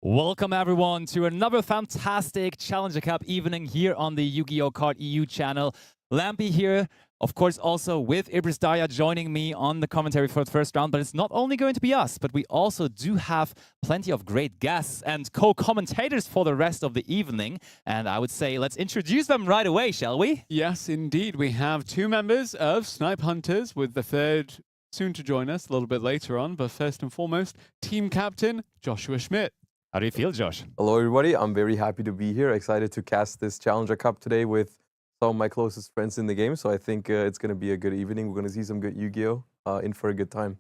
Welcome everyone to another fantastic Challenger Cup evening here on the Yu-Gi-Oh! Card EU channel. Lampy here, of course, also with Ibris Daya joining me on the commentary for the first round. But it's not only going to be us, but we also do have plenty of great guests and co-commentators for the rest of the evening. And I would say let's introduce them right away, shall we? Yes, indeed. We have two members of Snipe Hunters, with the third soon to join us a little bit later on. But first and foremost, team captain Joshua Schmidt. How do you feel, Josh? Hello, everybody. I'm very happy to be here. Excited to cast this Challenger Cup today with some of my closest friends in the game. So I think it's going to be a good evening. We're going to see some good Yu-Gi-Oh! In for a good time.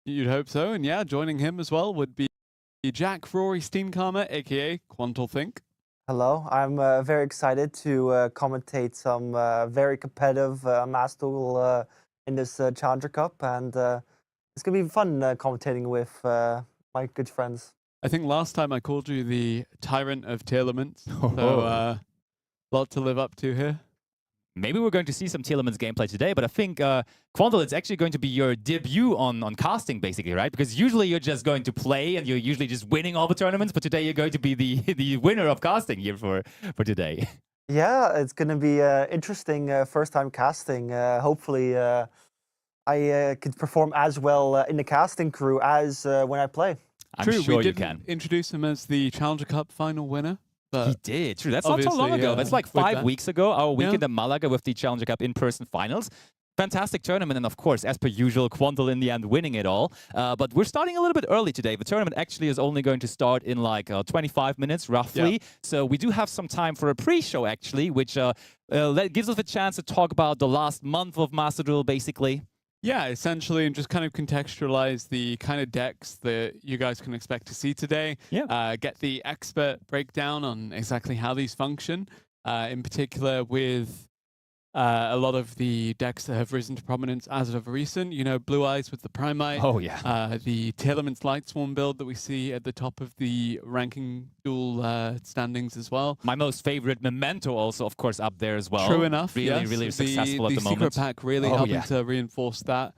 You'd hope so. And yeah, joining him as well would be Jack Rory Steenkamer, a.k.a. Quantal Think. Hello. I'm very excited to commentate some very competitive Master Duel in this Challenger Cup. And it's going to be fun commentating with my good friends. I think last time I called you the Tyrant of Telements. So lot to live up to here. Maybe we're going to see some Telements gameplay today, but I think, Quantal, it's actually going to be your debut on casting, basically, right? Because usually you're just going to play and you're usually just winning all the tournaments, but today you're going to be the winner of casting here for today. Yeah, it's going to be interesting first-time casting. Hopefully I could perform as well in the casting crew as when I play. I'm True, sure we you didn't can. introduce him as the Challenger Cup final winner. But He did, true. That's not so long ago. That's like 5 weeks ago, our weekend in Malaga with the Challenger Cup in-person finals. Fantastic tournament, and of course, as per usual, Quantal in the end winning it all. But we're starting a little bit early today. The tournament actually is only going to start in like 25 minutes, roughly. Yeah. So we do have some time for a pre-show, actually, which gives us a chance to talk about the last month of Master Duel, basically. yeah, essentially, and just kind of contextualize the kind of decks that you guys can expect to see today. Yeah. Get the expert breakdown on exactly how these function, in particular with a lot of the decks that have risen to prominence as of recent. You know, Blue Eyes with the Primite. Oh, yeah. The Telements Lightsworn build that we see at the top of the ranking duel standings as well. My most favorite Momento also, of course, up there as well. True enough. Really, yes. really successful at the moment. The secret pack really Oh, helping yeah. to reinforce that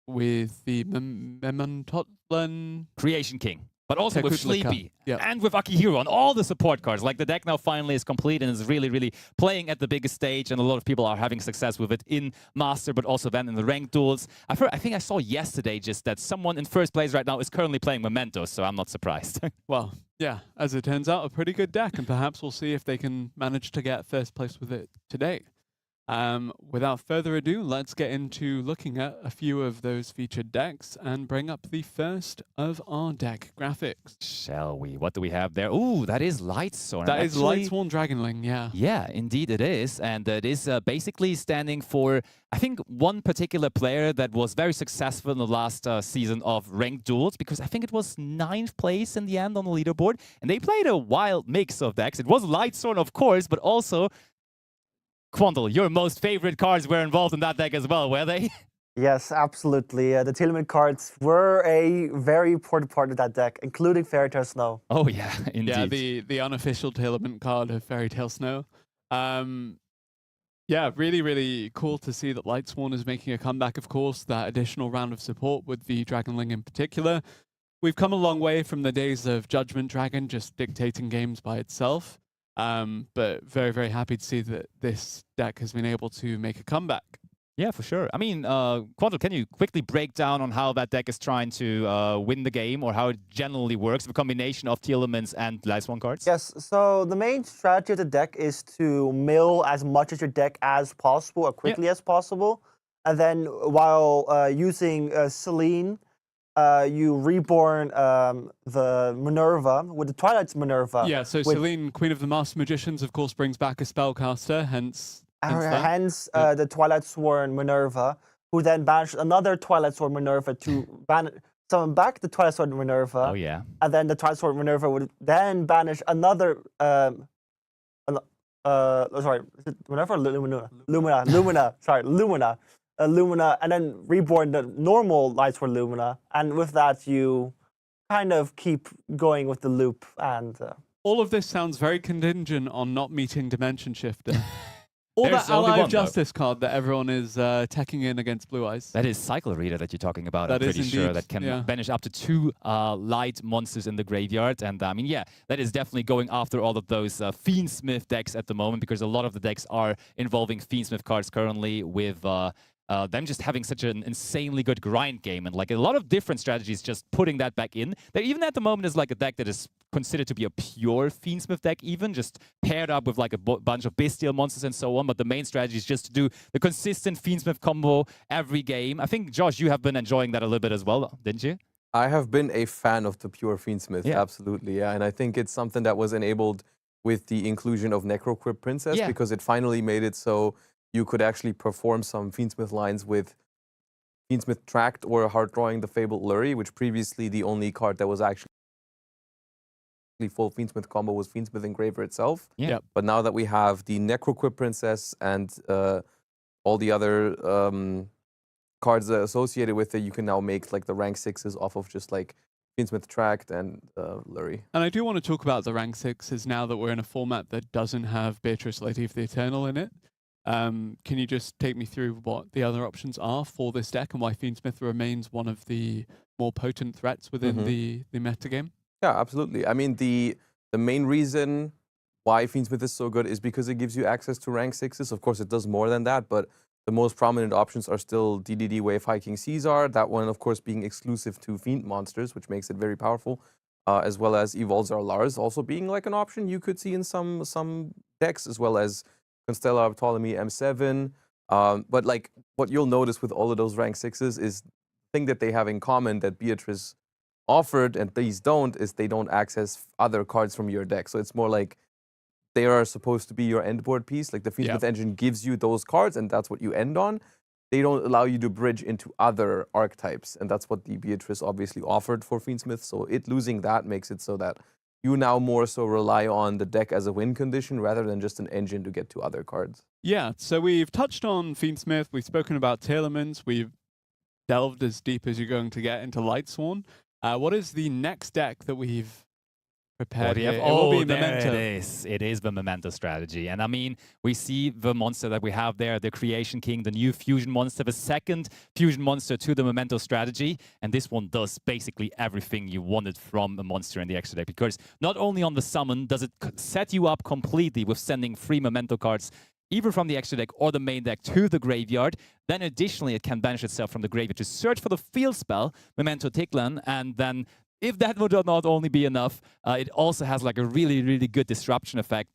with the Memantotlan. Creation King. But also with Tekutlaka. Sleepy Yep. and with Akihiro and all the support cards. Like the deck now finally is complete and is really, really playing at the biggest stage. And a lot of people are having success with it in Master, but also then in the ranked duels. I think I saw yesterday just that someone in first place right now is currently playing Memento, so I'm not surprised. Well, yeah, as it turns out, a pretty good deck. And perhaps we'll see if they can manage to get first place with it today. Without further ado, let's get into looking at a few of those featured decks and bring up the first of our deck graphics. Shall we? What do we have there? Ooh, that is Lightsworn. That is Actually, Lightsworn Dragonling, yeah. Yeah, indeed it is. And it is basically standing for, I think, one particular player that was very successful in the last season of ranked duels, because I think it was 9th place in the end on the leaderboard. And they played a wild mix of decks. It was Lightsworn, of course, but also Quantal, your most favorite cards were involved in that deck as well, were they? Yes, absolutely. The Telement cards were a very important part of that deck, including Fairy Tale Snow. Oh, yeah, indeed. Yeah, the unofficial Telement card of Fairy Tale Snow. Yeah, really, really cool to see that Lightsworn is making a comeback, of course, that additional round of support with the Dragonling in particular. We've come a long way from the days of Judgment Dragon just dictating games by itself. But very, very happy to see that this deck has been able to make a comeback. Yeah, for sure. I mean, Quantal, can you quickly break down on how that deck is trying to win the game, or how it generally works, the combination of Telements and Lightsworn cards? Yes, so the main strategy of the deck is to mill as much of your deck as possible, as quickly as possible. And then while using Selene, you reborn the Minerva with the Twilight's Minerva. Yeah, so Selene, Queen of the Master Magicians, of course, brings back a spellcaster, hence the Lightsworn Minerva, who then banished another Lightsworn Minerva to summon back the Lightsworn Minerva. Oh, yeah. And then the Lightsworn Minerva would then banish another. Sorry, is it Minerva or Lumina? Lumina. Sorry, Lumina. Lumina, and then reborn the normal Lightsworn Lumina, and with that you kind of keep going with the loop. And all of this sounds very contingent on not meeting Dimension Shifter. Or There's that only Ally one, of though. Justice card that everyone is teching in against Blue Eyes. That is Cycle Reader that you're talking about, That I'm is pretty sure. indeed, That can yeah. banish up to 2 light monsters in the graveyard. And I mean, yeah, that is definitely going after all of those Fiend Smith decks at the moment, because a lot of the decks are involving Fiend Smith cards currently, with them just having such an insanely good grind game, and like a lot of different strategies just putting that back in. That even at the moment is like a deck that is considered to be a pure Fiend Smith deck, even just paired up with like a bunch of bestial monsters and so on. But the main strategy is just to do the consistent Fiend Smith combo every game. I think, Josh, you have been enjoying that a little bit as well, didn't you? I have been a fan of the pure Fiend Smith, Yeah. absolutely, yeah. And I think it's something that was enabled with the inclusion of Necroquip Princess, Yeah. because it finally made it so you could actually perform some Fiend Smith lines with Fiend Smith Tract or Heart Drawing the Fabled Lurry, which previously the only card that was actually full Fiend Smith combo was Fiend Smith Engraver itself. Yeah. Yep. But now that we have the Necroquip Princess and all the other cards associated with it, you can now make like the rank 6s off of just like Fiend Smith Tract and Lurry. And I do want to talk about the rank 6s now that we're in a format that doesn't have Beatrice, Lady of the Eternal in it. Can you just take me through what the other options are for this deck and why Fiend Smith remains one of the more potent threats within the metagame? Yeah, absolutely. I mean, the main reason why Fiend Smith is so good is because it gives you access to rank 6s. Of course, it does more than that, but the most prominent options are still DDD Wave Hiking Caesar, that one, of course, being exclusive to Fiend monsters, which makes it very powerful, as well as Evolzar Lars also being like an option you could see in some decks, as well as Constella Ptolemy M7. But like what you'll notice with all of those rank 6s is the thing that they have in common that Beatrice offered and these don't is they don't access other cards from your deck. So it's more like they are supposed to be your end board piece. Like the Fiend Smith engine gives you those cards and that's what you end on. They don't allow you to bridge into other archetypes. And that's what the Beatrice obviously offered for Fiend Smith. So it losing that makes it so that you now more so rely on the deck as a win condition rather than just an engine to get to other cards. Yeah, so we've touched on Fiend Smith, we've spoken about Tailormans, we've delved as deep as you're going to get into Lightsworn. What is the next deck that we've prepared here? It will be Memento. There it is. It is the Memento strategy. And I mean, we see the monster that we have there, the Creation King, the new fusion monster, the second fusion monster to the Memento strategy. And this one does basically everything you wanted from a monster in the extra deck, because not only on the summon does it set you up completely with sending 3 Memento cards either from the extra deck or the main deck to the graveyard. Then additionally, it can banish itself from the graveyard to search for the field spell, Memento Ticlan, and then if that would not only be enough, it also has like a really, really good disruption effect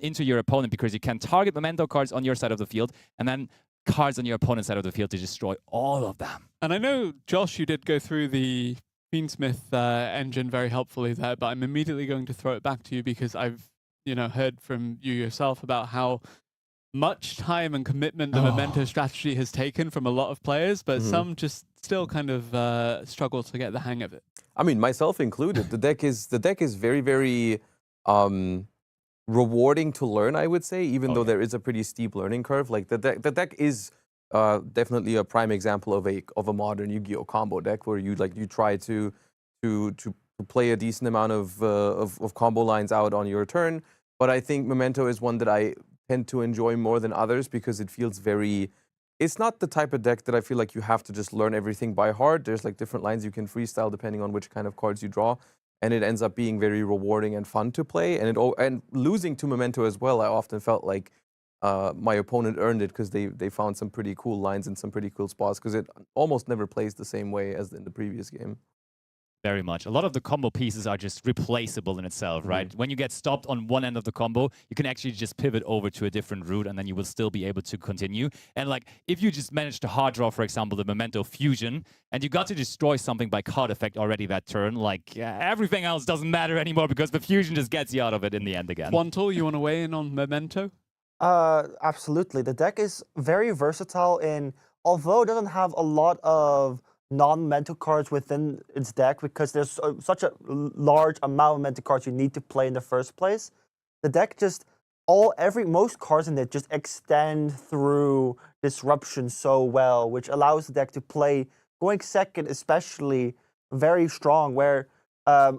into your opponent, because you can target Memento cards on your side of the field and then cards on your opponent's side of the field to destroy all of them. And I know, Josh, you did go through the Fiend Smith engine very helpfully there, but I'm immediately going to throw it back to you because I've heard from you yourself about how much time and commitment the Memento strategy has taken from a lot of players, but some just still kind of struggle to get the hang of it. I mean, myself included. The deck is very, very rewarding to learn, I would say, even though there is a pretty steep learning curve. Like the deck is definitely a prime example of a modern Yu-Gi-Oh combo deck where you try to play a decent amount of combo lines out on your turn. But I think Memento is one that I tend to enjoy more than others because it feels very... It's not the type of deck that I feel like you have to just learn everything by heart. There's like different lines you can freestyle depending on which kind of cards you draw. And it ends up being very rewarding and fun to play. And losing to Memento as well, I often felt like my opponent earned it because they found some pretty cool lines in some pretty cool spots, because it almost never plays the same way as in the previous game. Very much. A lot of the combo pieces are just replaceable in itself, right? When you get stopped on one end of the combo, you can actually just pivot over to a different route and then you will still be able to continue. And like, if you just manage to hard draw, for example, the Memento Fusion, and you got to destroy something by card effect already that turn, like everything else doesn't matter anymore because the Fusion just gets you out of it in the end again. Quantal, you want to weigh in on Memento? Absolutely. The deck is very versatile although it doesn't have a lot of non-Memento cards within its deck because there's such a large amount of Memento cards you need to play in the first place. The deck just most cards in it just extend through disruption so well, which allows the deck to play going second, especially very strong, where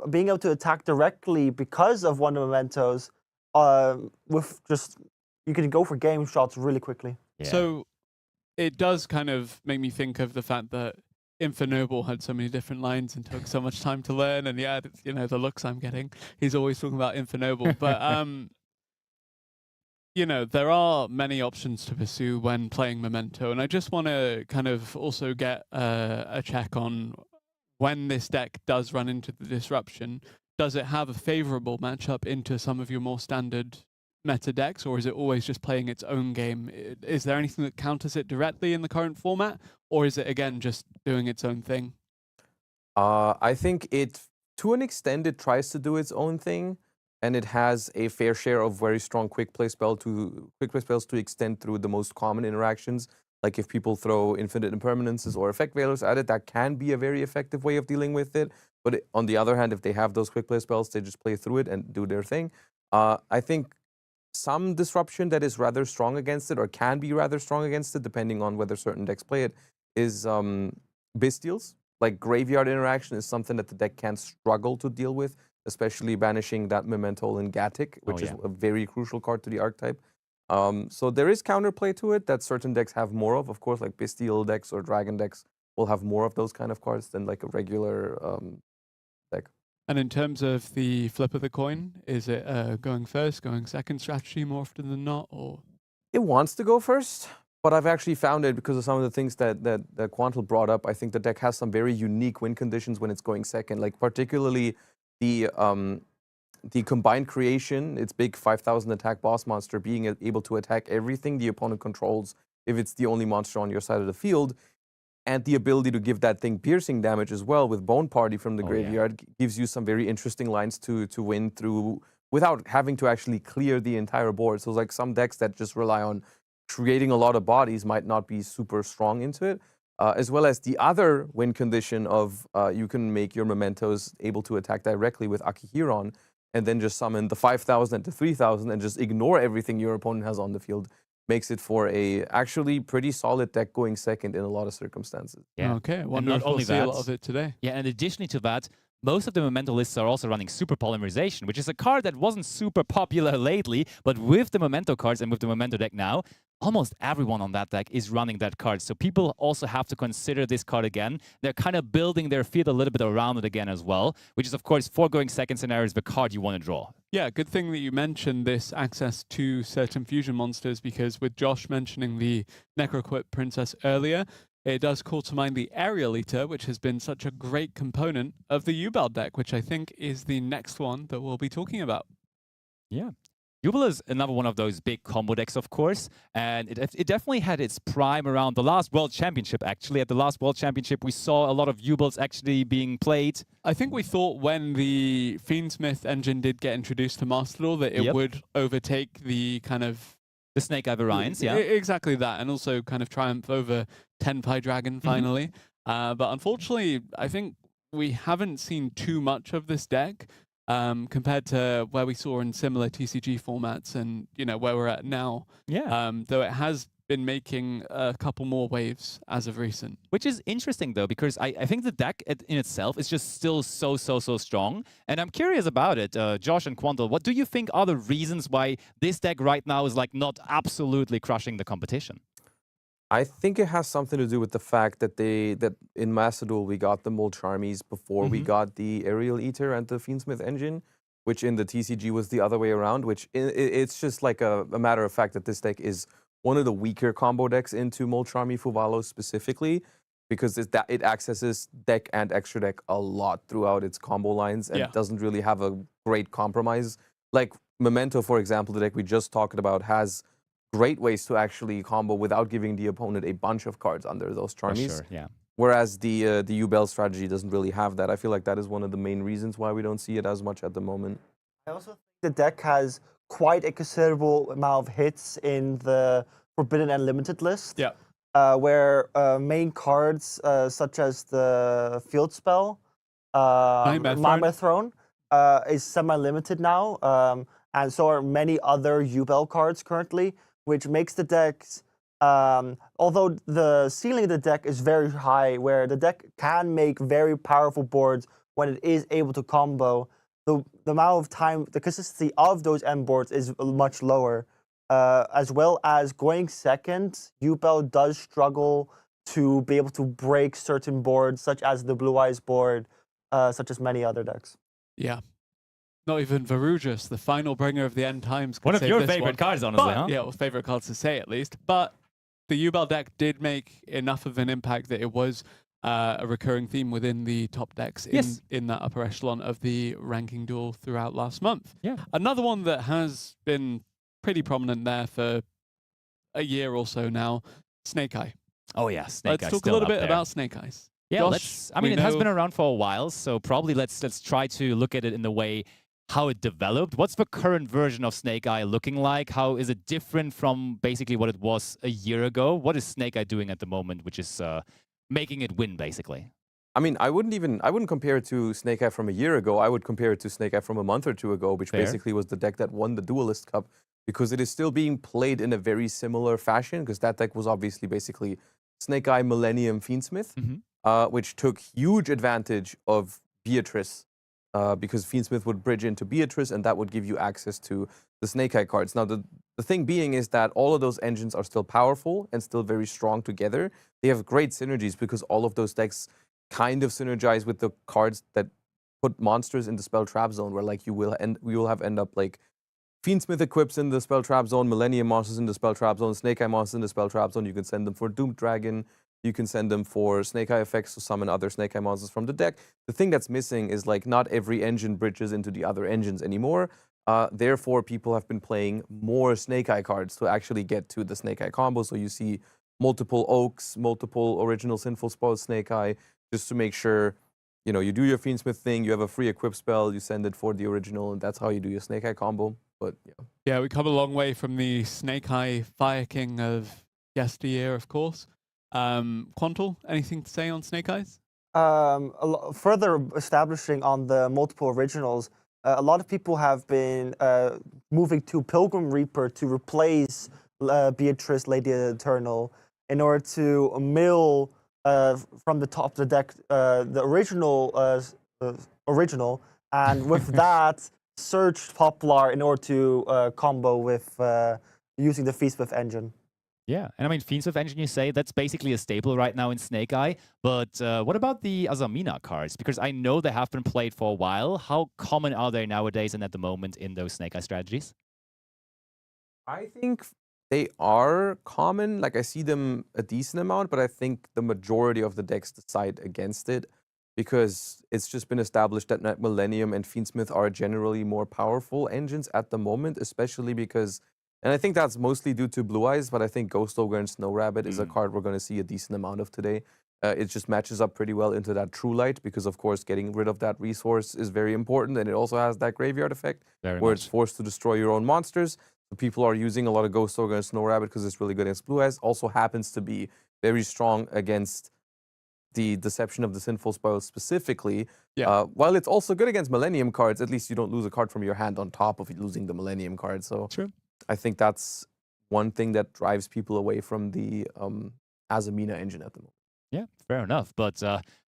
being able to attack directly because of one of the Mementos with just you can go for game shots really quickly. Yeah. So it does kind of make me think of the fact that Infernoble had so many different lines and took so much time to learn. And yeah, you know, the looks I'm getting, he's always talking about Infernoble. But, you know, there are many options to pursue when playing Memento. And I just want to kind of also get a check on when this deck does run into the disruption. Does it have a favorable matchup into some of your more standard meta decks, or is it always just playing its own game? Is there anything that counters it directly in the current format, or is it again just doing its own thing? I think it, to an extent, it tries to do its own thing, and it has a fair share of very strong quick play spells to extend through the most common interactions. Like if people throw infinite impermanences or effect veilers at it, that can be a very effective way of dealing with it. But on the other hand, if they have those quick play spells, they just play through it and do their thing. I think some disruption that is rather strong against it, or can be rather strong against it, depending on whether certain decks play it, is Bestials. Like Graveyard Interaction is something that the deck can struggle to deal with, especially banishing that Memento and Gatic, which is a very crucial card to the archetype. So there is counterplay to it that certain decks have more of. Of course, like Bestial decks or Dragon decks will have more of those kind of cards than like a regular deck. And in terms of the flip of the coin, is it going first, going second strategy more often than not, or? It wants to go first, but I've actually found it because of some of the things that Quantal brought up. I think the deck has some very unique win conditions when it's going second, like particularly the combined creation, its big 5,000 attack boss monster being able to attack everything the opponent controls if it's the only monster on your side of the field. And the ability to give that thing piercing damage as well with Bone Party from the graveyard gives you some very interesting lines to win through without having to actually clear the entire board. So like some decks that just rely on creating a lot of bodies might not be super strong into it. As well as the other win condition of you can make your Mementos able to attack directly with Akihiron and then just summon the 5,000 to 3,000 and just ignore everything your opponent has on the field. Makes it for a actually pretty solid deck going second in a lot of circumstances. Yeah. Okay, well, and not only see a that, lot of it today. Yeah, and additionally to that, most of the Memento lists are also running Super Polymerization, which is a card that wasn't super popular lately, but with the Memento cards and with the Memento deck now, almost everyone on that deck is running that card. So people also have to consider this card again. They're kind of building their field a little bit around it again as well, which is, of course, for going second scenario is the card you want to draw. Yeah, good thing that you mentioned this access to certain fusion monsters, because with Josh mentioning the Necroquip Princess earlier, it does call to mind the Aerial Eater, which has been such a great component of the Yubel deck, which I think is the next one that we'll be talking about. Yeah. Yubel is another one of those big combo decks, of course, and it definitely had its prime around the last World Championship, actually. At the last World Championship, we saw a lot of Yubels actually being played. I think we thought when the Fiend Smith engine did get introduced to Master Duel that it would overtake the kind of... The Snake Eye Variants, yeah. Exactly that, and also kind of triumph over Tenpai Dragon finally. But unfortunately, I think we haven't seen too much of this deck. Compared to where we saw in similar TCG formats and, you know, where we're at now. Yeah. Though it has been making a couple more waves as of recent. Which is interesting, though, because I think the deck in itself is just still so strong. And I'm curious about it. Josh and Quantal, what do you think are the reasons why this deck right now is like not absolutely crushing the competition? I think it has something to do with the fact that in Master Duel we got the Molcharmies before we got the Aerial Eater and the Fiend Smith engine, which in the TCG was the other way around, which it's just like a matter of fact that this deck is one of the weaker combo decks into Molcharmy Fuvalo specifically, because it accesses deck and extra deck a lot throughout its combo lines and doesn't really have a great compromise. Like Memento, for example, the deck we just talked about has great ways to actually combo without giving the opponent a bunch of cards under those charmies. Sure, yeah. Whereas the Yubel strategy doesn't really have that. I feel like that is one of the main reasons why we don't see it as much at the moment. I also think the deck has quite a considerable amount of hits in the Forbidden and Limited list. Yeah. Where main cards such as the Field Spell, Nightmare Throne, is semi-limited now. And so are many other Yubel cards currently, which makes the decks, although the ceiling of the deck is very high, where the deck can make very powerful boards when it is able to combo, the amount of time, the consistency of those end boards is much lower. as well as going second, Yubel does struggle to be able to break certain boards, such as the Blue Eyes board, such as many other decks. Yeah. Not even Varujus, the final bringer of the end times. One of your favorite cards, honestly, but, huh? Yeah, well, favorite cards to say at least. But the Yubel deck did make enough of an impact that it was a recurring theme within the top decks in that upper echelon of the ranking duel throughout last month. Yeah. Another one that has been pretty prominent there for a year or so now, Snake Eye. Oh yeah, Snake Eye. Let's talk a little bit about Snake Eyes. Yeah, Josh, I mean, it has been around for a while, so probably let's try to look at it in the way how it developed. What's the current version of Snake Eye looking like? How is it different from basically what it was a year ago? What is Snake Eye doing at the moment, which is making it win, basically? I mean, I wouldn't compare it to Snake Eye from a year ago. I would compare it to Snake Eye from a month or two ago, which basically was the deck that won the Duelist Cup, because it is still being played in a very similar fashion, because that deck was obviously basically Snake Eye Millennium Fiend Smith, which took huge advantage of Beatrice, because Fiend Smith would bridge into Beatrice, and that would give you access to the Snake Eye cards. Now, the thing being is that all of those engines are still powerful and still very strong together. They have great synergies because all of those decks kind of synergize with the cards that put monsters in the spell trap zone, where like we will end up like Fiend Smith equips in the spell trap zone, Millennium monsters in the spell trap zone, Snake Eye monsters in the spell trap zone. You can send them for Doomed Dragon. You can send them for Snake Eye effects to summon other Snake Eye monsters from the deck. The thing that's missing is like not every engine bridges into the other engines anymore. Therefore, people have been playing more Snake Eye cards to actually get to the Snake Eye combo. So you see multiple Oaks, multiple original Sinful Spoil Snake Eye, just to make sure, you know, you do your Fiend Smith thing, you have a free equip spell, you send it for the original, and that's how you do your Snake Eye combo. But yeah. Yeah, we come a long way from the Snake Eye Fire King of yesteryear, of course. Quantal, anything to say on Snake Eyes? Further establishing on the multiple originals, a lot of people have been moving to Pilgrim Reaper to replace Beatrice, Lady Eternal, in order to mill from the top of the deck the original, and with that, search Poplar in order to combo with using the Fiend Smith engine. Yeah, and I mean, Fiend Smith engine, you say, that's basically a staple right now in Snake Eye. But what about the Azamina cards? Because I know they have been played for a while. How common are they nowadays and at the moment in those Snake Eye strategies? I think they are common. Like, I see them a decent amount, but I think the majority of the decks decide against it, because it's just been established that Millennium and Fiend Smith are generally more powerful engines at the moment, especially because, and I think that's mostly due to Blue Eyes, but I think Ghost Ogre and Snow Rabbit is a card we're going to see a decent amount of today. It just matches up pretty well into that True Light, because of course getting rid of that resource is very important, and it also has that graveyard effect where it's forced to destroy your own monsters. So people are using a lot of Ghost Ogre and Snow Rabbit because it's really good against Blue Eyes. Also happens to be very strong against the Deception of the Sinful Spoil specifically. Yeah. While it's also good against Millennium cards, at least you don't lose a card from your hand on top of losing the Millennium card. So True. I think that's one thing that drives people away from the Azamina engine at the moment. Yeah, fair enough. But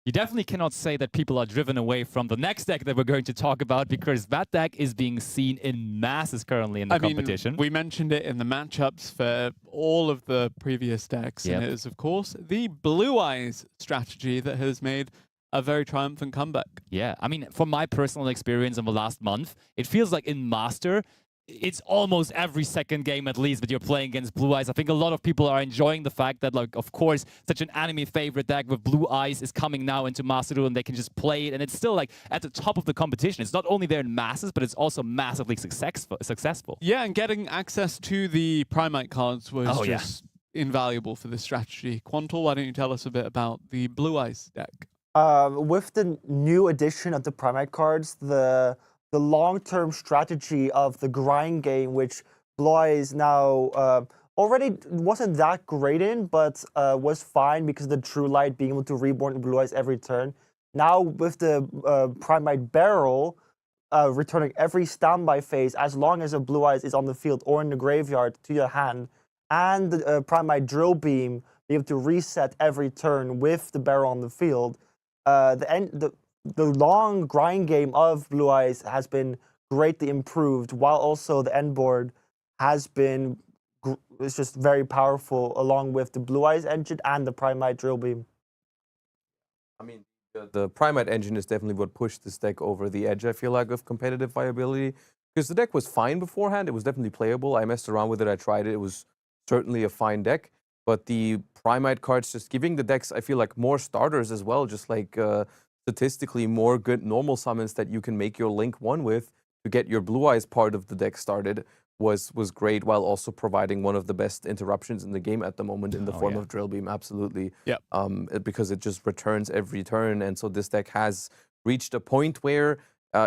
you definitely cannot say that people are driven away from the next deck that we're going to talk about, because that deck is being seen in masses currently in the competition. We mentioned it in the matchups for all of the previous decks, and it is, of course, the Blue Eyes strategy that has made a very triumphant comeback. Yeah, I mean, from my personal experience in the last month, it feels like in Master, it's almost every second game at least that you're playing against Blue Eyes. I think a lot of people are enjoying the fact that, like, of course, such an anime favorite deck with Blue Eyes is coming now into Master Duel, and they can just play it, and it's still like at the top of the competition. It's not only there in masses, but it's also massively successful. Yeah, and getting access to the Primite cards was just invaluable for this strategy. Quantal, why don't you tell us a bit about the Blue Eyes deck? With the new edition of the Primite cards, the long-term strategy of the grind game, which Blue Eyes now already wasn't that great in, but was fine because of the True Light being able to reborn Blue Eyes every turn. Now with the Primite Barrel returning every standby phase as long as a Blue Eyes is on the field or in the graveyard to your hand, and the Primite Drill Beam being able to reset every turn with the barrel on the field, the long grind game of Blue Eyes has been greatly improved, while also the end board has been it's just very powerful, along with the Blue Eyes engine and the Primite Drill Beam. I mean, the Primite engine is definitely what pushed this deck over the edge, I feel like, of competitive viability. Because the deck was fine beforehand. It was definitely playable. I messed around with it. I tried it. It was certainly a fine deck. But the Primite cards just giving the decks, I feel like, more starters as well. Just like statistically more good normal summons that you can make your Link 1 with to get your Blue Eyes part of the deck started was great, while also providing one of the best interruptions in the game at the moment in the form of Drill Beam. Absolutely. Yeah. Because it just returns every turn. And so this deck has reached a point where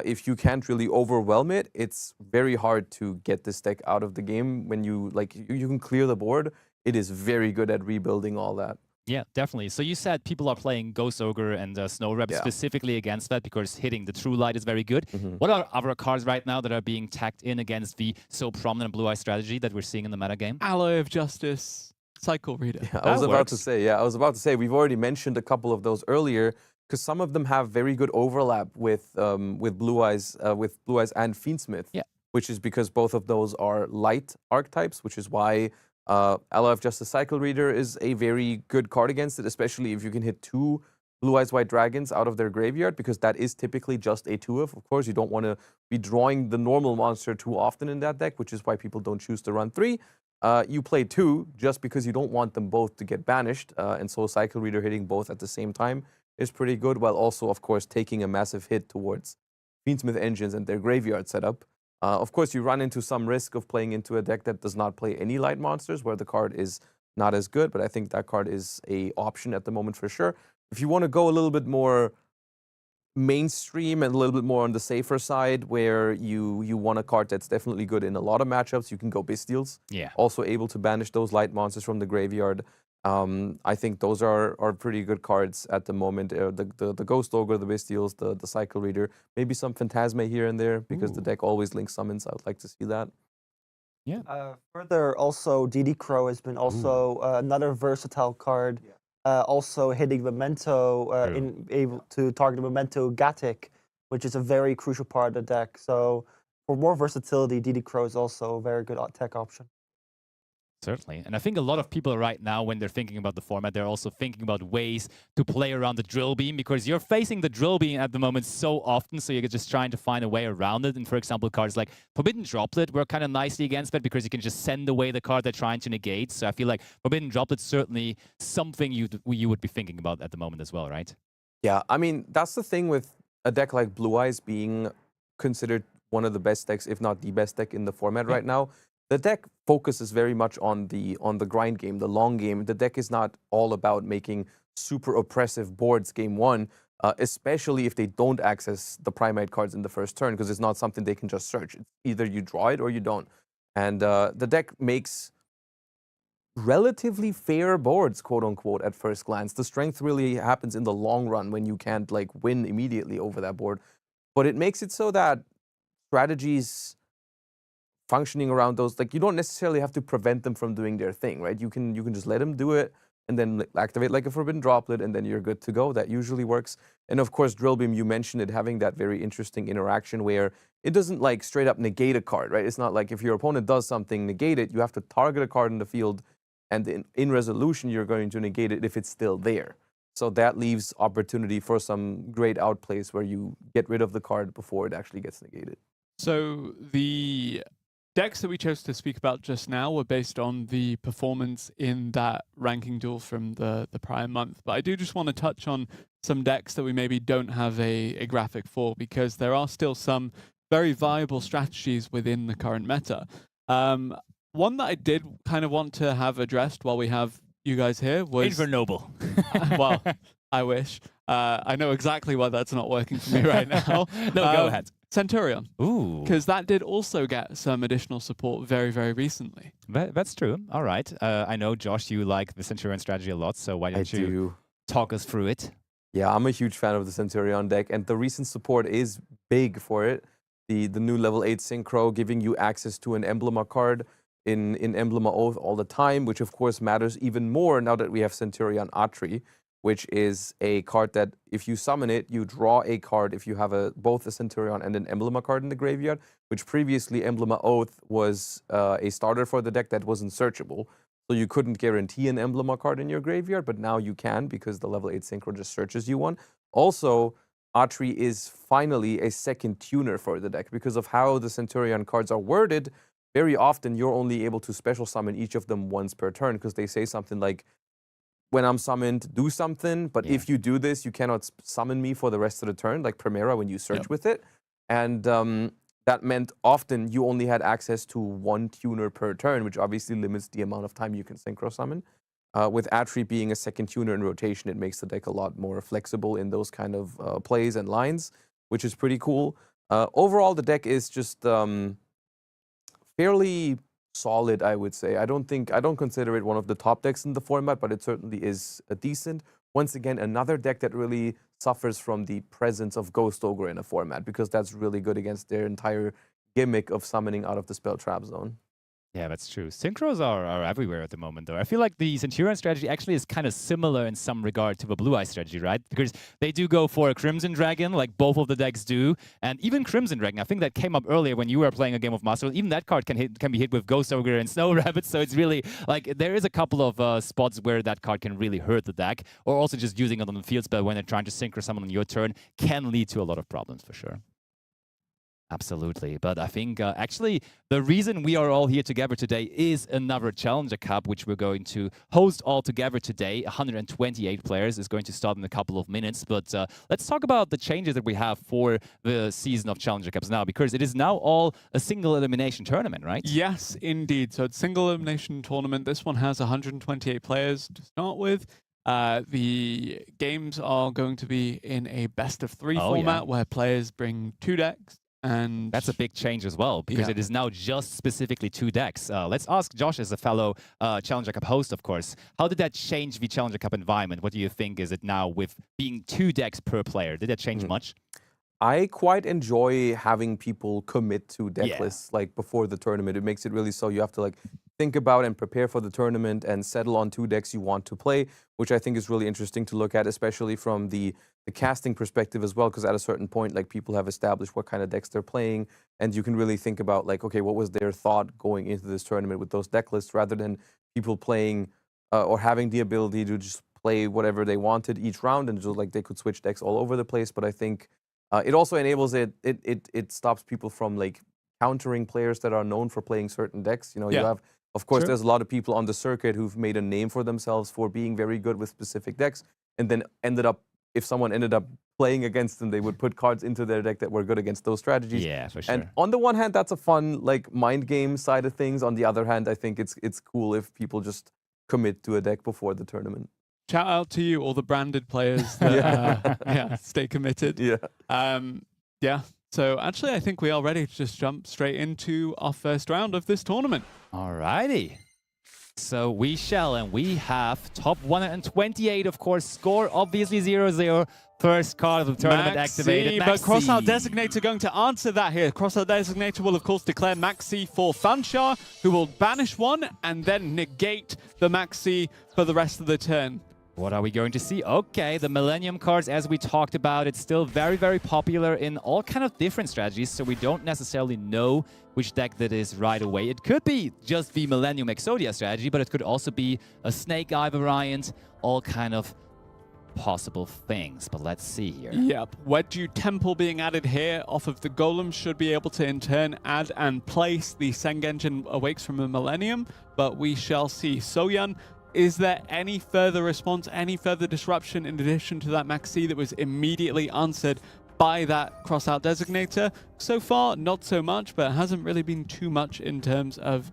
if you can't really overwhelm it, it's very hard to get this deck out of the game. When you can clear the board, it is very good at rebuilding all that. Yeah, definitely. So you said people are playing Ghost Ogre and Snow Rep specifically against that because hitting the True Light is very good. What are other cards right now that are being tacked in against the so prominent Blue Eye strategy that we're seeing in the meta game? Alloy of Justice, Cycle Reader. Yeah, I was about to say, we've already mentioned a couple of those earlier, because some of them have very good overlap with Blue Eyes and Fiend Smith. Yeah. Which is because both of those are light archetypes, which is why Alloy of Justice Cycle Reader is a very good card against it, especially if you can hit 2 Blue Eyes White Dragons out of their graveyard, because that is typically just a 2-of. Of course, you don't want to be drawing the normal monster too often in that deck, which is why people don't choose to run 3. You play 2 just because you don't want them both to get banished, and so Cycle Reader hitting both at the same time is pretty good, while also, of course, taking a massive hit towards Fiend Smith engines and their graveyard setup. Of course, you run into some risk of playing into a deck that does not play any light monsters, where the card is not as good, but I think that card is an option at the moment for sure. If you want to go a little bit more mainstream and a little bit more on the safer side, where you want a card that's definitely good in a lot of matchups, you can go Bystials. Yeah. Also able to banish those light monsters from the graveyard. I think those are pretty good cards at the moment. The Ghost Ogre, the Bystials, the Cycle Reader, maybe some Phantasma here and there, because the deck always links summons. I would like to see that. Yeah. Further, also DD Crow has been also another versatile card. Also hitting Momento, able to target Momento Gatic, which is a very crucial part of the deck. So for more versatility, DD Crow is also a very good tech option. Certainly. And I think a lot of people right now, when they're thinking about the format, they're also thinking about ways to play around the Drill Beam, because you're facing the Drill Beam at the moment so often, so you're just trying to find a way around it. And for example, cards like Forbidden Droplet work kind of nicely against that, because you can just send away the card they're trying to negate. So I feel like Forbidden Droplet's certainly something you would be thinking about at the moment as well, right? Yeah, I mean, that's the thing with a deck like Blue Eyes being considered one of the best decks, if not the best deck in the format right now. The deck focuses very much on the grind game, the long game. The deck is not all about making super oppressive boards game 1, especially if they don't access the Primate cards in the first turn, because it's not something they can just search. It's either you draw it or you don't. And the deck makes relatively fair boards, quote unquote, at first glance. The strength really happens in the long run when you can't like win immediately over that board. But it makes it so that strategies functioning around those, like, you don't necessarily have to prevent them from doing their thing, right? You can just let them do it and then activate like a Forbidden Droplet, and then you're good to go. That usually works. And of course, Drill Beam, you mentioned it having that very interesting interaction where it doesn't like straight up negate a card, right? It's not like if your opponent does something, negate it. You have to target a card in the field, and in resolution, you're going to negate it if it's still there. So that leaves opportunity for some great outplays where you get rid of the card before it actually gets negated. So the decks that we chose to speak about just now were based on the performance in that ranking duel from the prior month. But I do just want to touch on some decks that we maybe don't have a graphic for, because there are still some very viable strategies within the current meta. One that I did kind of want to have addressed while we have you guys here was... Invernoble. Well, I wish. I know exactly why that's not working for me right now. No, go ahead. Centurion. Ooh. Because that did also get some additional support very, very recently. That's true. All right. I know, Josh, you like the Centurion strategy a lot, so why don't you talk us through it? Yeah, I'm a huge fan of the Centurion deck, and the recent support is big for it. The new level 8 Synchro giving you access to an Emblema card in Emblema Oath all the time, which of course matters even more now that we have Centurion Atri. which is a card that if you summon it, you draw a card if you have both a Centurion and an Emblema card in the graveyard, which previously Emblema Oath was a starter for the deck that wasn't searchable. So you couldn't guarantee an Emblema card in your graveyard, but now you can because the level 8 Synchro just searches you one. Also, Atri is finally a second tuner for the deck because of how the Centurion cards are worded. Very often, you're only able to special summon each of them once per turn because they say something like, when I'm summoned, do something, but if you do this, you cannot summon me for the rest of the turn, like Primera when you search with it. And that meant often you only had access to one tuner per turn, which obviously limits the amount of time you can synchro summon. With Atri being a second tuner in rotation, it makes the deck a lot more flexible in those kind of plays and lines, which is pretty cool. Overall, the deck is just fairly solid, I would say. I don't consider it one of the top decks in the format, but it certainly is a decent. Once again, another deck that really suffers from the presence of Ghost Ogre in a format, because that's really good against their entire gimmick of summoning out of the spell trap zone. Yeah, that's true. Synchros are everywhere at the moment, though. I feel like the Centurion strategy actually is kind of similar in some regard to the Blue Eye strategy, right? Because they do go for a Crimson Dragon, like both of the decks do. And even Crimson Dragon, I think that came up earlier when you were playing a game of Master. Even that card can be hit with Ghost Ogre and Snow Rabbit. So it's really, like, there is a couple of spots where that card can really hurt the deck. Or also just using it on the field spell when they're trying to synchro someone on your turn can lead to a lot of problems, for sure. Absolutely. But I think actually the reason we are all here together today is another Challenger Cup, which we're going to host all together today. 128 players is going to start in a couple of minutes. But let's talk about the changes that we have for the season of Challenger Cups now, because it is now all a single elimination tournament, right? Yes, indeed. So it's single elimination tournament. This one has 128 players to start with. The games are going to be in a best of 3 format where players bring 2 decks. And that's a big change as well, because it is now just specifically 2 decks. Let's ask Josh, as a fellow Challenger Cup host, of course, how did that change the Challenger Cup environment? What do you think is it now with being 2 decks per player? Did that change much? I quite enjoy having people commit to deck lists like before the tournament. It makes it really so you have to like think about and prepare for the tournament and settle on 2 decks you want to play, which I think is really interesting to look at, especially from the casting perspective as well, because at a certain point, like, people have established what kind of decks they're playing, and you can really think about, like, okay, what was their thought going into this tournament with those deck lists, rather than people playing or having the ability to just play whatever they wanted each round, and just like they could switch decks all over the place. But I think it also enables it stops people from like countering players that are known for playing certain decks. You know, you have, of course, there's a lot of people on the circuit who've made a name for themselves for being very good with specific decks, and then if someone ended up playing against them, they would put cards into their deck that were good against those strategies. Yeah, for sure. And on the one hand, that's a fun like mind game side of things. On the other hand, I think it's cool if people just commit to a deck before the tournament. Shout out to you, all the branded players that stay committed. Yeah. So actually, I think we are ready to just jump straight into our first round of this tournament. Alrighty. So we shall, and we have top 128, of course. Score obviously 0-0. First card of the tournament activated. But Crossout Designator going to answer that here. Crossout Designator will, of course, declare Maxi for Fanchar, who will banish one and then negate the Maxi for the rest of the turn. What are we going to see? Okay, the Millennium cards, as we talked about, it's still very, very popular in all kind of different strategies, so we don't necessarily know which deck that is right away. It could be just the Millennium Exodia strategy, but it could also be a Snake Eye variant, all kind of possible things. But let's see here. Yep, Wedju Temple being added here off of the Golem should be able to in turn add and place the Sengenjin Awakes from a Millennium, but we shall see. Soyan, is there any further response, any further disruption in addition to that Maxi that was immediately answered by that Crossout Designator? So far, not so much, but it hasn't really been too much in terms of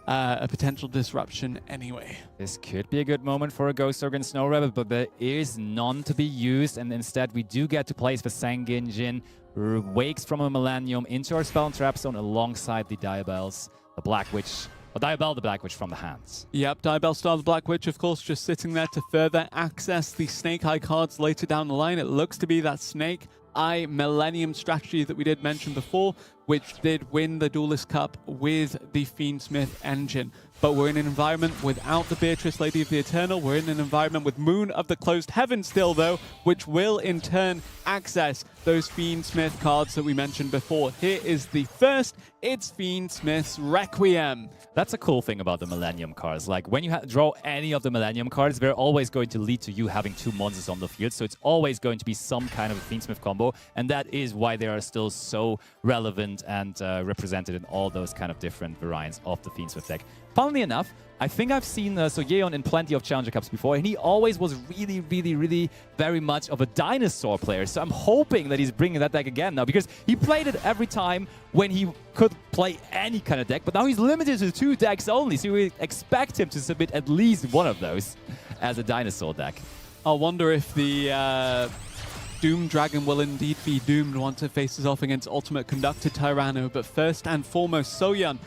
a potential disruption anyway. This could be a good moment for a Ghost Ogre and Snow Rabbit, but there is none to be used, and instead we do get to place the Sengenjin Wakes from a Millennium into our Spell and Trap Zone alongside the Diabels, the Black Witch. Diabel the Black Witch from the hands. Yep, Diabel Star the Black Witch, of course, just sitting there to further access the Snake Eye cards later down the line. It looks to be that Snake Eye Millennium strategy that we did mention before, which did win the Duelist Cup with the Fiend Smith engine. but we're in an environment without the Beatrice, Lady of the Eternal. We're in an environment with Moon of the Closed Heaven still, though, which will in turn access those Fiend Smith cards that we mentioned before. Here is the first. It's Fiend Smith's Requiem. That's a cool thing about the Millennium cards. Like, when you draw any of the Millennium cards, they're always going to lead to you having 2 monsters on the field. So it's always going to be some kind of a Fiend Smith combo. And that is why they are still so relevant and represented in all those kind of different variants of the Fiend Smith deck. Funnily enough, I think I've seen Yeon in plenty of Challenger Cups before, and he always was really very much of a dinosaur player. So I'm hoping that he's bringing that deck again now, because he played it every time when he could play any kind of deck, but now he's limited to 2 decks only, so we expect him to submit at least one of those as a dinosaur deck. I wonder if the Doom Dragon will indeed be doomed once it faces off against Ultimate Conductor Tyranno, but first and foremost, Soyeon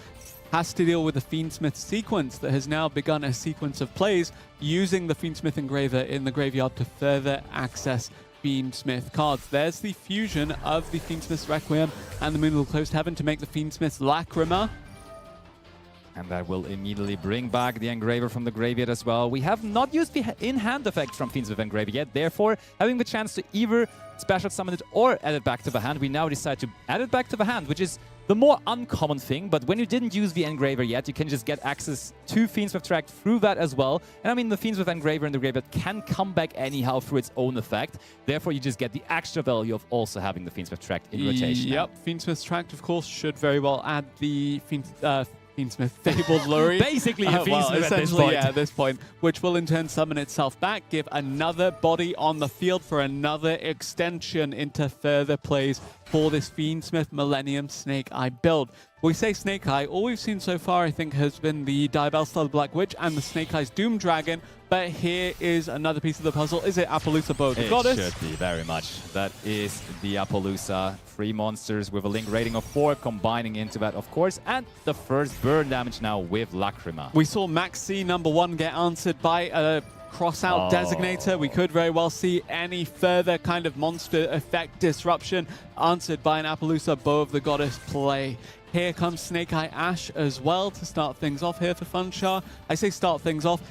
has to deal with the Fiend Smith sequence that has now begun a sequence of plays using the Fiend Smith Engraver in the graveyard to further access Fiend Smith cards. There's the fusion of the Fiend Smith's Requiem and the Moon of the Closed Heaven to make the Fiend Smith's Lacrima. And that will immediately bring back the Engraver from the graveyard as well. We have not used the in-hand effect from Fiend Smith Engraver yet, therefore having the chance to either special summon it or add it back to the hand, we now decide to add it back to the hand, which is the more uncommon thing. But when you didn't use the Engraver yet, you can just get access to Fiend Smith Tract through that as well. And I mean, the Fiend Smith Engraver in the graveyard can come back anyhow through its own effect. Therefore, you just get the extra value of also having the Fiend Smith Tract in rotation. Yep, Fiend Smith Tract, of course, should very well add the Fiend Smith Fabled Lurry. Basically, a Fiend Smith essentially, at this point, which will in turn summon itself back, give another body on the field for another extension into further plays for this Fiend Smith Millennium Snake Eye build. We say Snake Eye, all we've seen so far, I think, has been the Diabellstar the Black Witch and the Snake Eyes Doom Dragon, but here is another piece of the puzzle. Is it Appaloosa Bow the Goddess? It should be, very much. That is the Appaloosa. 3 monsters with a link rating of 4, combining into that, of course, and the first burn damage now with Lacrima. We saw Maxi #1 get answered by a cross-out designator. We could very well see any further kind of monster effect disruption answered by an Appaloosa Bow of the Goddess play. Here comes Snake Eye Ash as well to start things off here for Funchar. I say start things off.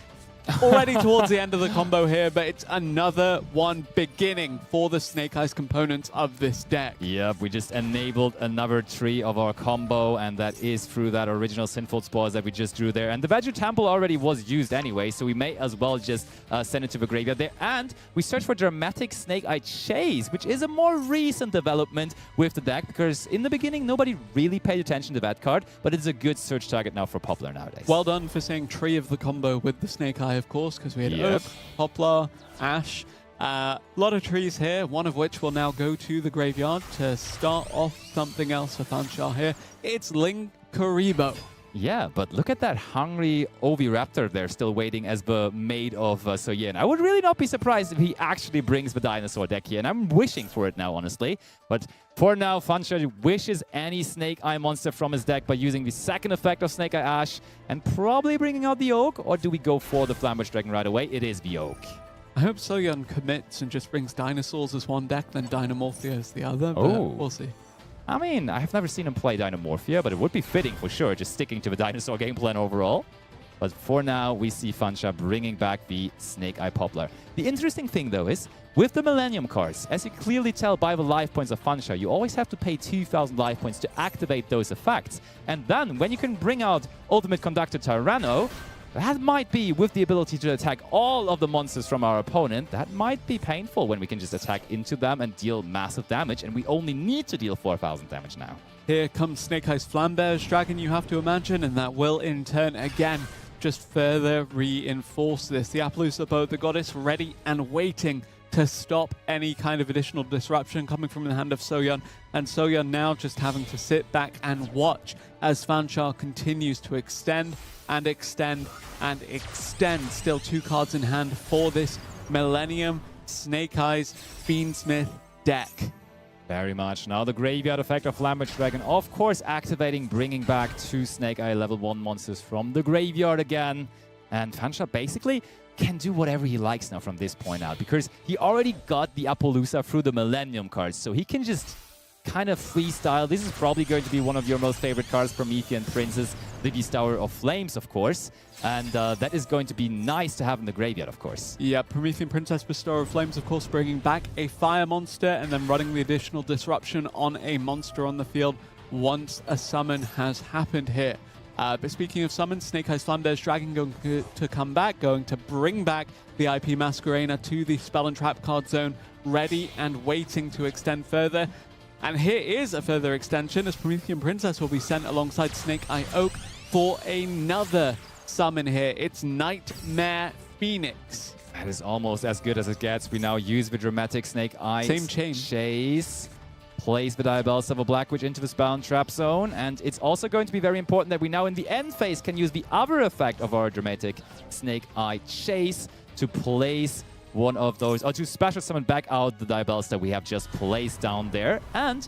Already towards the end of the combo here, but it's another one beginning for the Snake Eyes components of this deck. Yep, we just enabled another tree of our combo, and that is through that original Sinful Spores that we just drew there. And the Badger Temple already was used anyway, so we may as well just send it to the graveyard there. And we search for Dramatic Snake Eye Chase, which is a more recent development with the deck, because in the beginning, nobody really paid attention to that card, but it's a good search target now for Poplar nowadays. Well done for saying tree of the combo with the Snake Eye, of course, because we had Oak, Poplar, Ash. A lot of trees here, one of which will now go to the graveyard to start off something else for Funchar here. It's Linkuriboh. Yeah, but look at that hungry Oviraptor there still waiting as the mate of Soyeon. I would really not be surprised if he actually brings the dinosaur deck here, and I'm wishing for it now, honestly. But for now, Funchar wishes any Snake Eye monster from his deck by using the second effect of Snake Eye Ash and probably bringing out the Oak, or do we go for the Flamberge Dragon right away? It is the Oak. I hope Soyeon commits and just brings dinosaurs as one deck, then Dynamorphia as the other, but we'll see. I mean, I have never seen him play Dynamorphia, but it would be fitting for sure, just sticking to the dinosaur game plan overall. But for now, we see Funchar bringing back the Snake Eye Poplar. The interesting thing, though, is with the Millennium cards, as you clearly tell by the life points of Funchar, you always have to pay 2,000 life points to activate those effects. And then, when you can bring out Ultimate Conductor Tyranno, that might be, with the ability to attack all of the monsters from our opponent, that might be painful when we can just attack into them and deal massive damage, and we only need to deal 4,000 damage now. Here comes Snake Eye's Flamberge Dragon, you have to imagine, and that will in turn again just further reinforce this. The Appaloosa Bow, the Goddess, ready and waiting to stop any kind of additional disruption coming from the hand of Soyeon. And Soyeon now just having to sit back and watch as Funchar continues to extend and extend and extend. Still 2 cards in hand for this Millennium Snake Eyes Fiend Smith deck. Very much. Now the Graveyard effect of Flamberge Dragon, of course, activating, bringing back 2 Snake Eye level 1 monsters from the graveyard again. And Funchar basically can do whatever he likes now from this point out, because he already got the Appaloosa through the Millennium cards, so he can just kind of freestyle. This is probably going to be one of your most favorite cards, Promethean Princess. Livy's Tower of Flames, of course. And that is going to be nice to have in the graveyard, of course. Yeah, Promethean Princess Bestower of Flames, of course, bringing back a fire monster and then running the additional disruption on a monster on the field once a summon has happened here. But speaking of summons, Snake Eyes Flambear's Dragon going to come back, going to bring back the IP Masquerena to the Spell and Trap card zone, ready and waiting to extend further. And here is a further extension, as Promethean Princess will be sent alongside Snake Eye Oak for another summon here. It's Nightmare Phoenix. That is almost as good as it gets. We now use the dramatic Snake Eyes Same chain. Chase. Place the Diabellus of a Black Witch into the Spell and Trap zone. And it's also going to be very important that we now in the end phase can use the other effect of our dramatic Snake Eye Chase to place one of those, or to special summon back out the Diabellus that we have just placed down there. And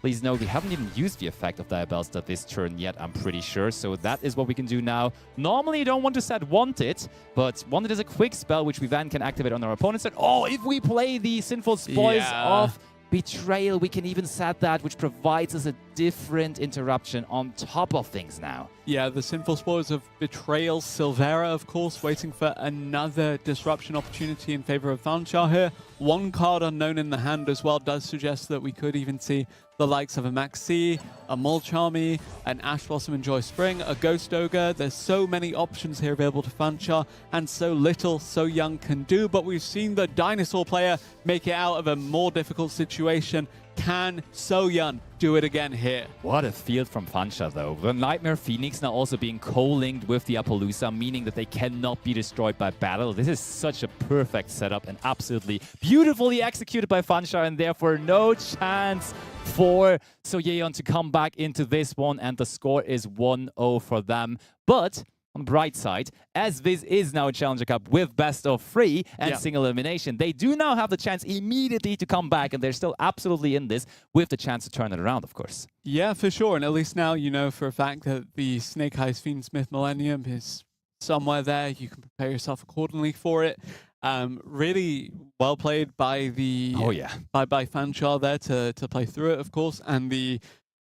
please note, we haven't even used the effect of Diabellus this turn yet, I'm pretty sure. So that is what we can do now. Normally, you don't want to set Wanted, but Wanted is a quick spell which we then can activate on our opponent's turn. Oh, if we play the Sinful Spoils of Betrayal, we can even set that, which provides us a different interruption on top of things now. Yeah, the Sinful Spoils of Betrayal. Silvera, of course, waiting for another disruption opportunity in favor of Vanchar here. One card unknown in the hand as well does suggest that we could even see the likes of a Maxi, a Molcharmy, an Ash Blossom and Joy Spring, a Ghost Ogre. There's so many options here available to Vanchar, and so little So Young can do. But we've seen the Dinosaur player make it out of a more difficult situation. Can So Young do it again here? What a field from Vanchar, though. The Nightmare Phoenix now also being co-linked with the Appaloosa, meaning that they cannot be destroyed by battle. This is such a perfect setup and absolutely beautifully executed by Vanchar, and therefore no chance for Soyeon to come back into this one, and the score is 1-0 for them. But on the bright side, as this is now a Challenger Cup with best of 3 and single elimination, they do now have the chance immediately to come back, and they're still absolutely in this with the chance to turn it around, of course. Yeah, for sure. And at least now you know for a fact that the Snake Eyes Fiend Smith Millennium is somewhere there. You can prepare yourself accordingly for it. Really well played by the by Vanchar there to play through it, of course, and the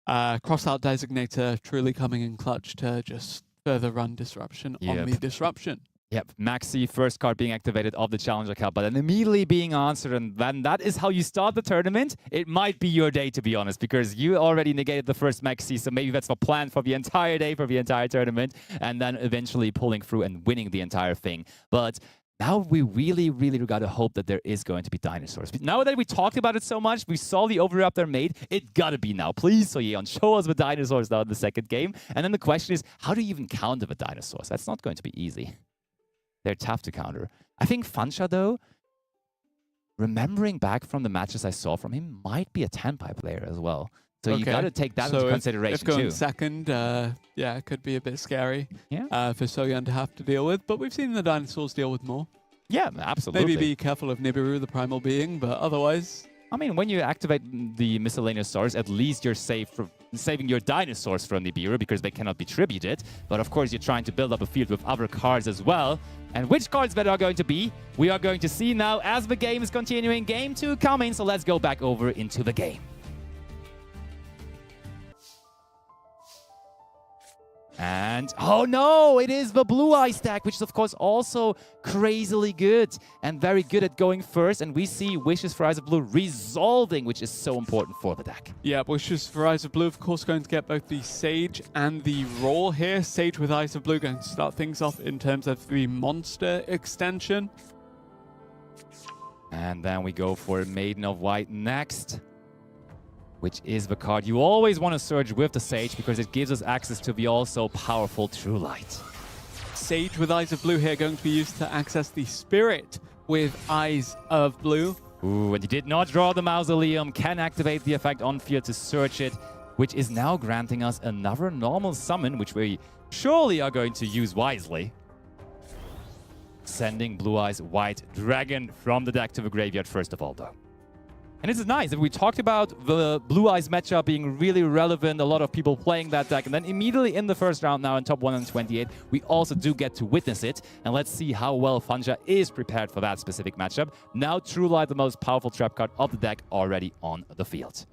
Crossout Designator truly coming in clutch to just further run disruption on the disruption. Yep, Maxi, first card being activated of the Challenger Cup, but then immediately being answered, and then that is how you start the tournament. It might be your day, to be honest, because you already negated the first Maxi, so maybe that's the plan for the entire day, for the entire tournament, and then eventually pulling through and winning the entire thing. But now we really, really got to hope that there is going to be dinosaurs. Now that we talked about it so much, we saw the overwrap they're made, it gotta be now. Please, Soyeon, show us the dinosaurs now in the second game. And then the question is, how do you even counter the dinosaurs? That's not going to be easy. They're tough to counter. I think Vanchar, though, remembering back from the matches I saw from him, might be a Tenpai player as well. So you got to take that into consideration, if going too. second, yeah, it could be a bit scary for Soyeon to have to deal with. But we've seen the dinosaurs deal with more. Yeah, absolutely. Maybe be careful of Nibiru, the primal being, but otherwise... I mean, when you activate the miscellaneous stars, at least you're safe from saving your dinosaurs from Nibiru because they cannot be tributed. But of course, you're trying to build up a field with other cards as well. And which cards that are going to be, we are going to see now as the game is continuing. Game 2 coming, so let's go back over into the game. And, oh no, it is the Blue Eye stack, which is of course also crazily good and very good at going first. And we see Wishes for Eyes of Blue resolving, which is so important for the deck. Yeah, Wishes for Eyes of Blue, of course, going to get both the Sage and the Roar here. Sage with Eyes of Blue going to start things off in terms of the monster extension. And then we go for Maiden of White next, which is the card you always want to surge with the Sage because it gives us access to the also powerful True Light. Sage with Eyes of Blue here going to be used to access the Spirit with Eyes of Blue. Ooh, and he did not draw the Mausoleum, can activate the effect on field to search it, which is now granting us another normal summon, which we surely are going to use wisely. Sending Blue Eyes White Dragon from the deck to the graveyard first of all, though. And this is nice. We talked about the Blue Eyes matchup being really relevant, a lot of people playing that deck. And then immediately in the first round now in top 128, we also do get to witness it. And let's see how well Vanchar is prepared for that specific matchup. Now True Light, the most powerful trap card of the deck, already on the field.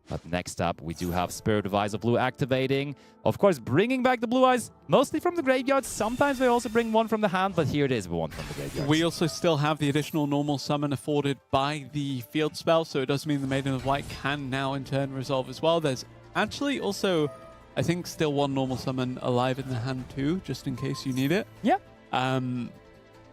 But next up, we do have Spirit of Eyes of Blue activating. Of course, bringing back the Blue Eyes, mostly from the graveyard. Sometimes they also bring one from the hand, but here it is, one from the graveyard. We also still have the additional normal summon afforded by the field spell, so it does mean the Maiden of White can now in turn resolve as well. There's actually also, I think, still one normal summon alive in the hand too, just in case you need it. Yeah.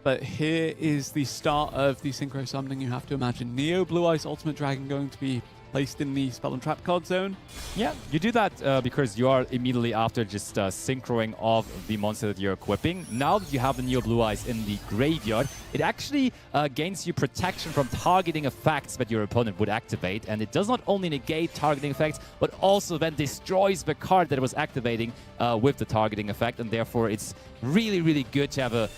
But here is the start of the synchro summoning. You have to imagine Neo Blue Eyes Ultimate Dragon going to be placed in the spell and trap card zone. Yeah, you do that because you are immediately after just synchroing of the monster that you're equipping. Now that you have the Neo Blue Eyes in the graveyard, it actually gains you protection from targeting effects that your opponent would activate. And it does not only negate targeting effects, but also then destroys the card that it was activating with the targeting effect. And therefore, it's really, really good to have a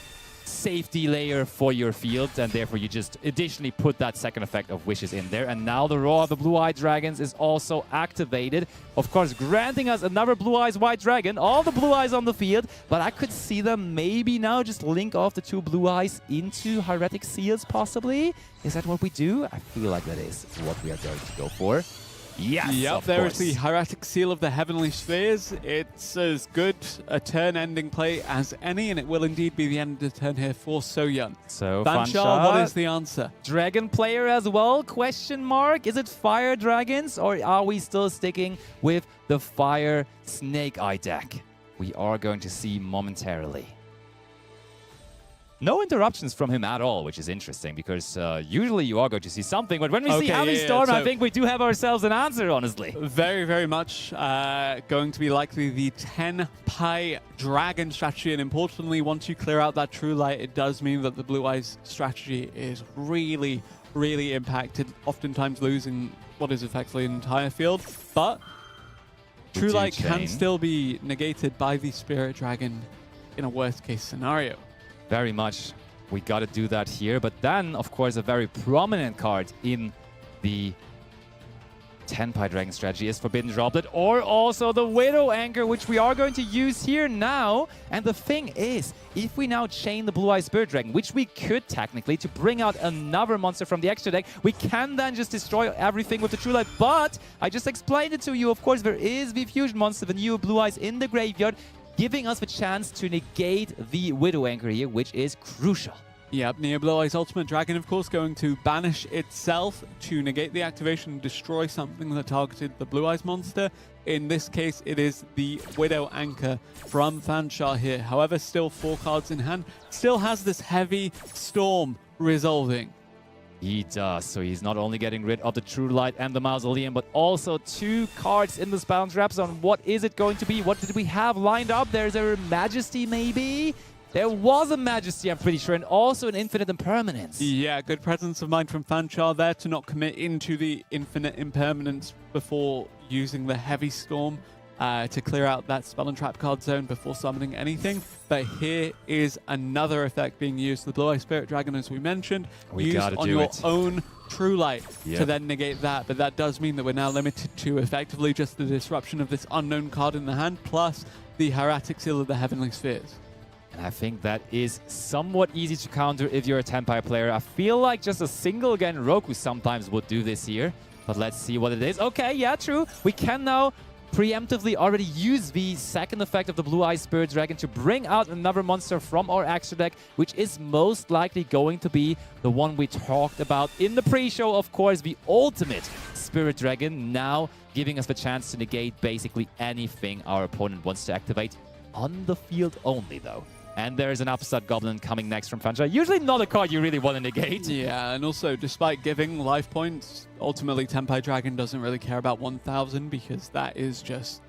safety layer for your field, and therefore you just additionally put that second effect of Wishes in there. And now the Roar of the Blue-Eyed Dragons is also activated, of course granting us another Blue Eyes White Dragon, all the Blue Eyes on the field, but I could see them maybe now just link off the two Blue Eyes into Hieratic Seals possibly. Is that what we do? I feel like that is what we are going to go for. Yes, yep, there is the Hieratic Seal of the Heavenly Spheres. It's as good a turn-ending play as any, and it will indeed be the end of the turn here for So-Yun. So, Fanshawe, what is the answer? Dragon player as well, question mark. Is it Fire Dragons, or are we still sticking with the Fire Snake Eye deck? We are going to see momentarily. No interruptions from him at all, which is interesting, because usually you are going to see something, but when we see Heavy Storm, so I think we do have ourselves an answer, honestly. Very, very much going to be likely the 10-Pi Dragon strategy, and importantly, once you clear out that True Light, it does mean that the Blue Eyes strategy is really, really impacted, oftentimes losing what is effectively an entire field, but True Light can still be negated by the Spirit Dragon in a worst-case scenario. Very much. We got to do that here. But then, of course, a very prominent card in the 10-Pi Dragon strategy is Forbidden Droplet, or also the Widow Anchor, which we are going to use here now. And the thing is, if we now chain the Blue Eye Spirit Dragon, which we could technically to bring out another monster from the extra deck, we can then just destroy everything with the True Light. But I just explained it to you. Of course, there is the Fusion monster, the new Blue Eyes in the graveyard, giving us the chance to negate the Widow Anchor here, which is crucial. Yep, Neo Blue Eyes Ultimate Dragon, of course, going to banish itself to negate the activation and destroy something that targeted the Blue Eyes monster. In this case, it is the Widow Anchor from Fanshawe here. However, still 4 cards in hand, still has this Heavy Storm resolving. He does. So he's not only getting rid of the True Light and the Mausoleum, but also 2 cards in the Spell and Trap Zone. What is it going to be? What did we have lined up? There's a Majesty, maybe? There was a Majesty, I'm pretty sure, and also an Infinite Impermanence. Yeah, good presence of mind from Fanshawe there to not commit into the Infinite Impermanence before using the Heavy Storm to clear out that Spell and Trap card zone before summoning anything. But here is another effect being used. The Blue Eye Spirit Dragon, as we mentioned, used on your own True Light to then negate that. But that does mean that we're now limited to effectively just the disruption of this unknown card in the hand, plus the Hieratic Seal of the Heavenly Spheres. And I think that is somewhat easy to counter if you're a 10-Pi player. I feel like just a single, again, Roku sometimes would do this here. But let's see what it is. Okay, yeah, true. We can now preemptively already use the second effect of the Blue Eye Spirit Dragon to bring out another monster from our extra deck, which is most likely going to be the one we talked about in the pre-show, of course, the ultimate Spirit Dragon, now giving us the chance to negate basically anything our opponent wants to activate on the field only, though. And there's an Upstart Goblin coming next from Fanshawe. Usually not a card you really want to negate. Yeah, and also, despite giving life points, ultimately 10-Pi Dragon doesn't really care about 1,000 because that is just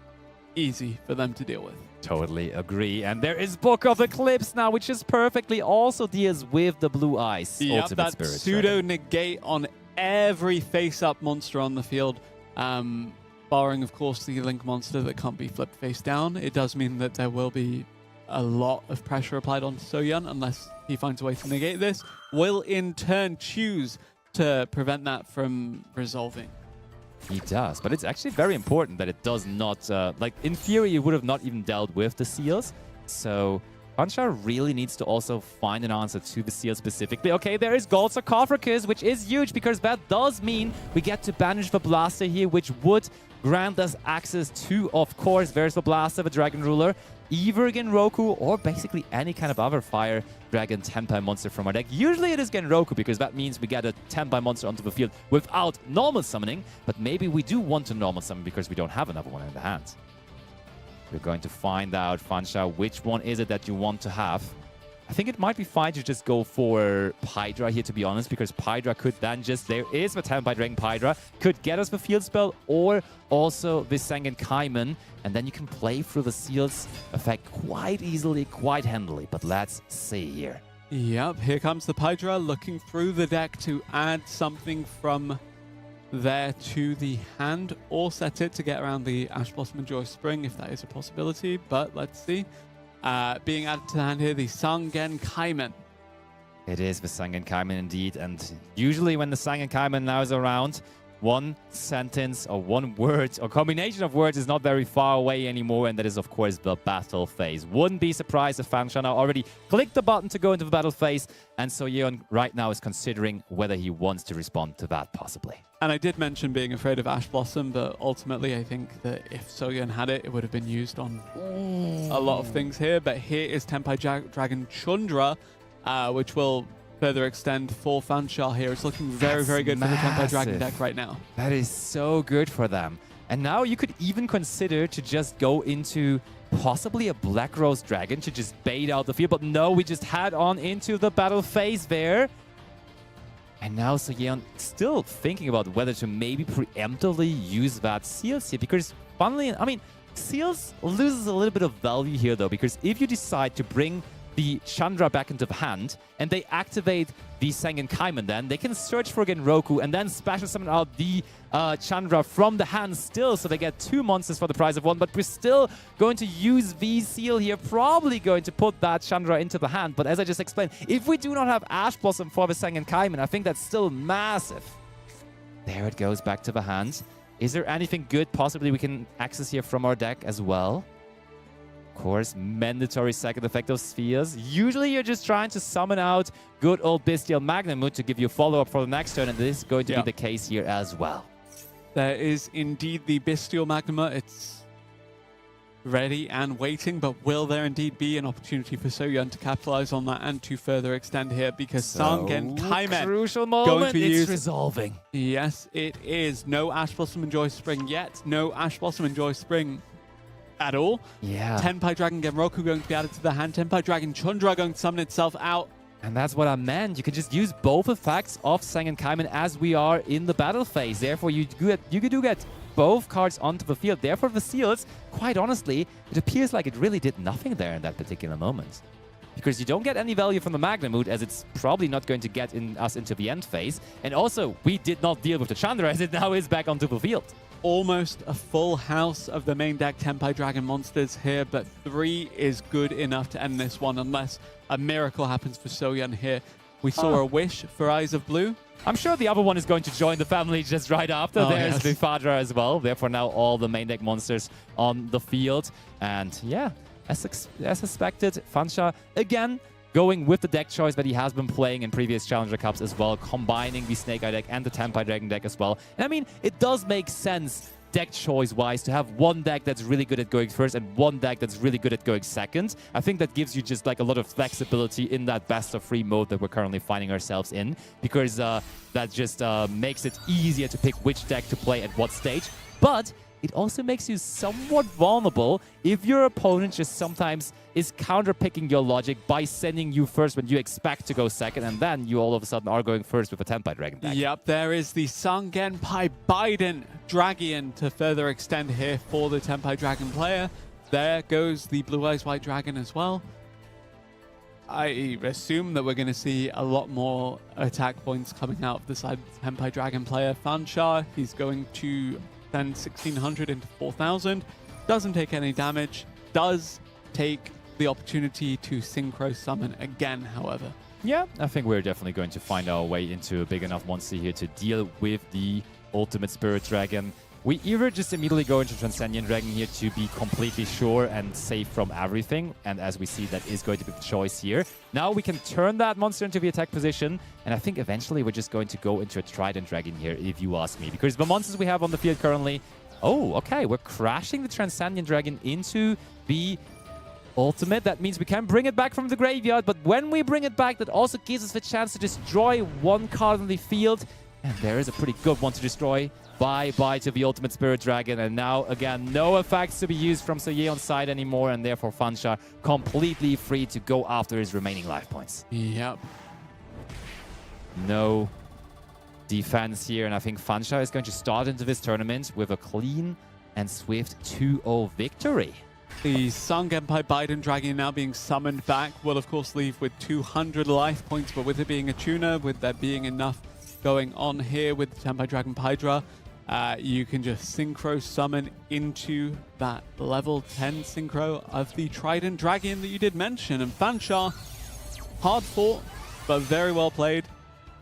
easy for them to deal with. Totally agree. And there is Book of Eclipse now, which is perfectly also deals with the Blue Eyes. Yep, that pseudo-negate on every face-up monster on the field. Barring, of course, the Link monster that can't be flipped face down. It does mean that there will be a lot of pressure applied on So-Yun unless he finds a way to negate this. Will in turn choose to prevent that from resolving. He does, but it's actually very important that it does not, like in theory, it would have not even dealt with the seals. So Fansha really needs to also find an answer to the seal specifically. Okay, there is Gold Sarcophagus, which is huge because that does mean we get to banish the Blaster here, which would grant us access to, of course, Versatile Blaster, the Dragon Ruler, either Genroku or basically any kind of other Fire Dragon Tenpai monster from our deck. Usually it is Genroku because that means we get a Tenpai monster onto the field without normal summoning, but maybe we do want to normal summon because we don't have another one in the hand. We're going to find out, Fansha, which one is it that you want to have. I think it might be fine to just go for Pydra here, to be honest, because Pydra could then just... There is the Tenpai Dragon Pydra. Could get us the field spell or also the Sengen Kaiman. And then you can play through the seals effect quite easily, quite handily. But let's see here. Yep, here comes the Pydra looking through the deck to add something from there to the hand, or set it to get around the Ash Blossom and Joy Spring if that is a possibility, but let's see. Being added to the hand here, the Sangen Kaiman. It is the Sangen Kaiman indeed, and usually when the Sangen Kaiman now is around, one sentence or one word or combination of words is not very far away anymore, and that is of course the battle phase. Wouldn't be surprised if Fansha now already clicked the button to go into the battle phase, and so Yeon right now is considering whether he wants to respond to that possibly. And I did mention being afraid of Ash Blossom, but ultimately I think that if Soyeon had it, it would have been used on a lot of things here. But here is Tenpai Dragon Chundra, which will further extend for Fansha here. It's looking very, very good for the Tenpai Dragon deck right now. That is so good for them. And now you could even consider to just go into possibly a Black Rose Dragon to just bait out the field. But no, we just head on into the battle phase there. And now Soyeon still thinking about whether to maybe preemptively use that Seals here. Because funnily, I mean, Seals loses a little bit of value here though. Because if you decide to bring the Chandra back into the hand, and they activate the Sengen Kaiman, then they can search for Genroku and then special summon out the Chandra from the hand still, so they get 2 monsters for the price of 1, but we're still going to use the seal here, probably going to put that Chandra into the hand, but as I just explained, if we do not have Ash Blossom for the Sengen Kaiman, I think that's still massive. There it goes back to the hand. Is there anything good possibly we can access here from our deck as well? Course, mandatory second effect of spheres. Usually you're just trying to summon out good old Bestial Magnamut to give you follow-up for the next turn, and this is going to be the case here as well. There is indeed the Bestial Magnamut. It's ready and waiting, but will there indeed be an opportunity for Soyeon to capitalize on that and to further extend here? Because Sangen Kaiman crucial moment, it's resolving. Yes, it is. No Ash Blossom and Joy Spring yet. No Ash Blossom and Joy Spring at all. Yeah. Tenpai Dragon Genroku going to be added to the hand. Tenpai Dragon Chundra going to summon itself out. And that's what I meant. You can just use both effects of Sangen Kaiman as we are in the battle phase. Therefore, you do get both cards onto the field. Therefore, the seals, quite honestly, it appears like it really did nothing there in that particular moment. Because you don't get any value from the Magnamut, as it's probably not going to get us into the end phase. And also, we did not deal with the Chandra, as it now is back onto the field. Almost a full house of the main deck Tenpai Dragon monsters here, but 3 is good enough to end this one unless a miracle happens for Soyeon here. We saw a wish for Eyes of Blue. I'm sure the other one is going to join the family just right after. There's the Fadra as well. Therefore, now all the main deck monsters on the field. And yeah, as expected, Fansha again going with the deck choice that he has been playing in previous Challenger Cups as well, combining the Snake Eye deck and the Tenpai Dragon deck as well. And I mean, it does make sense deck choice-wise to have one deck that's really good at going first and one deck that's really good at going second. I think that gives you just like a lot of flexibility in that best-of-3 mode that we're currently finding ourselves in, because that just makes it easier to pick which deck to play at what stage. But it also makes you somewhat vulnerable if your opponent just sometimes is counter-picking your logic by sending you first when you expect to go second, and then you all of a sudden are going first with a Tenpai Dragon deck. Yep, there is the Sangenpai Biden Dragon to further extend here for the Tenpai Dragon player. There goes the Blue Eyes White Dragon as well. I assume that we're going to see a lot more attack points coming out of the side of the Tenpai Dragon player. Fansha, he's going to send 1600 into 4000. Doesn't take any damage. Does take the opportunity to synchro summon again, however. Yeah, I think we're definitely going to find our way into a big enough monster here to deal with the Ultimate Spirit Dragon. we either just immediately go into Transcendent Dragon here to be completely sure and safe from everything, and as we see, that is going to be the choice here. Now we can turn that monster into the attack position, and I think eventually we're just going to go into a Trident Dragon here, if you ask me, because the monsters we have on the field currently... Oh, okay, we're crashing the Transcendent Dragon into the ultimate. That means we can bring it back from the graveyard, but when we bring it back, that also gives us the chance to destroy one card on the field, and there is a pretty good one to destroy. Bye-bye to the Ultimate Spirit Dragon, and now, again, no effects to be used from Soye on side anymore, and therefore Fansha completely free to go after his remaining life points. Yep. No defense here, and I think Fansha is going to start into this tournament with a clean and swift 2-0 victory. The Sun Genpai Biden Dragon now being summoned back will, of course, leave with 200 life points, but with it being a tuner, with there being enough going on here with Senpai Dragon Pydra, you can just synchro summon into that level 10 synchro of the Trident Dragon that you did mention. And Fansha, hard fought, but very well played.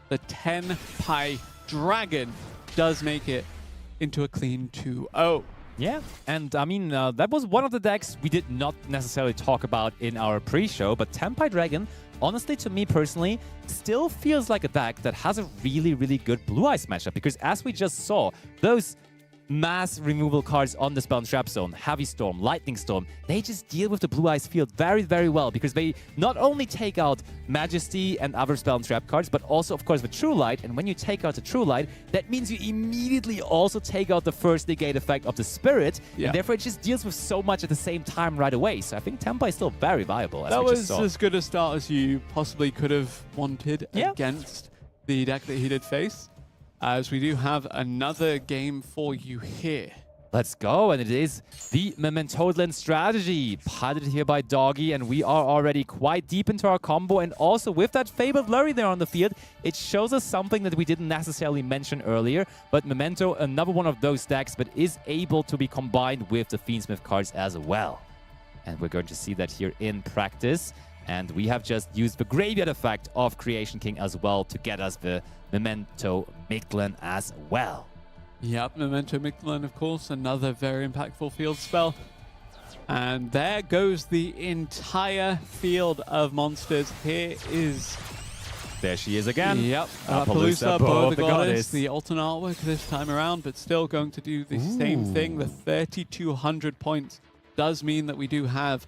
The 10-Pi Dragon does make it into a clean 2-0. Yeah, and I mean, that was one of the decks we did not necessarily talk about in our pre-show, but Tenpai Dragon, honestly, to me personally, still feels like a deck that has a really, really good Blue Eyes matchup, because as we just saw, those mass removal cards on the Spell and Trap Zone, Heavy Storm, Lightning Storm, they just deal with the Blue Eyes field very, very well, because they not only take out Majesty and other Spell and Trap cards, but also, of course, the True Light. And when you take out the True Light, that means you immediately also take out the first negate effect of the Spirit, and therefore it just deals with so much at the same time right away. So I think Tenpai is still very viable, as that we just was saw. as good a start as you possibly could have wanted against the deck that he did face. As we do have another game for you here. Let's go, and it is the Mementoland strategy, piloted here by Doggy, and we are already quite deep into our combo, and also with that Fabled Blurry there on the field, it shows us something that we didn't necessarily mention earlier, but Memento, another one of those decks, but is able to be combined with the Fiend Smith cards as well. And we're going to see that here in practice. And we have just used the graveyard effect of Creation King as well to get us the Memento Mictlan as well. Yep, Memento Mictlan, of course, another very impactful field spell. And there goes the entire field of monsters. Here is... There she is again. Yep, Apollousa, Bow of the Goddess. The alternate artwork this time around, but still going to do the same thing. The 3,200 points does mean that we do have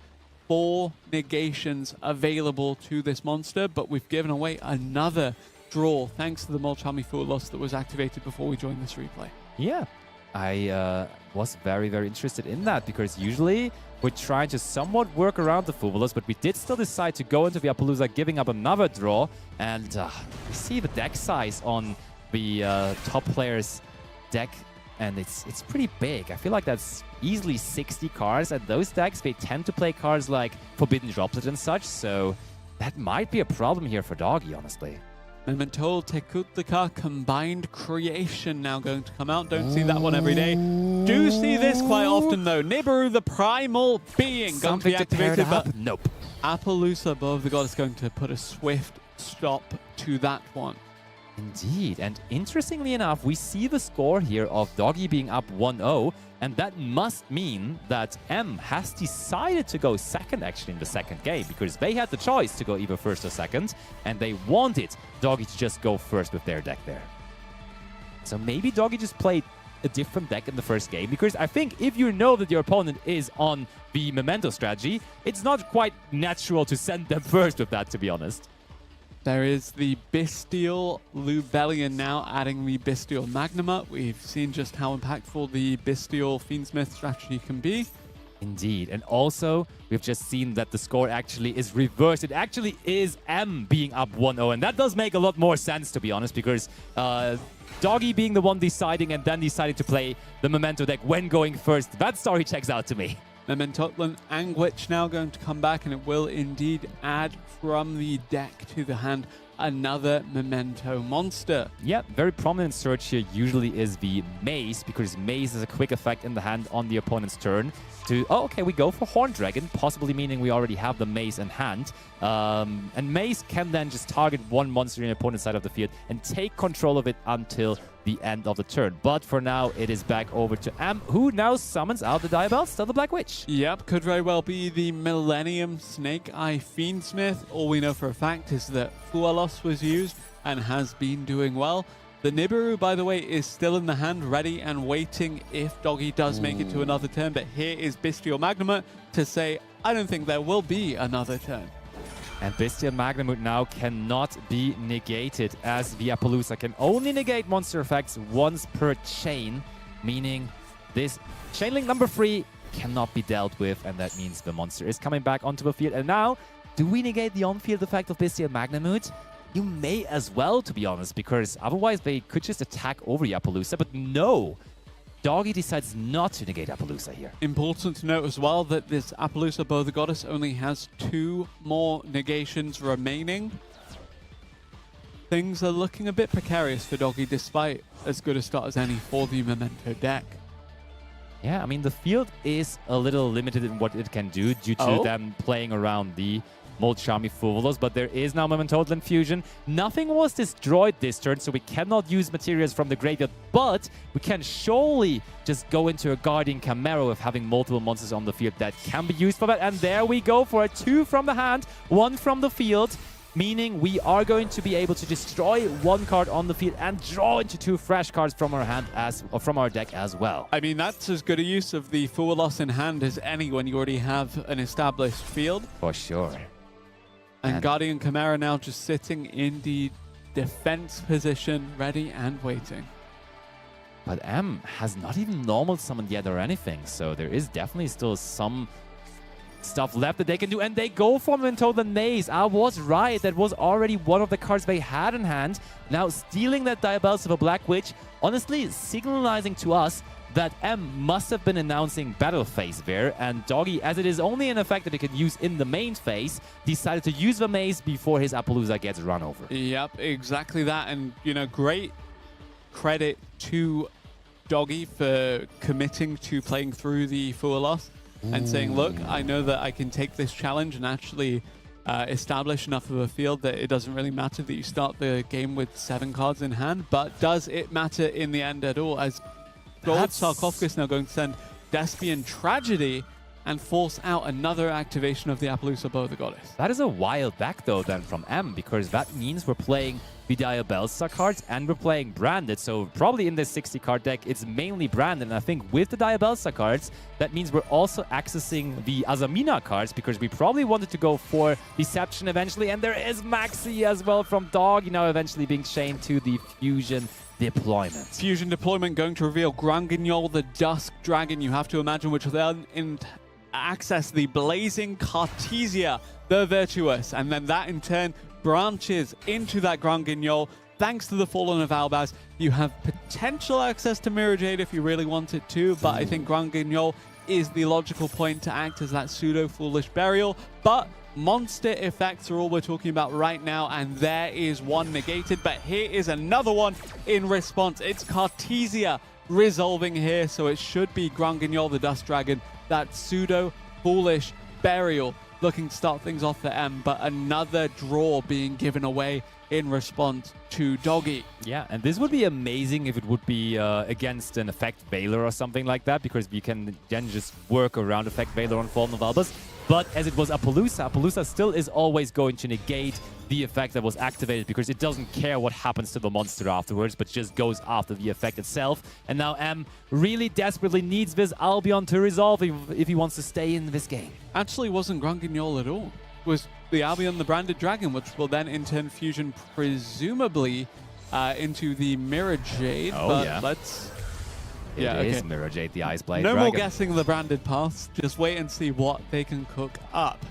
4 negations available to this monster, but we've given away another draw thanks to the Molchami Foolos that was activated before we joined this replay. Yeah, I was very, very interested in that, because usually we're trying to somewhat work around the Foolos, but we did still decide to go into the Apollousa, giving up another draw, and we see the deck size on the top player's deck, and it's pretty big. I feel like that's easily 60 cards, and those decks, they tend to play cards like Forbidden Droplet and such, so that might be a problem here for Doggy, honestly. Memento Tekutlika Combined Creation now going to come out. Don't see that one every day. Do see this quite often, though. Nibiru, the Primal Being, going to be activated, but nope. Apollousa above the Goddess going to put a swift stop to that one. Indeed, and interestingly enough, we see the score here of Doggy being up 1-0, and that must mean that M has decided to go second actually in the second game, because they had the choice to go either first or second, and they wanted Doggy to just go first with their deck there. So maybe Doggy just played a different deck in the first game, because I think if you know that your opponent is on the Memento strategy, it's not quite natural to send them first with that, to be honest. There is the Bystial Lubellion now, adding the Bystial Magnuma. We've seen just how impactful the Bystial Fiend Smith strategy can be. Indeed, and also we've just seen that the score actually is reversed. It actually is M being up 1-0, and that does make a lot more sense, to be honest, because Doggy being the one deciding and then deciding to play the Memento deck when going first, that story checks out to me. Mementotlan Anguich now going to come back, and it will indeed add from the deck to the hand another Memento monster. Yeah, very prominent search here usually is the Maze, because Maze is a quick effect in the hand on the opponent's turn to, oh, okay, we go for Horn Dragon, possibly meaning we already have the Maze in hand. And Maze can then just target one monster in the opponent's side of the field and take control of it until the end of the turn. But for now, it is back over to M, who now summons out the Diabellstar, the Black Witch. Yep, could very well be the Millennium Snake Eye Fiend Smith. All we know for a fact is that Fualos was used and has been doing well. The Nibiru, by the way, is still in the hand, ready and waiting if Doggy does make it to another turn. But here is Bestial Magnamut to say, I don't think there will be another turn. And Bestial Magnamut now cannot be negated, as Viapalooza can only negate monster effects once per chain, meaning this chain link number 3 cannot be dealt with, and that means the monster is coming back onto the field. And now, do we negate the on-field effect of Bestial Magnamut? You may as well, to be honest, because otherwise they could just attack over Yapalooza, but no! Doggy decides not to negate Appaloosa here. Important to note as well that this Appaloosa Bow the Goddess only has 2 more negations remaining. Things are looking a bit precarious for Doggy, despite as good a start as any for the Memento deck. Yeah, I mean, the field is a little limited in what it can do due to them playing around the Molchami Fuvolos, but there is now Momento Fusion. Nothing was destroyed this turn, so we cannot use materials from the graveyard, but we can surely just go into a Guardian Camaro with having multiple monsters on the field that can be used for that. And there we go for a 2 from the hand, 1 from the field, meaning we are going to be able to destroy 1 card on the field and draw into 2 fresh cards from our hand from our deck as well. I mean, that's as good a use of the Fualos in hand as any when you already have an established field. For sure. And Guardian Chimera now just sitting in the defense position, ready and waiting. But M has not even normal summoned yet or anything, so there is definitely still some stuff left that they can do. And they go for Momento the Naze. I was right. That was already one of the cards they had in hand. Now stealing that Diabellstar of a Black Witch, honestly signalizing to us that M must have been announcing battle phase there, and Doggy, as it is only an effect that he can use in the main phase, decided to use the maze before his Appaloosa gets run over. Yep, exactly that. And, you know, great credit to Doggy for committing to playing through the Fualos and saying, look, I know that I can take this challenge and actually establish enough of a field that it doesn't really matter that you start the game with 7 cards in hand, but does it matter in the end at all? As Gold Sarcophagus now going to send Despian Tragedy and force out another activation of the Appaloosa Bow the Goddess. That is a while back, though, then, from M, because that means we're playing the Diabellstar cards and we're playing Branded. So probably in this 60-card deck, it's mainly Branded. And I think with the Diabellstar cards, that means we're also accessing the Azamina cards, because we probably wanted to go for Deception eventually. And there is Maxi as well from Dog, you know, eventually being chained to the Fusion Deployment. Fusion Deployment going to reveal Granguignol, the Dusk Dragon, you have to imagine, which will then access the Blazing Cartesia, the Virtuous, and then that in turn branches into that Granguignol. Thanks to the Fallen of Albaz, you have potential access to Mirror Jade if you really wanted to, but I think Granguignol is the logical point to act as that pseudo-foolish burial. But monster effects are all we're talking about right now, and there is one negated, but here is another one in response. It's Cartesia resolving here, so it should be Granguignol, the Dust Dragon, that pseudo-foolish burial, looking to start things off for M, but another draw being given away in response to Doggy. Yeah, and this would be amazing if it would be against an Effect Veiler or something like that, because we can then just work around Effect Veiler on Fallen of Albaz. But as it was Appaloosa, Appaloosa still is always going to negate the effect that was activated, because it doesn't care what happens to the monster afterwards, but just goes after the effect itself. And now M really desperately needs this Albion to resolve if he wants to stay in this game. Actually wasn't Granguignol at all. It was the Albion, the Branded Dragon, which will then in turn fusion presumably into the Mirror Jade. Oh, but yeah. Let's... It is Mirror Jade, the Ice Blade No Dragon. more guessing the branded paths. Just wait and see what they can cook up.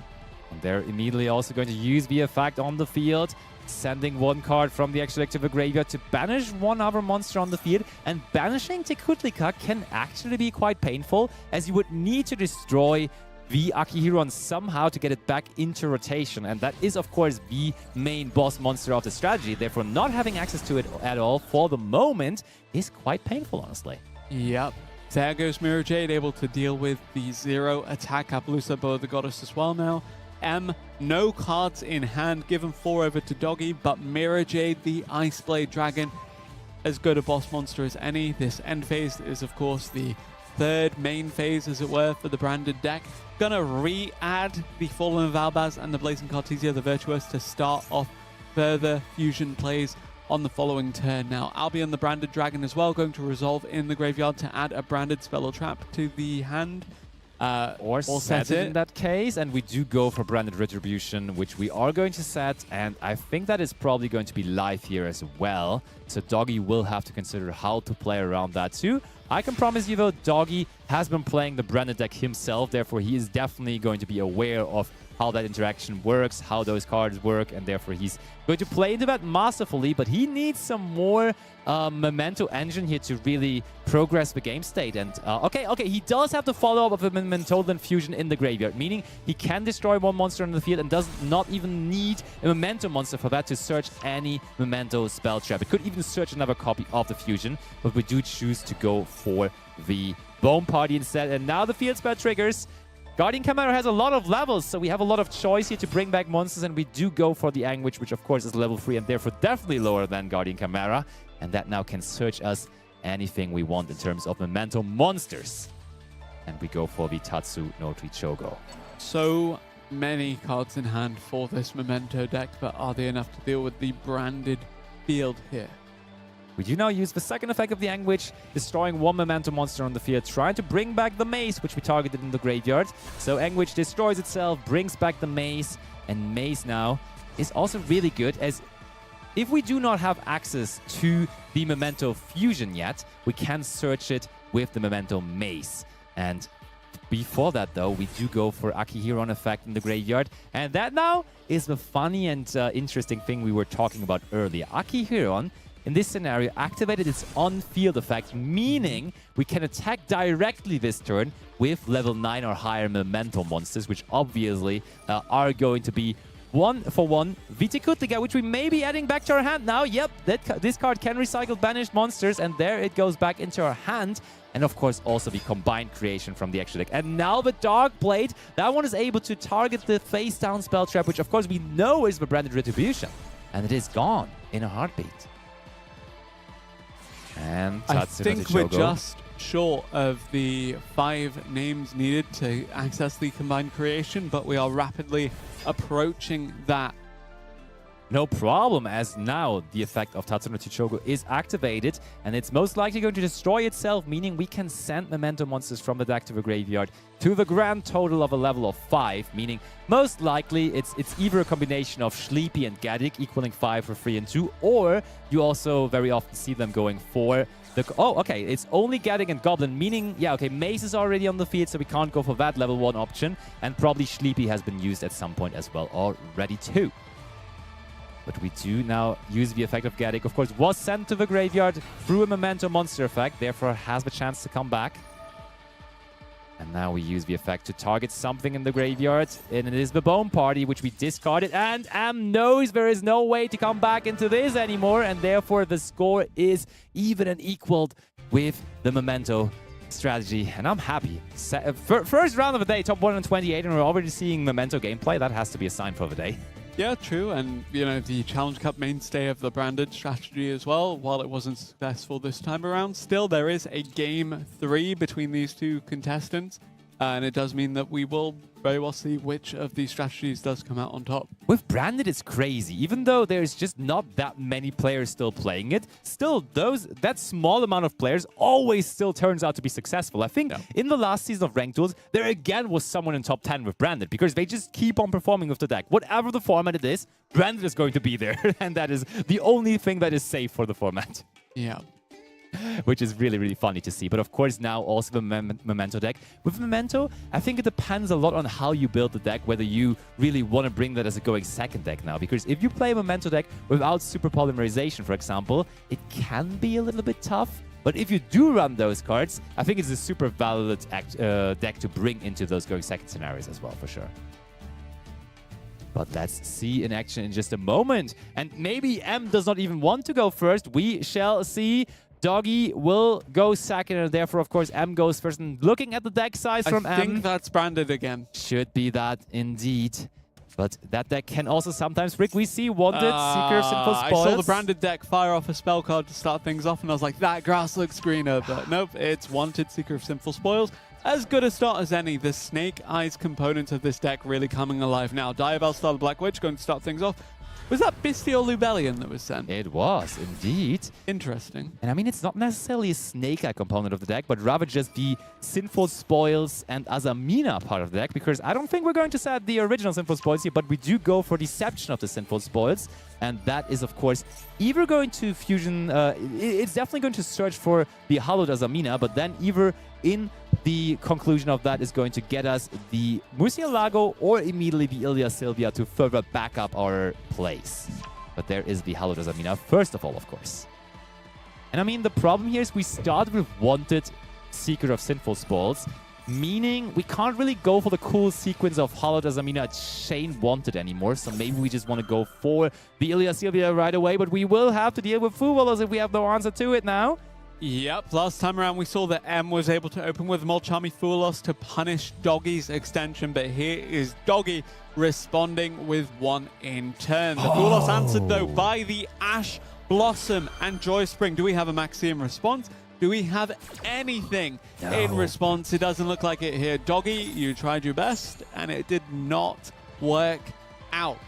And they're immediately also going to use the effect on the field, sending 1 card from the extra deck to the graveyard to banish 1 other monster on the field. And banishing Tekutlika can actually be quite painful, as you would need to destroy the Akihiron somehow to get it back into rotation. And that is, of course, the main boss monster of the strategy. Therefore, not having access to it at all for the moment is quite painful, honestly. Yep. There goes Mirror Jade, able to deal with the 0 attack Appaloosa Bow the Goddess as well now. M, no cards in hand, given 4 over to Doggy, but Mirror Jade, the Ice Blade Dragon, as good a boss monster as any. This end phase is, of course, the third main phase, as it were, for the branded deck. Gonna re-add the Fallen of Albaz and the Blazing Cartesia, the Virtuous, to start off further fusion plays on the following turn. Now, Albion, the branded dragon, as well, going to resolve in the graveyard to add a branded spell or trap to the hand. Or set it in that case, and we do go for branded retribution, which we are going to set, and I think that is probably going to be live here as well. So Doggy will have to consider how to play around that too. I can promise you though, Doggy has been playing the branded deck himself, therefore he is definitely going to be aware of how that interaction works, how those cards work, and therefore he's going to play into that masterfully, but he needs some more Memento engine here to really progress the game state. And okay, he does have the follow-up of a Memento Fusion in the graveyard, meaning he can destroy one monster on the field and does not even need a Memento monster for that to search any Memento spell trap. It could even search another copy of the Fusion, but we do choose to go for the Bone Party instead. And now the field spell triggers. Guardian Chimera has a lot of levels, so we have a lot of choice here to bring back monsters, and we do go for the Anguish, which of course is level 3 and therefore definitely lower than Guardian Chimera, and that now can search us anything we want in terms of Memento monsters. And we go for the Tatsu no Trichogo. So many cards in hand for this Memento deck, but are they enough to deal with the branded field here? We do now use the second effect of the Anguish, destroying one Memento monster on the field, trying to bring back the Mace, which we targeted in the graveyard. So Anguish destroys itself, brings back the Mace, and Mace now is also really good, as if we do not have access to the Memento Fusion yet, we can search it with the Memento Mace. And before that, though, we do go for Akihiron effect in the graveyard. And that now is the funny and interesting thing we were talking about earlier. Akihiron, in this scenario, activated its on-field effect, meaning we can attack directly this turn with level 9 or higher Memento monsters, which obviously are going to be 1-for-1 Vitikutliga, which we may be adding back to our hand now. Yep, this card can recycle banished monsters, and there it goes back into our hand. And of course, also the combined creation from the extra deck. And now the Dark Blade, that one is able to target the face-down spell trap, which of course we know is the branded retribution. And it is gone in a heartbeat. And I think we're just short of the 5 names needed to access the combined creation, but we are rapidly approaching that. No problem, as now the effect of Tatsuno Chichogo is activated, and it's most likely going to destroy itself, meaning we can send Memento monsters from the deck to the graveyard to the grand total of a level of 5, meaning most likely it's either a combination of Sleepy and Gaddik equaling 5 for 3 and 2, or you also very often see them going for the... Oh, okay, it's only Gaddik and Goblin, meaning, yeah, okay, Mace is already on the field, so we can't go for that level 1 option, and probably Sleepy has been used at some point as well already too. But we do now use the effect of Gaddik. Of course, was sent to the graveyard through a Memento monster effect, therefore has the chance to come back. And now we use the effect to target something in the graveyard. And it is the Bone Party, which we discarded. And Am knows there is no way to come back into this anymore. And therefore, the score is even and equaled with the Memento strategy. And I'm happy. First round of the day, top 128, and we're already seeing Memento gameplay. That has to be a sign for the day. Yeah, true, and you know, the Challenge Cup mainstay of the branded strategy as well, while it wasn't successful this time around, still there is a game 3 between these two contestants, and it does mean that we will very well see which of these strategies does come out on top. With branded, it's crazy. Even though there's just not that many players still playing it, still that small amount of players always still turns out to be successful. I think in the last season of Ranked Duels, there again was someone in top 10 with branded, because they just keep on performing with the deck. Whatever the format it is, branded is going to be there. And that is the only thing that is safe for the format. Yeah. Which is really, really funny to see. But of course, now also the Memento deck. With Memento, I think it depends a lot on how you build the deck, whether you really want to bring that as a going second deck now. Because if you play a Memento deck without Super Polymerization, for example, it can be a little bit tough. But if you do run those cards, I think it's a super valid deck to bring into those going second scenarios as well, for sure. But let's see in action in just a moment. And maybe M does not even want to go first. We shall see. Doggy will go second, and therefore, of course, M goes first. And looking at the deck size from M... I think that's branded again. Should be that, indeed. But that deck can also sometimes rig. We see Wanted, Seeker of Sinful Spoils. I saw the branded deck fire off a spell card to start things off, and I was like, that grass looks greener. But nope, it's Wanted, Seeker of Sinful Spoils. As good a start as any. The Snake Eyes component of this deck really coming alive now. Diabell Star the Black Witch going to start things off. Was that Bestial Lubellion that was sent? It was, indeed. Interesting. And I mean, it's not necessarily a Snake Eye component of the deck, but rather just the Sinful Spoils and Azamina part of the deck, because I don't think we're going to set the original Sinful Spoils here, but we do go for Deception of the Sinful Spoils. And that is, of course, either going to fusion... it's definitely going to search for the Hallowed Azamina, but then either in the conclusion of that is going to get us the Murcielago or immediately the Ilya Sylvia to further back up our place. But there is the Hallowed Azamina first of all, of course. And I mean, the problem here is we start with Wanted Seeker of Sinful Spoils, meaning we can't really go for the cool sequence of Hallowed Azamina Chain Wanted anymore, so maybe we just want to go for the Ilya Sylvia right away, but we will have to deal with Fuwalos if we have no answer to it now. Yep, last time around we saw that M was able to open with Molchami Fuwalos to punish Doggy's extension, but here is Doggy responding with one in turn. The Fuwalos answered though by the Ash Blossom and Joy Spring. Do we have a Maxim response? Do we have anything in response? It doesn't look like it here. Doggy, you tried your best and it did not work out.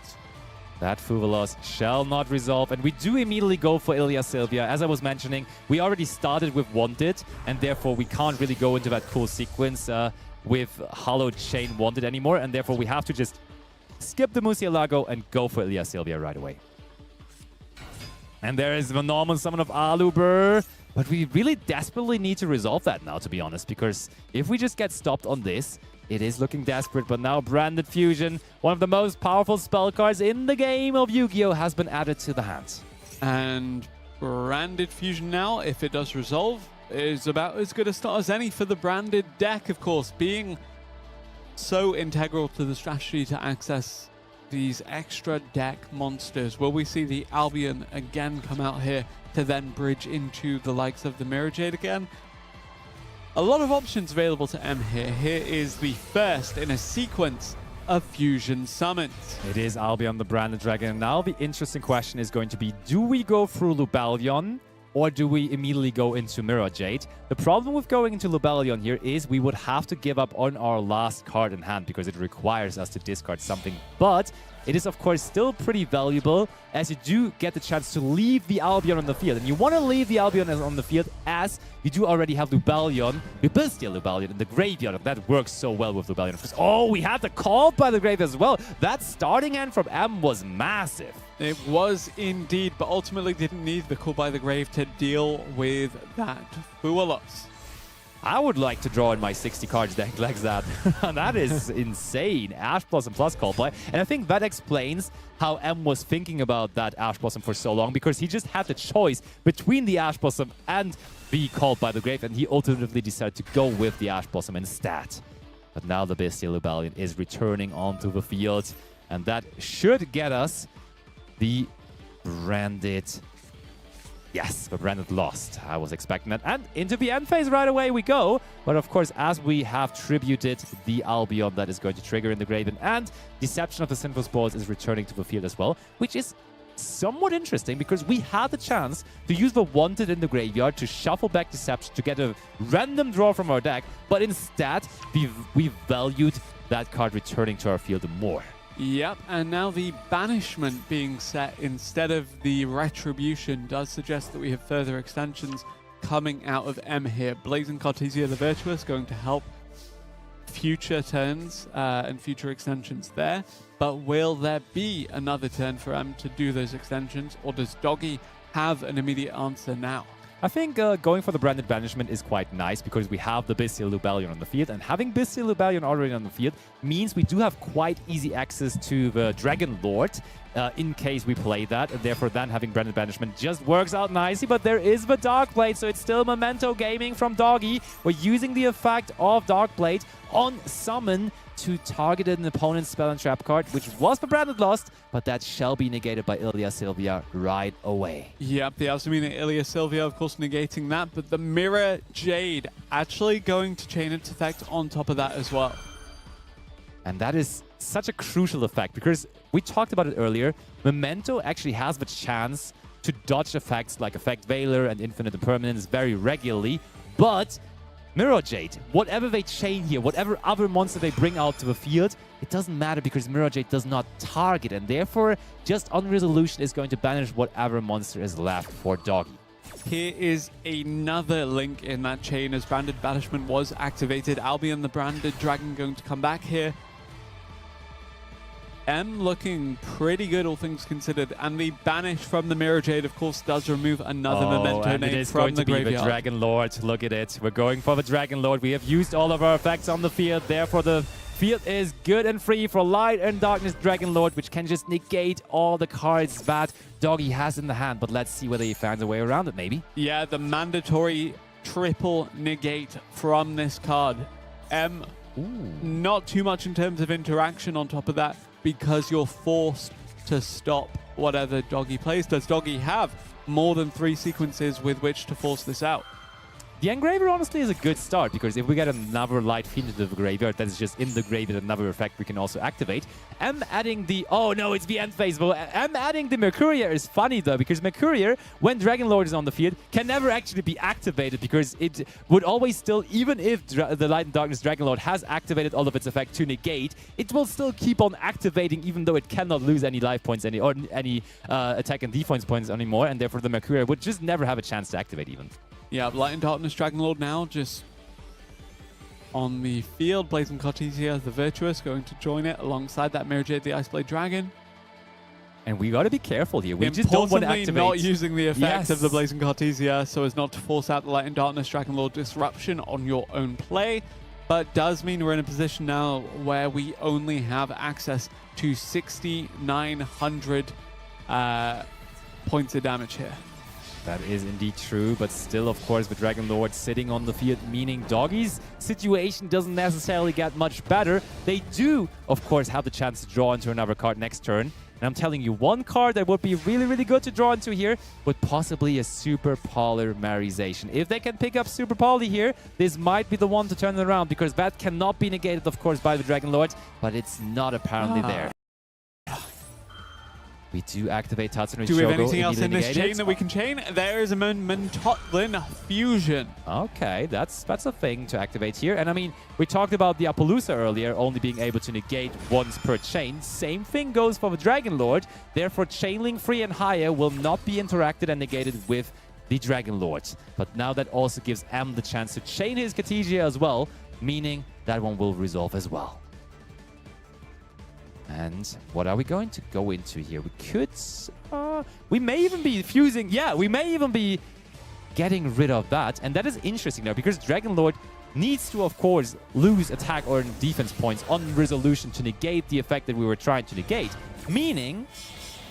That Fuwalos shall not resolve, and we do immediately go for Ilya Sylvia. As I was mentioning, we already started with Wanted, and therefore we can't really go into that cool sequence with Hallowed Chain Wanted anymore, and therefore we have to just skip the Murcielago and go for Ilya Sylvia right away. And there is the normal summon of Aluber, but we really desperately need to resolve that now, to be honest, because if we just get stopped on this, it is looking desperate, but now Branded Fusion, one of the most powerful spell cards in the game of Yu-Gi-Oh! Has been added to the hand. And Branded Fusion now, if it does resolve, is about as good a start as any for the Branded deck, of course, being so integral to the strategy to access these extra deck monsters. Will we see the Albion again come out here to then bridge into the likes of the Mirror Jade again? A lot of options available to M here. Here is the first in a sequence of fusion summons. It is Albion the Branded Dragon. Now the interesting question is going to be, do we go through Lubellion or do we immediately go into Mirror Jade? The problem with going into Lubellion here is we would have to give up on our last card in hand because it requires us to discard something. But it is, of course, still pretty valuable as you do get the chance to leave the Albion on the field. And you want to leave the Albion on the field as you do already have Lubellion, Bestial Lubellion in the graveyard. And that works so well with Lubellion. Of course, oh, we had the Called by the Grave as well. That starting end from M was massive. It was indeed, but ultimately didn't need the Call by the Grave to deal with that Fuwalos. I would like to draw in my 60 cards deck like that. That is insane. Ash Blossom plus Call by. And I think that explains how M was thinking about that Ash Blossom for so long, because he just had the choice between the Ash Blossom and the Called by the Grave, and he ultimately decided to go with the Ash Blossom instead. But now the Bestial Lubellion is returning onto the field, and that should get us the Branded... Yes, but Branded lost. I was expecting that. And into the end phase right away we go. But of course, as we have tributed the Albion that is going to trigger in the Graven, and Deception of the Sinful Spoils is returning to the field as well, which is somewhat interesting because we had the chance to use the Wanted in the graveyard to shuffle back Deception to get a random draw from our deck, but instead we valued that card returning to our field more. Yep, and now the Banishment being set instead of the Retribution does suggest that we have further extensions coming out of M here. Blazing Cartesia the Virtuous going to help future turns and future extensions there. But will there be another turn for M to do those extensions, or does Doggy have an immediate answer now? I think going for the Branded Banishment is quite nice because we have the Bestial Lubellion on the field, and having Bestial Lubellion already on the field means we do have quite easy access to the Dragon Lord in case we play that, and therefore then having Branded Banishment just works out nicely. But there is the Dark Blade, so it's still Momento gaming from Doggy. We're using the effect of Dark Blade on summon to target an opponent's spell and trap card, which was the Branded lost, but that shall be negated by Ilya Sylvia right away. Yep, the Azumina Ilya Sylvia, of course, negating that, but the Mirror Jade actually going to chain its effect on top of that as well. And that is such a crucial effect because we talked about it earlier. Momento actually has the chance to dodge effects like Effect Veiler and Infinite Impermanence very regularly. But Mirror Jade, whatever they chain here, whatever other monster they bring out to the field, it doesn't matter because Mirror Jade does not target. And therefore, just Unresolution is going to banish whatever monster is left for Doggy. Here is another link in that chain as Branded Banishment was activated. Albion, the Branded Dragon, going to come back here. M looking pretty good, all things considered. And the banish from the Mirror Jade, of course, does remove another Memento and name it is from going the to be graveyard. the Dragon Lord. Look at it. We're going for the Dragon Lord. We have used all of our effects on the field. Therefore, the field is good and free for Light and Darkness Dragon Lord, which can just negate all the cards that Doggy has in the hand. But let's see whether he finds a way around it, maybe. Yeah, the mandatory triple negate from this card. M, not too much in terms of interaction on top of that, because you're forced to stop whatever Doggy plays. Does Doggy have more than 3 sequences with which to force this out? The Engraver honestly is a good start because if we get another Light Fiend into the graveyard that is just in the graveyard, another effect we can also activate. M adding the... Oh no, it's the end phase. Well, M adding the Mercurier is funny though because Mercurier, when Dragon Lord is on the field, can never actually be activated because it would always still, even if the Light and Darkness Dragon Lord has activated all of its effect to negate, it will still keep on activating even though it cannot lose any life points or any attack and defense points anymore, and therefore the Mercurier would just never have a chance to activate even. Yeah, Light and Darkness Dragon Lord now just on the field. Blazing Cartesia, the Virtuous, going to join it alongside that Mirror Jade, the Iceblade Dragon. And we got to be careful here. We just don't want to activate. Not using the effect Yes. of the Blazing Cartesia so as not to force out the Light and Darkness Dragon Lord disruption on your own play. But does mean we're in a position now where we only have access to 6,900 points of damage here. That is indeed true, but still, of course, with Dragon Lord sitting on the field, meaning Doggy's situation doesn't necessarily get much better. They do, of course, have the chance to draw into another card next turn. And I'm telling you, one card that would be really, really good to draw into here would possibly a Super Polymerization. If they can pick up Super Poly here, this might be the one to turn it around, because that cannot be negated, of course, by the Dragon Lord, but it's not apparently there. We do activate Tatsumi. Do we have anything else in this chain that we can chain? There is a Momentotlin Fusion. Okay, that's a thing to activate here. And I mean, we talked about the Appaloosa earlier, only being able to negate once per chain. Same thing goes for the Dragon Lord. Therefore, Chain Link 3 and higher will not be interacted and negated with the Dragon Lord. But now that also gives M the chance to chain his Cartesia as well, meaning that one will resolve as well. And what are we going to go into here? We could... we may even be fusing... Yeah, we may even be getting rid of that. And that is interesting now, because Dragon Lord needs to, of course, lose attack or defense points on resolution to negate the effect that we were trying to negate. Meaning...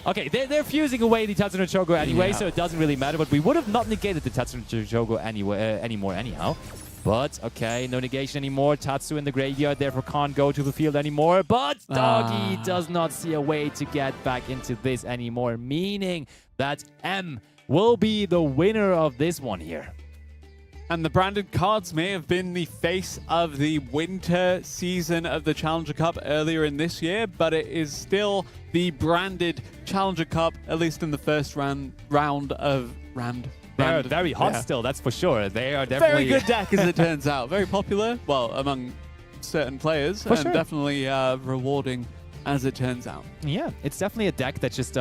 Okay, they're fusing away the Tatsuno Chogo anyway, so it doesn't really matter. But we would have not negated the Tatsuno Chogo anymore anyhow. But, okay, no negation anymore. Tatsu in the graveyard, therefore can't go to the field anymore. But Doggy does not see a way to get back into this anymore, meaning that M will be the winner of this one here. And the branded cards may have been the face of the winter season of the Challenger Cup earlier in this year, but it is still the branded Challenger Cup, at least in the first round of... They're very hot still, that's for sure. They are definitely... Very good deck, as it turns out. Very popular, well, among certain players, and definitely rewarding, as it turns out. Yeah, it's definitely a deck that just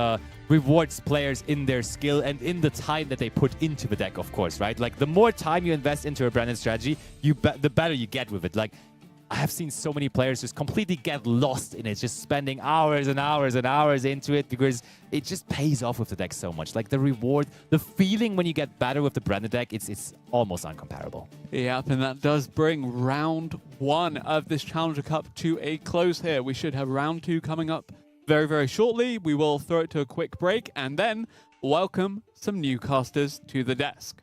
rewards players in their skill and in the time that they put into the deck, of course, right? Like, the more time you invest into a branded strategy, the better you get with it. Like, I have seen so many players just completely get lost in it, just spending hours and hours and hours into it because it just pays off with the deck so much. Like the reward, the feeling when you get better with the branded deck, it's almost uncomparable. Yep, and that does bring round 1 of this Challenger Cup to a close here. We should have round 2 coming up very, very shortly. We will throw it to a quick break and then welcome some new casters to the desk.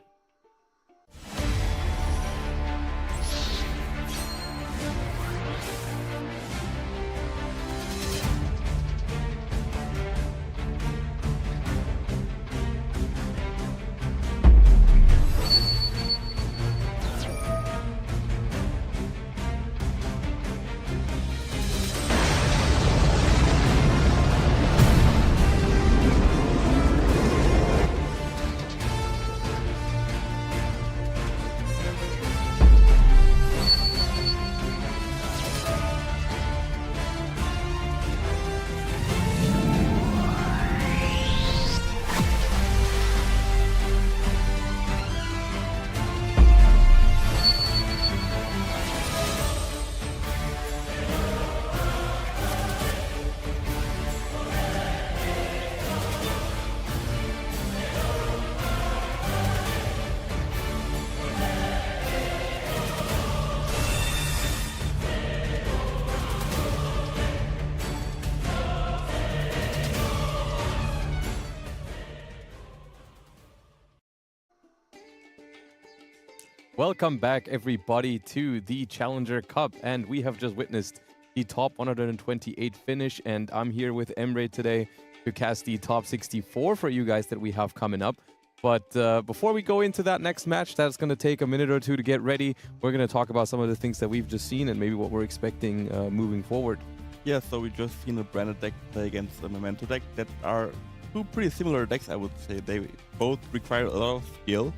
Welcome back, everybody, to the Challenger Cup, and we have just witnessed the top 128 finish, and I'm here with Emre today to cast the top 64 for you guys that we have coming up. But before we go into that next match, that's going to take a minute or two to get ready. We're going to talk about some of the things that we've just seen and maybe what we're expecting moving forward. Yeah, so we just seen a branded deck play against the Momento deck that are two pretty similar decks, I would say. They both require a lot of skill,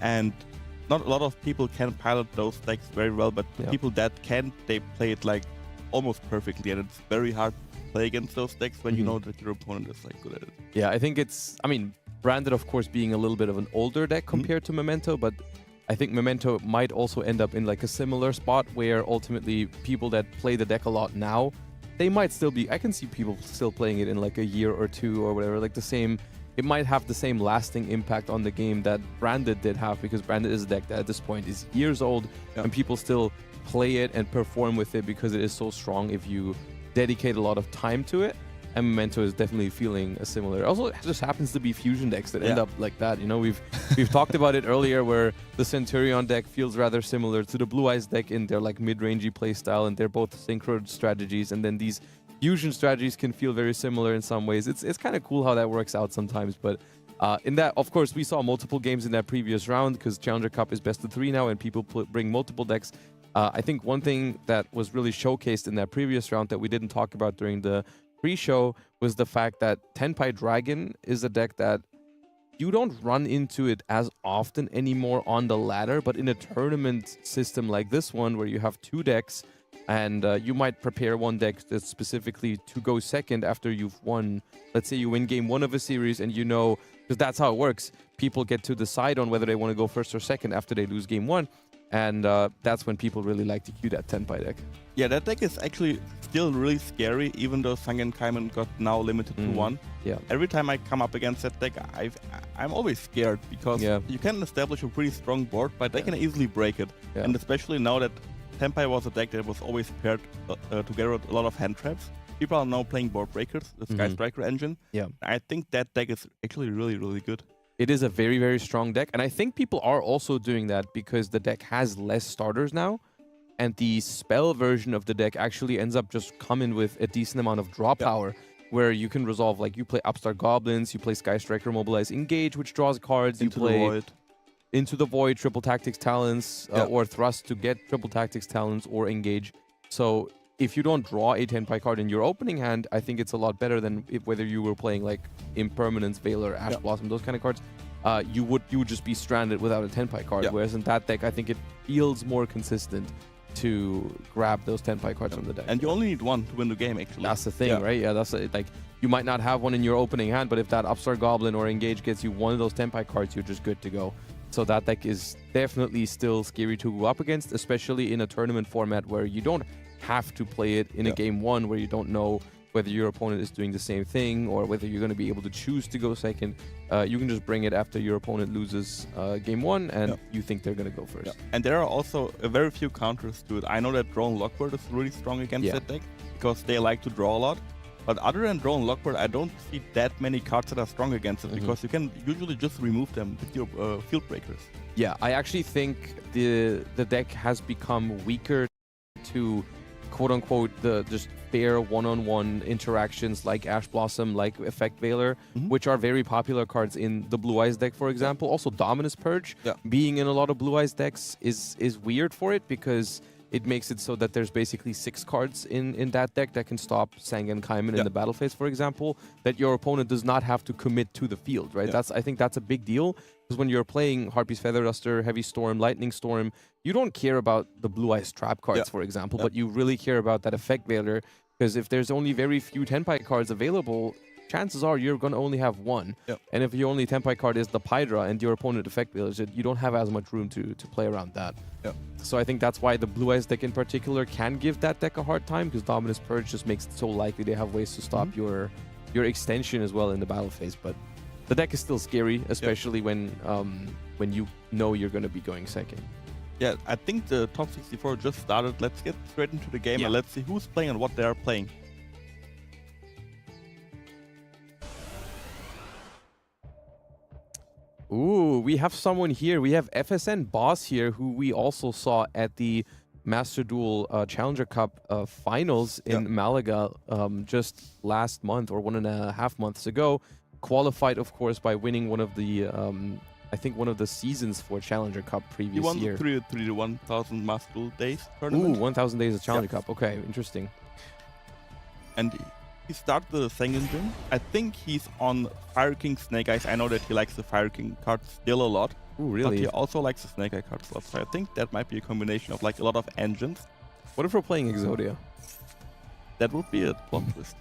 and not a lot of people can pilot those decks very well, but the people that can, they play it like almost perfectly, and it's very hard to play against those decks when you know that your opponent is like good at it. Yeah, I think it's, I mean, branded, of course, being a little bit of an older deck compared to Momento, but I think Momento might also end up in like a similar spot where ultimately people that play the deck a lot now, they might still be, I can see people still playing it in like a year or two or whatever, like the same, it might have the same lasting impact on the game that Branded did have, because Branded is a deck that at this point is years old and people still play it and perform with it because it is so strong if you dedicate a lot of time to it. And Momento is definitely feeling a similar. Also, it just happens to be fusion decks that end up like that. You know, we've talked about it earlier, where the Centurion deck feels rather similar to the Blue Eyes deck in their like mid-rangey playstyle, and they're both synchro strategies. And then these fusion strategies can feel very similar in some ways. It's kind of cool how that works out sometimes. But in that, of course, we saw multiple games in that previous round because Challenger Cup is best of 3 now, and people bring multiple decks. I think one thing that was really showcased in that previous round that we didn't talk about during the pre-show was the fact that Tenpai Dragon is a deck that you don't run into it as often anymore on the ladder, but in a tournament system like this one where you have 2 decks and you might prepare one deck that's specifically to go second after you've won. Let's say you win game 1 of a series, and you know, because that's how it works, people get to decide on whether they want to go first or second after they lose game 1. And that's when people really like to queue that Tenpai deck. Yeah, that deck is actually still really scary, even though Sangen Kaiman got now limited to 1. Yeah. Every time I come up against that deck, I'm always scared, because you can establish a pretty strong board, but they can easily break it. And especially now that Tenpai was a deck that was always paired together with a lot of hand traps. People are now playing board breakers, the Sky Striker engine. Yeah. I think that deck is actually really, really good. It is a very, very strong deck. And I think people are also doing that because the deck has less starters now. And the spell version of the deck actually ends up just coming with a decent amount of draw power, where you can resolve, like, you play Upstart Goblins, you play Sky Striker Mobilize Engage, which draws cards, you play Into the Void, Triple Tactics Talents, or Thrust to get Triple Tactics Talents or Engage. So if you don't draw a Tenpai card in your opening hand, I think it's a lot better than whether you were playing like Impermanence, Veiler, Ash Blossom, those kind of cards. You would just be stranded without a Tenpai card. Whereas in that deck, I think it feels more consistent to grab those Tenpai cards from the deck. And you only need 1 to win the game, actually. That's the thing, right? Yeah, that's like, you might not have one in your opening hand, but if that Upstart Goblin or Engage gets you 1 of those Tenpai cards, you're just good to go. So that deck is definitely still scary to go up against, especially in a tournament format where you don't have to play it in a game 1 where you don't know whether your opponent is doing the same thing or whether you're going to be able to choose to go second. You can just bring it after your opponent loses game 1 and you think they're going to go first. And there are also very few counters to it. I know that Drone Lockbird is really strong against that deck because they like to draw a lot. But other than Drone Lockbird, I don't see that many cards that are strong against it because you can usually just remove them with your Field Breakers. Yeah, I actually think the deck has become weaker to quote-unquote the just fair one-on-one interactions like Ash Blossom, like Effect Veiler, which are very popular cards in the Blue Eyes deck, for example. Also, Dominus Purge being in a lot of Blue Eyes decks is weird for it because it makes it so that there's basically 6 cards in that deck that can stop Sangen Kaiman in the battle phase, for example, that your opponent does not have to commit to the field, right? I think that's a big deal, because when you're playing Harpy's Feather Duster, Heavy Storm, Lightning Storm, you don't care about the Blue Eyes trap cards, for example, but you really care about that Effect Veiler, because if there's only very few Tenpai cards available, chances are you're going to only have 1. And if your only Tenpai card is the Pydra and your opponent Effect Veilers it, you don't have as much room to play around that. So I think that's why the Blue Eyes deck in particular can give that deck a hard time, because Dominus Purge just makes it so likely they have ways to stop your extension as well in the battle phase. But the deck is still scary, especially when you know you're going to be going second. Yeah, I think the top 64 just started. Let's get straight into the game and let's see who's playing and what they are playing. Ooh, we have someone here. We have FSN Boss here, who we also saw at the Master Duel Challenger Cup finals in Malaga just last month or 1.5 months ago. Qualified, of course, by winning one of the, I think one of the seasons for Challenger Cup previous year. He won the 3 to 1,000 Master Duel days Ooh, tournament. 1,000 days of Challenger Cup. Okay, interesting. And he started the Sengen Gym. I think he's on Fire King Snake Eyes. I know that he likes the Fire King card still a lot. Ooh, But really? he also likes the Snake Eye cards a lot. So I think that might be a combination of like a lot of engines. What if we're playing Exodia? That would be a plot twist.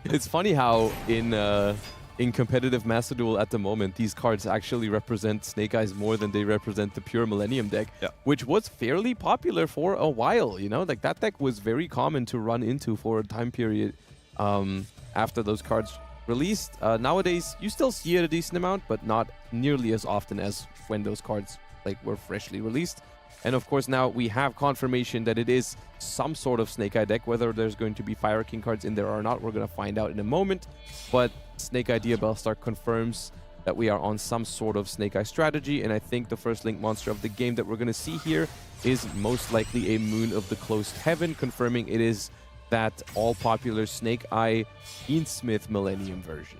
It's funny how in competitive Master Duel at the moment, these cards actually represent Snake Eyes more than they represent the pure Millennium deck, which was fairly popular for a while, you know? Like, that deck was very common to run into for a time period after those cards released. Nowadays, you still see it a decent amount, but not nearly as often as when those cards like were freshly released. And of course, now we have confirmation that it is some sort of Snake Eye deck. Whether there's going to be Fire King cards in there or not, we're going to find out in a moment. But Snake Eye Diabellstar confirms that we are on some sort of Snake Eye strategy. And I think the first Link monster of the game that we're going to see here is most likely a Moon of the Closed Heaven, confirming it is that all-popular Snake Eye Fiend Smith Millennium version.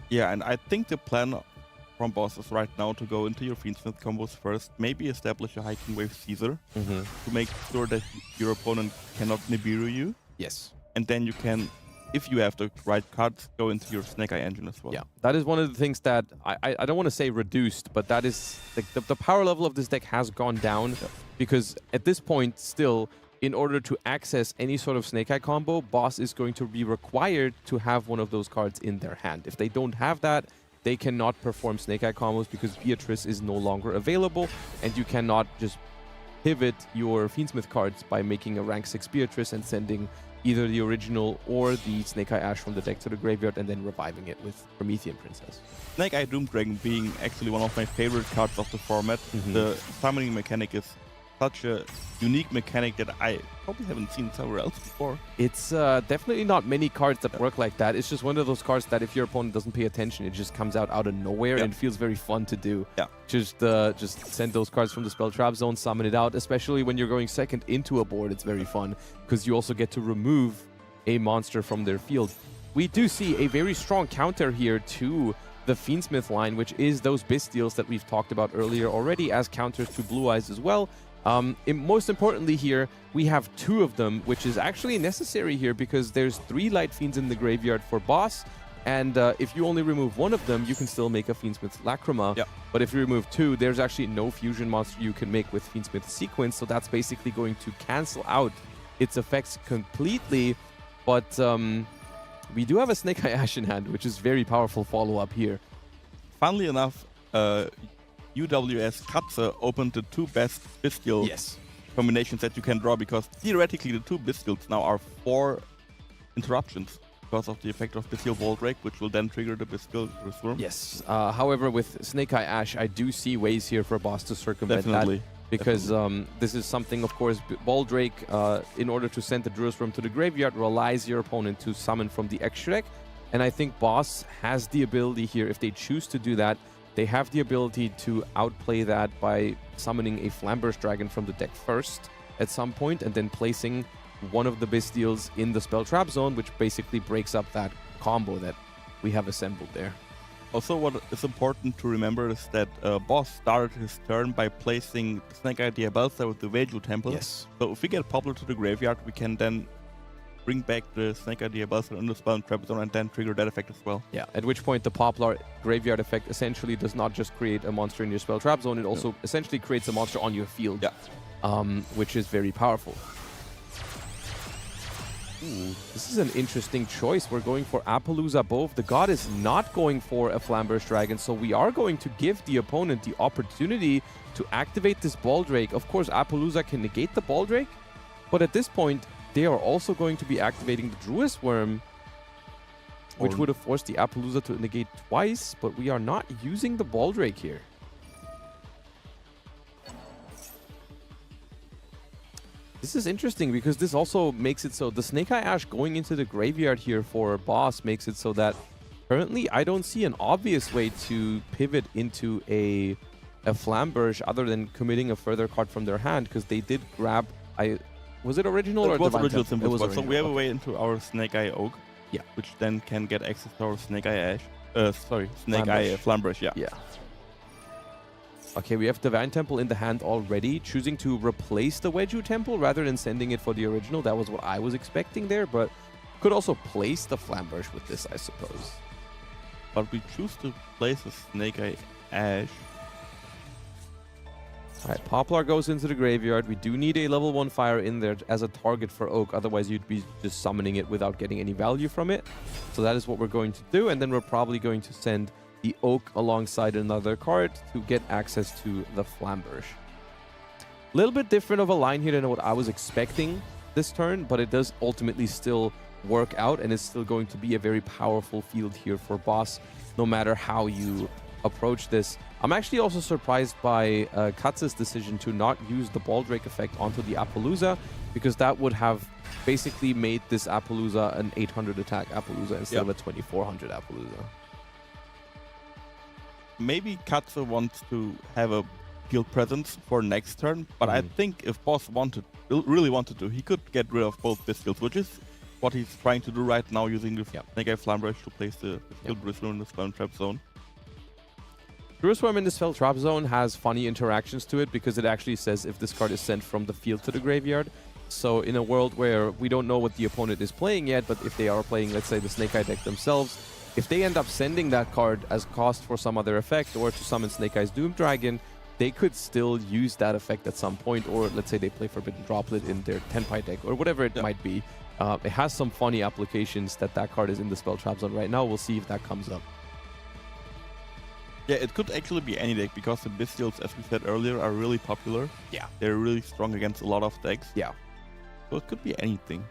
Yeah, and I think the plan from bosses right now to go into your Fiend Smith combos first, maybe establish a Hiking Wave Caesar to make sure that your opponent cannot Nibiru you. Yes. And then you can, if you have the right cards, go into your Snake Eye engine as well. Yeah, that is one of the things that I don't want to say reduced, but that is like the power level of this deck has gone down because at this point still, in order to access any sort of Snake Eye combo, boss is going to be required to have one of those cards in their hand. If they don't have that, they cannot perform Snake Eye combos because Beatrice is no longer available, and you cannot just pivot your Fiendsmith cards by making a rank 6 Beatrice and sending either the original or the Snake Eye Ash from the deck to the graveyard and then reviving it with Promethean Princess. Snake Eye Doom Dragon being actually one of my favorite cards of the format. The summoning mechanic is such a unique mechanic that I probably haven't seen somewhere else before. It's definitely not many cards that work like that. It's just one of those cards that if your opponent doesn't pay attention, it just comes out of nowhere and it feels very fun to do. Yeah. Just send those cards from the spell trap zone, summon it out, especially when you're going second into a board. It's very fun because you also get to remove a monster from their field. We do see a very strong counter here to the Fiendsmith line, which is those Bystials that we've talked about earlier already as counters to Blue Eyes as well. Most importantly here, we have 2 of them, which is actually necessary here because there's 3 Light Fiends in the graveyard for boss, and if you only remove 1 of them, you can still make a Fiendsmith Lacrima. But if you remove 2, there's actually no fusion monster you can make with Fiendsmith Sequence, so that's basically going to cancel out its effects completely. But we do have a Snake Eye Ash in hand, which is very powerful follow-up here. Funnily enough, UWS Katze opened the 2 best Bystial combinations that you can draw because theoretically the 2 Bystials now are 4 interruptions because of the effect of Bystial Voldrake, which will then trigger the Bystial Reswarm. Yes. However, with Snake Eye Ash, I do see ways here for boss to circumvent that. Because this is something, of course, Voldrake, in order to send the Druisworm to the graveyard, relies your opponent to summon from the extra deck. And I think boss has the ability here, if they choose to do that, they have the ability to outplay that by summoning a Flamberge Dragon from the deck first at some point and then placing one of the Bystials in the spell trap zone, which basically breaks up that combo that we have assembled there. Also, what is important to remember is that boss started his turn by placing Snake Eye Diabellstar with the Veju Temple. Yes. So if we get Poplar to the graveyard, we can then bring back the Snake Eye Diabellstar in the spell and trap zone and then trigger that effect as well. Yeah, at which point the Poplar graveyard effect essentially does not just create a monster in your spell trap zone, it also essentially creates a monster on your field, which is very powerful. Ooh, this is an interesting choice. We're going for Appaloosa both. The god is not going for a Flamberge Dragon, so we are going to give the opponent the opportunity to activate this Baldrake. Of course, Appaloosa can negate the Baldrake, but at this point, they are also going to be activating the Druisworm, which would have forced the Appaloosa to negate twice, but we are not using the Baldrake here. This is interesting because this also makes it so the Snake Eye Ash going into the graveyard here for boss makes it so that Currently, I don't see an obvious way to pivot into a Flamberge other than committing a further card from their hand, because they did grab... Was it original or it was Divine original Temple? Symbol It was Spot. So we have a original, way into our Snake Eye Oak. Yeah. Which then can get access to our Snake Eye Ash. Snake Eye Flamberge, yeah. Yeah. Okay, we have Divine Temple in the hand already, choosing to replace the Wedju Temple rather than sending it for the original. That was what I was expecting there, but could also place the Flamberge with this, I suppose. But we choose to place a Snake Eye Ash. Alright, Poplar goes into the graveyard. We do need a level 1 fire in there as a target for Oak, otherwise you'd be just summoning it without getting any value from it. So that is what we're going to do, and then we're probably going to send the Oak alongside another card to get access to the Flamberge. A little bit different of a line here than what I was expecting this turn, but it does ultimately still work out, and it's still going to be a very powerful field here for Boss, no matter how you approach this. I'm actually also surprised by Katz's decision to not use the Baldrake effect onto the Appaloosa, because that would have basically made this Appaloosa an 800 attack Appaloosa instead of a 2400 Appaloosa. Maybe Katze wants to have a field presence for next turn, but I think if Boss really wanted to, he could get rid of both Bestials, which is what he's trying to do right now, using the Snake Eye Flamberge to place the Field Bristle in the Spell Trap Zone. Druisworm in the Spell Trap Zone has funny interactions to it, because it actually says if this card is sent from the field to the graveyard. So in a world where we don't know what the opponent is playing yet, but if they are playing, let's say, the Snake Eye deck themselves, if they end up sending that card as cost for some other effect or to summon Snake Eye's Doom Dragon, they could still use that effect at some point, or let's say they play Forbidden Droplet in their Tenpai deck or whatever it might be. It has some funny applications that card is in the Spell Trap Zone right now. We'll see if that comes up. Yeah, it could actually be any deck, because the Bestials, as we said earlier, are really popular. Yeah. They're really strong against a lot of decks. Yeah. So it could be anything.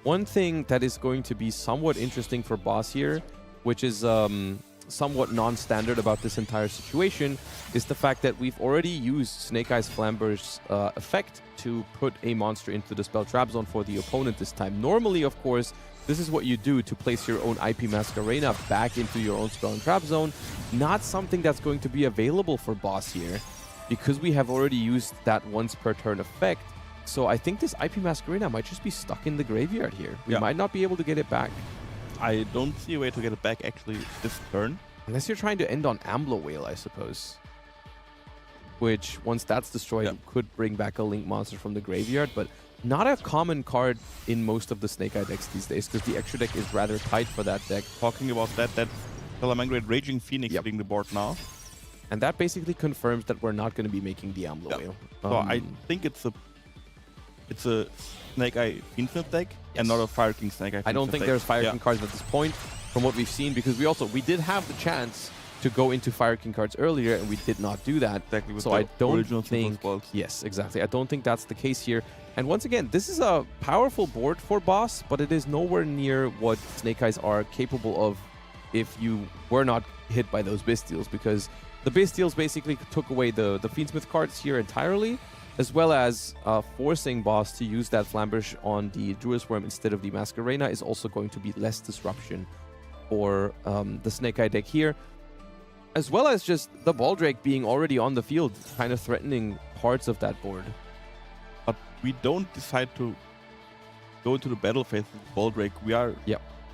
One thing that is going to be somewhat interesting for Boss here, which is somewhat non-standard about this entire situation, is the fact that we've already used Snake Eye's Flamberge's effect to put a monster into the Spell Trap Zone for the opponent this time. Normally, of course, this is what you do to place your own IP Masquerena back into your own Spell and Trap Zone. Not something that's going to be available for Boss here, because we have already used that once per turn effect. So I think this IP Masquerena might just be stuck in the graveyard here. We might not be able to get it back. I don't see a way to get it back actually this turn. Unless you're trying to end on Ambler Whale, I suppose. Which, once that's destroyed, could bring back a Link monster from the graveyard, but not a common card in most of the Snake Eye decks these days, because the extra deck is rather tight for that deck. Talking about that Salamangreat Raging Phoenix being the board now. And that basically confirms that we're not going to be making the Ambler Whale. So I think it's a Snake Eye Fiend Smith deck and not a Fire King Snake Eye Fiend I don't Smith think deck. there's Fire King cards at this point, from what we've seen, because we did have the chance to go into Fire King cards earlier, and we did not do that. Exactly, with so the I don't original think... Balls. Yes, exactly. I don't think that's the case here. And once again, this is a powerful board for Boss, but it is nowhere near what Snake Eyes are capable of if you were not hit by those Bestials, because the Bestials basically took away the Fiend Smith cards here entirely, as well as forcing Boss to use that Flamberge on the Druisworm instead of the Masquerena is also going to be less disruption for the Snake Eye deck here, as well as just the Baldrake being already on the field, kind of threatening parts of that board. But we don't decide to go into the battle phase with Baldrake. We are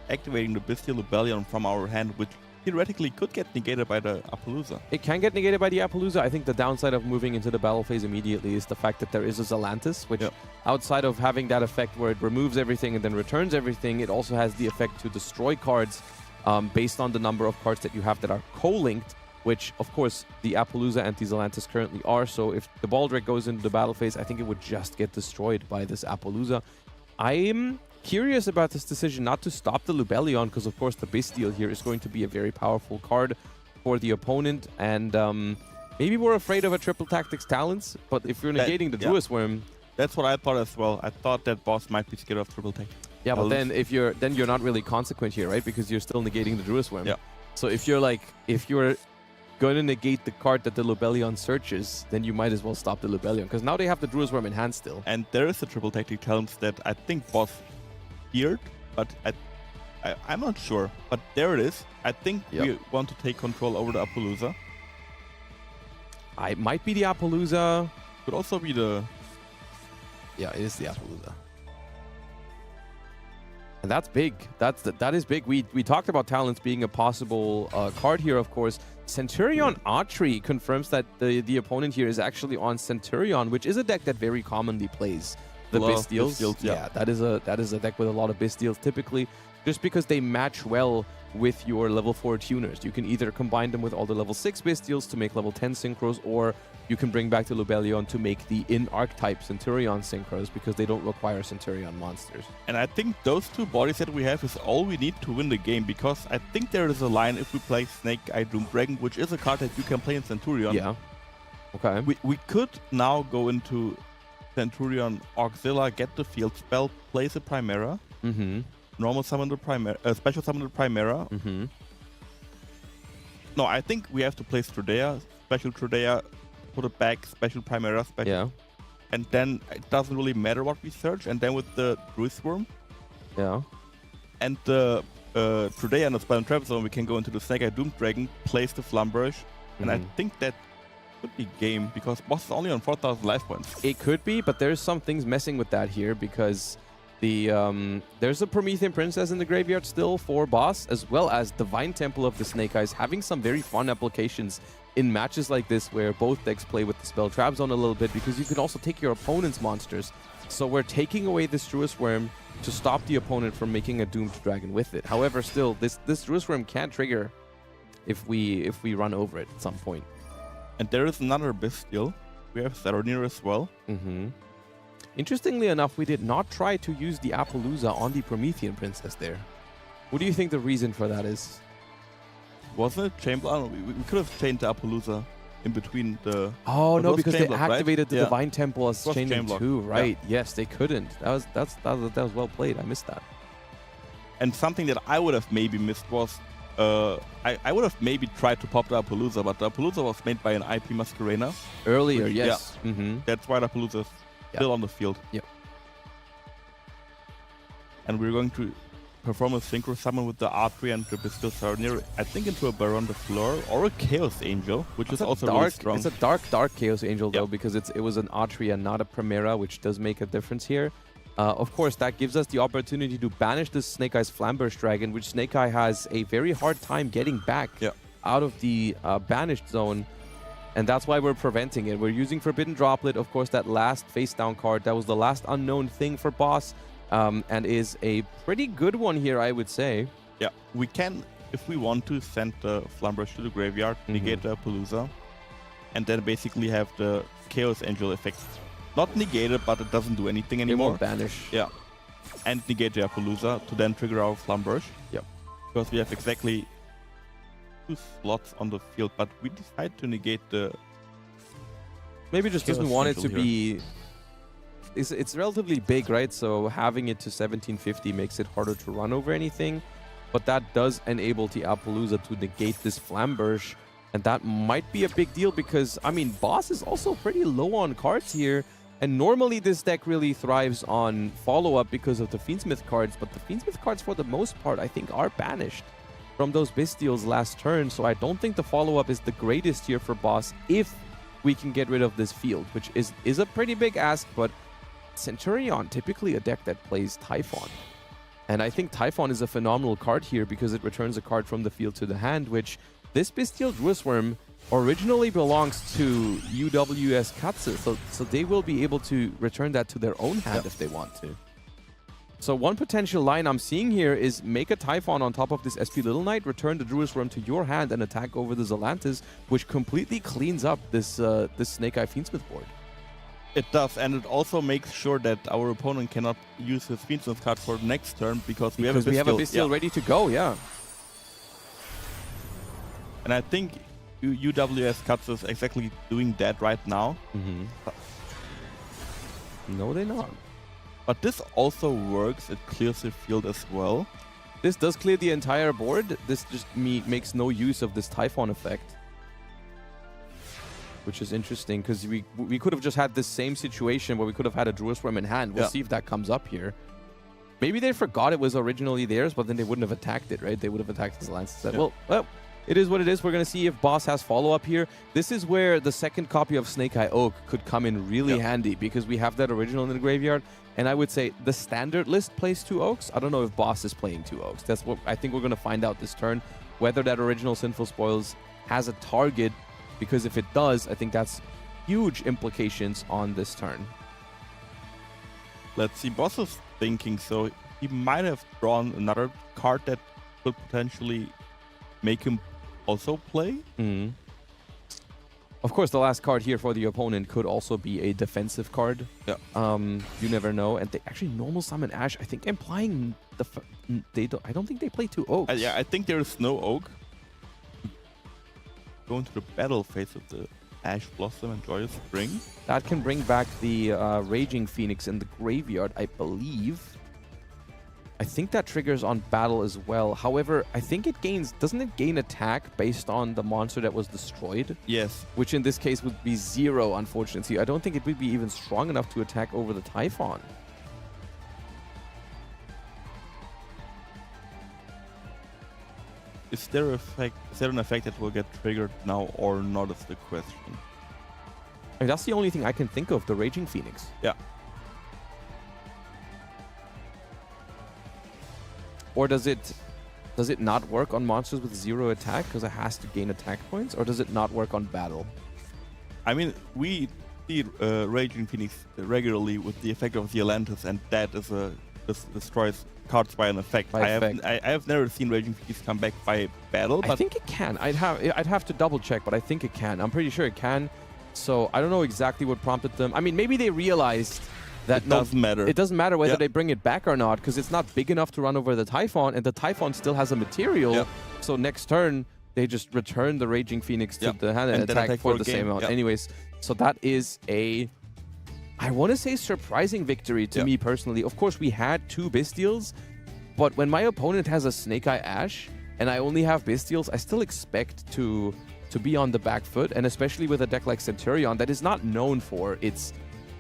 activating the Bestial Rebellion from our hand, which theoretically could get negated by the Appaloosa. It can get negated by the Appaloosa. I think the downside of moving into the battle phase immediately is the fact that there is a Zelantis, which outside of having that effect where it removes everything and then returns everything, it also has the effect to destroy cards based on the number of cards that you have that are co-linked, which, of course, the Appaloosa and the Zelantis currently are. So if the Baldrake goes into the battle phase, I think it would just get destroyed by this Appaloosa. I'm curious about this decision not to stop the Lubellion, because, of course, the Bestial here is going to be a very powerful card for the opponent. And maybe we're afraid of a Triple Tactics Talents, but if you're negating the Druisworm... That's what I thought as well. I thought that Boss might be scared of Triple Tactics. Yeah, but then you're not really consequent here, right? Because you're still negating the Druisworm. Yeah. So if you're going to negate the card that the Lubellion searches, then you might as well stop the Lubellion, because now they have the Druisworm in hand still. And there is a Triple Tactic Talents that I think Boss feared, but I'm not sure, but there it is. I think Yep. we want to take control over the Appaloosa. It might be the Appaloosa. Could also be the... Yeah, it is the Appaloosa. And that's big. That is big. We talked about Talents being a possible card here, of course. Centurion Archery confirms that the opponent here is actually on Centurion, which is a deck that very commonly plays the Bistials. Yeah. that is a deck with a lot of Bistials typically, just because they match well with your level 4 tuners. You can either combine them with all the level 6 Bistials to make level 10 synchros, or you can bring back the Lubellion to make the in-archetype Centurion synchros, because they don't require Centurion monsters. And I think those two bodies that we have is all we need to win the game, because I think there is a line if we play Snake Eye Doom Dragon, which is a card that you can play in Centurion. Yeah. Okay. We could now go into Centurion Auxilla, get the field spell, place a Primera, Mm-hmm. normal summon the Primera, special summon the Primera. Mm-hmm. No, I think we have to place Trudea, special Trudea, put it back, special Primera, special. Yeah. And then it doesn't really matter what we search. And then with the Druisworm Yeah. and the Trudea and the Spell and Trap Zone, we can go into the Snake Eye Doom Dragon, place the Flumberge, and I Mhm. think that could be game, because boss is only on 4,000 life points. It could be, but there's some things messing with that here, because the there's a Promethean Princess in the graveyard still for boss, as well as Divine Temple of the Snake Eyes, having some very fun applications in matches like this, where both decks play with the Spell Trap Zone a little bit, because you can also take your opponent's monsters. So we're taking away this Druisworm to stop the opponent from making a Doomed Dragon with it. However, still, this Druisworm can trigger if we run over it at some point. And there is another Bestial. We have Saronir as well. Mm-hmm. Interestingly enough, we did not try to use the Appaloosa on the Promethean Princess there. What do you think the reason for that is? Wasn't it Chamber? Oh, no, we could have chained the Appaloosa in between the... Oh, It no, was because they Chain Block, right? activated the Yeah. Divine Temple as It was chaining Chain Block, 2, yeah. right? Yes, they couldn't. That was well played. I missed that. And something that I would have maybe missed was... I would have maybe tried to pop the Appaloosa, but the Appaloosa was made by an IP Masquerena. Earlier, Which- yes. Mm-hmm. That's why the Appaloosa is still on the field. Yep. And we're going to perform a Synchro Summon with the Archery and the Bestial Saronir, I think into a Baron de Fleur or a Chaos Angel, which is also really strong. It's a dark Chaos Angel, though, Yep. because it was an Archery and not a Primera, which does make a difference here. Of course, that gives us the opportunity to banish this Snake Eye's Flamberge Dragon, which Snake Eye has a very hard time getting back out of the banished zone. And that's why we're preventing it. We're using Forbidden Droplet, of course, that last face-down card. That was the last unknown thing for boss, and is a pretty good one here, I would say. Yeah, we can, if we want to, send the Flamberge to the graveyard, negate the Appaloosa, and then basically have the Chaos Angel effect. Not negated, but it doesn't do anything It anymore. won't banish. Yeah. And negate the Appaloosa to then trigger our Flamberge. Yep. Because we have exactly 2 slots on the field, but we decide to negate the... Maybe just doesn't Chaos want it Angel to be... It's relatively big, right? So having it to 1750 makes it harder to run over anything. But that does enable the Appaloosa to negate this Flamberge. And that might be a big deal because, I mean, boss is also pretty low on cards here. And normally this deck really thrives on follow-up because of the Fiend Smith cards. But the Fiend Smith cards, for the most part, I think are banished from those Bistials last turn. So I don't think the follow-up is the greatest here for boss if we can get rid of this field, which is a pretty big ask. But Centurion, typically a deck that plays Typhon. And I think Typhon is a phenomenal card here because it returns a card from the field to the hand, which this Bestial Druisworm originally belongs to UWS Katsu, so they will be able to return that to their own hand if they want to. So one potential line I'm seeing here is make a Typhon on top of this SP Little Knight, return the Druisworm to your hand, and attack over the Zelantis, which completely cleans up this Snake Eye Fiendsmith board. It does, and it also makes sure that our opponent cannot use his Fiend Smith card for the next turn because we have a Bestial ready to go, yeah. And I think UWS Katsu is exactly doing that right now. No, they're not. But this also works. It clears the field as well. This does clear the entire board. This just makes no use of this Typhon effect. Which is interesting, because we could have just had this same situation where we could have had a Druisworm in hand. We'll see if that comes up here. Maybe they forgot it was originally theirs, but then they wouldn't have attacked it, right? They would have attacked his lance instead. Yeah. Well, it is what it is. We're going to see if Boss has follow-up here. This is where the second copy of Snake Eye Oak could come in really handy, because we have that original in the graveyard. And I would say the standard list plays 2 Oaks. I don't know if Boss is playing 2 Oaks. That's what I think we're going to find out this turn, whether that original Sinful Spoils has a target, because if it does, I think that's huge implications on this turn. Let's see. Boss is thinking, so he might have drawn another card that could potentially make him also play. Of course, the last card here for the opponent could also be a defensive card. Yeah. You never know. And they actually normal summon Ash, I think, implying I don't think they play 2 Oaks. Yeah, I think there is no Oak. Go into the battle phase of the Ash Blossom and Joyous Spring. That can bring back the Raging Phoenix in the graveyard, I believe. I think that triggers on battle as well. However, I think it gains... Doesn't it gain attack based on the monster that was destroyed? Yes. Which in this case would be 0, unfortunately. I don't think it would be even strong enough to attack over the Typhon. Is there an effect that will get triggered now or not is the question. I mean, that's the only thing I can think of, the Raging Phoenix. Yeah. Or does it not work on monsters with 0 attack because it has to gain attack points? Or does it not work on battle? I mean, we see Raging Phoenix regularly with the effect of the Atlantis, and that is destroys cards by an effect. I have never seen Raging Phoenix come back by battle. But I think it can. I'd have to double check, but I think it can. I'm pretty sure it can. So I don't know exactly what prompted them. I mean, maybe they realized that it doesn't matter. It doesn't matter whether they bring it back or not, because it's not big enough to run over the Typhon, and the Typhon still has a material. Yep. So next turn, they just return the Raging Phoenix to the hand and attack for the same amount. Anyways, so that is a, I want to say, surprising victory to me personally. Of course, we had 2 Bystials, but when my opponent has a Snake Eye Ash and I only have Bystials, I still expect to be on the back foot, and especially with a deck like Centurion that is not known for its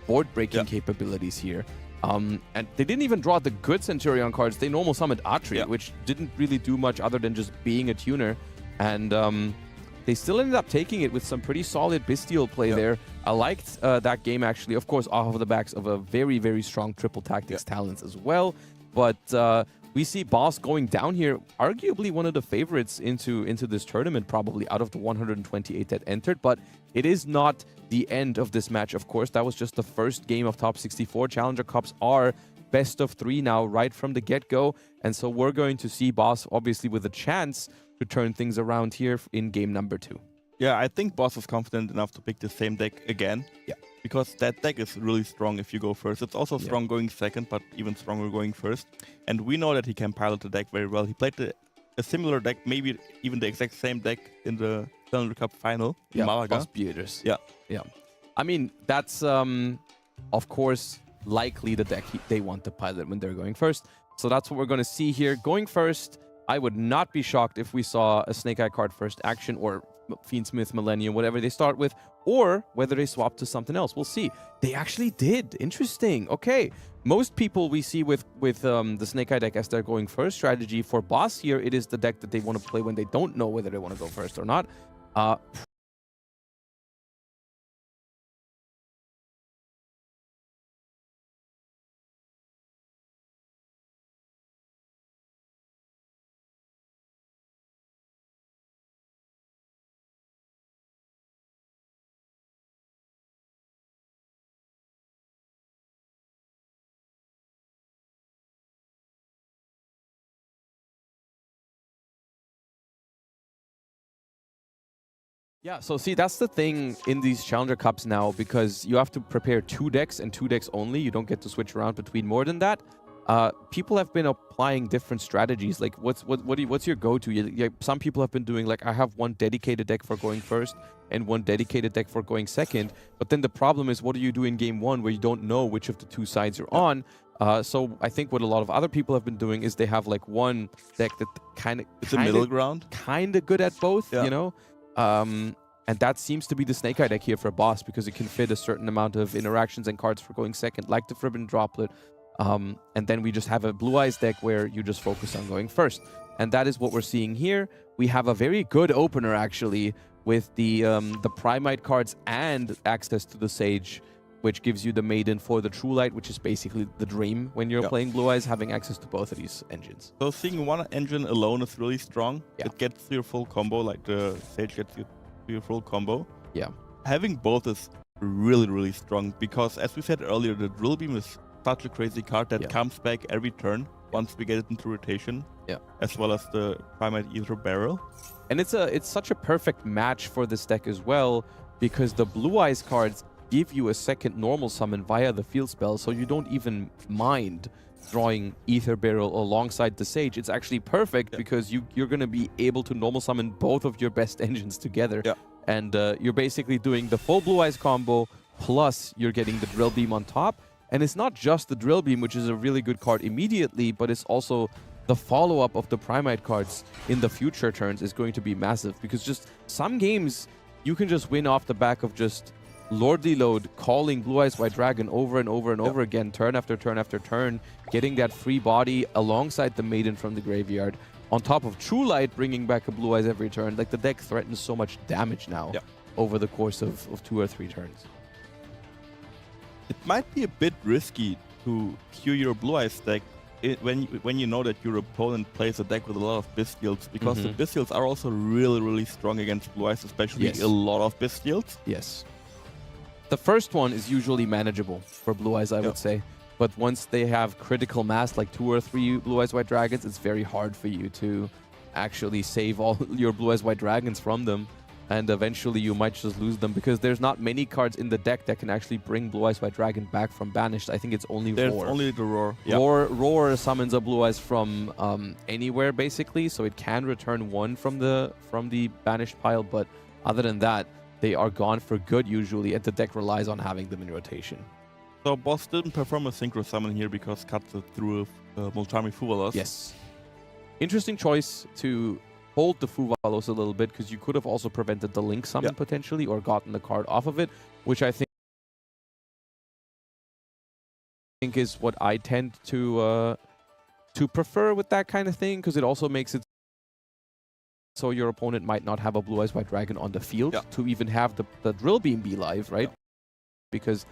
board-breaking capabilities here. And they didn't even draw the good Centurion cards. They normal summoned Atri, which didn't really do much other than just being a tuner. And they still ended up taking it with some pretty solid Bystial play there. I liked that game, actually, of course, off of the backs of a very, very strong Triple Tactics talents as well. But we see Boss going down here, arguably one of the favorites into this tournament, probably out of the 128 that entered. But it is not the end of this match, of course. That was just the first game of Top 64. Challenger Cups are best of 3 now, right from the get-go. And so we're going to see Boss, obviously, with a chance to turn things around here in game number 2. Yeah, I think Boss is confident enough to pick the same deck again. Yeah. Because that deck is really strong if you go first. It's also strong going second, but even stronger going first. And we know that he can pilot the deck very well. He played a similar deck, maybe even the exact same deck in the Challenger Cup final in Malaga. Boss Beaters. Yeah. Yeah. I mean, that's, of course, likely the deck they want to pilot when they're going first. So that's what we're going to see here. Going first, I would not be shocked if we saw a Snake Eye card first action, or Fiend Smith, Millennium, whatever they start with, or whether they swap to something else. We'll see. They actually did. Interesting. Okay. Most people we see with the Snake Eye deck as their going first strategy. For Boss here, it is the deck that they want to play when they don't know whether they want to go first or not. Yeah, so see, that's the thing in these Challenger Cups now, because you have to prepare 2 decks and 2 decks only. You don't get to switch around between more than that. People have been applying different strategies. Like, what's your go-to? Some people have been doing, like, I have one dedicated deck for going first and one dedicated deck for going second. But then the problem is, what do you do in game 1 where you don't know which of the 2 sides you're on? So I think what a lot of other people have been doing is they have, like, one deck that it's a middle ground, kind of good at both, you know? And that seems to be the Snake Eye deck here for Boss, because it can fit a certain amount of interactions and cards for going second, like the Forbidden Droplet. And then we just have a Blue Eyes deck where you just focus on going first. And that is what we're seeing here. We have a very good opener, actually, with the Primite cards and access to the Sage, which gives you the Maiden for the True Light, which is basically the dream when you're playing Blue Eyes, having access to both of these engines. So seeing one engine alone is really strong. Yeah. It gets your full combo, like the Sage gets you your full combo. Yeah. Having both is really, really strong because, as we said earlier, the Drill Beam is such a crazy card that comes back every turn once we get it into rotation. Yeah. As well as the Primate Ether Barrel. And it's such a perfect match for this deck as well, because the Blue Eyes cards give you a second normal summon via the field spell, so you don't even mind drawing Ether Barrel alongside the Sage. It's actually perfect because you're going to be able to normal summon both of your best engines together. Yeah. And you're basically doing the full Blue Eyes combo, plus you're getting the Drill Beam on top. And it's not just the Drill Beam, which is a really good card immediately, but it's also the follow-up of the Primite cards in the future turns is going to be massive, because just some games you can just win off the back of just Lordly Load calling Blue Eyes White Dragon over and over and over again, turn after turn after turn, getting that free body alongside the Maiden from the graveyard, on top of True Light bringing back a Blue Eyes every turn. Like, the deck threatens so much damage now over the course of 2 or 3 turns. It might be a bit risky to queue your Blue Eyes deck when you know that your opponent plays a deck with a lot of Bystials, because the Bystials are also really, really strong against Blue Eyes, especially a lot of Bystials. Yes. The first one is usually manageable for Blue Eyes, I would say. But once they have critical mass, like 2 or 3 Blue Eyes White Dragons, it's very hard for you to actually save all your Blue Eyes White Dragons from them. And eventually you might just lose them, because there's not many cards in the deck that can actually bring Blue Eyes White Dragon back from Banished. I think it's only There's Roar. only the Roar. Roar summons a Blue Eyes from anywhere, basically, so it can return 1 from the Banished pile, but other than that, they are gone for good usually, and the deck relies on having them in rotation. So Boss didn't perform a Synchro Summon here because Katze threw Multami Fuvalos. Yes. Interesting choice to hold the Fuvalos a little bit, because you could have also prevented the Link summon potentially, or gotten the card off of it, which I think is what I tend to prefer with that kind of thing, because it also makes it so your opponent might not have a Blue Eyes White Dragon on the field to even have the Drill Beam be live, right? Because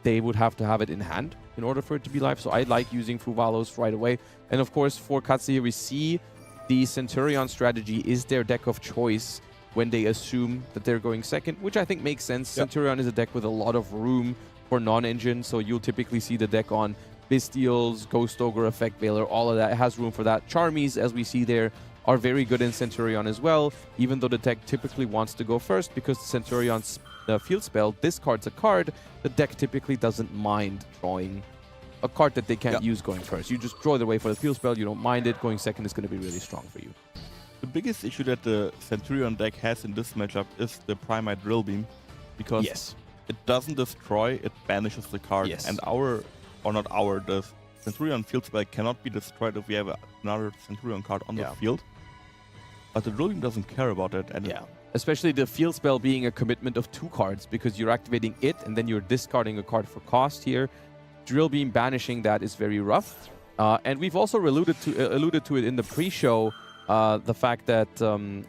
they would have to have it in hand in order for it to be live. So I like using Fuvalos right away. And of course, for Katze here, we see the Centurion strategy is their deck of choice when they assume that they're going second, which I think makes sense. Centurion is a deck with a lot of room for non-engine, so you'll typically see the deck on Bystials, Ghost Ogre, Effect Veiler, all of that. It has room for that. Charmies, as we see there, are very good in Centurion as well, even though the deck typically wants to go first, because the Centurion's field spell discards a card. The deck typically doesn't mind drawing a card that they can't use going first. You just draw the way for the field spell, you don't mind it. Going second is going to be really strong for you. The biggest issue that the Centurion deck has in this matchup is the Primite Drill Beam, because it doesn't destroy, it banishes the card. And the Centurion field spell cannot be destroyed if we have another Centurion card on the field. But the Drill Beam doesn't care about it. And especially the field spell being a commitment of 2 cards, because you're activating it and then you're discarding a card for cost here. Drill Beam banishing that is very rough. And we've also alluded to it in the pre-show, the fact that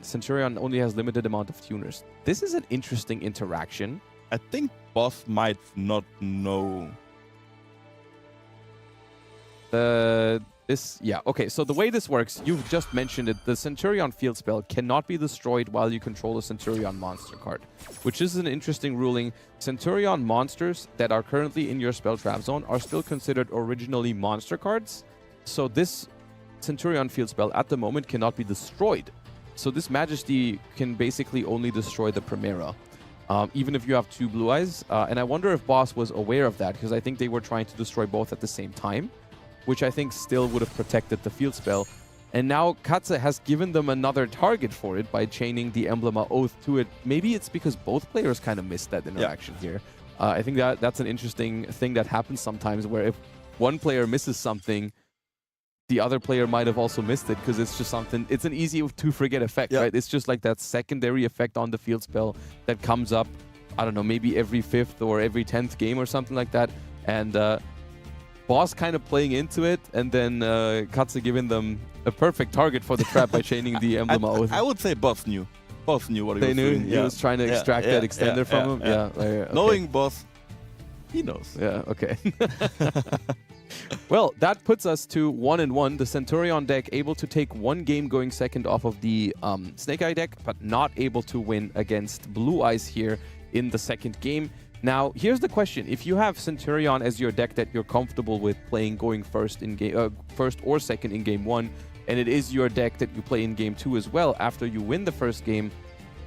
Centurion only has limited amount of tuners. This is an interesting interaction. I think Boss might not know. Okay, so the way this works, you've just mentioned it, the Centurion field spell cannot be destroyed while you control a Centurion monster card, which is an interesting ruling. Centurion monsters that are currently in your spell trap zone are still considered originally monster cards, so this Centurion field spell at the moment cannot be destroyed. So this Majesty can basically only destroy the Primera, even if you have 2 Blue Eyes, and I wonder if Boss was aware of that, because I think they were trying to destroy both at the same time, which I think still would have protected the field spell. And now Katze has given them another target for it by chaining the Emblema Oath to it. Maybe it's because both players kind of missed that interaction here. I think that's an interesting thing that happens sometimes, where if one player misses something, the other player might have also missed it, because it's just something, it's an easy to forget effect, right? It's just like that secondary effect on the field spell that comes up, I don't know, maybe every 5th or every 10th game or something like that. And Boss kind of playing into it, and then Katze giving them a perfect target for the trap by chaining the emblem out. I would say Boss knew. Boss knew what he They was knew doing. he was trying to extract that extender from him. Yeah. Okay. Knowing Boss, he knows. Yeah, okay. Well, that puts us to 1-1. The Centurion deck able to take one game going second off of the Snake Eye deck, but not able to win against Blue Eyes here in the second game. Now, here's the question. If you have Centurion as your deck that you're comfortable with playing going first in game first or second in game 1, and it is your deck that you play in game 2 as well after you win the first game,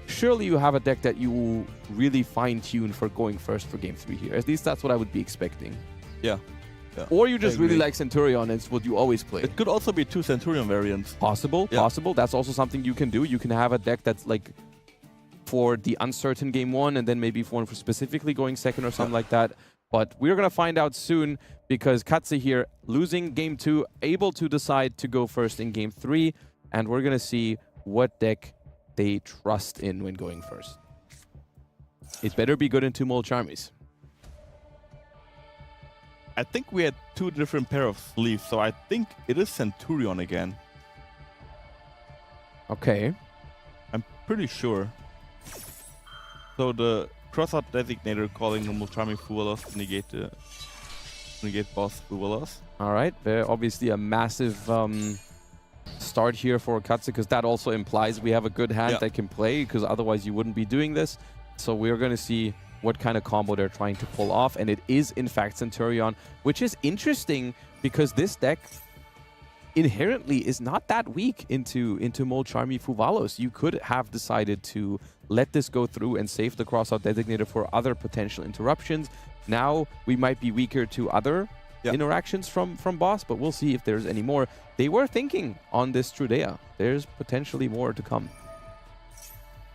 surely you have a deck that you will really fine-tune for going first for game 3 here. At least that's what I would be expecting. Yeah. Or you just really like Centurion, it's what you always play. It could also be 2 Centurion variants. Possible. That's also something you can do. You can have a deck that's like for the uncertain game 1 and then maybe for specifically going second or something like that. But we're going to find out soon because Katze here losing game 2, able to decide to go first in game 3. And we're going to see what deck they trust in when going first. It better be good in 2 Mold Charmies. I think we had 2 different pair of sleeves, so I think it is Centurion again. Okay. I'm pretty sure. So the crossout designator calling the Multrami Fuwalos to negate boss Fuwalos. All right. Obviously a massive start here for Katze, because that also implies we have a good hand that can play, because otherwise you wouldn't be doing this. So we're going to see what kind of combo they're trying to pull off, and it is in fact Centurion, which is interesting because this deck inherently is not that weak into Mold Charmy Fuwalos. You could have decided to let this go through and save the crossout designator for other potential interruptions. Now we might be weaker to other interactions from boss, but we'll see if there's any more. They were thinking on this Trudea. There's potentially more to come.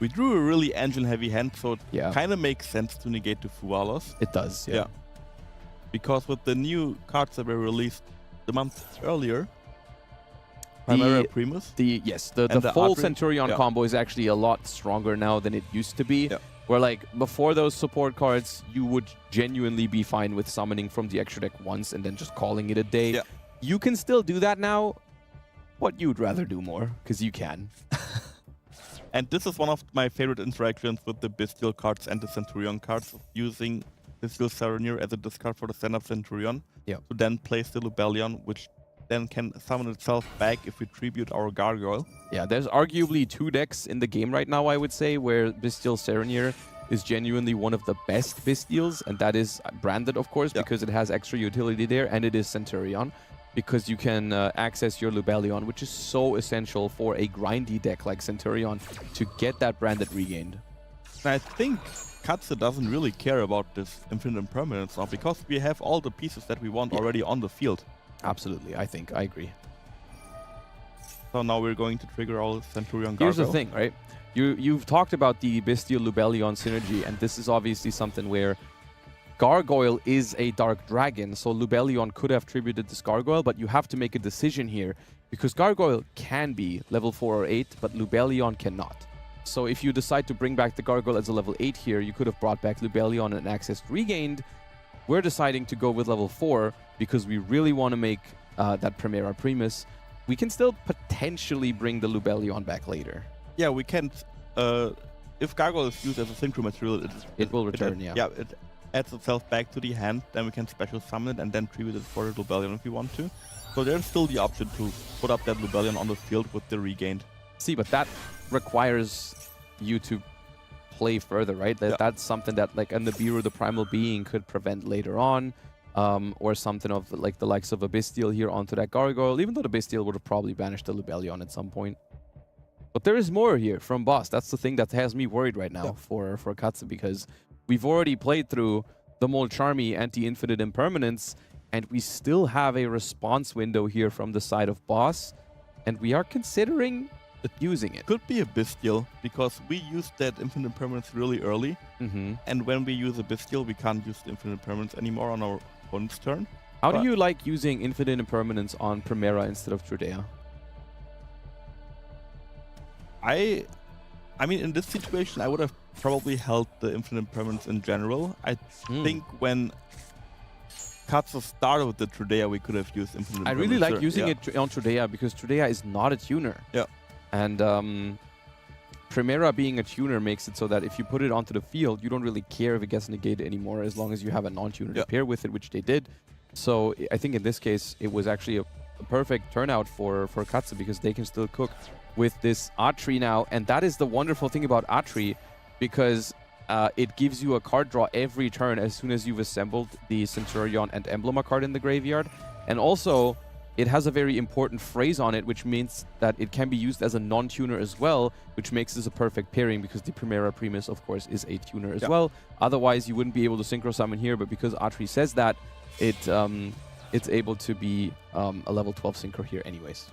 We drew a really engine-heavy hand, so it Yeah. kind of makes sense to negate the Fuwalos. It does, yeah. Because with the new cards that were released the month earlier, Primera Primus. The full Centurion combo is actually a lot stronger now than it used to be. Yeah. Where like before those support cards, you would genuinely be fine with summoning from the extra deck once and then just calling it a day. Yeah. You can still do that now, but you'd rather do more because you can. And this is one of my favorite interactions with the Bestial cards and the Centurion cards, using Bestial Serenir as a discard for the stand-up Centurion to then place the Lubellion, which then can summon itself back if we tribute our Gargoyle. Yeah, there's arguably 2 decks in the game right now, I would say, where Bestial Serenir is genuinely one of the best Bestials, and that is branded, of course, because it has extra utility there, and it is Centurion, because you can access your Lubellion, which is so essential for a grindy deck like Centurion to get that branded regained. And I think Katze doesn't really care about this Infinite Impermanence now, because we have all the pieces that we want already on the field. Absolutely, I agree. So now we're going to trigger all Centurion Gargoyle. Here's the thing, right? You've talked about the Bestial Lubellion synergy, and this is obviously something where Gargoyle is a Dark Dragon, so Lubellion could have tributed this Gargoyle, but you have to make a decision here, because Gargoyle can be level 4 or 8, but Lubellion cannot. So if you decide to bring back the Gargoyle as a level 8 here, you could have brought back Lubellion and access regained. We're deciding to go with level 4 because we really want to make that Primera Primus. We can still potentially bring the Lubellion back later. Yeah, we can. If Gargoyle is used as a synchro material, it will return, it adds itself back to the hand, then we can special summon it and then tribute it for the Lubellion if we want to. So there's still the option to put up that Lubellion on the field with the regained. See, but that requires you to play further, right? That's something that like a Nibiru, the Primal Being, could prevent later on, or something of like the likes of a Bestial here onto that Gargoyle, even though the Bestial would have probably banished the Lubellion at some point. But there is more here from boss. That's the thing that has me worried right now for Katze, because we've already played through the Mold Charmy Anti-Infinite Impermanence, and we still have a response window here from the side of boss, and we are considering using it. Could be a Bestial, because we used that Infinite Impermanence really early, and when we use a Bestial, we can't use the Infinite Impermanence anymore on our opponent's turn. How do you like using Infinite Impermanence on Primera instead of Trudea? I mean, in this situation, I would have probably held the Infinite Impermanence in general. I think when Katsu started with the Trudea, we could have used Infinite I really like Sure, using yeah. it on Trudea because Trudea is not a tuner. Yeah. And Primera being a tuner makes it so that if you put it onto the field, you don't really care if it gets negated anymore as long as you have a non-tuner to pair with it, which they did. So I think in this case, it was actually a perfect turnout for Katsu because they can still cook with this Atri now. And that is the wonderful thing about Atri because it gives you a card draw every turn as soon as you've assembled the Centurion and Emblema card in the graveyard. And also, it has a very important phrase on it, which means that it can be used as a non-tuner as well, which makes this a perfect pairing because the Primera Primus, of course, is a tuner as well. Otherwise, you wouldn't be able to synchro summon here, but because Atri says that, it's able to be a level 12 synchro here anyways.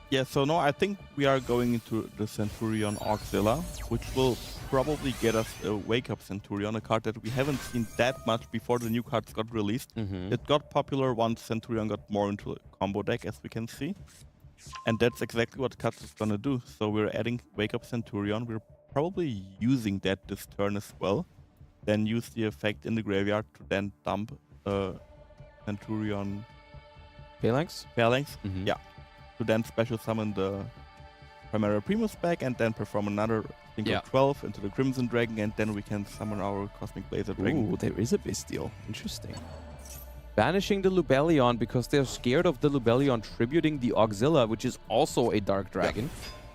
Yeah, so no, I think we are going into the Centurion Auxilla, which will probably get us a Wake Up Centurion, a card that we haven't seen that much before the new cards got released. It got popular once Centurion got more into a combo deck, as we can see. And that's exactly what Katsu is gonna do. So we're adding Wake Up Centurion. We're probably using that this turn as well. Then use the effect in the graveyard to then dump Centurion Phalanx? Phalanx. Yeah. To then special summon the Primera Primus back and then perform another single 12 into the Crimson Dragon, and then we can summon our Cosmic Blazer Dragon. Ooh, there is a Bestial. Interesting. Banishing the Lubellion because they're scared of the Lubellion tributing the Auxilla, which is also a Dark Dragon.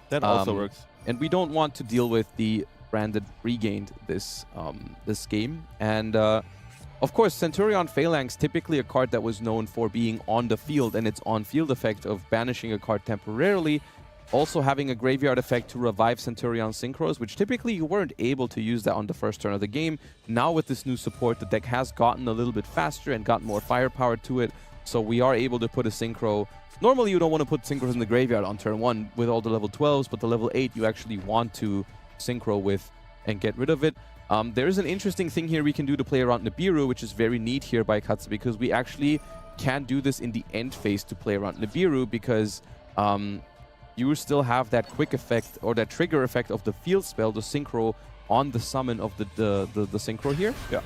That also works. And we don't want to deal with the branded Regained this game. And of course, Centurion Phalanx, typically a card that was known for being on the field and its on-field effect of banishing a card temporarily, also having a graveyard effect to revive Centurion Synchros, which typically you weren't able to use that on the first turn of the game. Now with this new support, the deck has gotten a little bit faster and got more firepower to it, so we are able to put a Synchro. Normally you don't want to put Synchros in the graveyard on turn 1 with all the level 12s, but the level 8 you actually want to Synchro with and get rid of it. There is an interesting thing here we can do to play around Nibiru, which is very neat here by Katsu, because we actually can do this in the end phase to play around Nibiru, because you still have that quick effect or that trigger effect of the field spell, the synchro on the summon of the synchro here. Yeah.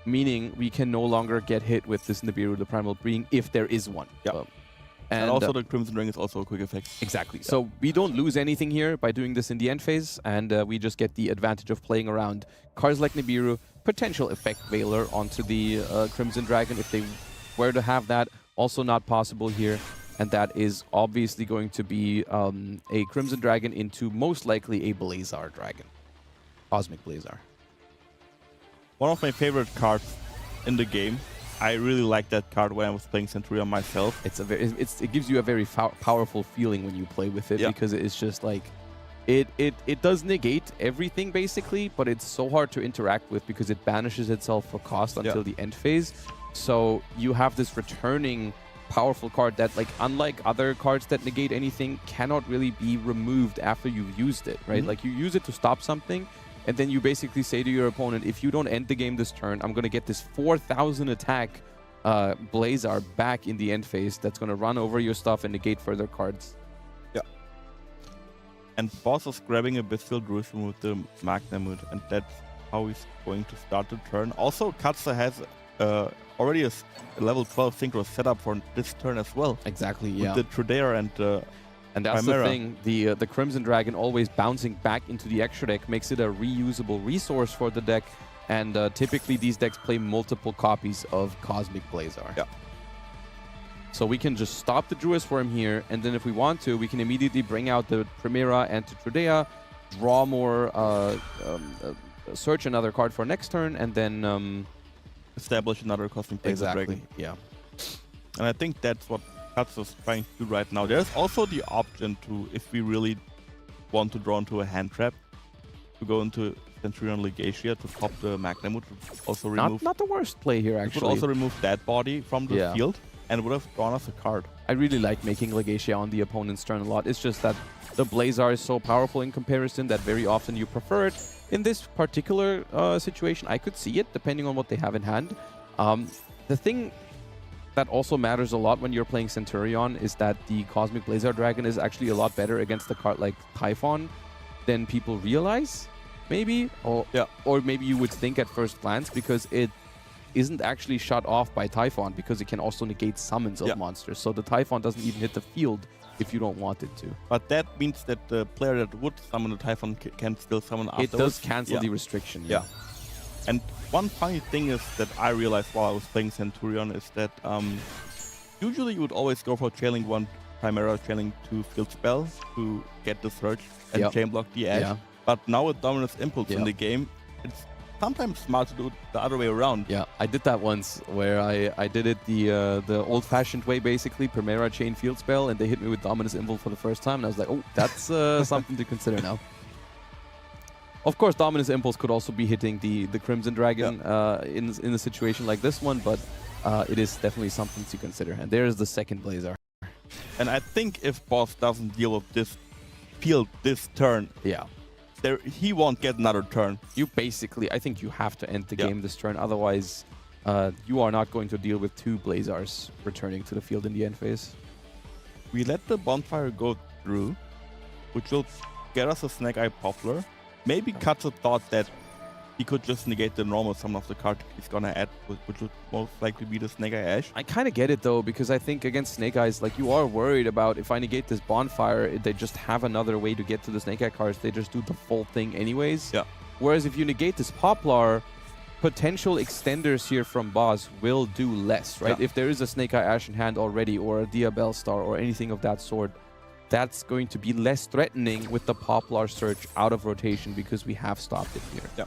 Meaning we can no longer get hit with this Nibiru, the Primal Being, if there is one. Yeah. And also the Crimson Ring is also a quick effect. Exactly. Yeah. So we don't lose anything here by doing this in the end phase, and we just get the advantage of playing around cards like Nibiru, potential Effect Veiler onto the Crimson Dragon if they were to have that. Also not possible here. And that is obviously going to be a Crimson Dragon into most likely a Blazar Dragon. Cosmic Blazar. One of my favorite cards in the game. I really like that card when I was playing Centurion myself. It gives you a very powerful feeling when you play with it, because it's just like it does negate everything basically, but it's so hard to interact with because it banishes itself for cost until the end phase. So you have this returning powerful card that, like, unlike other cards that negate anything, cannot really be removed after you've used it, right? Like, you use it to stop something, and then you basically say to your opponent, if you don't end the game this turn, I'm going to get this 4,000 attack Blazar back in the end phase that's going to run over your stuff and negate further cards. Yeah. And Boss is grabbing a Bestial Jerusalem with the Magnamut, and that's how he's going to start the turn. Also, Katsu has already a level 12 synchro set up for this turn as well. Exactly, yeah. With the Trudea and that's Chimera. the thing. The Crimson Dragon always bouncing back into the extra deck makes it a reusable resource for the deck, and typically these decks play multiple copies of Cosmic Blazar. Yeah. So we can just stop the Druid Swarm here, and then if we want to, we can immediately bring out the Primera and to Trudea, draw more, search another card for next turn, and then establish another Cosmic Blazer Dragon. Yeah. And I think that's what Katsu is trying to do right now. There's also the option to, if we really want to draw into a hand trap, to go into Centurion Legacia to pop the Magnamut, also remove... Not the worst play here, actually. Would also remove that body from the field and would have drawn us a card. I really like making Legacia on the opponent's turn a lot. It's just that the Blazar is so powerful in comparison that very often you prefer it. In this particular situation, I could see it, depending on what they have in hand. The thing that also matters a lot when you're playing Centurion is that the Cosmic Blazar Dragon is actually a lot better against a card like Typhon than people realize, maybe? Or maybe you would think at first glance, because it isn't actually shut off by Typhon because it can also negate summons of monsters. So the Typhon doesn't even hit the field if you don't want it to. But that means that the player that would summon the Typhon can still summon afterwards. It does cancel the restriction. Yeah. And one funny thing is that I realized while I was playing Centurion is that usually you would always go for trailing 1 Chimera, trailing 2 field spell to get the Surge and chain block the Ash. But now with Dominus Impulse in the game, it's sometimes smart to do it the other way around. Yeah, I did that once where I did it the old-fashioned way, basically, Primera chain field spell, and they hit me with Dominus Impulse for the first time, and I was like, oh, that's something to consider now. Of course, Dominus Impulse could also be hitting the Crimson Dragon in a situation like this one, but it is definitely something to consider. And there's the second Blazar. And I think if Boss doesn't deal with this field this turn, he won't get another turn. You basically, I think you have to end the game this turn, otherwise you are not going to deal with 2 Blazars returning to the field in the end phase. We let the Bonfire go through, which will get us a Snake Eye Poplar. Maybe Katsu thought that he could just negate the normal summon of the card he's gonna add, which would most likely be the Snake Eye Ash. I kind of get it though, because I think against Snake Eyes, like, you are worried about if I negate this Bonfire, they just have another way to get to the Snake Eye cards. They just do the full thing anyways. Yeah. Whereas if you negate this Poplar, potential extenders here from Boss will do less, right? Yeah. If there is a Snake Eye Ash in hand already, or a Diabell Star, or anything of that sort, that's going to be less threatening with the Poplar Search out of rotation because we have stopped it here. Yeah.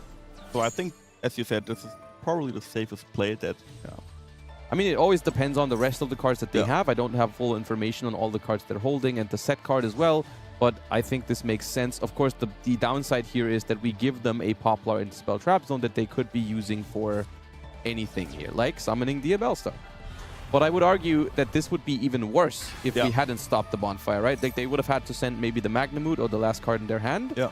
So I think, as you said, this is probably the safest play that... I mean, it always depends on the rest of the cards that they have. I don't have full information on all the cards they're holding and the set card as well, but I think this makes sense. Of course, the downside here is that we give them a Poplar into Spell Trap Zone that they could be using for anything here, like summoning the Diabell Star. But I would argue that this would be even worse if we hadn't stopped the Bonfire, right? Like, they would have had to send maybe the Magnamute or the last card in their hand. Yeah.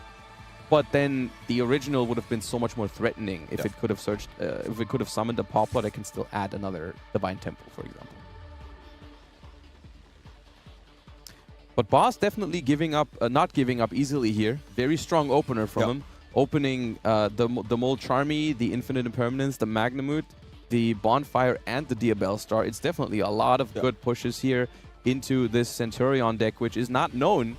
But then the original would have been so much more threatening if it could have searched, if it could have summoned a Poplar that can still add another Divine Temple, for example. But Boss definitely giving up, not giving up easily here. Very strong opener from him. Opening the Mole Charmy, the Infinite Impermanence, the Magnamute, the Bonfire, and the Diabell Star. It's definitely a lot of good pushes here into this Centurion deck, which is not known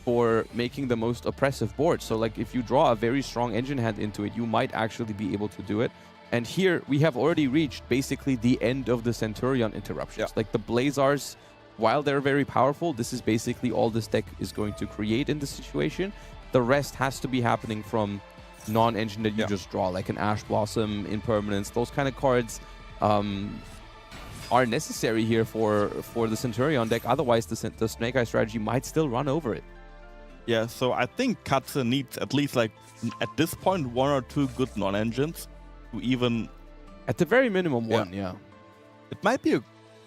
for making the most oppressive board. So, like, if you draw a very strong engine hand into it, you might actually be able to do it. And here, we have already reached basically the end of the Centurion interruptions. Like, the Blazars, while they're very powerful, this is basically all this deck is going to create in this situation. The rest has to be happening from non-engine that you just draw, like an Ash Blossom, Impermanence. Those kind of cards are necessary here for the Centurion deck. Otherwise, the Snake Eye strategy might still run over it. Yeah, so I think Katsu needs at least, like, at this point, 1 or 2 good non-engines to even... At the very minimum, one, It might be a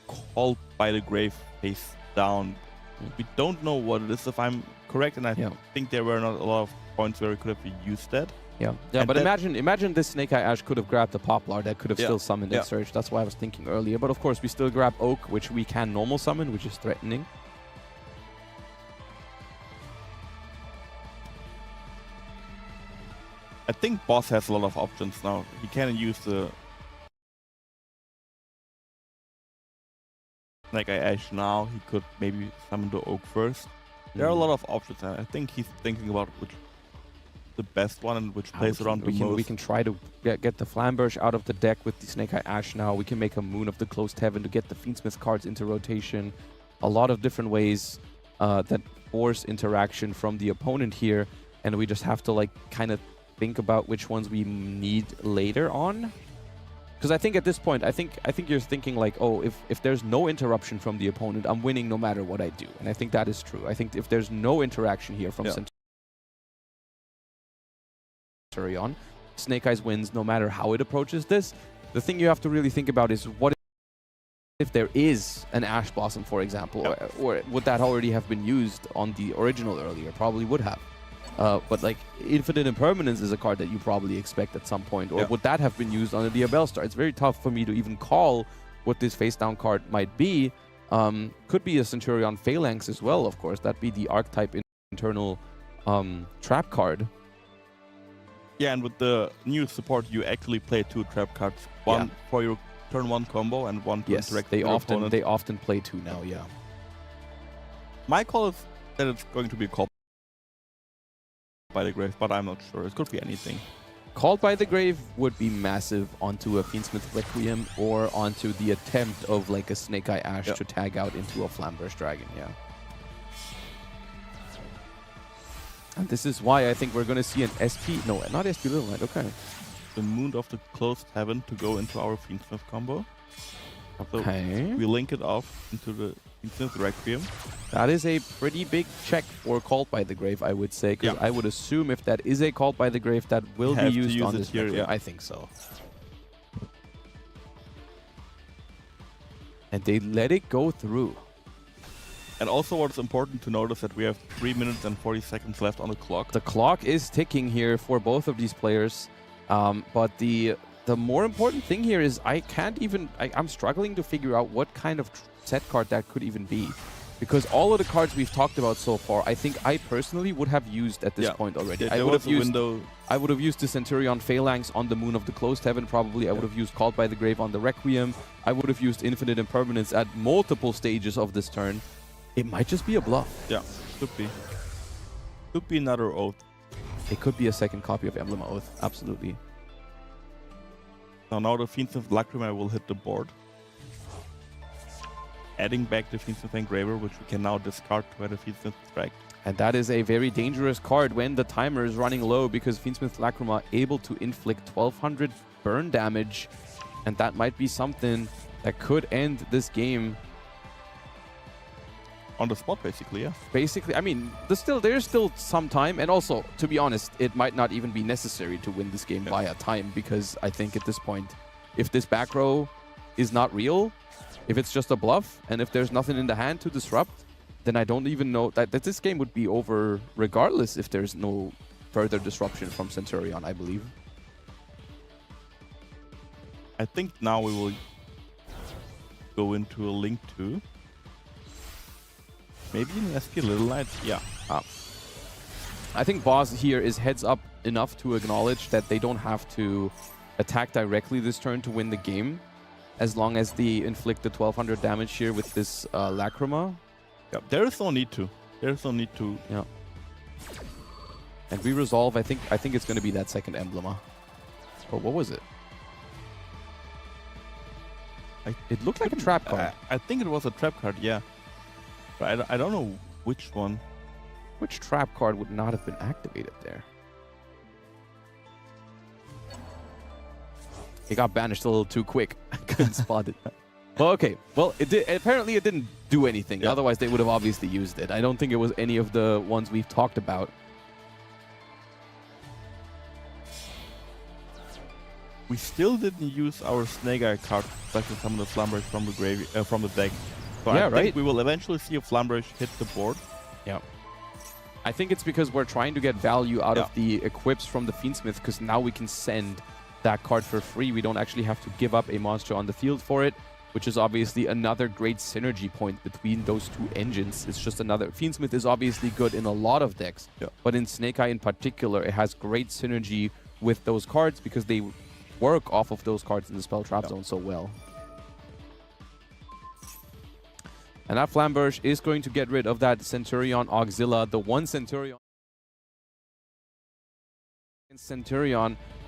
Call by the Grave face down. We don't know what it is, if I'm correct, and I think there were not a lot of points where we could have used that. Yeah, but imagine this Snake Eye Ash could have grabbed the Poplar that could have still summoned and Surge. That's why I was thinking earlier. But of course, we still grab Oak, which we can normal summon, which is threatening. I think Boss has a lot of options now. He can use the Snake Eye Ash now. He could maybe summon the Oak first. There are a lot of options, and I think he's thinking about which the best one and which plays around the most. We can try to get the Flamberge out of the deck with the Snake Eye Ash now. We can make a Moon of the Closed Heaven to get the Fiend Smith cards into rotation. A lot of different ways that force interaction from the opponent here, and we just have to, like, kind of think about which ones we need later on. Because I think at this point, I think you're thinking like, oh, if there's no interruption from the opponent, I'm winning no matter what I do. And I think that is true. I think if there's no interaction here from Centurion, Snake Eyes wins no matter how it approaches this. The thing you have to really think about is what if there is an Ash Blossom, for example, or would that already have been used on the original earlier? Probably would have. But like Infinite Impermanence is a card that you probably expect at some point, or would that have been used on the Diabell Star? It's very tough for me to even call what this face down card might be. Could be a Centurion Phalanx as well, of course. That'd be the archetype internal trap card. Yeah, and with the new support, you actually play 2 trap cards. One for your turn 1 combo and one to interact with your opponent. They often play 2 now, yeah. My call is that it's going to be called by the grave, but I'm not sure. It could be anything. Called by the Grave would be massive onto a Fiend Smith Requiem or onto the attempt of like a Snake Eye Ash to tag out into a Flamberge Dragon, yeah. And this is why I think we're going to see an SP... No, not SP Little Knight, okay. The Moon of the Closed Heaven to go into our Fiend Smith combo. Okay. So we link it off into the Fiend Smith Requiem. That is a pretty big check for Called by the Grave, I would say. Because I would assume if that is a Called by the Grave, that will be used on this here, Requiem. I think so. And they let it go through. And also what's important to notice that we have 3 minutes and 40 seconds left on the clock. The clock is ticking here for both of these players. But the more important thing here is I'm struggling to figure out what kind of set card that could even be. Because all of the cards we've talked about so far, I think I personally would have used at this point already. I would have used the Centurion Phalanx on the Moon of the Closed Heaven, probably. I would have used Called by the Grave on the Requiem. I would have used Infinite Impermanence at multiple stages of this turn. It might just be a bluff. Yeah, could be. Could be another Oath. It could be a second copy of Emblem Oath, absolutely. Now the Fiend Smith Lacrima will hit the board. Adding back the Fiend Smith Engraver, which we can now discard to add a Fiend Smith Strike. And that is a very dangerous card when the timer is running low, because Fiend Smith Lacrima able to inflict 1200 burn damage. And that might be something that could end this game. On the spot, basically, yeah. Basically, I mean, there's still some time. And also, to be honest, it might not even be necessary to win this game via time, because I think at this point, if this back row is not real, if it's just a bluff, and if there's nothing in the hand to disrupt, then I don't even know that this game would be over regardless if there's no further disruption from Centurion, I believe. I think now we will go into a Link 2. Maybe an SP Little Knight, yeah. I think Boss here is heads up enough to acknowledge that they don't have to attack directly this turn to win the game, as long as they inflict the 1200 damage here with this Lacrima. Yeah, there is no need to. There's no need to. Yeah. And we resolve, I think it's going to be that second Emblema. But what was it? It looked like a trap card. I think it was a trap card, yeah. But I don't know which one. Which trap card would not have been activated there? It got banished a little too quick. I couldn't spot it. Well, okay. Well, apparently it didn't do anything. Yeah. Otherwise, they would have obviously used it. I don't think it was any of the ones we've talked about. We still didn't use our Snake Eye card, especially some of the Flamberge from the from the deck. So yeah, I think we will eventually see a Flamberge hit the board. Yeah. I think it's because we're trying to get value out of the equips from the Fiendsmith, because now we can send that card for free. We don't actually have to give up a monster on the field for it, which is obviously another great synergy point between those two engines. It's just another... Fiendsmith is obviously good in a lot of decks, but in Snake Eye in particular, it has great synergy with those cards because they work off of those cards in the spell trap zone so well. And that Flamberge is going to get rid of that Centurion Auxilla, the one Centurion.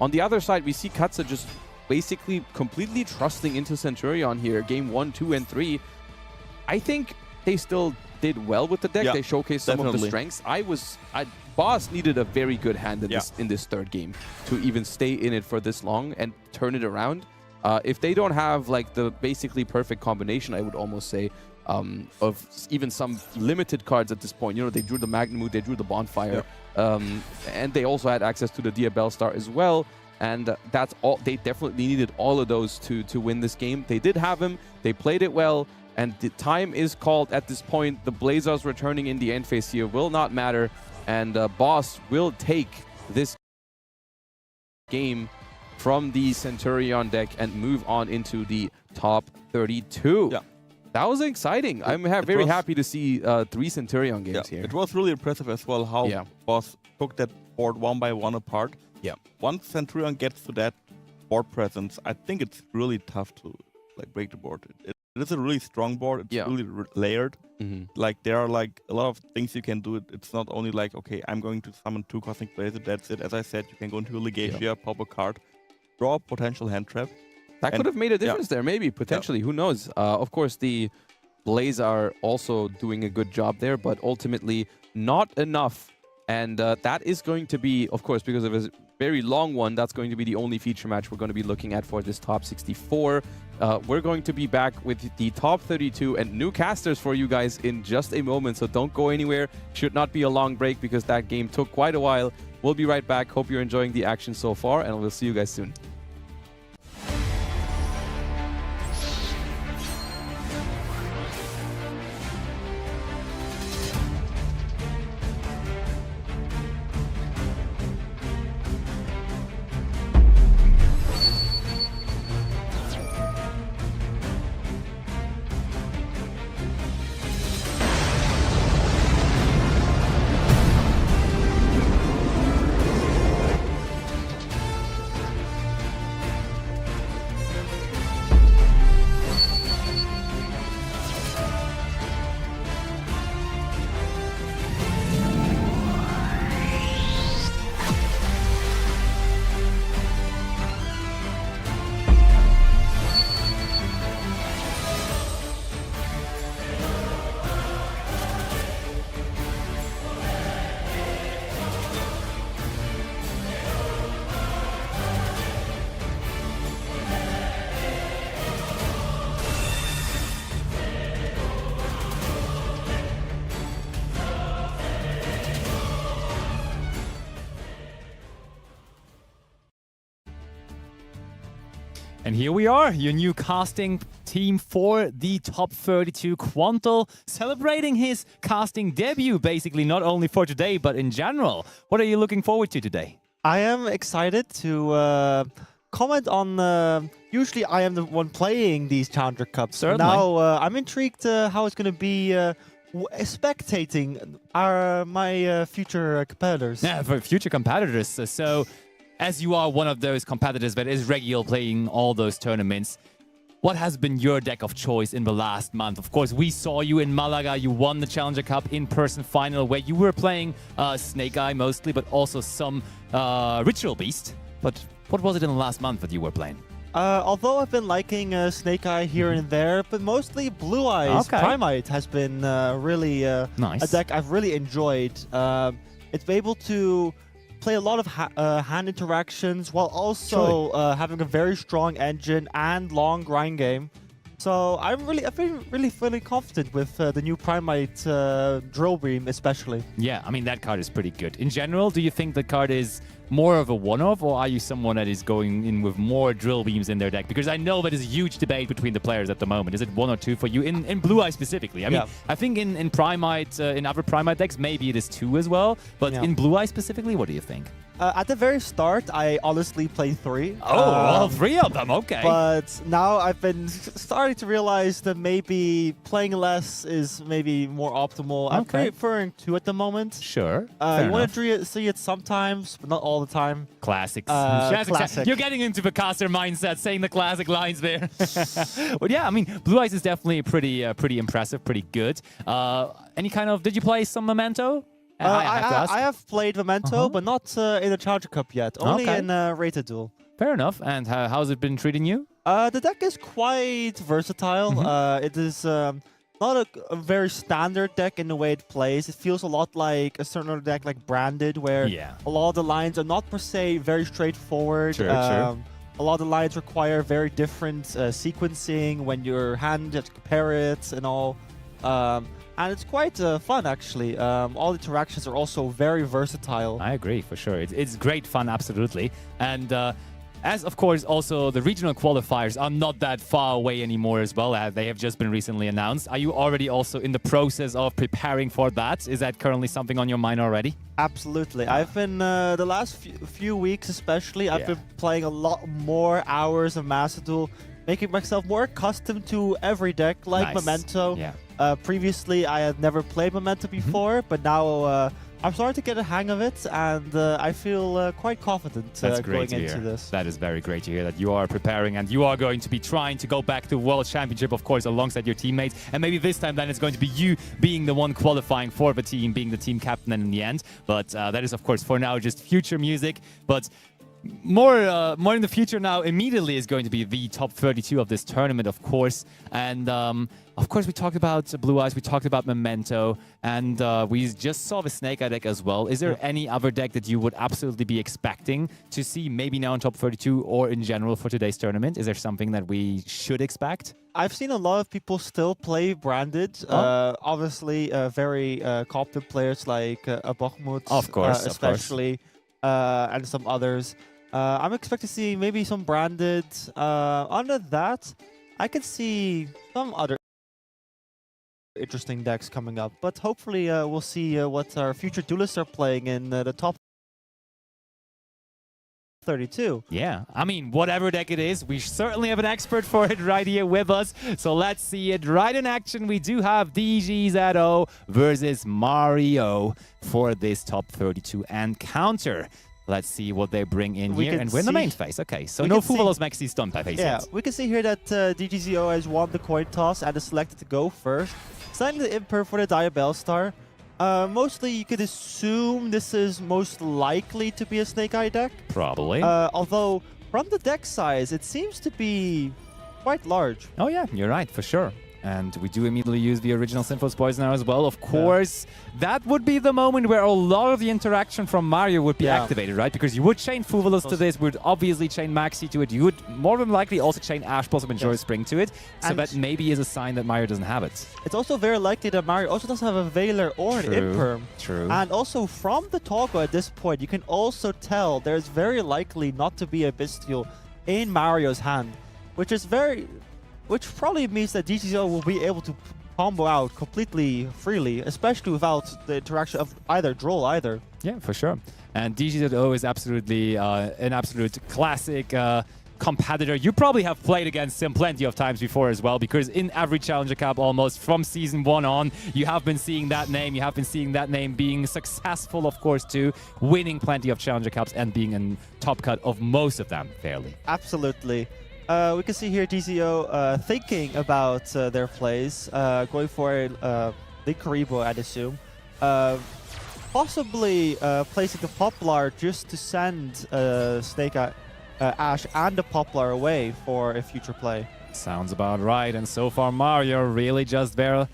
On the other side, we see Katsa just basically completely trusting into Centurion here. Game 1, 2, and 3. I think they still did well with the deck. They showcased some of the strengths. Boss needed a very good hand in this third game to even stay in it for this long and turn it around. If they don't have like the basically perfect combination, I would almost say, of even some limited cards at this point. You know, they drew the Magnamut, they drew the Bonfire, and they also had access to the Diabell Star as well. And that's all. They definitely needed all of those to win this game. They did have him. They played it well. And the time is called at this point. The Blazers returning in the end phase here will not matter. And Boss will take this game from the Centurion deck and move on into the top 32. Yeah. That was exciting. I'm very happy to see 3 Centurion games here. It was really impressive as well how Boss took that board one by one apart. Yeah. Once Centurion gets to that board presence, I think it's really tough to like break the board. It is a really strong board. It's Yeah. really layered. Like there are like a lot of things you can do. It's not only like, okay, I'm going to summon 2 Cosmic Blazes, that's it. As I said, you can go into a Legacia, pop a card, draw a potential hand trap. That could have made a difference there, maybe, potentially. Who knows? Of course, the Blaze are also doing a good job there, but ultimately not enough. And that is going to be, of course, because of a very long one, that's going to be the only feature match we're going to be looking at for this top 64. We're going to be back with the top 32 and new casters for you guys in just a moment, so don't go anywhere. Should not be a long break because that game took quite a while. We'll be right back. Hope you're enjoying the action so far, and we'll see you guys soon. And here we are, your new casting team for the top 32. Quantal celebrating his casting debut, basically, not only for today, but in general. What are you looking forward to today? I am excited to comment on... usually I am the one playing these Challenger Cups. Certainly. Now I'm intrigued how it's going to be spectating my future competitors. Yeah, for future competitors. So, as you are one of those competitors that is regular playing all those tournaments, what has been your deck of choice in the last month? Of course, we saw you in Malaga. You won the Challenger Cup in-person final where you were playing Snake Eye mostly, but also some Ritual Beast. But what was it in the last month that you were playing? Although I've been liking Snake Eye here and there, but mostly Blue Eyes Primite has been really nice. a deck I've really enjoyed. It's able to play a lot of hand interactions while also having a very strong engine and long grind game. So I've been really feeling confident with the new Primite Drill Beam especially. Yeah, I mean, that card is pretty good. In general, do you think the card is more of a one-off, or are you someone that is going in with more drill beams in their deck? Because I know that is a huge debate between the players at the moment. Is it 1 or 2 for you in Blue Eye specifically? I mean, I think in Primite, in other Primite decks, maybe it is 2 as well. But in Blue Eye specifically, what do you think? At the very start, I honestly played 3. Oh, all 3 of them, okay. But now I've been starting to realize that maybe playing less is maybe more optimal. I'm preferring 2 at the moment. Sure. You want to see it sometimes, but not all the time. Classics. Classic. You're getting into the caster mindset, saying the classic lines there. But yeah, I mean, Blue Eyes is definitely pretty impressive, pretty good. Any kind of... Did you play some Momento? I have played Momento, but not in the Challenger Cup yet. Only in Rated Duel. Fair enough. And how's it been treating you? The deck is quite versatile. It is not a very standard deck in the way it plays. It feels a lot like a certain other deck like Branded, where a lot of the lines are not per se very straightforward. Sure. A lot of the lines require very different sequencing. When your hand, you have to compare it and all. And it's quite fun, actually. All the interactions are also very versatile. I agree, for sure. It's great fun, absolutely. And as, of course, also the regional qualifiers are not that far away anymore as well. They have just been recently announced. Are you already also in the process of preparing for that? Is that currently something on your mind already? Absolutely. I've been, the last few weeks especially, I've been playing a lot more hours of Master Duel, making myself more accustomed to every deck, like Memento. Previously, I had never played Momento before, but now I'm starting to get a hang of it, and I feel quite confident That's great going to into hear. this. That is very great to hear that you are preparing and you are going to be trying to go back to World Championship, of course, alongside your teammates. And maybe this time then it's going to be you being the one qualifying for the team, being the team captain in the end. But that is, of course, for now, just future music. But more in the future now, immediately is going to be the top 32 of this tournament, of course. And of course, we talked about Blue Eyes, we talked about Memento, and we just saw the Snake Eye deck as well. Is there any other deck that you would absolutely be expecting to see maybe now in top 32 or in general for today's tournament? Is there something that we should expect? I've seen a lot of people still play branded. Obviously, very competent players like Bakhmut, Of course, especially, and some others. I'm expecting to see maybe some branded. Under that, I can see some other interesting decks coming up, but hopefully we'll see what our future duelists are playing in the top 32. Yeah, I mean, whatever deck it is, we certainly have an expert for it right here with us. So let's see it right in action. We do have DGZO versus Mario for this top 32 and counter. Let's see what they bring in here. And we're in the main phase. Okay, so no Fuvalos Maxi Stun by phase. Yeah, we can see here that DGZO has won the coin toss and is selected to go first. Signing the Imperv for the Diabell Star. Mostly, you could assume this is most likely to be a Snake Eye deck. Probably. Although, from the deck size, it seems to be quite large. Oh yeah, you're right, for sure. And we do immediately use the original Synthos Poisoner as well. Of course, that would be the moment where a lot of the interaction from Mario would be activated, right? Because you would chain Fuvalos to this, would obviously chain Maxi to it. You would more than likely also chain Ash Blossom and Joy Spring to it. So And that maybe is a sign that Mario doesn't have it. it's also very likely that Mario also doesn't have a Veiler or an Imperm. True. And also, from the toggle at this point, you can also tell there's very likely not to be a Bestial in Mario's hand, which probably means that DGZO will be able to combo out completely freely, especially without the interaction of either Droll either. Yeah, for sure. And DGZO is absolutely an absolute classic competitor. You probably have played against him plenty of times before as well, because in every Challenger Cup almost from Season 1 on, you have been seeing that name. You have been seeing that name being successful, of course, too, winning plenty of Challenger Cups and being in top cut of most of them, fairly. Absolutely. We can see here DZO thinking about their plays, going for a Link Karibo, I'd assume. Possibly placing the Poplar just to send Snake Eye, Ash and the Poplar away for a future play. Sounds about right. And so far, Mario really just there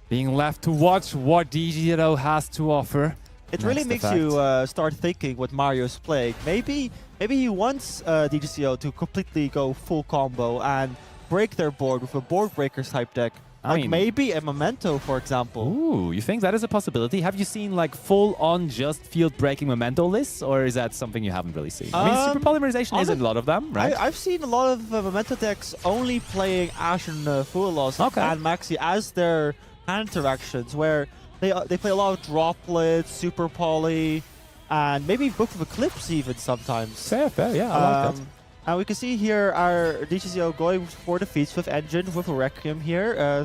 being left to watch what DGZO has to offer. It really makes you start thinking what Mario's playing. Maybe he wants DGZO to completely go full combo and break their board with a board breakers type deck. I mean, maybe a Momento, for example. Ooh, you think that is a possibility? Have you seen like full-on just field-breaking Memento lists, or is that something you haven't really seen? I mean, Super Polymerization is a lot of them, right? I've seen a lot of Memento decks only playing Ash and Fuvalos and Maxi as their hand interactions, where they play a lot of Droplets, Super Poly, and maybe Book of Eclipse even sometimes. Fair, yeah, I like that. And we can see here our DGZO going for the Fiend Smith engine with a Requiem here,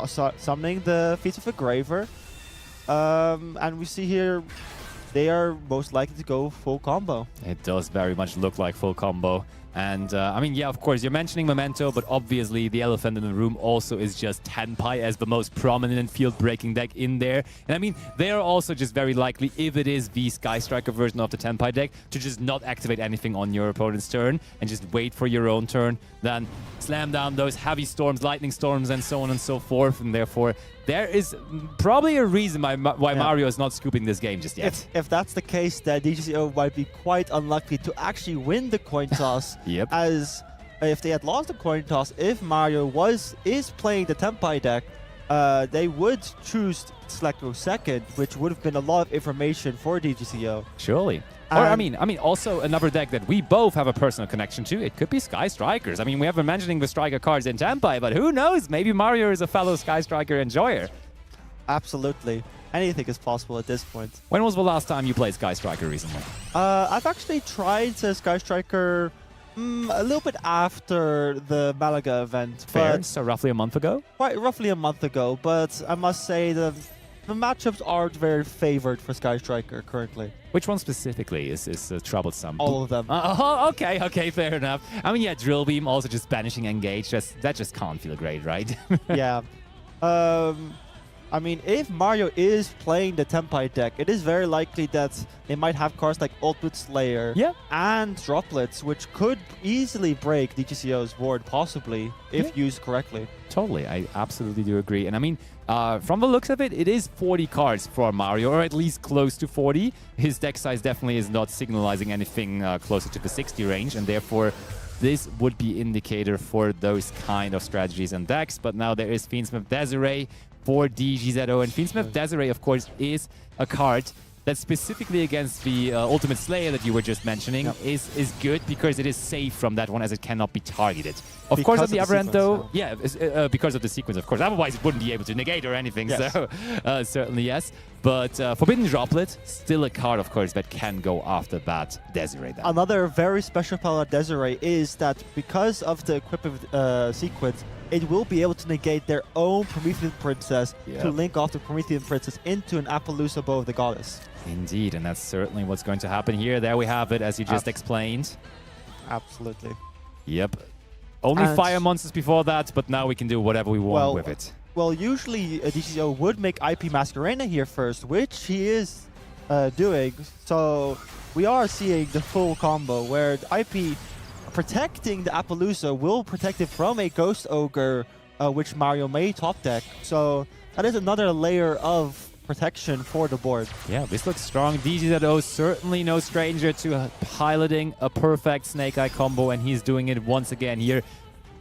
summoning the Fiend Smith Graver. And we see here they are most likely to go full combo. It does very much look like full combo. And I mean, yeah, of course, you're mentioning Memento, but obviously the elephant in the room also is just Tenpai as the most prominent field-breaking deck in there. And I mean, they are also just very likely, if it is the Sky Striker version of the Tenpai deck, to just not activate anything on your opponent's turn and just wait for your own turn, then slam down those heavy storms, lightning storms, and so on and so forth. And therefore, there is probably a reason why Mario is not scooping this game just yet. If that's the case, then DGZO might be quite unlucky to actually win the coin toss. Yep. As if they had lost the coin toss, if Mario is playing the Tenpai deck, they would choose to select go second, which would have been a lot of information for DGZO. Surely. Or I mean, also another deck that we both have a personal connection to. It could be Sky Strikers. I mean, we have been mentioning the Striker cards in Tenpai, but who knows? Maybe Mario is a fellow Sky Striker enjoyer. Absolutely. Anything is possible at this point. When was the last time you played Sky Striker recently? I've actually tried Sky Striker a little bit after the Malaga event. Fair. But So roughly a month ago? quite roughly a month ago, but I must say the the matchups aren't very favored for Sky Striker currently. Which one specifically is troublesome? All of them. Okay, fair enough. I mean, yeah, Drill Beam also just banishing Engage. That just can't feel great, right? Yeah. I mean, if Mario is playing the Tempai deck, it is very likely that they might have cards like Ultimate Slayer and Droplets, which could easily break DGCO's board, possibly, if used correctly. Totally, I absolutely do agree. And I mean, from the looks of it, it is 40 cards for Mario, or at least close to 40. His deck size definitely is not signalizing anything closer to the 60 range, and therefore this would be indicator for those kind of strategies and decks. But now there is Fiend Smith Desiree for DGZO, and Fiend Smith Desiree, of course, is a card that specifically against the Ultimate Slayer that you were just mentioning is good because it is safe from that one as it cannot be targeted. Of course, on the other end, though, because of the sequence, of course. Otherwise, it wouldn't be able to negate or anything, so certainly yes. But Forbidden Droplet, still a card, of course, that can go after that Desiree. Then. Another very special part of Desiree is that because of the equipping sequence, it will be able to negate their own Promethean Princess to link off the Promethean Princess into an Appaloosa Bow of the Goddess. Indeed, and that's certainly what's going to happen here. There we have it, as you just explained. Absolutely. Yep. Only fire monsters before that, but now we can do whatever we want with it. Well, usually DGCO would make IP Masquerena here first, which he is doing. So we are seeing the full combo where IP protecting the Appaloosa will protect it from a Ghost Ogre, which Mario may top deck. So that is another layer of protection for the board. Yeah, this looks strong. DGZO certainly no stranger to piloting a perfect Snake Eye combo, and he's doing it once again here.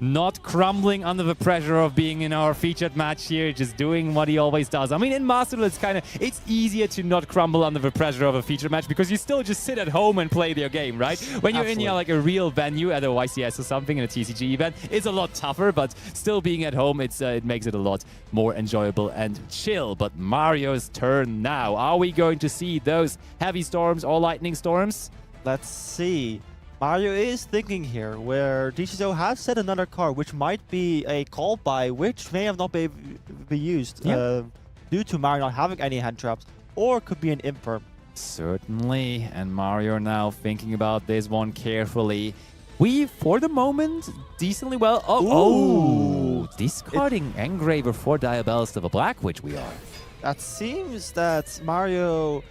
Not crumbling under the pressure of being in our featured match here, just doing what he always does. I mean, in Master Duel, it's easier to not crumble under the pressure of a featured match because you still just sit at home and play your game, right? When you're in like a real venue at a YCS or something in a TCG event, it's a lot tougher, but still being at home, it makes it a lot more enjoyable and chill. But Mario's turn now. Are we going to see those heavy storms or lightning storms? Let's see. Mario is thinking here, where DGCO has set another card, which might be a call by, which may have not be used due to Mario not having any hand traps, or could be an imperm. Certainly, and Mario now thinking about this one carefully. We, for the moment, decently well... discarding Engraver for Diabellus of a Black Witch we are. That seems that Mario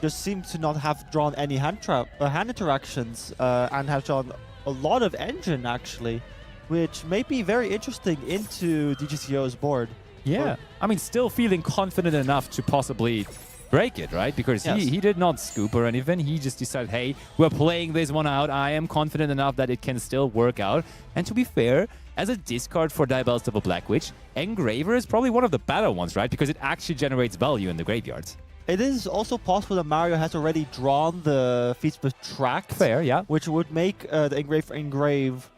just seems to not have drawn any hand interactions and have drawn a lot of engine actually, which may be very interesting into DGCO's board. Yeah, I mean, still feeling confident enough to possibly break it, right? Because he did not scoop or anything. He just decided, hey, we're playing this one out. I am confident enough that it can still work out. And to be fair, as a discard for Diabellus of a Black Witch, Engraver is probably one of the better ones, right? Because it actually generates value in the graveyard. It is also possible that Mario has already drawn the Fiend Smith track. Fair, yeah. Which would make the engrave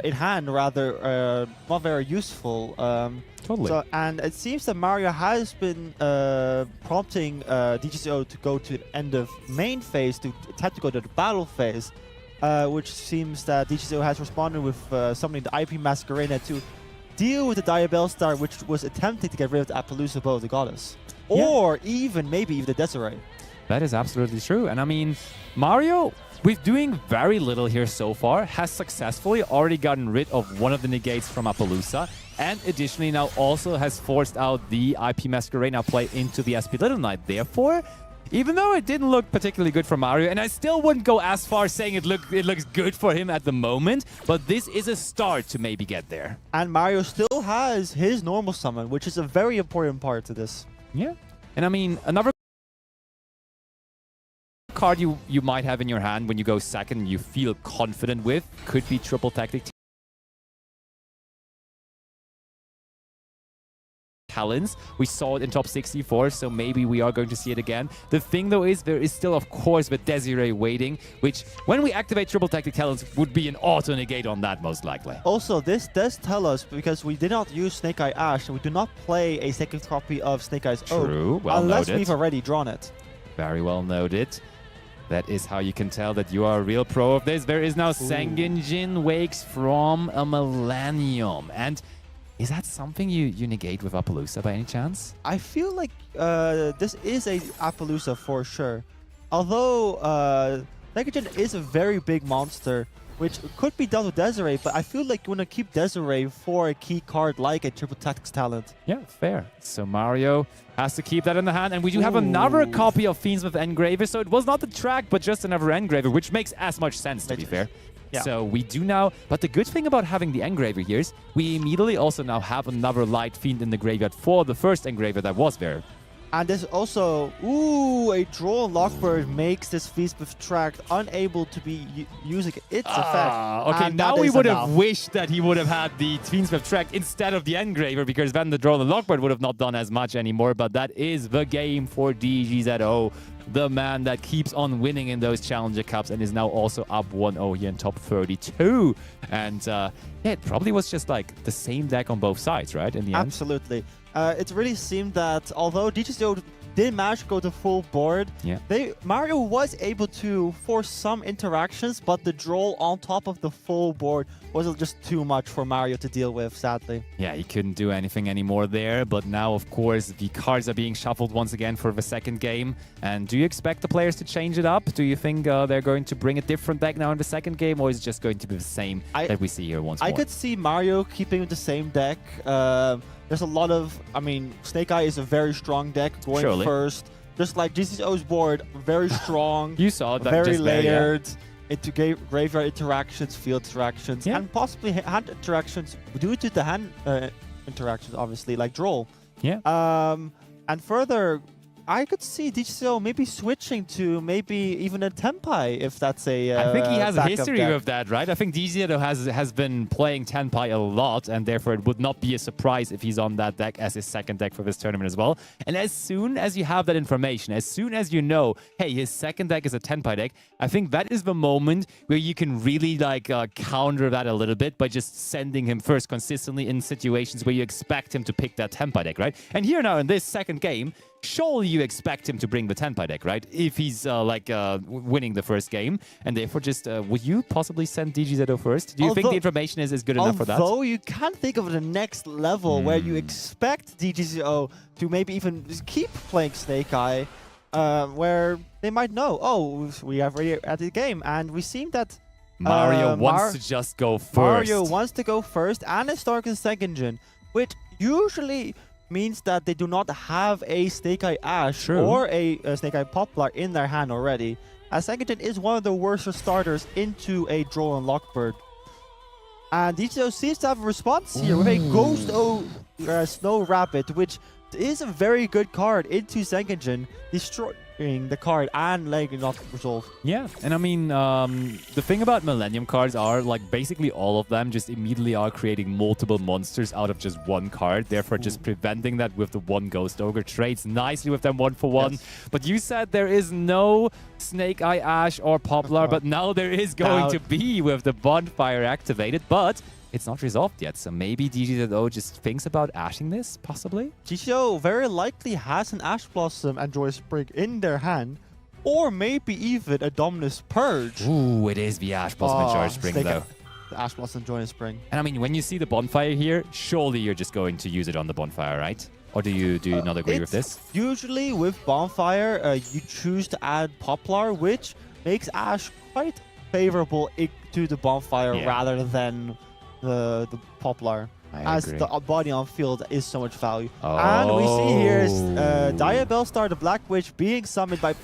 in hand rather not very useful. Totally. So, and it seems that Mario has been prompting DGCO to go to the end of main phase, to attempt to go to the battle phase, which seems that DGCO has responded with summoning the IP Masquerena to deal with the Diabellus Star, which was attempting to get rid of the Appaloosa Bow of the Goddess. Or even maybe the Desiree. That is absolutely true. And I mean, Mario, with doing very little here so far, has successfully already gotten rid of one of the negates from Appaloosa, and additionally now also has forced out the IP Masquerena play into the SP Little Knight. Therefore, even though it didn't look particularly good for Mario, and I still wouldn't go as far saying it looks good for him at the moment, but this is a start to maybe get there. And Mario still has his normal summon, which is a very important part to this. Yeah. And I mean, another card you might have in your hand when you go second and you feel confident with could be Triple Tactic Talons. We saw it in top 64, so maybe we are going to see it again. The thing though is there is still, of course, the Desiree waiting, which when we activate Triple Tactic Talons would be an auto negate on that most likely. Also, this does tell us, because we did not use Snake Eye Ash, and we do not play a second copy of Snake Eye's Oak, well unless noted. we've already drawn it. Very well noted. That is how you can tell that you are a real pro of this. There is now Sangenjin Wakes from a Millennium. And Is that something you negate with Appaloosa by any chance? I feel like this is a Appaloosa for sure. Although Negagen is a very big monster, which could be done with Desiree, but I feel like you want to keep Desiree for a key card like a Triple Tactics talent. Yeah, fair. So Mario has to keep that in the hand, and we do have another copy of Fiend Smith Engraver, so it was not the track, but just another Engraver, which makes as much sense, to be fair. Yeah. So we do now, but the good thing about having the Engraver here is we immediately also now have another Light Fiend in the graveyard for the first Engraver that was there. And there's also, a draw on Lockbird makes this Fiend Smith track unable to be using its effect. Okay, and now that we is would enough. have wished that he would have had the Fiend Smith track instead of the Engraver, because then the draw on the Lockbird would have not done as much anymore, but that is the game for DGZO. The man that keeps on winning in those Challenger Cups and is now also up 1-0 here in top 32. And yeah, it probably was just like the same deck on both sides, right? In the end. Absolutely. It really seemed that although DGZO did manage to go to full board, Mario was able to force some interactions, but the draw on top of the full board was just too much for Mario to deal with, sadly. Yeah, he couldn't do anything anymore there, but now, of course, the cards are being shuffled once again for the second game. And do you expect the players to change it up? Do you think they're going to bring a different deck now in the second game, or is it just going to be the same that we see here once more? I could see Mario keeping the same deck. There's a lot of, Snake Eye is a very strong deck going first. Just like GCO's board, very strong. You saw that very just layered. Into graveyard interactions, field interactions, and possibly hand interactions due to the hand interactions, obviously, like draw. Yeah. And further, I could see DGCO maybe switching to maybe even a Tenpai if that's a I think he has a history deck. with that, right? I think DGCO has been playing Tenpai a lot, and therefore it would not be a surprise if he's on that deck as his second deck for this tournament as well. And as soon as you have that information, as soon as you know, hey, his second deck is a Tenpai deck, I think that is the moment where you can really like counter that a little bit by just sending him first consistently in situations where you expect him to pick that Tenpai deck, right? And here now in this second game, surely you expect him to bring the Tenpai deck, right? If he's winning the first game, and therefore just would you possibly send DGZO first? Do you think the information is good enough for that? Although you can't think of the next level where you expect DGZO to maybe even just keep playing Snake Eye, where they might know, oh, we have already at the game, and we seem that Mario wants to just go first. Mario wants to go first, and a Stark and second gen, which usually means that they do not have a Snake Eye Ash or a Snake Eye Poplar in their hand already, as second gen is one of the worst starters into a draw on Lockbird. And DGZO seems to have a response here with a Ghost Snow Rabbit, which is a very good card into second gen, destroying the card and letting it not resolve. Yeah, and I mean, the thing about Millennium cards are, like, basically all of them just immediately are creating multiple monsters out of just one card, therefore just preventing that with the one Ghost Ogre. Trades nicely with them 1-for-1. Yes. But you said there is no Snake Eye Ash or Poplar, but now there is going to be with the Bonfire activated, but it's not resolved yet, so maybe DGZO just thinks about ashing this, possibly? GCO very likely has an Ash Blossom and Joy Spring in their hand, or maybe even a Dominus Purge. Ooh, it is the Ash Blossom and Joy Spring, though. The Ash Blossom and Joy Spring. And I mean, when you see the Bonfire here, surely you're just going to use it on the Bonfire, right? Or do you not agree with this? Usually with Bonfire, you choose to add Poplar, which makes Ash quite favorable to the Bonfire rather than the Poplar, as the body on field is so much value. And we see here is Diabellstar, the Black Witch, being summoned by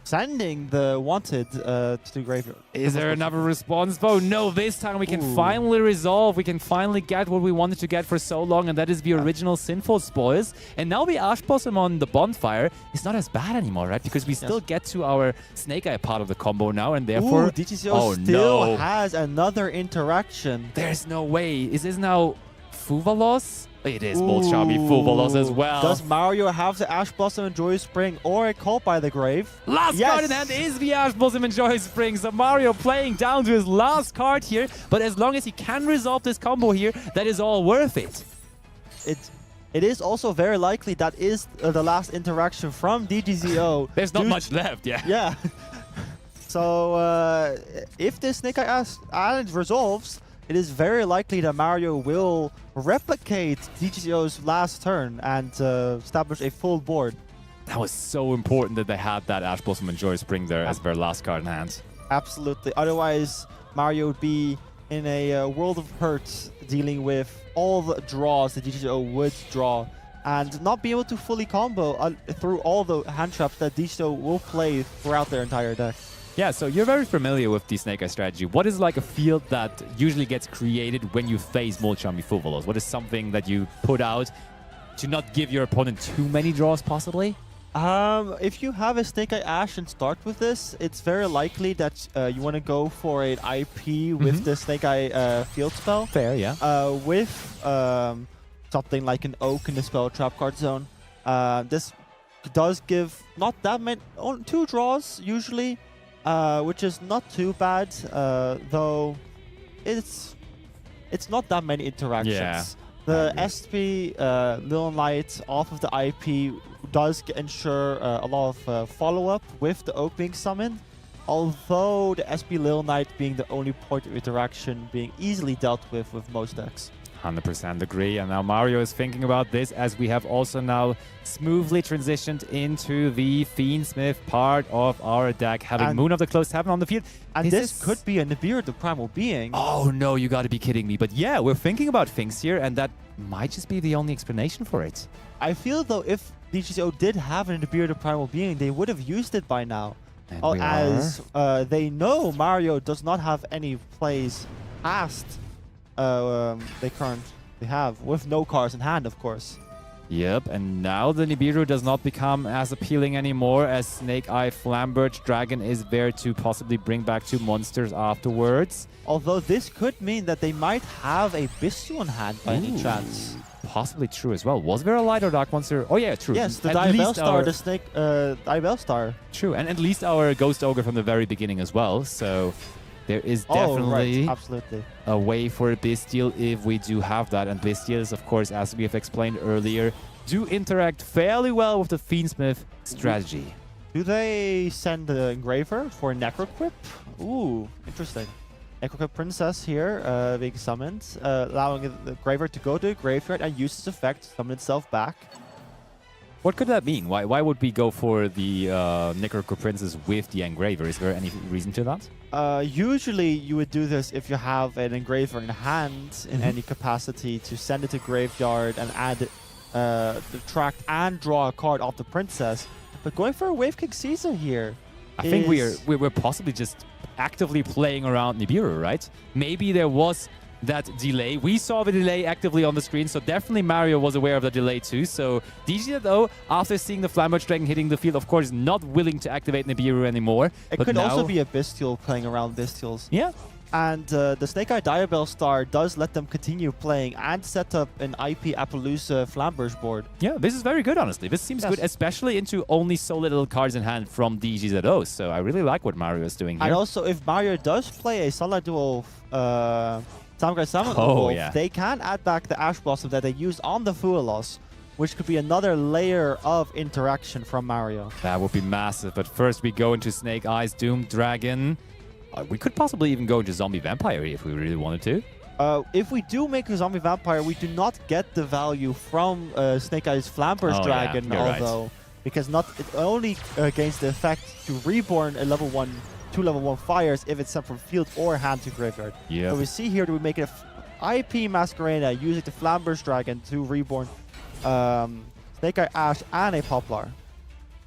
sending the wanted to the graveyard. Is there another response, though? No, this time we can finally resolve. We can finally get what we wanted to get for so long, and that is the original Sinful Spoils. And now the Ash Blossom on the Bonfire is not as bad anymore, right? Because we still get to our Snake Eye part of the combo now, and therefore... DGCO still has another interaction. There's no way. Is this now Fuvalos? It is Bolshami Fuvalos as well. Does Mario have the Ash Blossom and Joy Spring or a Call by the Grave? Last card in hand is the Ash Blossom and Joy Spring. So Mario playing down to his last card here. But as long as he can resolve this combo here, that is all worth it. It is also very likely that is the last interaction from DGZO. There's not much left, Yeah. So if this Snake Eye Island resolves, it is very likely that Mario will replicate DGCO's last turn and establish a full board. That was so important that they had that Ash Blossom and Joy Spring there as their last card in hand. Absolutely. Otherwise, Mario would be in a world of hurt dealing with all the draws that DGCO would draw and not be able to fully combo through all the hand traps that DGCO will play throughout their entire deck. Yeah, so you're very familiar with the Snake Eye strategy. What is like a field that usually gets created when you face Molchambi full volos? What is something that you put out to not give your opponent too many draws, possibly? If you have a Snake Eye Ash and start with this, it's very likely that you want to go for an IP with the Snake Eye field spell. Fair, yeah. With something like an Oak in the spell trap card zone. This does give not that many, only 2 draws usually, which is not too bad, though it's not that many interactions. Yeah. The SP Lil Knight off of the IP does ensure a lot of follow-up with the Oak being summoned, although the SP Lil Knight being the only point of interaction being easily dealt with most decks. 100% agree, and now Mario is thinking about this as we have also now smoothly transitioned into the Fiend Smith part of our deck, having And- Moon of the Closed Heaven on the field. And This this is- could be a Nibiru, the Primal Being. Oh no, you gotta be kidding me. But yeah, we're thinking about things here, and that might just be the only explanation for it. I feel though if DGCO did have a Nibiru, the Primal Being, they would have used it by now. And Oh, we as they know Mario does not have any plays past they currently have, with no cards in hand, of course. Yep, and now the Nibiru does not become as appealing anymore, as Snake Eye Flambird Dragon is there to possibly bring back 2 monsters afterwards. Although this could mean that they might have a Bistio in hand by any Ooh. chance. Possibly true as well. Was there a light or dark monster? Oh yeah, true. Yes, the At Diabell least Star, our- the Snake, Diabell Star. True, and at least our Ghost Ogre from the very beginning as well, so there is Oh, definitely right, absolutely. a way for Bestial if we do have that. And Bestials, of course, as we have explained earlier, do interact fairly well with the Fiendsmith strategy. Do they send the Engraver for Necroquip? Ooh, interesting. Necroquip Princess here being summoned, allowing the Engraver to go to the graveyard and use its effect to summon itself back. What could that mean? Why would we go for the Necroco Princess with the Engraver? Is there any reason to that? Usually you would do this if you have an Engraver in hand in any capacity to send it to graveyard and add detract and draw a card off the Princess. But going for a Wave Kick Caesar here. I think is- we're possibly just actively playing around Nibiru, right? Maybe there was that delay. We saw the delay actively on the screen, so definitely Mario was aware of the delay too. So DJ, though, after seeing the Flambird Dragon hitting the field, of course, not willing to activate Nibiru anymore. It but could now, also be a Bestial playing around Bestials. Yeah. And the Snake Eye Diabell Star does let them continue playing and set up an IP Appaloosa Flamberge board. Yeah, this is very good, honestly. This seems good, especially into only so little cards in hand from DGZO. So I really like what Mario is doing here. And also, if Mario does play a Sunlight Duel Samurai Summon Oh, Wolf, yeah. they can add back the Ash Blossom that they used on the Fuelos, which could be another layer of interaction from Mario. That would be massive. But first, we go into Snake Eyes Doom Dragon. We could possibly even go into Zombie Vampire if we really wanted to. If we do make a Zombie Vampire, we do not get the value from Snake Eyes Flamberge Oh, yeah, Dragon, you're right. although, because it only gains the effect to reborn a level 1, 2 level 1 fires if it's sent from field or hand to graveyard. Yeah. So we see here that we make it a IP Masquerade using the Flamberge Dragon to reborn Snake Eye Ash and a Poplar.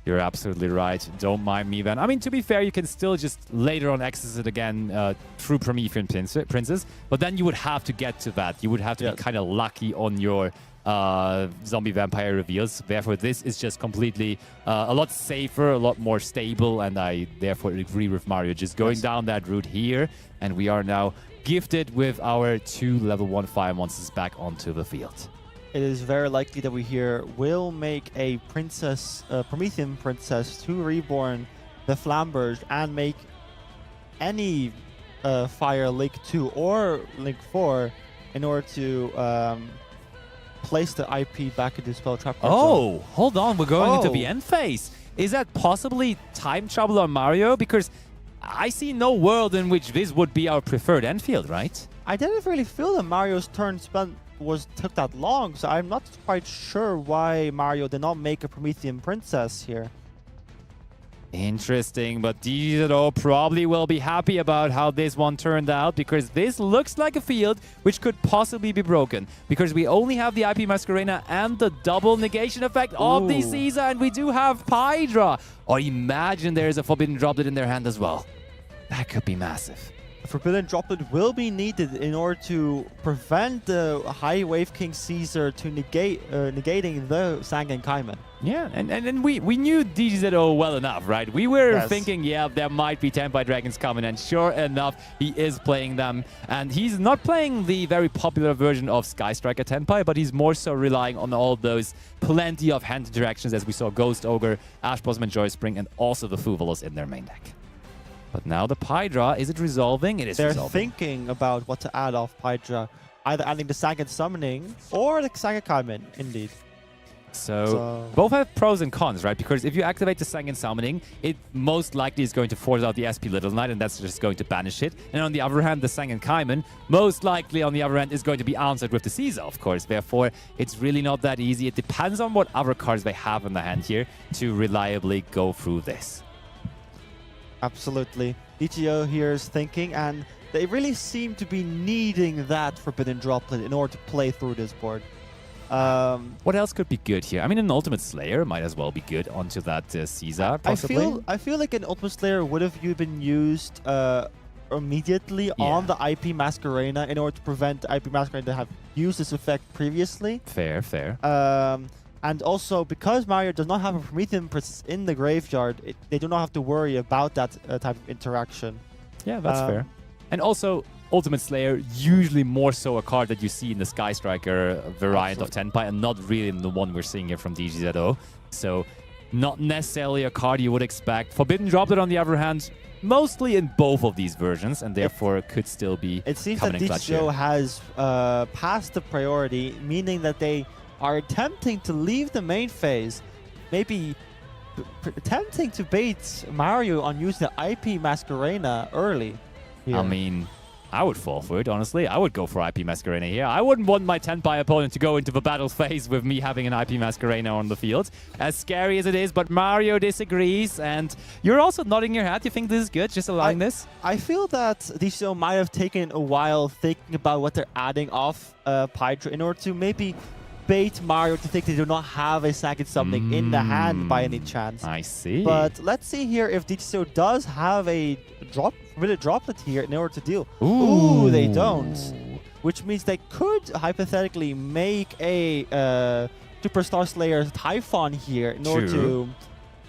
You're absolutely right. Don't mind me then. I mean, to be fair, you can still just later on access it again through Promethean Princess, but then you would have to get to that. You would have to be kind of lucky on your Zombie Vampire reveals. Therefore, this is just completely a lot safer, a lot more stable, and I therefore agree with Mario just going down that route here. And we are now gifted with our 2 level 1 fire monsters back onto the field. It is very likely that we here will make a princess, Promethean Princess to reborn the Flamberge and make any fire Link 2 or Link 4 in order to place the IP back into Spell Trap. Oh, hold on. We're going into Oh. the end phase. Is that possibly time travel on Mario? Because I see no world in which this would be our preferred end field, right? I didn't really feel that Mario's turn took that long, so I'm not quite sure why Mario did not make a Promethean Princess here. Interesting, but DGZO probably will be happy about how this one turned out, because this looks like a field which could possibly be broken, because we only have the IP Masquerena and the double negation effect of the Caesar, and we do have Hydra. Or imagine there's a Forbidden Droplet in their hand as well. That could be massive. A Forbidden Droplet will be needed in order to prevent the High Wave King Caesar to negating the Sangan Kaiman. Yeah, and we knew DGZO well enough, right? We were thinking, yeah, there might be Tenpai Dragons coming, and sure enough, he is playing them. And he's not playing the very popular version of Sky Striker Tenpai, but he's more so relying on all those plenty of hand interactions, as we saw Ghost Ogre, Ash Blossom and Joy Spring, and also the Fuvalos in their main deck. But now the Hydra, is it resolving? It is resolving. They're thinking about what to add off Hydra, either adding the Sangan Summoning or the Sangan Kaiman, indeed. So both have pros and cons, right? Because if you activate the Sangan Summoning, it most likely is going to force out the SP Little Knight, and that's just going to banish it. And on the other hand, the Sangan Kaiman, most likely on the other hand, is going to be answered with the Caesar, of course. Therefore, it's really not that easy. It depends on what other cards they have in the hand here to reliably go through this. Absolutely. DGO here is thinking, and they really seem to be needing that Forbidden Droplet in order to play through this board. What else could be good here? I mean, an Ultimate Slayer might as well be good onto that Caesar, possibly. I feel like an Ultimate Slayer would have been used immediately on the IP Masquerena in order to prevent the IP Masquerena to have used this effect previously. Fair, fair. And also, because Mario does not have a Promethean Princess in the graveyard, they do not have to worry about that type of interaction. Yeah, that's fair. And also, Ultimate Slayer, usually more so a card that you see in the Sky Striker variant of Tenpai, and not really in the one we're seeing here from DGZO. So, not necessarily a card you would expect. Forbidden Droplet, on the other hand, mostly in both of these versions, and therefore could still be It seems that DGZO has passed the priority, meaning that they are attempting to leave the main phase, maybe attempting to bait Mario on using the IP Masquerena early. Here. I mean, I would fall for it, honestly. I would go for IP Masquerena here. I wouldn't want my Tenpai opponent to go into the battle phase with me having an IP Masquerena on the field. As scary as it is, but Mario disagrees, and you're also nodding your head. You think this is good, just allowing this? I feel that DGZO might have taken a while thinking about what they're adding off Hydra in order to maybe bait Mario to think they do not have a Sangan Summoning in the hand by any chance. I see. But let's see here if DGZO does have a Forbidden Droplet here in order to deal. Ooh, they don't. Which means they could hypothetically make a Superstar Slayer Typhon here in order to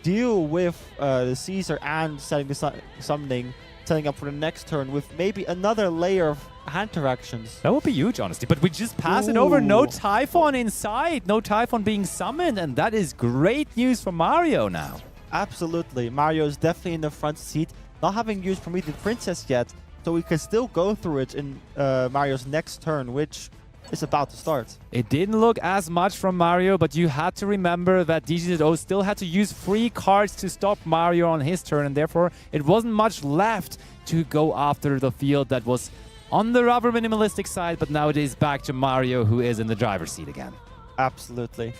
deal with the Caesar and setting the summoning, setting up for the next turn with maybe another layer of hand interactions. That would be huge, honestly. But we just pass it over. No Typhon inside. No Typhon being summoned. And that is great news for Mario now. Absolutely. Mario is definitely in the front seat. Not having used Promethean Princess yet. So we can still go through it in Mario's next turn, which is about to start. It didn't look as much from Mario, but you had to remember that DGZO still had to use 3 cards to stop Mario on his turn. And therefore, it wasn't much left to go after the field that was on the rather minimalistic side, but now it is back to Mario, who is in the driver's seat again. Absolutely.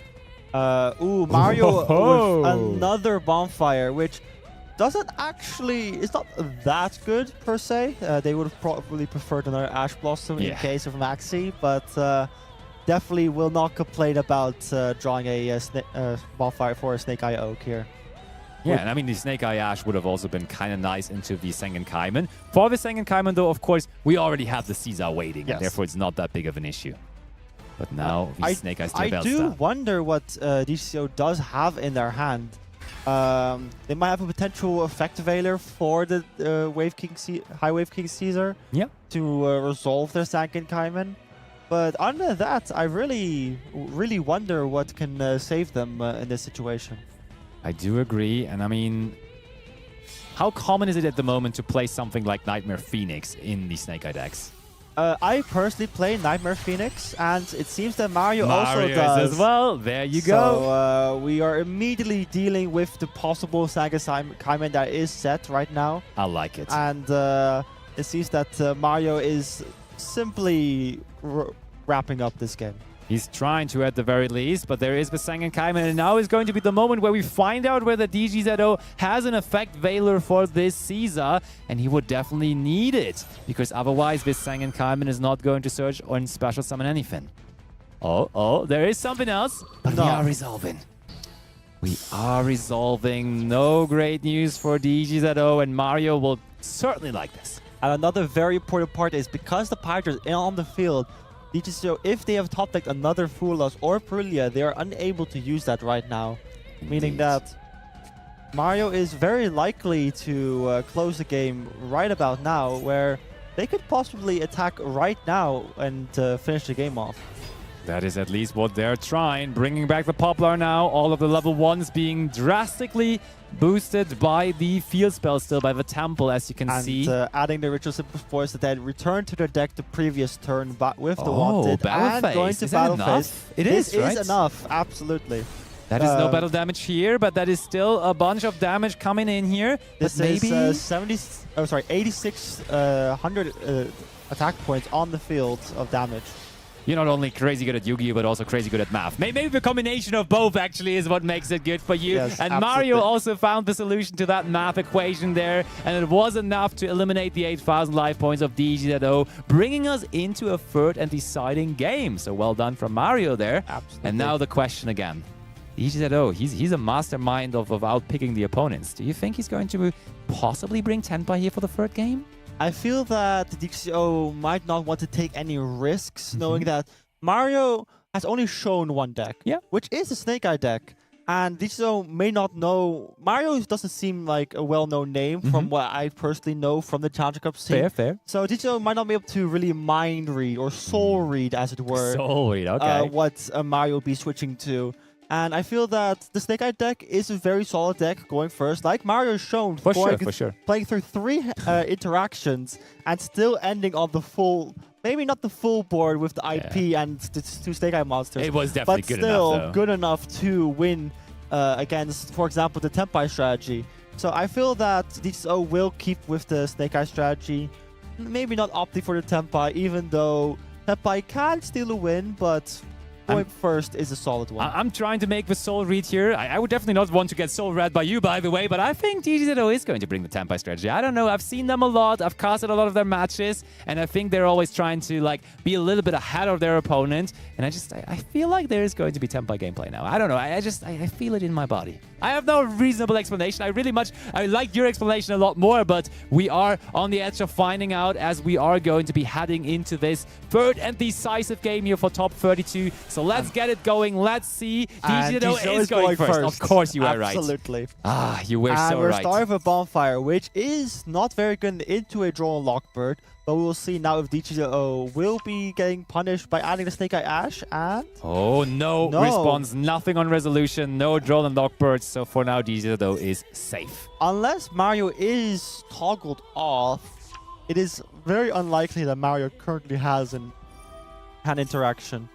Mario with another Bonfire, which doesn't actually... It's not that good, per se. They would have probably preferred another Ash Blossom in case of Maxi, but definitely will not complain about drawing a Bonfire for a Snake Eye Oak here. Yeah, and I mean, the Snake Eye Ash would have also been kind of nice into the Sangan Kaiman. For the Sangan Kaiman, though, of course, we already have the Caesar waiting, and therefore it's not that big of an issue. But now, the Snake Eye still belts I do down. wonder what DGZO does have in their hand. They might have a potential Effect Veiler for the High Wave King Caesar to resolve their Sangan Kaiman. But other than that, I really wonder what can save them in this situation. I do agree, and I mean, how common is it at the moment to play something like Nightmare Phoenix in the Snake Eye decks? I personally play Nightmare Phoenix, and it seems that Mario also does as well. There you go. So we are immediately dealing with the possible Sangan Kaiman that is set right now. I like it. And it seems that Mario is simply wrapping up this game. He's trying to at the very least, but there is Visang and Kaiman, and now is going to be the moment where we find out whether DGZO has an effect Valor for this Caesar, and he would definitely need it, because otherwise Visang and Kaiman is not going to search on special summon anything. Oh, there is something else, but we are resolving. We are resolving. No great news for DGZO, and Mario will certainly like this. And another very important part is because the Pirates are on the field, DGZO, if they have top decked another Fulos or Prulia, they are unable to use that right now. Meaning that Mario is very likely to close the game right about now, where they could possibly attack right now and finish the game off. That is at least what they're trying. Bringing back the Poplar now. All of the level 1s being drastically boosted by the field spell still, by the Temple, as you can see. Adding the Ritual Simple Force that then return to their deck the previous turn with the Wanted. Battle and going phase. to Is Battle that enough? Phase. It is, right? This is enough, absolutely. That is no battle damage here, but that is still a bunch of damage coming in here. This maybe is 8,600 attack points on the field of damage. You're not only crazy good at Yu-Gi-Oh, but also crazy good at math. Maybe the combination of both actually is what makes it good for you. Yes, and absolutely. Mario also found the solution to that math equation there, and it was enough to eliminate the 8,000 life points of DGZO, bringing us into a third and deciding game. So well done from Mario there. Absolutely. And now the question again. DGZO, he's a mastermind of outpicking the opponents. Do you think he's going to possibly bring Tenpai here for the third game? I feel that the DGZO might not want to take any risks, knowing that Mario has only shown one deck, which is the Snake Eye deck. And DGZO may not know. Mario doesn't seem like a well-known name from what I personally know from the Challenger Cup scene. Fair. So DGZO might not be able to really mind read or soul read, as it were. Soul read, okay. What Mario will be switching to. And I feel that the Snake Eye deck is a very solid deck going first, like Mario's shown. For sure. Playing through 3 interactions and still ending on the full, maybe not the full board with the IP and the 2 Snake Eye monsters. It was definitely but good still enough, though. good enough to win against, for example, the Tenpai strategy. So I feel that DGZO will keep with the Snake Eye strategy. Maybe not opting for the Tenpai, even though Tenpai can steal a win, but going first is a solid one. I'm trying to make the soul read here. I would definitely not want to get soul read by you, by the way, but I think DGZO is going to bring the Tenpai strategy. I don't know. I've seen them a lot. I've casted a lot of their matches, and I think they're always trying to be a little bit ahead of their opponent. And I feel like there is going to be Tenpai gameplay now. I don't know. I feel it in my body. I have no reasonable explanation. I like your explanation a lot more, but we are on the edge of finding out as we are going to be heading into this third and decisive game here for top 32. So let's get it going. Let's see. DGZO is going first. Of course you are right. Absolutely. You were so we're right. starting with a bonfire, which is not very good into a drawn Lockbird. But we will see now if DGZO will be getting punished by adding the Snake Eye Ash and... Oh, no. Response. Nothing on resolution. No draw and lockbirds. So for now, DGZO is safe. Unless Mario is toggled off, it is very unlikely that Mario currently has an interaction.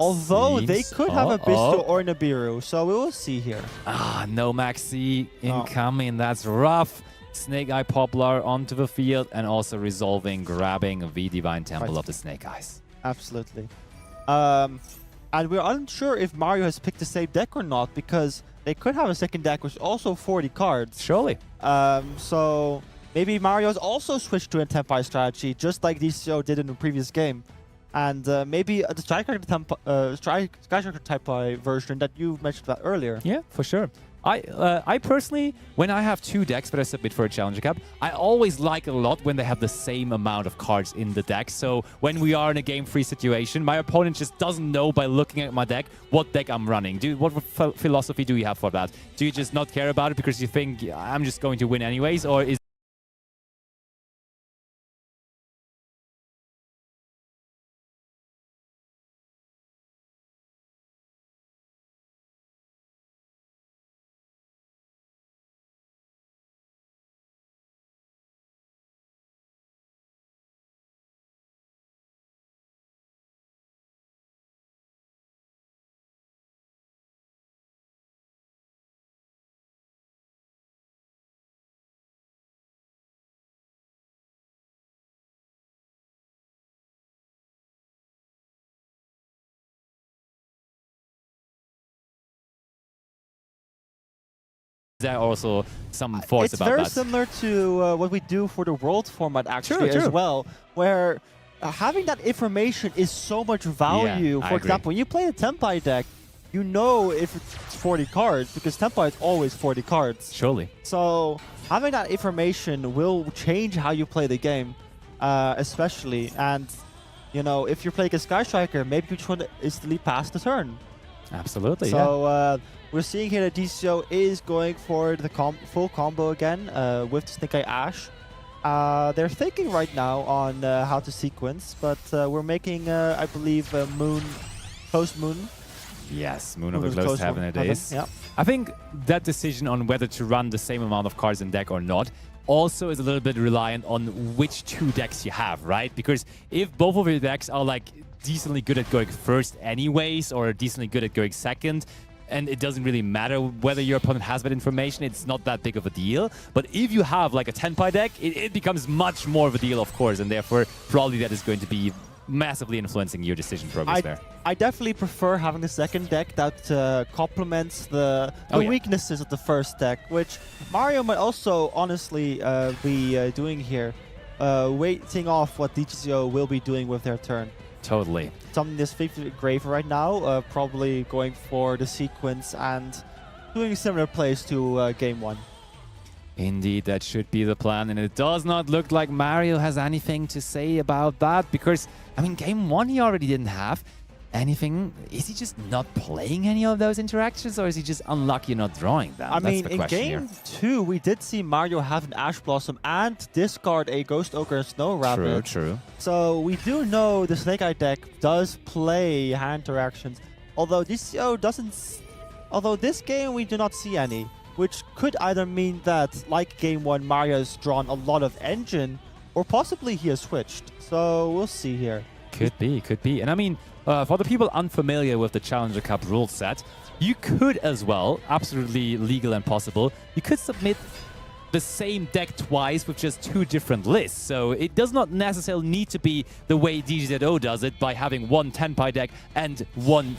Although they could have a Bistro or Nibiru, so we will see here. No Maxi incoming. That's rough. Snake Eye Poplar onto the field and also resolving, grabbing the Divine Temple of the Snake Eyes. Absolutely. And we're unsure if Mario has picked the same deck or not, because they could have a second deck which is also 40 cards. Surely. So maybe Mario has also switched to a Tenpai strategy, just like DCO did in the previous game. And maybe the Striker Tenpai version that you mentioned about earlier. Yeah, for sure. I personally, when I have 2 decks that I submit for a Challenger Cup, I always like a lot when they have the same amount of cards in the deck. So when we are in a game-free situation, my opponent just doesn't know by looking at my deck what deck I'm running. What philosophy do you have for that? Do you just not care about it because you think I'm just going to win anyways? Or is there are also some thoughts It's about very that. similar to what we do for the world format actually True. as well, where having that information is so much value. I For agree. example, when you play the Tenpai deck, you know if it's 40 cards, because Tenpai is always 40 cards. Surely. So having that information will change how you play the game, especially. And, you know, if you're playing a Sky Striker, maybe you just want to instantly pass the turn. Absolutely. Yeah. So we're seeing here that DCO is going for the full combo again with the Snake Eye Ash. They're thinking right now on how to sequence, but we're making, I believe, Moon, post-Moon. Yes, Moon of the Moon Closed Close Heaven One. it is. Yeah. I think that decision on whether to run the same amount of cards in deck or not also is a little bit reliant on which two decks you have, right? Because if both of your decks are like decently good at going first anyways, or decently good at going second, and it doesn't really matter whether your opponent has that information, it's not that big of a deal. But if you have like a Tenpai deck, it becomes much more of a deal, of course, and therefore probably that is going to be massively influencing your decision progress there. I definitely prefer having a second deck that complements the weaknesses of the first deck, which Mario might also honestly be doing here, waiting off what DGCO will be doing with their turn. Totally. Something that's grave right now, probably going for the sequence and doing similar plays to Game 1. Indeed, that should be the plan, and it does not look like Mario has anything to say about that, because, I mean, Game 1 he already didn't have anything. Is he just not playing any of those interactions, or is he just unlucky not drawing them? I That's mean, the in question Game here. 2, we did see Mario have an Ash Blossom and discard a Ghost Ogre and Snow Rabbit. True. So we do know the Snake Eye deck does play hand interactions, although DCO doesn't. Although this game we do not see any, which could either mean that, like Game 1, Mario has drawn a lot of engine, or possibly he has switched. So we'll see here. Could be. And I mean, for the people unfamiliar with the Challenger Cup rule set, you could as well, absolutely legal and possible, you could submit the same deck twice with just two different lists. So it does not necessarily need to be the way DGZO does it by having one Tenpai deck and one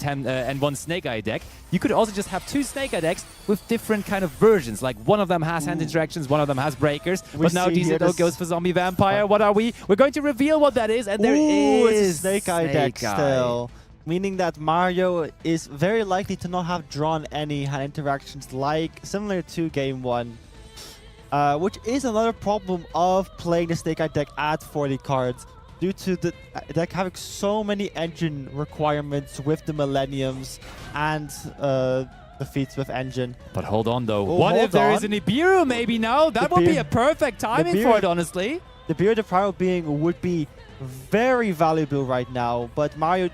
Snake Eye deck. You could also just have two Snake Eye decks with different kind of versions. Like one of them has hand interactions, one of them has breakers. But now DGZO goes for Zombie Vampire. What are we? We're going to reveal what that is, and there is it's a Snake Eye deck still. Meaning that Mario is very likely to not have drawn any hand interactions similar to Game 1. Which is another problem of playing the Snake Eye deck at 40 cards, due to the deck having so many engine requirements with the Millenniums and the feats with engine. But hold on though, Oh, what if hold there on. is an Ibiru maybe now? That would be a perfect timing for it, honestly. The Beard of Primal Being would be very valuable right now, but Mario...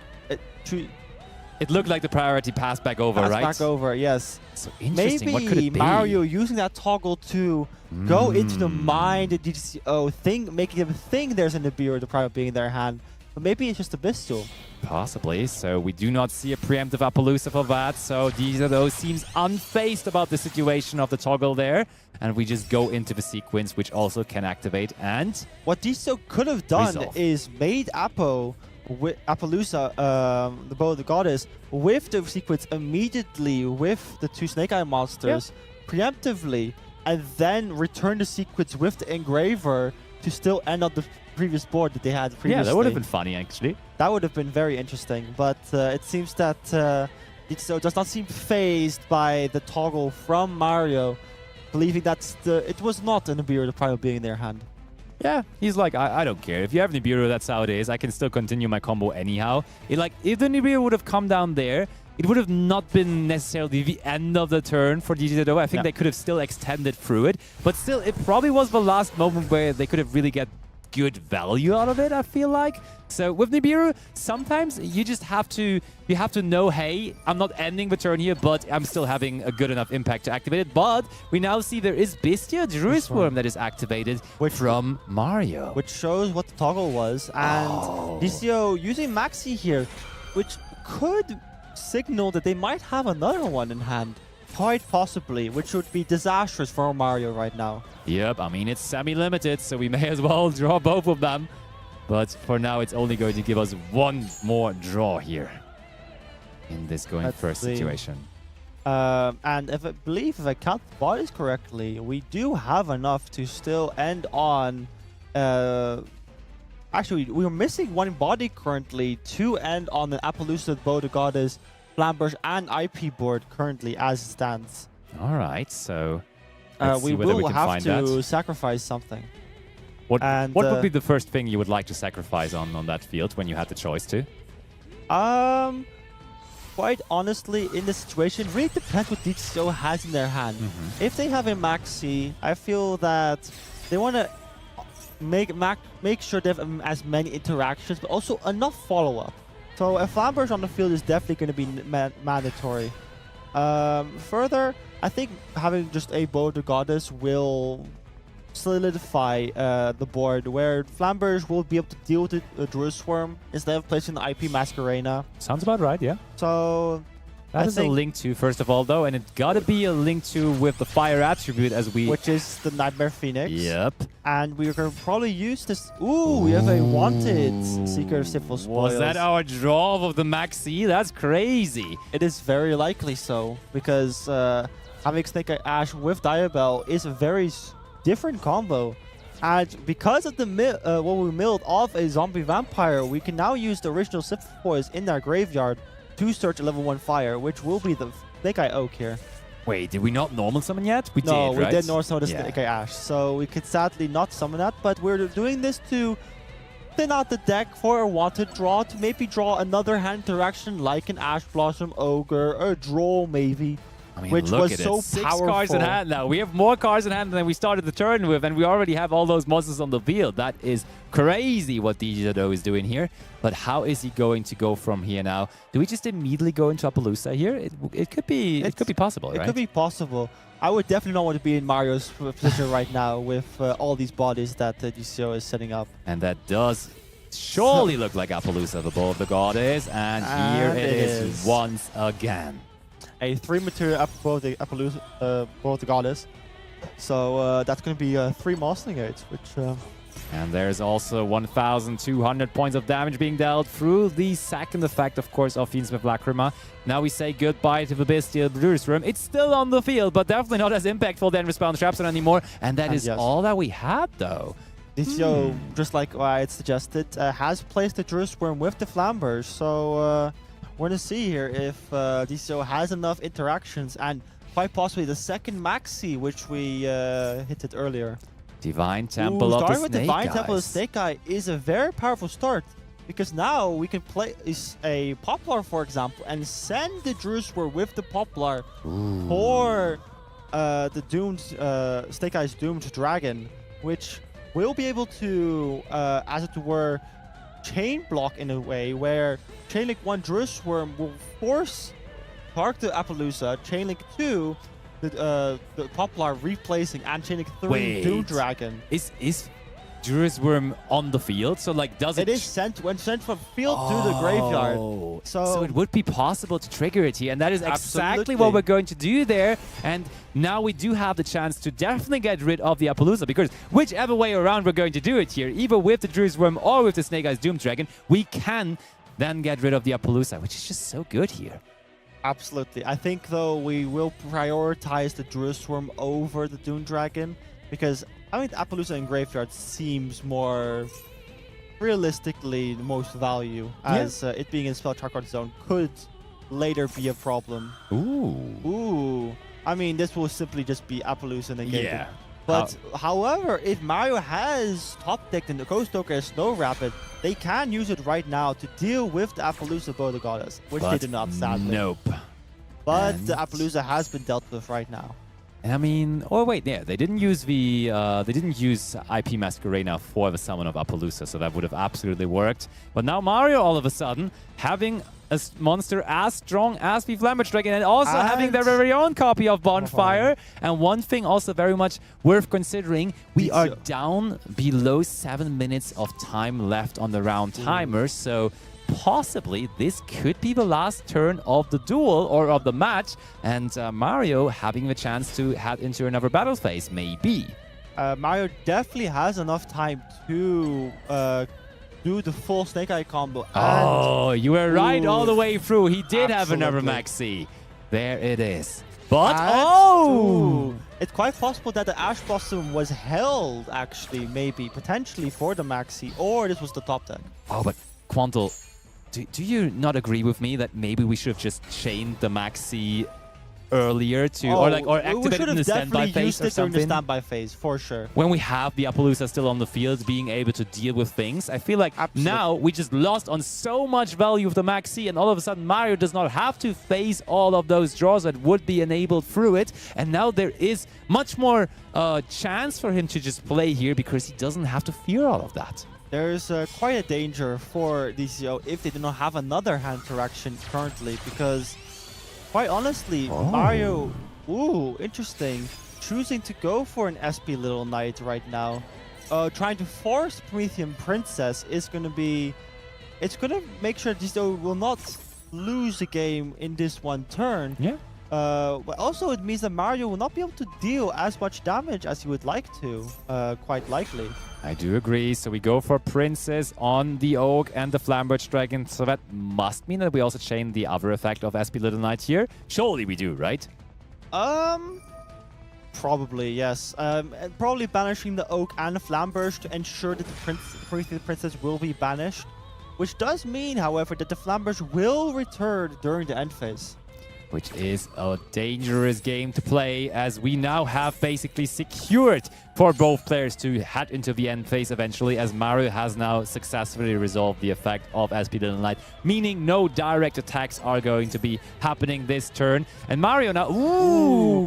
It looked like the priority passed back over, right? Back over, yes. So interesting. What could Maybe it be? Mario using that toggle to go into the mind of DGCO, making them think there's an Nibiru, the Primal Being in their hand. But maybe it's just a Bistule. Possibly. So we do not see a preemptive Appaloosa for that. So DGZO seems unfazed about the situation of the toggle there. And we just go into the sequence, which also can activate. And what DGCO could have done Resolve. is made Appaloosa, the Bow of the Goddess, with the sequence immediately with the two Snake Eye monsters, preemptively, and then return the sequence with the Engraver to still end on the previous board that they had previously. yeah, that would have been funny, actually. That would have been very interesting, but it seems that DGCO does not seem phased by the toggle from Mario, believing that it was not an Nibiru, the Primal Being in their hand. Yeah, he's like, I don't care. If you have Nibiru, that's how it is. I can still continue my combo anyhow. If the Nibiru would have come down there, it would have not been necessarily the end of the turn for DGZO. I think they could have still extended through it. But still, it probably was the last moment where they could have really get good value out of it, I feel like. So with Nibiru, sometimes you just have to know, hey, I'm not ending the turn here, but I'm still having a good enough impact to activate it. But we now see there is Bestia Druisworm that is activated from Mario. Which shows what the toggle was. And DCO using Maxi here, which could signal that they might have another one in hand. Quite possibly, which would be disastrous for Mario right now. Yep, I mean, it's semi-limited, so we may as well draw both of them. But for now, it's only going to give us one more draw here in this going first situation. And if I count the bodies correctly, we do have enough to still end on. Actually, we are missing one body currently to end on the Appaloosa, Bow the Goddess, Flamberge, and IP board currently as it stands. All right, so let's We see whether will can have find to that. sacrifice something. What and, would be the first thing you would like to sacrifice on that field when you had the choice to? Quite honestly, in this situation, really depends what DCO has in their hand. If they have a Maxi, I feel that they want to make sure they have as many interactions, but also enough follow-up. So a Flamberge on the field is definitely going to be mandatory. Further, I think having just a Bow the Goddess will solidify the board, where Flamberge will be able to deal with the Druid Swarm instead of placing the IP Masquerena. Sounds about right, yeah. So That is a link to, first of all, though, and it gotta be a link to with the fire attribute as we... which is the Nightmare Phoenix. Yep. And we're going to probably use this... Ooh, we have a wanted Seeker of Sinful Spoils. Was that our draw of the Maxi? That's crazy. It is very likely so, because having Snake Eye Ash with Diabell is a very different combo. And because of the what we milled off a zombie vampire, we can now use the original Sinful Spoils in our graveyard to search a level 1 fire, which will be the Snake Eye Oak here. Wait, did we not normal summon yet? We No, did, we right? did normal summon the Snake Eye Ash, so we could sadly not summon that, but we're doing this to thin out the deck for a wanted draw, to maybe draw another hand interaction like an Ash Blossom Ogre, or a Droll maybe. I mean, which look was at so it. 6 powerful. cards in hand now. We have more cards in hand than we started the turn with, and we already have all those monsters on the field. That is crazy what DJ is doing here. But how is he going to go from here now? Do we just immediately go into Appaloosa here? It could be possible, right? It could be possible. I would definitely not want to be in Mario's position right now with all these bodies that DCO is setting up. And that does surely look like Appaloosa, the Bow of the Goddess. And here it is once again. A 3 material Bow of the Appaloosa, Bow of the Goddess. So that's going to be 3 Moss Negates, which... And there's also 1,200 points of damage being dealt through the second effect, of course, of Fiend Smith Lacrima. Now we say goodbye to the Bestial Brewer's Room. It's still on the field, but definitely not as impactful than Respawn Shrapson anymore. And that is all that we had, though. DCO, just like I had suggested, has placed the Druid Swarm with the Flamberge. So we're going to see here if DCO has enough interactions and quite possibly the second Maxi, which we hit it earlier. Divine Temple of the Starting with Snake Divine Eyes. Temple of the Snake Eye is a very powerful start, because now we can play a Poplar, for example, and send the Druid Swarm with the Poplar for the Doomed Snake Eye's Doomed Dragon, which will be able to, as it were, chain block in a way where Chainlink 1 Druid Swarm will force Park the Appaloosa, Chainlink 2 the Poplar replacing, and Chainlink 3 Doom Dragon. Is Druid's Worm on the field? So like, does it? It is sent from field to the graveyard. So it would be possible to trigger it here, and that is exactly what we're going to do there. And now we do have the chance to definitely get rid of the Appaloosa, because whichever way around we're going to do it here, either with the Druid's Worm or with the Snake Eyes Doom Dragon, we can then get rid of the Appaloosa, which is just so good here. Absolutely. I think, though, we will prioritize the Druid Swarm over the Doom Dragon, because I think the Appaloosa in Graveyard seems more realistically the most value, as it being in Spell Track Card Zone could later be a problem. Ooh. I mean, this will simply just be Appaloosa negated. Yeah. But, however, if Mario has top-decked in the Ghost Stoker as Snow Rapid, they can use it right now to deal with the Appaloosa Bow of the Goddess, which they do not, sadly. Nope. But the Appaloosa has been dealt with right now. And I mean, oh wait, yeah, they didn't use the IP Masquerena for the summon of Appaloosa, so that would have absolutely worked. But now Mario, all of a sudden, having a monster as strong as the Flamberge Dragon, and also having their very own copy of Bonfire. And one thing also very much worth considering, we are down below 7 minutes of time left on the round timer, so possibly this could be the last turn of the duel or of the match, and Mario having the chance to head into another battle phase, maybe. Mario definitely has enough time to do the full Snake Eye combo. Oh, you were right all the way through. He did have another Maxi. There it is. But, Ooh, it's quite possible that the Ash Blossom was held, actually, maybe, potentially for the Maxi, or this was the top deck. Oh, but Quantal, do you not agree with me that maybe we should have just chained the Maxi earlier to, or activate it in the standby phase or something? During the standby phase, for sure. When we have the Appaloosa still on the field, being able to deal with things, I feel like now we just lost on so much value of the Maxi, and all of a sudden Mario does not have to face all of those draws that would be enabled through it, and now there is much more chance for him to just play here because he doesn't have to fear all of that. There's quite a danger for DCO if they do not have another hand interaction currently, because quite honestly, Mario, interesting, choosing to go for an SP Little Knight right now. Trying to force Promethean Princess is going to be, it's going to make sure DCO will not lose the game in this one turn. Yeah. But also it means that Mario will not be able to deal as much damage as he would like to, quite likely. I do agree. So we go for Princess on the Oak and the Flamberge Dragon. So that must mean that we also chain the other effect of SP Little Knight here. Surely we do, right? Probably, yes. And probably banishing the Oak and the Flamberge to ensure that the Princess will be banished. Which does mean, however, that the Flamberge will return during the end phase. Which is a dangerous game to play, as we now have basically secured for both players to head into the end phase eventually, as Mario has now successfully resolved the effect of SP Little Knight, meaning no direct attacks are going to be happening this turn. And Mario now,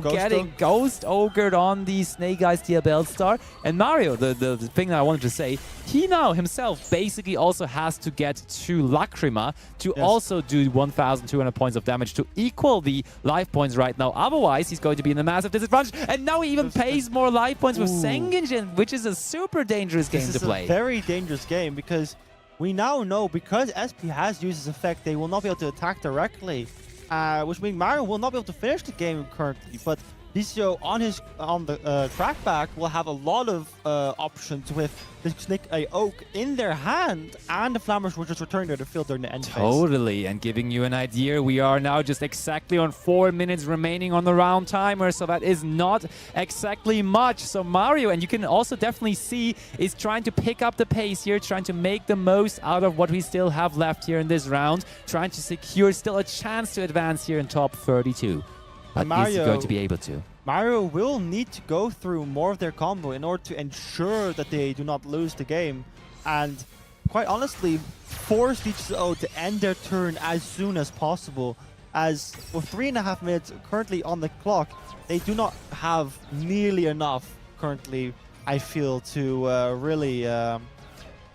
getting Ghost Ogred on the Snake Eyes Tier Bellstar. And Mario, the thing that I wanted to say, he now himself basically also has to get to Lacrima to also do 1,200 points of damage to equal the life points right now. Otherwise, he's going to be in a massive disadvantage. And now he even pays more life points with Sengenjin, which is a super dangerous game to play. This is a very dangerous game because we now know, because SP has used this effect, they will not be able to attack directly, which means Mario will not be able to finish the game currently. But DCO on the crackback will have a lot of options with the Snake Eye Oak in their hand, and the Flammers will just return to the field during the end phase. Totally, and giving you an idea, we are now just exactly on 4 minutes remaining on the round timer, so that is not exactly much. So Mario, and you can also definitely see, is trying to pick up the pace here, trying to make the most out of what we still have left here in this round, trying to secure still a chance to advance here in top 32. But Mario, is he going to be able to? Mario will need to go through more of their combo in order to ensure that they do not lose the game. And quite honestly, force DCO to end their turn as soon as possible. As with 3.5 minutes currently on the clock, they do not have nearly enough currently, I feel, to really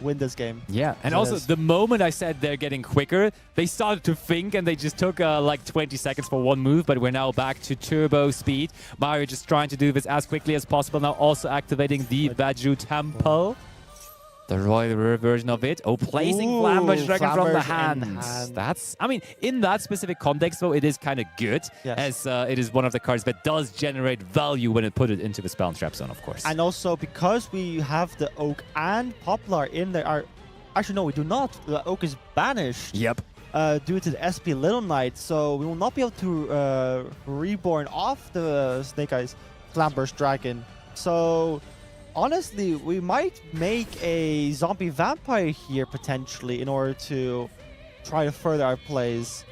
win this game. Yeah, and also the moment I said they're getting quicker, they started to think and they just took like 20 seconds for one move, but we're now back to turbo speed. Mario just trying to do this as quickly as possible, now also activating the Baju Temple. The Royal River version of it. Oh, placing Flamberge Dragon from the hands. That's, I mean, in that specific context, though, it is kind of good, as it is one of the cards that does generate value when it put it into the spell and trap zone, of course. And also, because we have the Oak and Poplar in there, actually, no, we do not. The Oak is banished. Yep. Due to the SP Little Knight, so we will not be able to reborn off the Snake Eyes Flamberge Dragon. So honestly, we might make a zombie vampire here potentially in order to try to further our plays,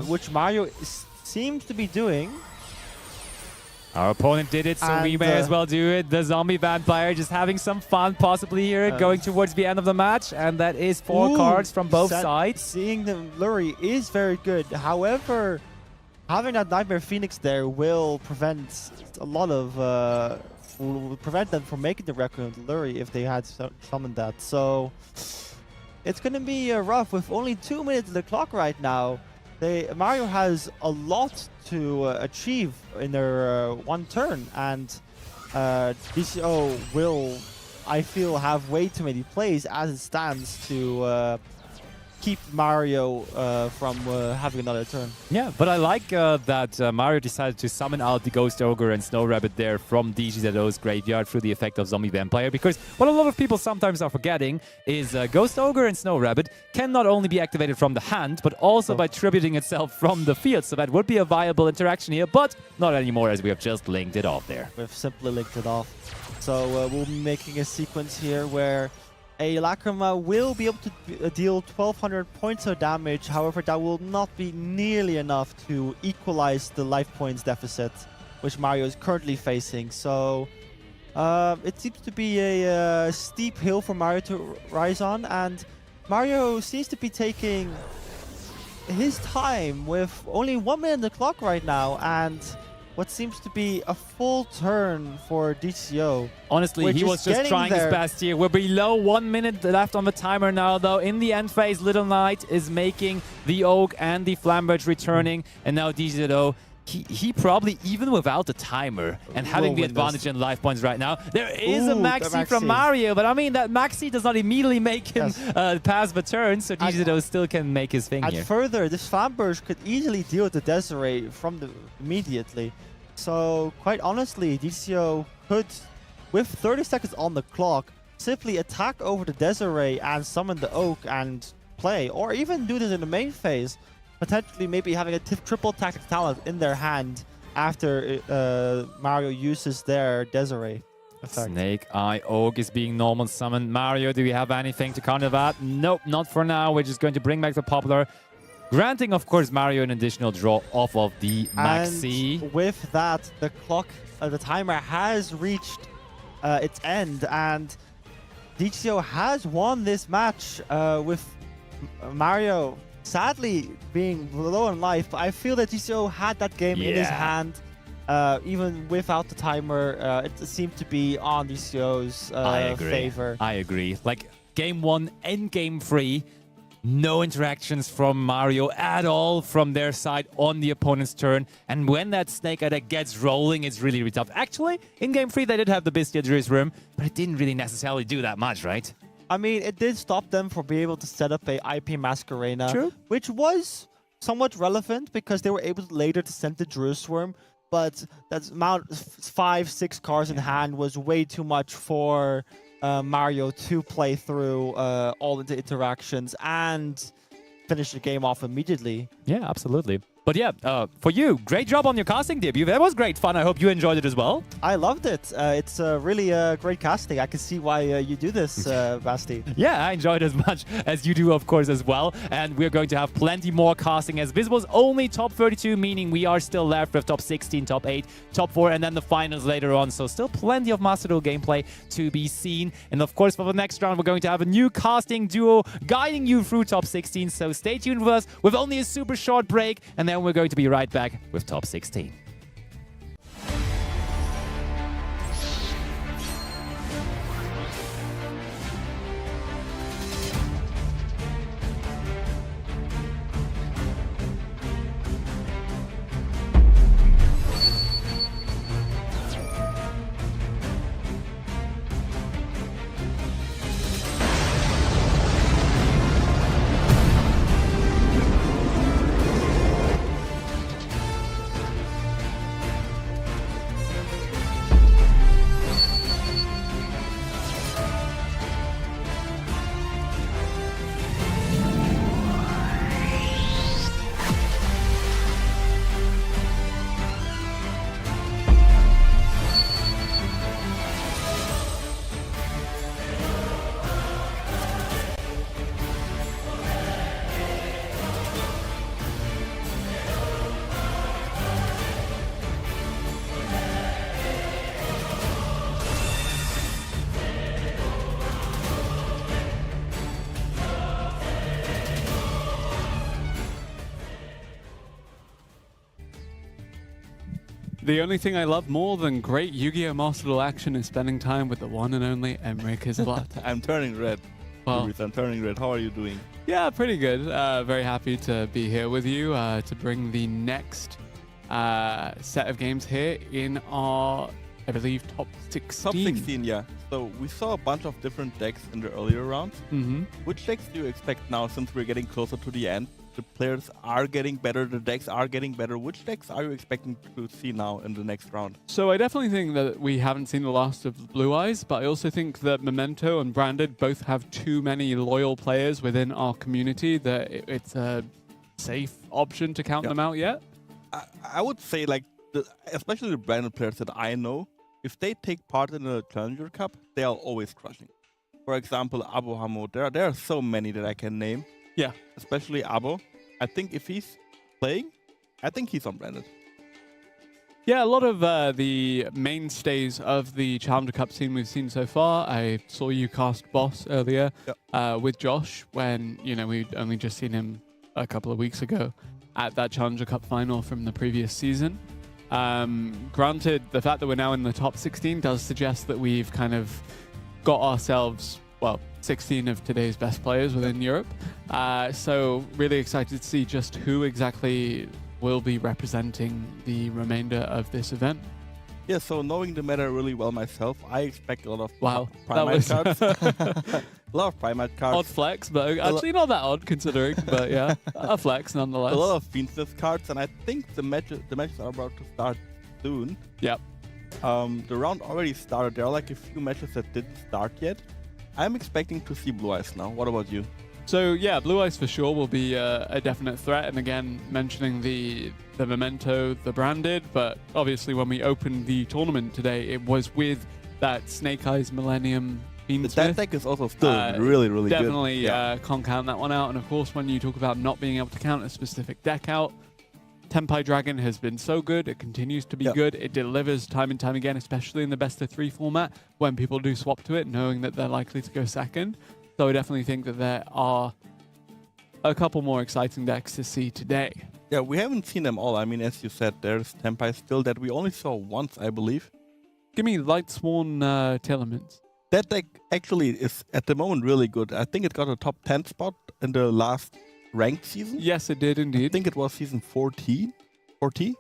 which Mario seems to be doing. Our opponent did it, so we may as well do it. The zombie vampire just having some fun possibly here, going towards the end of the match, and that is 4 cards from both sides. Seeing the Lurie is very good. However, having that Nightmare Phoenix there will prevent a lot of will prevent them from making the record of Lurie if they had summoned that. So it's going to be rough with only 2 minutes of the clock right now. Mario has a lot to achieve in their one turn, and DCO will, I feel, have way too many plays as it stands to keep Mario from having another turn. Yeah, but I like that Mario decided to summon out the Ghost Ogre and Snow Rabbit there from DGZO's graveyard through the effect of Zombie Vampire, because what a lot of people sometimes are forgetting is Ghost Ogre and Snow Rabbit can not only be activated from the hand, but also by tributing itself from the field, so that would be a viable interaction here, but not anymore as we have just linked it off there. We've simply linked it off. So we'll be making a sequence here where a Lacrima will be able to deal 1200 points of damage. However, that will not be nearly enough to equalize the life points deficit which Mario is currently facing. So it seems to be a steep hill for Mario to rise on, and Mario seems to be taking his time with only 1 minute on the clock right now, and what seems to be a full turn for DCO. Honestly, he was just trying his best here. We're below 1 minute left on the timer now, though. In the end phase, Little Knight is making the Oak and the Flamberge returning, and now DZO, he probably, even without the timer and having the advantage in life points right now, there is a maxi from Mario, but I mean, that maxi does not immediately make him pass the turn, so DZO still can make his thing here. And further, this Flamberge could easily deal with the Desiree from the immediately. So, quite honestly, DCO could, with 30 seconds on the clock, simply attack over the Desiree and summon the Oak and play, or even do this in the main phase, potentially maybe having a triple tactic talent in their hand after Mario uses their Desiree effect. Snake Eye Oak is being normal summoned. Mario, do we have anything to counter that? Nope, not for now. We're just going to bring back the Poplar, granting, of course, Mario an additional draw off of the maxi. And with that, the clock, the timer has reached its end, and DCO has won this match with Mario sadly being low in life. But I feel that DCO had that game in his hand. Even without the timer, it seemed to be on DCO's favor. I agree. Like, game 1 and game 3, no interactions from Mario at all from their side on the opponent's turn. And when that Snake Eye deck gets rolling, it's really, really tough. Actually, in game 3, they did have the Bestia's Room, but it didn't really necessarily do that much, right? I mean, it did stop them from being able to set up a IP Masquerena, which was somewhat relevant because they were able to later to send the Druisworm, but that amount 5-6 cards in hand was way too much for Mario to play through all the interactions and finish the game off immediately. Yeah, absolutely. But yeah, for you, great job on your casting debut. That was great fun. I hope you enjoyed it as well. I loved it. It's really great casting. I can see why you do this, Basti. Yeah, I enjoyed it as much as you do, of course, as well. And we're going to have plenty more casting, as this was only top 32, meaning we are still left with top 16, top 8, top 4, and then the finals later on. So still plenty of Master Duel gameplay to be seen. And of course, for the next round, we're going to have a new casting duo guiding you through top 16. So stay tuned with us with only a super short break, and then we're going to be right back with top 16. The only thing I love more than great Yu-Gi-Oh! Master Duel action is spending time with the one and only Emmerich Isblatt. I'm turning red. Well, I'm turning red. How are you doing? Yeah, pretty good. Very happy to be here with you to bring the next set of games here in our I believe, top 16. Top 16, yeah. So we saw a bunch of different decks in the earlier rounds. Mm-hmm. Which decks do you expect now, since we're getting closer to the end? The players are getting better, the decks are getting better. Which decks are you expecting to see now in the next round? So I definitely think that we haven't seen the last of Blue Eyes, but I also think that Momento and Branded both have too many loyal players within our community that it's a safe option to count them out yet. I would say, like, especially the branded players that I know, if they take part in a Challenger Cup, they are always crushing. For example, Abo Hamo, there are so many that I can name. Yeah. Especially Abo. I think if he's playing, I think he's on branded. Yeah, a lot of the mainstays of the Challenger Cup scene we've seen so far. I saw you cast Boss earlier with Josh when, you know, we'd only just seen him a couple of weeks ago at that Challenger Cup final from the previous season. Granted, the fact that we're now in the top 16 does suggest that we've kind of got ourselves, well, 16 of today's best players within Europe. So really excited to see just who exactly will be representing the remainder of this event. Yeah, so knowing the meta really well myself, I expect a lot of Primate cards. A lot of Primate cards. Odd flex, but actually not that odd considering, but yeah, a flex nonetheless. A lot of Fiend Smith cards, and I think the matches are about to start soon. Yep. The round already started. There are like a few matches that didn't start yet. I'm expecting to see Blue Eyes now. What about you? So yeah, Blue Eyes for sure will be a definite threat. And again, mentioning the Memento, the Branded, but obviously when we opened the tournament today, it was with that Snake Eyes Millennium Fiend Smith. That deck is also still really good. Definitely can't count that one out. And of course, when you talk about not being able to count a specific deck out, Tenpai Dragon has been so good. It continues to be good. It delivers time and time again, especially in the best of 3 format when people do swap to it, knowing that they're likely to go second. So I definitely think that there are a couple more exciting decks to see today. Yeah, we haven't seen them all. I mean, as you said, there's Tenpai still that we only saw once, I believe. Give me Lightsworn Telements. That deck actually is at the moment really good. I think it got a top 10 spot in the last ranked season. Yes, it did indeed. I think it was season 14. It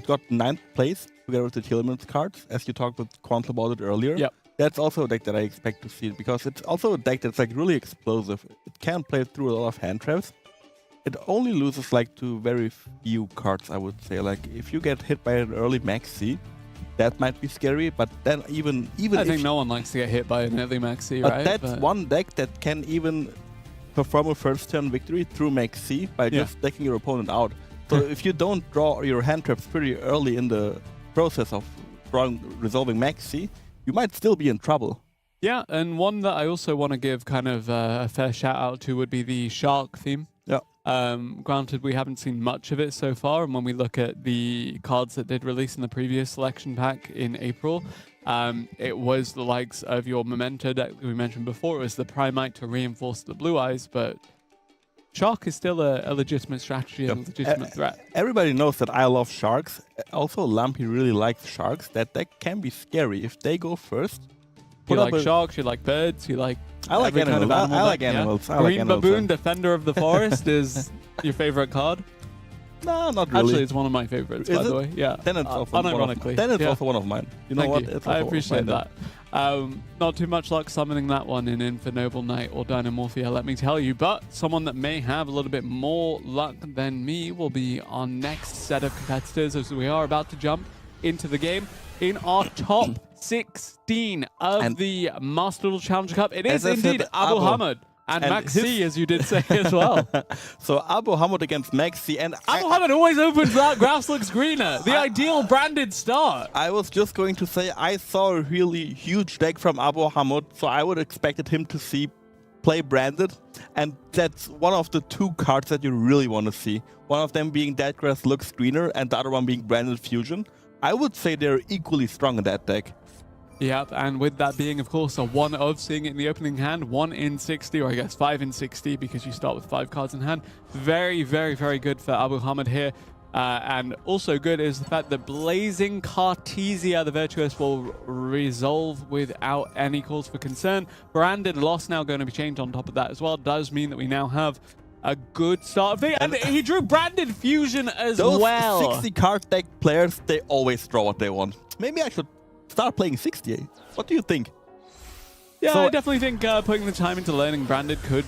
got 9th place together with the Telements cards, as you talked with Quant about it earlier. Yep. That's also a deck that I expect to see, because it's also a deck that's like really explosive. It can play through a lot of hand traps. It only loses like to very few cards, I would say. Like if you get hit by an early Maxi, that might be scary. But then even I think no one likes to get hit by an early Maxi, right? That's one deck that can even perform a first turn victory through Maxi by just decking your opponent out. So if you don't draw your hand traps pretty early in the process of resolving Maxi, you might still be in trouble. Yeah, and one that I also want to give kind of a fair shout out to would be the Shark theme. Yeah. Granted, we haven't seen much of it so far, and when we look at the cards that did release in the previous selection pack in April, it was the likes of your Memento deck that we mentioned before. It was the Primite to reinforce the Blue Eyes, but Shark is still a legitimate strategy and a legitimate threat. Everybody knows that I love Sharks. Also, Lampy really likes Sharks. That deck can be scary if they go first. You like sharks, you like birds, you like I like animals. kind of animal I like deck, animals. Yeah? Green Baboon, Defender of the Forest is your favorite card? No, not really. Actually, it's one of my favorites, by the way. Yeah. Then it's also unironically. one of mine. You know Thank what? You. I appreciate that. Not too much luck summoning that one in for Noble Knight or Dynamorphia, let me tell you. But someone that may have a little bit more luck than me will be our next set of competitors, as we are about to jump into the game in our top 16 of the Master Duel Challenger Cup. It is indeed Abu Hamid. And Maxi, as you did say as well. So Abu Hamid against Maxi. And Abu Hamid always opens that. Grass looks greener. The ideal branded start. I was just going to say, I saw a really huge deck from Abu Hamid, so I would have expected him to play branded. And that's one of the 2 cards that you really want to see. One of them being Dead Grass looks greener, and the other one being Branded Fusion. I would say they're equally strong in that deck. Yep, and with that being, of course, a 1 of seeing it in the opening hand, 1 in 60, or I guess 5 in 60, because you start with 5 cards in hand. Very, very, very good for Abu Hamid here. And also good is the fact that Blazing Cartesia, the Virtuous, will resolve without any cause for concern. Branded Loss now going to be changed on top of that as well. Does mean that we now have a good start of it. And he drew Branded Fusion as well. Those 60 card deck players, they always draw what they want. Maybe I should start playing 60. What do you think? Yeah, So- I definitely think putting the time into learning Branded could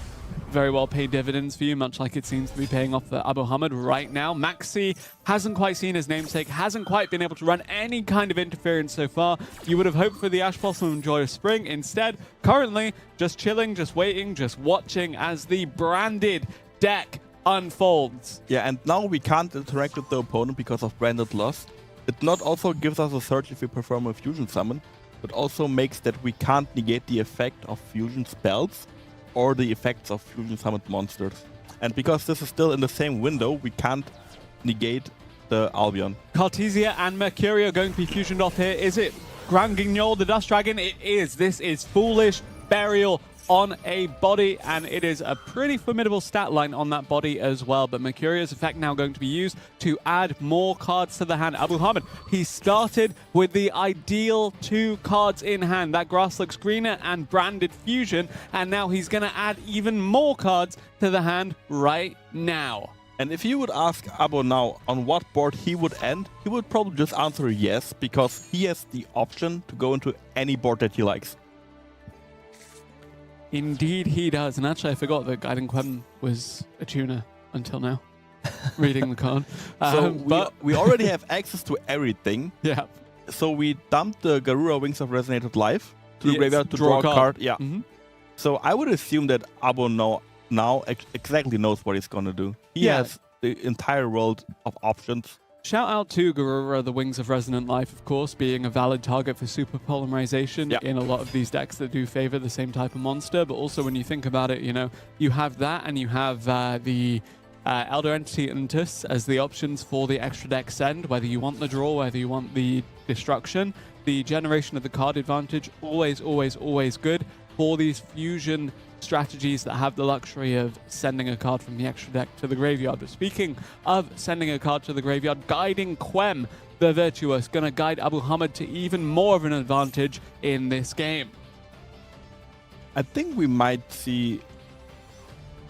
very well pay dividends for you, much like it seems to be paying off for Abu Hamid right now. Maxi hasn't quite seen his namesake, hasn't quite been able to run any kind of interference so far. You would have hoped for the Ash Blossom and Joy of Spring. Instead, currently, just chilling, just waiting, just watching as the Branded deck unfolds. Yeah, and now we can't interact with the opponent because of Branded loss. It not also gives us a surge if we perform a fusion summon, but also makes that we can't negate the effect of fusion spells or the effects of fusion summoned monsters. And because this is still in the same window, we can't negate the Albion. Cartesia and Mercury are going to be fusioned off here. Is it Grand Guignol, the Dust Dragon? It is. This is Foolish Burial on a body, and it is a pretty formidable stat line on that body as well. But Mercuria's effect now going to be used to add more cards to the hand. Abu Hamid, he started with the ideal 2 cards in hand. That grass looks greener and Branded fusion, and now he's going to add even more cards to the hand right now. And if you would ask Abo now on what board he would end, he would probably just answer yes, because he has the option to go into any board that he likes. Indeed he does. And actually I forgot that Guiding Quem was a tuner until now. Reading the card. So we already have access to everything. Yeah. So we dumped the Garura Wings of Resonated Life to the Yes, graveyard to draw a card. Yeah. Mhm. So I would assume that Abo now exactly knows what he's going to do. He Yeah. has the entire world of options. Shout out to Garura, the Wings of Resonant Life, of course, being a valid target for super polymerization Yeah. in a lot of these decks that do favor the same type of monster. But also when you think about it, you know, you have that and you have the Elder Entity Intus as the options for the extra deck send, whether you want the draw, whether you want the destruction. The generation of the card advantage, always, always, always good for these fusion strategies that have the luxury of sending a card from the extra deck to the graveyard. But speaking of sending a card to the graveyard, Guiding Quem, the Virtuous, going to guide Abu Hamid to even more of an advantage in this game. I think we might see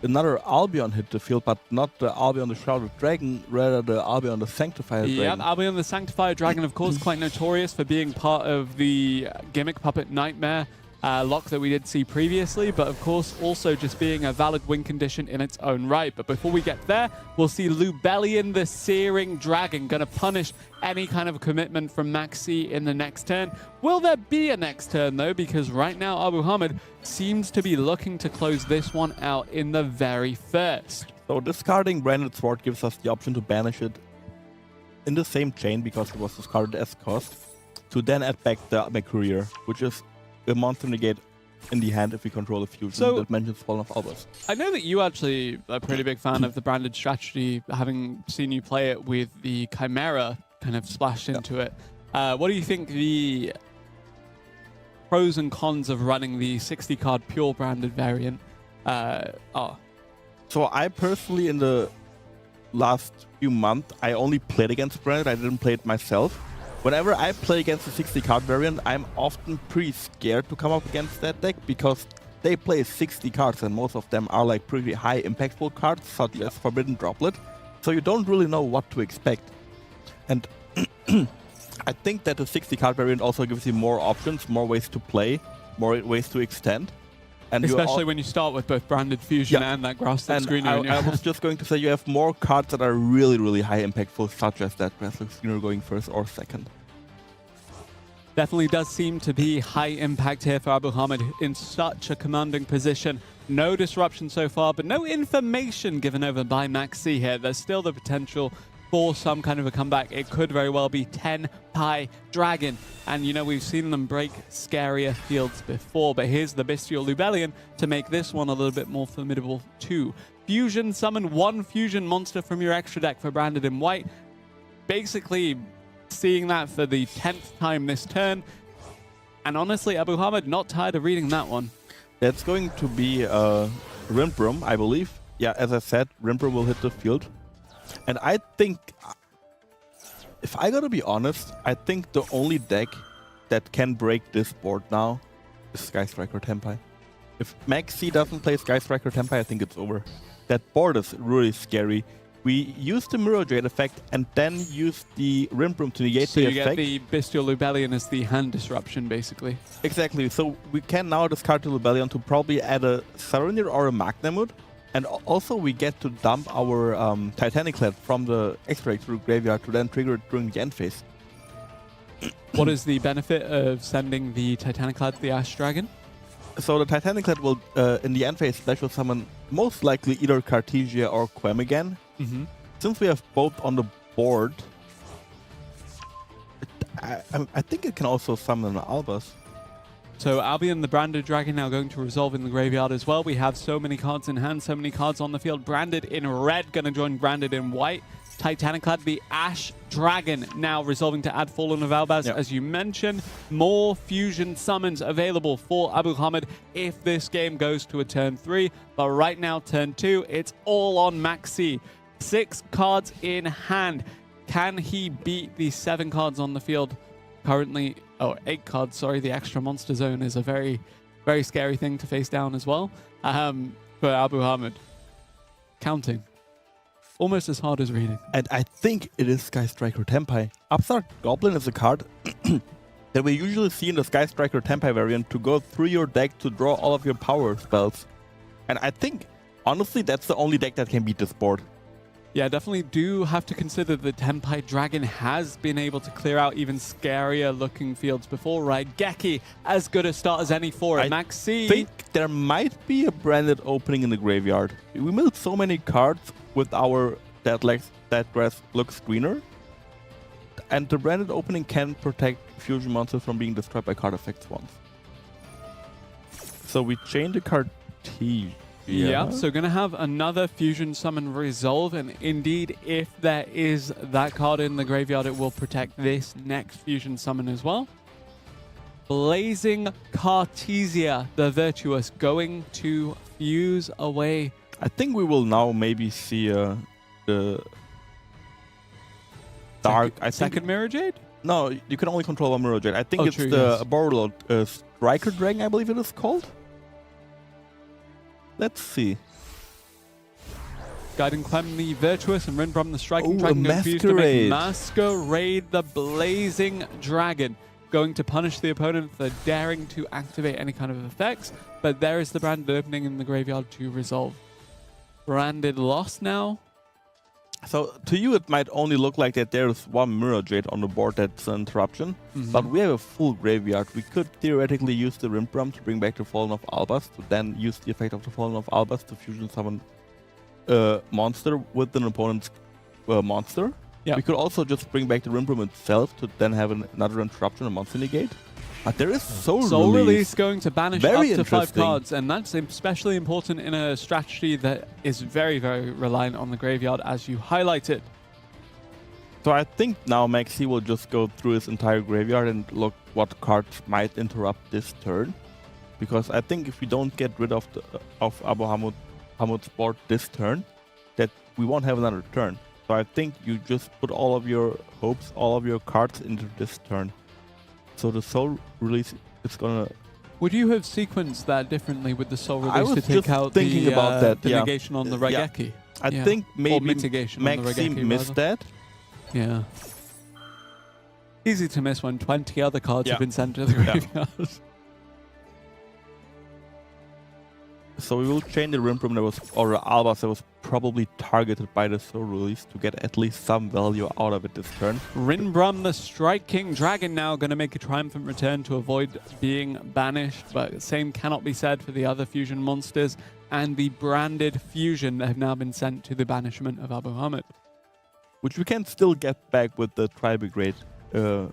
another Albion hit the field, but not the Albion the Shrouded Dragon, rather the Albion the Sanctifier Yeah, Dragon. Albion the Sanctifier Dragon, of course, quite notorious for being part of the Gimmick Puppet Nightmare lock that we did see previously, but of course also just being a valid win condition in its own right. But before we get there, we'll see Lubellion the Searing Dragon going to punish any kind of commitment from Maxi in the next turn. Will there be a next turn though? Because right now Abu Hamid seems to be looking to close this one out in the very first. So discarding Branded Sword gives us the option to banish it in the same chain, because it was discarded as cost, to then add back the Mercurier, which is a monster negate in the hand if we control a fusion that mentions Fallen of Albus. I know that you actually are a pretty big fan of the Branded strategy, having seen you play it with the Chimera kind of splashed into it. What do you think the pros and cons of running the 60 card pure Branded variant are? So I personally, in the last few months, I only played against Branded. I didn't play it myself. Whenever I play against the 60 card variant, I'm often pretty scared to come up against that deck, because they play 60 cards and most of them are like pretty high impactful cards, such as Forbidden Droplet. So you don't really know what to expect. And I think that the 60 card variant also gives you more options, more ways to play, more ways to extend. And especially when you start with both Branded Fusion and that Grass Screener. I was just going to say, you have more cards that are really, really high impactful, such as that Grass Screener going first or second. Definitely does seem to be high impact here for Abu Hamid in such a commanding position. No disruption so far, but no information given over by Maxi here. There's still the potential for some kind of a comeback. It could very well be 10 Pi Dragon. And, you know, we've seen them break scarier fields before, but here's the Bestial Lubellion to make this one a little bit more formidable too. Fusion, summon one fusion monster from your extra deck for Branded in white. Basically seeing that for the 10th time this turn. And honestly, Abu Hamid not tired of reading that one. That's going to be Rimbrum, I believe. Yeah, as I said, Rimbrum will hit the field. And I think, if I gotta be honest, I think the only deck that can break this board now is Sky Striker Tempai. If Maxi doesn't play Sky Striker Tempai, I think it's over. That board is really scary. we use the Mirror Jade effect and then use the Rim Broom to negate So the you effect. get the Bestial Lubellion as the hand disruption, basically. Exactly. So we can now discard the Lubellion to probably add a Saronir or a Magnamut. And also we get to dump our Titaniclad from the Extract to the graveyard to then trigger it during the end phase. What is the benefit of sending the Titaniclad, the Ash Dragon? So the Titaniclad will, in the end phase, special summon most likely either Cartesia or Quem again. Mm-hmm. Since we have both on the board, I think it can also summon Albus. So Albion, the Branded Dragon, now going to resolve in the graveyard as well. We have so many cards in hand, so many cards on the field. Branded in red, going to join Branded in white. Titaniclad, the Ash Dragon, now resolving to add Fallen of Albaz, Yep. as you mentioned. More fusion summons available for Abu Hamid if this game goes to a turn 3. But right now, turn 2, it's all on Maxi. 6 cards in hand. Can he beat the 7 cards on the field currently? Oh, 8 cards, sorry. The extra monster zone is a very, very scary thing to face down as well. For Abu Hamid. Counting. Almost as hard as reading. And I think it is Sky Striker Tempai. Upstart Goblin is a card that we usually see in the Sky Striker Tempai variant to go through your deck to draw all of your power spells. And I think, honestly, that's the only deck that can beat this board. Yeah, definitely do have to consider the Tempai Dragon has been able to clear out even scarier looking fields before, right? Geki, as good a start as any for it. Maxi. I think there might be a branded opening in the graveyard. We milled so many cards with our That Grass looks greener. And the branded opening can protect fusion monsters from being destroyed by card effects once. So we chain the card T. Yeah, so going to have another fusion summon resolve, and indeed, if there is that card in the graveyard, it will protect this next fusion summon as well. Blazing Cartesia, the Virtuous, going to fuse away. I think we will now maybe see the Dark... Second Mirror Jade? No, you can only control one Mirror Jade. I think it's true, the yes. Borderlord Striker Dragon, I believe it is called. Let's see. Guiding Clem the Virtuous and Rinbrom the Striking Ooh, Dragon a going to fuse to make Masquerade. Masquerade the Blazing Dragon. Going to punish the opponent for daring to activate any kind of effects. But there is the branded opening in the graveyard to resolve. Branded lost now. So to you, it might only look like that there's one Mirror Jade on the board that's an interruption. Mhm. But we have a full graveyard. We could theoretically use the Rimbram to bring back the Fallen of Albas, to then use the effect of the Fallen of Albas to fusion summon a monster with an opponent's monster. Yeah. We could also just bring back the Rimbram itself to then have another interruption, a monster negate. But there is Soul Release going to banish Very up to 5 interesting. cards, and that's especially important in a strategy that is very, very reliant on the graveyard, as you highlighted. So I think now Maxi will just go through his entire graveyard and look what cards might interrupt this turn. Because I think if we don't get rid of Abu Hamid's board this turn, that we won't have another turn. So I think you just put all of your hopes, all of your cards into this turn. So the Soul Release is gonna... Would you have sequenced that differently with the Soul I Release was to take just out thinking the, about that, the yeah. negation on the Yeah. Regeki? I Yeah. think Or maybe mitigation on the Maxi Regeki, missed rather. that. Yeah. Easy to miss when 20 other cards Yeah. have been sent to the Yeah. graveyard. So we will chain the Rimbram that was, or Albas that was probably targeted by the Soul Release to get at least some value out of it this turn. Rinbram, the Striking Dragon, now going to make a triumphant return to avoid being banished, but the same cannot be said for the other fusion monsters and the branded fusion that have now been sent to the banishment of Abu Hamid. Which we can still get back with the Tribrigade Ringing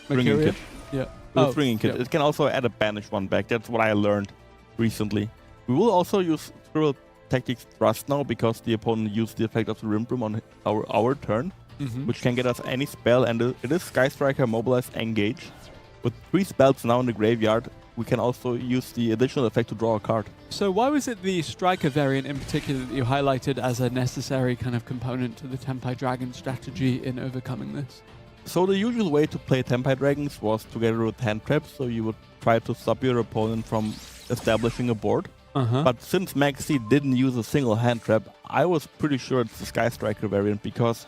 Mercurial? Kit. Yeah. With Ringing Kit. yeah. It can also add a banish one back. That's what I learned recently. We will also use Squirrel Tactics Thrust now because the opponent used the effect of the Rimbram on our turn, Mhm. which can get us any spell, and it is Sky Striker, Mobilize, Engage. With 3 spells now in the graveyard, we can also use the additional effect to draw a card. So why was it the Striker variant in particular that you highlighted as a necessary kind of component to the Tempai Dragon strategy in overcoming this? So the usual way to play Tempai Dragons was together with hand traps, so you would try to stop your opponent from establishing a board. But since Maxi didn't use a single hand trap, I was pretty sure it's the Sky Striker variant because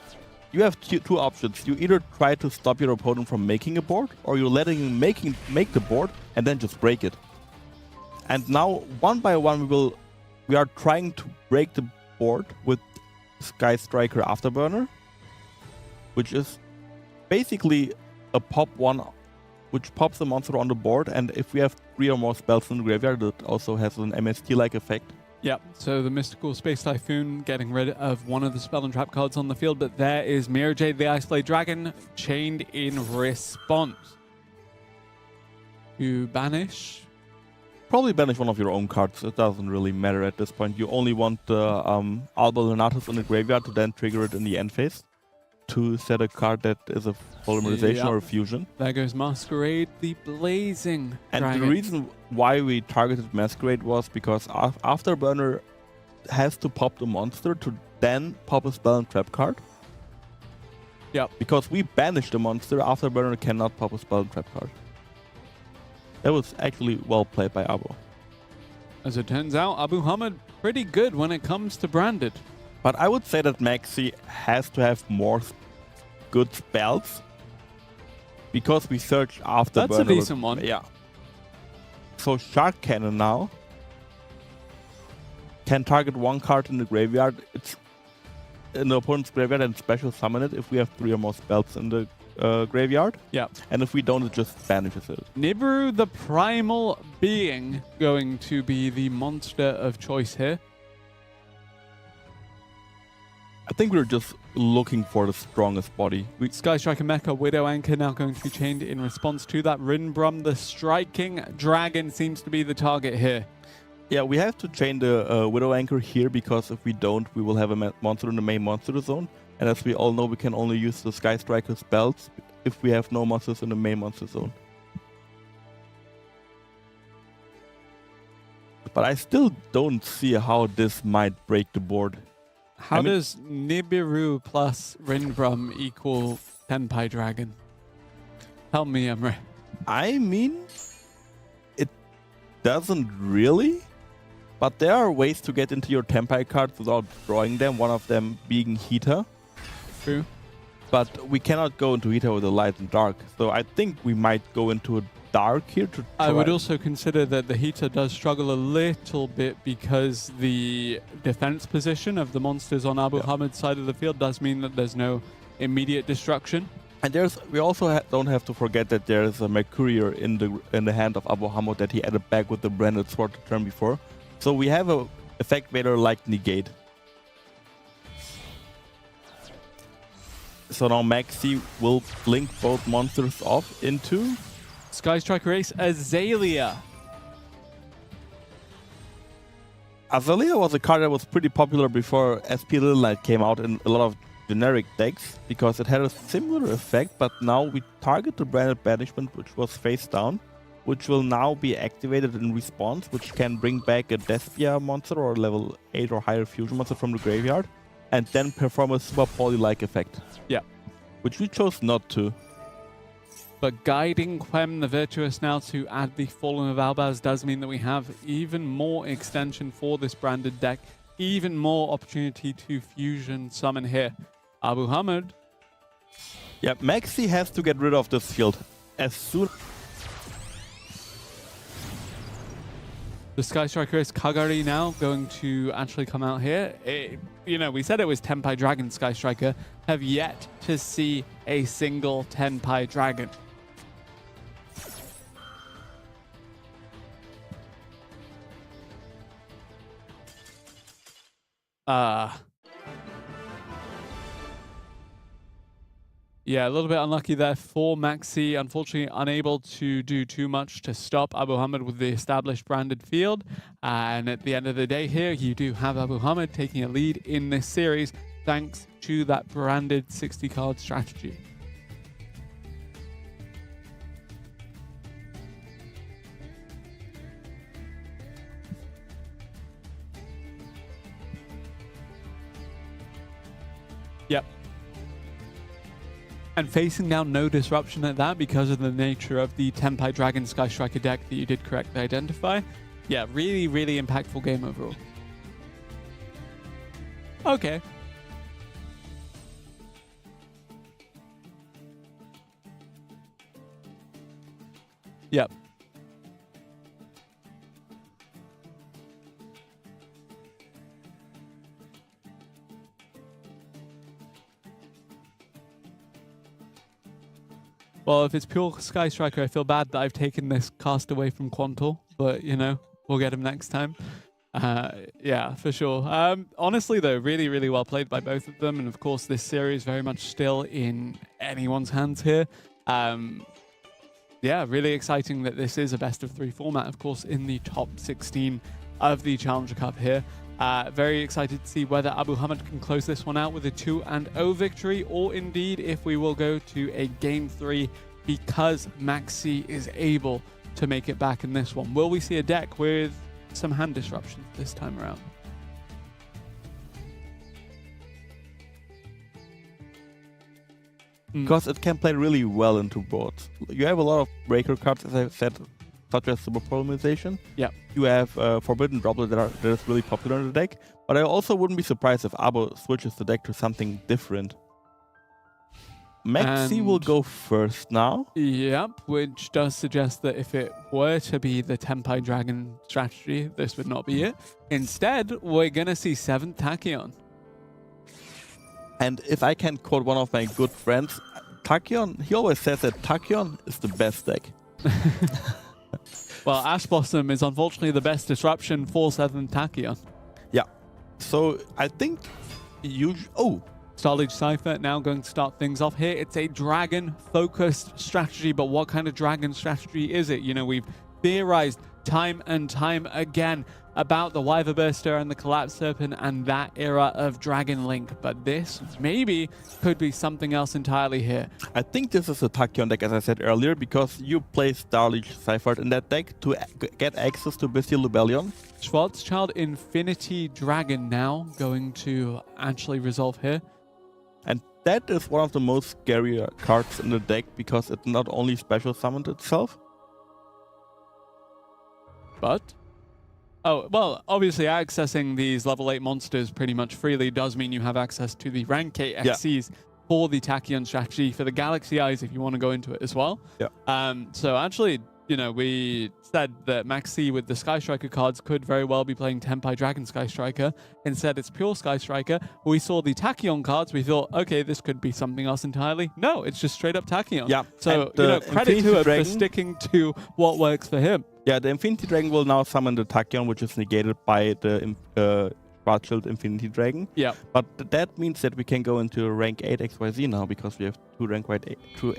you have two options. You either try to stop your opponent from making a board, or you're letting him make the board and then just break it. And now, one by one, we are trying to break the board with Sky Striker Afterburner, which is basically a pop one, which pops the monster on the board, and if we have 3 or more spells in the graveyard, it also has an MST-like effect. Yep, so the Mystical Space Typhoon getting rid of one of the spell and trap cards on the field, but there is Mirror Jade, the Ice Blade Dragon, chained in response. You banish? Probably banish one of your own cards. It doesn't really matter at this point. You only want the Alba Lunatus in the graveyard to then trigger it in the end phase to set a card that is a polymerization or a fusion. There goes Masquerade, the Blazing Dragon. And the reason why we targeted Masquerade was because Afterburner has to pop the monster to then pop a spell and trap card. Yep. Because we banish the monster, Afterburner cannot pop a spell and trap card. That was actually well played by Abu. As it turns out, Abu Hamid pretty good when it comes to branded. But I would say that Maxi has to have more good spells because we search after. That's a decent one. Yeah. So Shark Cannon now can target one card in the graveyard. It's in the opponent's graveyard and special summon it if we have 3 or more spells in the graveyard. Yeah. And if we don't, it just banishes it. Nibiru, the Primal Being, going to be the monster of choice here. I think we're just looking for the strongest body. Sky Striker Mecha, Widow Anchor now going to be chained in response to that. Rinbrum, the Striking Dragon, seems to be the target here. Yeah, we have to chain the Widow Anchor here because if we don't, we will have a monster in the main monster zone. And as we all know, we can only use the Sky Striker spells if we have no monsters in the main monster zone. But I still don't see how this might break the board. How does Nibiru plus Rinbrum equal Tenpai Dragon? Tell me, Emre. I mean, it doesn't really. But there are ways to get into your Tenpai cards without drawing them, one of them being Heater. True. But we cannot go into Heater with a light and dark. So I think we might go into a dark here to try. I would also consider that the Heater does struggle a little bit because the defense position of the monsters on Abu Hamid's side of the field does mean that there's no immediate destruction. And we also don't have to forget that there's a Mercurier in the hand of Abu Hamid that he added back with the branded sword the turn before. So we have a effect vader like Negate. So now Maxi will blink both monsters off into Sky Striker Ace Azalea. Azalea was a card that was pretty popular before SP Little Knight came out in a lot of generic decks because it had a similar effect, but now we target the branded banishment, which was face down, which will now be activated in response, which can bring back a Despia monster or level 8 or higher fusion monster from the graveyard, and then perform a super poly-like effect. Yeah. Which we chose not to. But guiding Quem the Virtuous now to add the Fallen of Albaz does mean that we have even more extension for this branded deck, even more opportunity to fusion summon here. Abu Hamid. Yeah, Maxi has to get rid of this field as soon. The Sky Striker is Kagari now going to actually come out here. We said it was Tenpai Dragon Sky Striker. Have yet to see a single Tenpai Dragon. Yeah, a little bit unlucky there for Maxi. Unfortunately, unable to do too much to stop Abu Hamid with the established branded field. And at the end of the day here, you do have Abu Hamid taking a lead in this series thanks to that branded 60-card strategy. Yep. And facing down no disruption at that because of the nature of the Tenpai Dragon Sky Striker deck that you did correctly identify. Yeah, really, really impactful game overall. Okay. Yep. Well, if it's pure Sky Striker, I feel bad that I've taken this cast away from Quantal, but, you know, we'll get him next time. Yeah, for sure. Honestly, though, really, really well played by both of them. And, of course, this series very much still in anyone's hands here. Yeah, really exciting that this is a best-of-3 format, of course, in the top 16 of the Challenger Cup here. Very excited to see whether Abu Hamad can close this one out with a 2-0 victory, or indeed if we will go to a Game 3 because Maxi is able to make it back in this one. Will we see a deck with some hand disruptions this time around? Because it can play really well into boards. You have a lot of breaker cards, as I said, such as Super Polymerization. Yeah. You have Forbidden Droplet that is really popular in the deck. But I also wouldn't be surprised if Abo switches the deck to something different. Maxi will go first now. Yep, which does suggest that if it were to be the Tempai Dragon strategy, this would not be it. Instead, we're going to see 7th Tachyon. And if I can quote one of my good friends, Tachyon, he always says that Tachyon is the best deck. Well, Ash Blossom is unfortunately the best disruption for 7th Tachyon. Yeah. So I think Starlight Cypher now going to start things off here. It's a dragon-focused strategy, but what kind of dragon strategy is it? You know, we've theorized time and time again about the Wyver Burster and the Collapse Serpent and that era of Dragon Link, but this maybe could be something else entirely here. I think this is a Tachyon deck, as I said earlier, because you play Starlight Cypher in that deck to get access to Bestial Rebellion. Schwarzschild Infinity Dragon now going to actually resolve here. And that is one of the most scarier cards in the deck because it not only special summoned itself. But, oh, well, obviously accessing these level 8 monsters pretty much freely does mean you have access to the rank 8 XCs for the Tachyon strategy, for the Galaxy Eyes if you want to go into it as well. Yeah. So actually, you know, we said that Maxi with the Sky Striker cards could very well be playing Tempai Dragon Sky Striker. Instead, it's pure Sky Striker. We saw the Tachyon cards. We thought, okay, this could be something else entirely. No, it's just straight up Tachyon. Yeah. So, you know, credit to him for sticking to what works for him. Yeah, the Infinity Dragon will now summon the Tachyon, which is negated by the Schwarzschild Infinity Dragon. Yeah. But that means that we can go into rank 8 XYZ now because we have two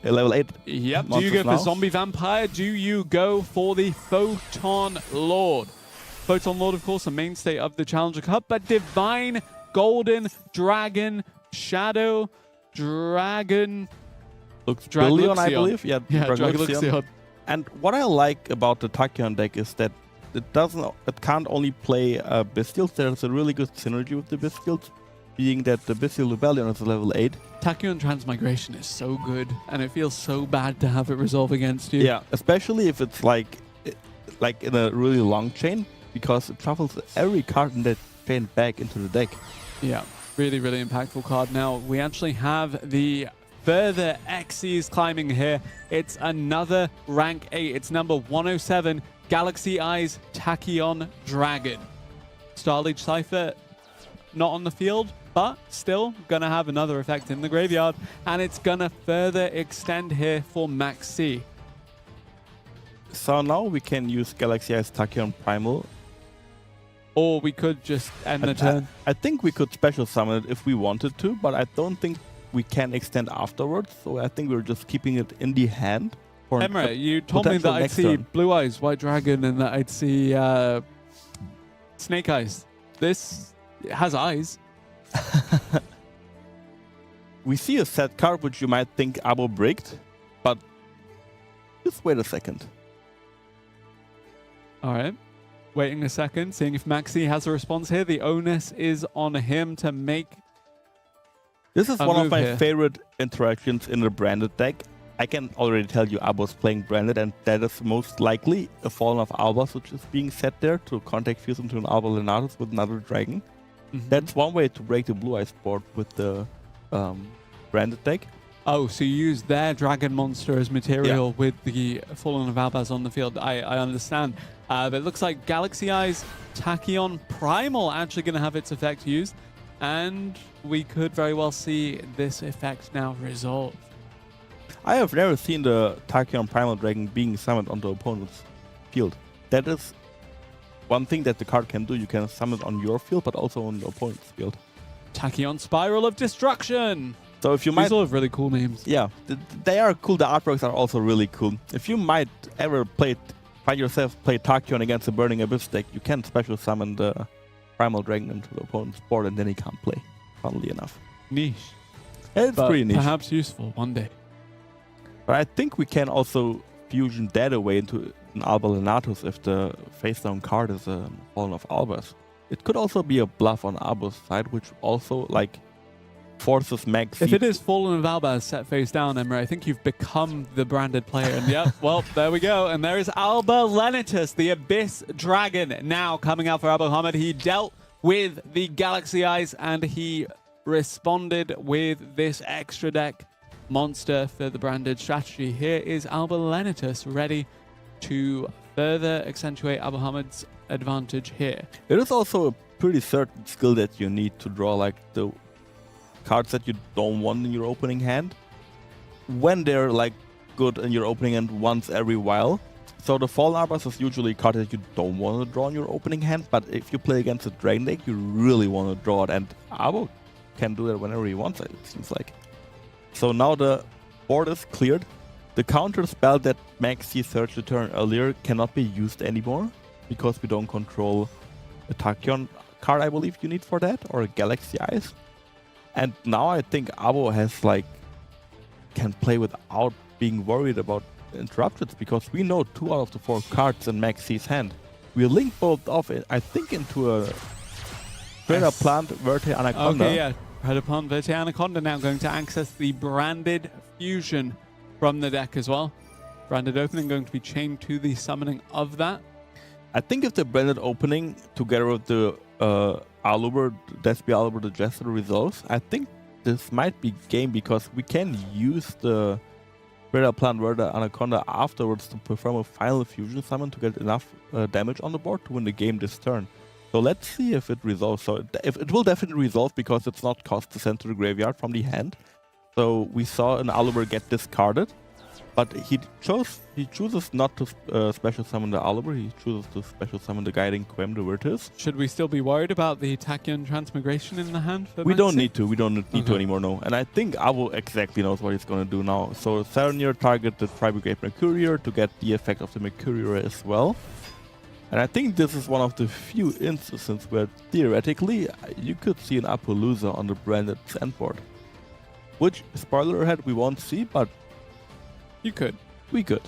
level 8. Yep. Do you go for Zombie Vampire? Do you go for the Photon Lord? Photon Lord, of course, a mainstay of the Challenger Cup, but Divine Golden Dragon Shadow Dragon. Looks Billion, I Luxion. believe. Yeah, Dragon. And what I like about the Tachyon deck is that it can't only play Bestials. There's a really good synergy with the Bestials, being that the Bestial Rebellion is a level 8. Tachyon Transmigration is so good, and it feels so bad to have it resolve against you. Yeah, especially if it's like in a really long chain, because it travels every card in that chain back into the deck. Yeah, really, really impactful card. Now, we actually have the further XCs climbing here. It's another rank 8. It's number 107, Galaxy Eyes Tachyon Dragon. Starlight Cypher not on the field, but still going to have another effect in the graveyard, and it's going to further extend here for Maxi. So now we can use Galaxy Eyes Tachyon Primal. Or we could just end the turn. I think we could special summon it if we wanted to, but I don't think we can extend afterwards, so I think we're just keeping it in the hand. Emre, you told me that I'd see Blue Eyes, White Dragon, and that I'd see Snake Eyes. This has eyes. We see a set card which you might think Abo bricked, but just wait a second. All right. Waiting a second, seeing if Maxi has a response here. The onus is on him to make This is one of my favorite interactions in the branded deck. I can already tell you Abo's playing Branded, and that is most likely a Fallen of Albas, which is being set there to contact fuse into an Alba Lenatus with another dragon. That's one way to break the Blue Eyes board with the Branded deck. Oh, so you use their dragon monster as material with the Fallen of Albaz on the field. I understand. But it looks like Galaxy Eyes, Tachyon, Primal actually going to have its effect used. And we could very well see this effect now resolved. I have never seen the Tachyon Primal Dragon being summoned on the opponent's field. That is one thing that the card can do. You can summon it on your field, but also on the opponent's field. Tachyon Spiral of Destruction. So if you These all have really cool names. Yeah, they are cool. The artworks are also really cool. If you might ever find yourself play Tachyon against a Burning Abyss deck, you can special summon the Primal Dragon into the opponent's board, and then he can't play. Funnily enough. Niche. It's But pretty niche. perhaps useful one day. But I think we can also fusion that away into an Alba Lenatus if the face-down card is a Fallen of Albas. It could also be a bluff on Abo's side, which also like forces Maxi. If it is Fallen of Albaz set face down, Emre, I think you've become the branded player. And yep, well, there we go. And there is Alba Lenatus, the Abyss Dragon, now coming out for Abu He dealt with the Galaxy Eyes and he responded with this extra deck monster for the branded strategy. Here is Alba Lenatus ready to further accentuate Abu Hamid's advantage here. It is also a pretty certain skill that you need to draw like the cards that you don't want in your opening hand when they're like good in your opening hand once every while. So the Fallen Arbas is usually a card that you don't want to draw in your opening hand, but if you play against a Dragon deck, you really want to draw it, and Abo can do that whenever he wants it seems like. So now the board is cleared. The counter spell that Maxi searched the turn earlier cannot be used anymore because we don't control a Tachyon card, I believe you need for that, or a Galaxy Eyes. And now I think Abo has can play without being worried about interruptions, because we know 2 out of the 4 cards in Maxi's hand. We'll link both of it, I think, into a Predator Plant Verte Anaconda. Okay, yeah. Predator Plant Verte Anaconda now going to access the branded fusion from the deck as well. Branded opening going to be chained to the summoning of that. I think if the branded opening together with the Aluber, Despia Aluber, the Jester resolves, I think this might be game, because we can use the Predator Plant Verde Anaconda afterwards to perform a final fusion summon to get enough damage on the board to win the game this turn. So let's see if it resolves. So if it will definitely resolve, because it's not cost to send to the graveyard from the hand. So we saw an Aluber get discarded, but he chooses not to special summon the Aluber. He chooses to special summon the Guiding Quem, the Virtus. Should we still be worried about the Tachyon Transmigration in the hand? For We don't Maxi? need to. We don't need to anymore, no. And I think Abo exactly knows what he's going to do now. So Sarnier target the Tribrigade Mercurier to get the effect of the Mercurier as well. And I think this is one of the few instances where theoretically you could see an Appaloosa on the branded sandboard. Which, spoiler ahead, we won't see, but You could. we could.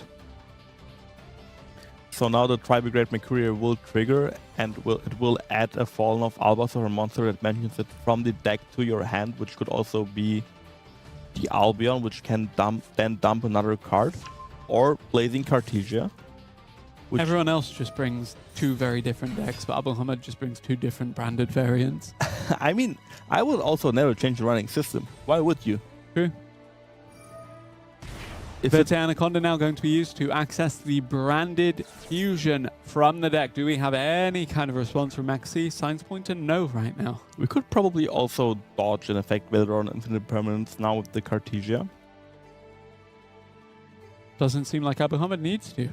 So now the Tribrigade Mercurier will trigger, and it will add a Fallen of Albas or a monster that mentions it from the deck to your hand, which could also be the Albion, which can then dump another card, or Blazing Cartesia. Which Everyone else just brings 2 very different decks, but Abu Hamid just brings 2 different branded variants. I mean, I would also never change the running system. Why would you? True. If Verte Anaconda now going to be used to access the branded fusion from the deck. Do we have any kind of response from Maxi? Signs point to no right now. we could probably also dodge an effect Veilor on Infinite Permanence now with the Cartesia. Doesn't seem like Abu Hamid needs to.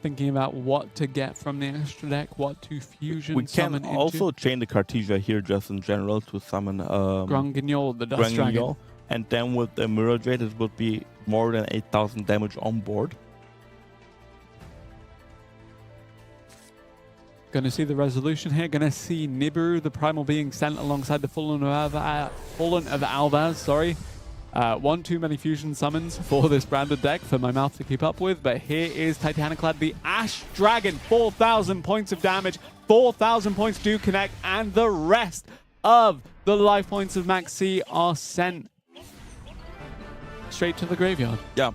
Thinking about what to get from the extra deck, what to fusion We can summon also into. chain the Cartesia here just in general to summon Granguignol, the Dust Dragon. Granguignol. And then with the Mirror Jade, it would be more than 8,000 damage on board. Gonna see the resolution here. Gonna see Nibiru, the Primal, being sent alongside the Fallen of Albaz. Sorry. One too many fusion summons for this branded deck for my mouth to keep up with. But here is Titaniclad, the Ash Dragon. 4,000 points of damage. 4,000 points do connect. And the rest of the life points of Maxi are sent straight to the graveyard. Yeah,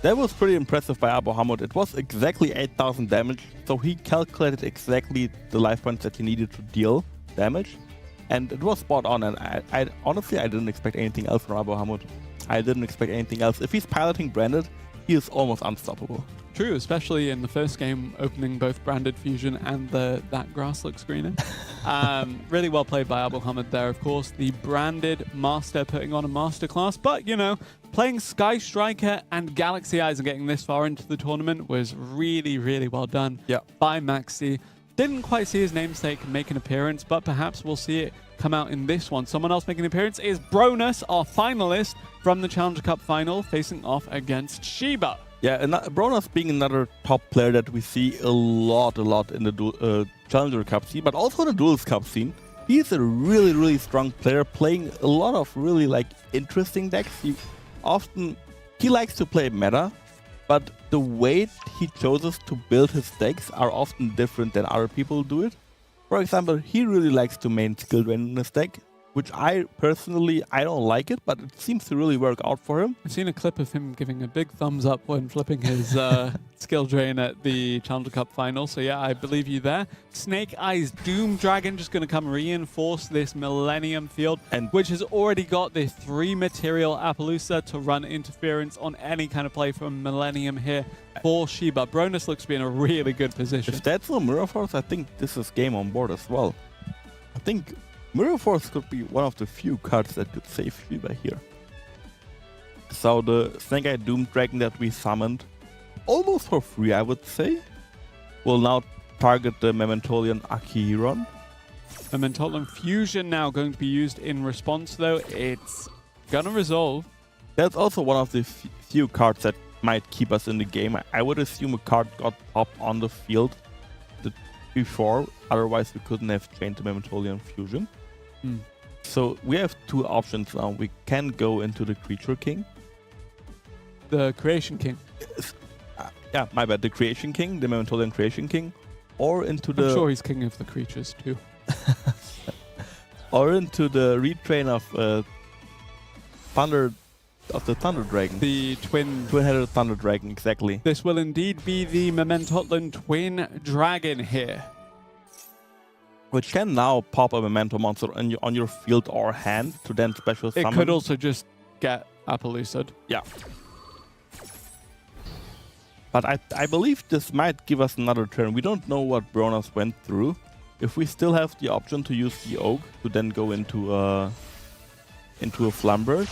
that was pretty impressive by Abu Hamid. It was exactly 8,000 damage, so he calculated exactly the life points that he needed to deal damage, and it was spot on. And I honestly, I didn't expect anything else from Abu Hamid. I didn't expect anything else. If he's piloting Branded, he is almost unstoppable. True, especially in the first game, opening both Branded Fusion and that grass look screener. Really well played by Abu Hamid there, of course. The Branded Master putting on a masterclass, but you know, playing Sky Striker and Galaxy Eyes and getting this far into the tournament was really, really well done by Maxi. Didn't quite see his namesake make an appearance, but perhaps we'll see it come out in this one. Someone else making an appearance is Bronus, our finalist from the Challenger Cup final, facing off against Shiba. Yeah, and Bronus being another top player that we see a lot in the Challenger Cup scene, but also the Duels Cup scene. He's a really, really strong player, playing a lot of really interesting decks. He likes to play meta, but the way he chooses to build his decks are often different than other people do it. For example, he really likes to main skill drain in his deck, which I personally, I don't like it, but it seems to really work out for him. I've seen a clip of him giving a big thumbs up when flipping his skill drain at the Challenger Cup final. So yeah, I believe you there. Snake Eyes Doom Dragon just going to come reinforce this Millennium field, which has already got the 3 material Appaloosa to run interference on any kind of play from Millennium here for Shiba. Bronus looks to be in a really good position. If that's no Mirror Force, I think this is game on board as well. I think Mirror Force could be one of the few cards that could save Shiba here. So the Snake Eye Doom Dragon that we summoned, almost for free I would say, will now target the Mementolian Akiron. Mementolian Fusion now going to be used in response though. It's gonna resolve. That's also one of the few cards that might keep us in the game. I would assume a card got popped on the field before, otherwise we couldn't have changed the Mementolian Fusion. So we have 2 options now. We can go into the Creature King. The Creation King. Yeah, my bad. The Creation King, the Mementolian Creation King, or into the... I'm sure he's king of the creatures too. Or into the retrain of the Thunder Dragon. The twin-headed Thunder Dragon, exactly. This will indeed be the Mementotlan Twin Dragon here, which can now pop a Memento monster on your field or hand to then special summon. It could also just get Appaloosa'd. Yeah. But I believe this might give us another turn. We don't know what Bronus went through. If we still have the option to use the Oak to then go into a Flamberge,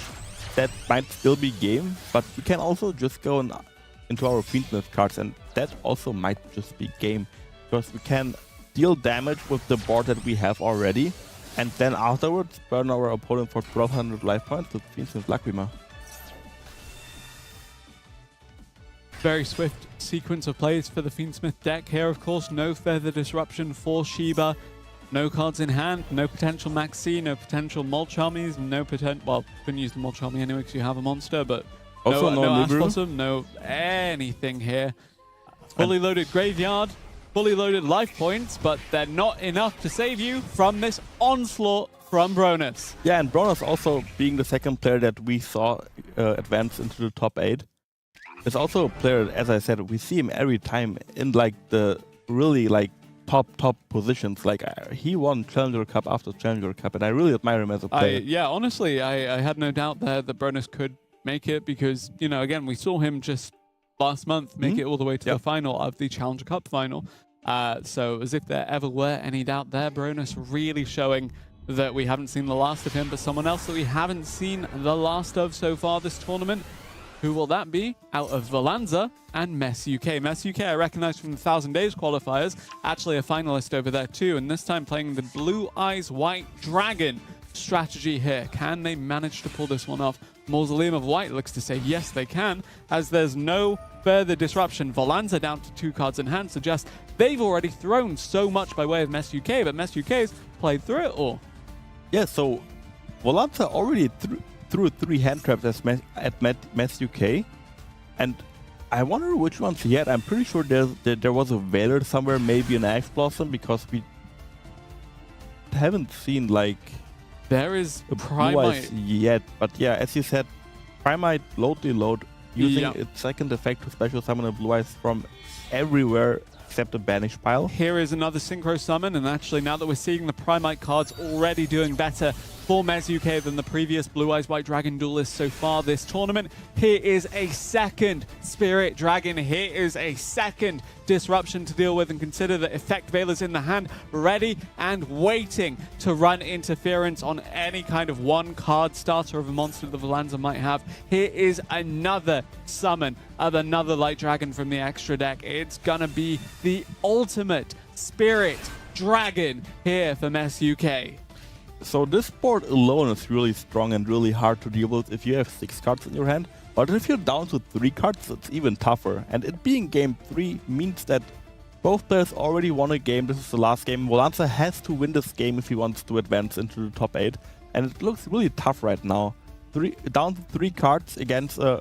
that might still be game. But we can also just go into our Fiend Smith cards, and that also might just be game, because we can deal damage with the board that we have already, and then afterwards burn our opponent for 1200 life points with Fiend Smith Lacrima. Very swift sequence of plays for the Fiend Smith deck here, of course. No further disruption for Shiba. No cards in hand, no potential Maxi, no potential Mulch Armies, no potential... Well, couldn't use the Mulch Army anyway because you have a monster, but also no Ash Blossom, no anything here. Fully loaded graveyard, fully loaded life points, but they're not enough to save you from this onslaught from Bronus. Yeah, and Bronus also being the second player that we saw advance into the top 8. Is also a player, as I said, we see him every time in the really top positions. He won Challenger Cup after Challenger Cup, and I really admire him as a player. Yeah, honestly, I had no doubt there that Bronus could make it because, again, we saw him just last month make it all the way to the final of the Challenger Cup final. So as if there ever were any doubt there, Bronus really showing that we haven't seen the last of him, but someone else that we haven't seen the last of so far this tournament. Who will that be? Out of Valanza and Mess UK. Mess UK, I recognize from the 1000 Days qualifiers, actually a finalist over there too, and this time playing the Blue Eyes White Dragon strategy here. Can they manage to pull this one off? Mausoleum of White looks to say yes, they can, as there's no further disruption. Valanza down to 2 cards in hand suggests they've already thrown so much by way of Mess UK, but Mess UK's played through it all. Yeah, so Valanza already threw 3 hand traps at Mess UK, and I wonder which ones he had. I'm pretty sure there was a Veiler somewhere, maybe an Axe Blossom, because we haven't seen there is Blue Eyes yet. But yeah, as you said, Primite load deload using Yeah. its second effect to special summon a Blue Eyes from everywhere except the banish pile. Here is another Synchro Summon, and actually now that we're seeing the Primite cards already doing better for Mez UK than the previous Blue Eyes White Dragon duelists so far this tournament, here is a second Spirit Dragon, here is a second Disruption to deal with, and consider that Effect Veil's in the hand, ready and waiting to run interference on any kind of one card starter of a monster that Valanza might have. Here is another summon of another Light Dragon from the extra deck. It's gonna be the ultimate Spirit Dragon here for Mez UK. So this board alone is really strong and really hard to deal with if you have 6 cards in your hand. But if you're down to 3 cards, it's even tougher. And it being game 3 means that both players already won a game. This is the last game. Valanza has to win this game if he wants to advance into the top 8. And it looks really tough right now. Down to 3 cards against a...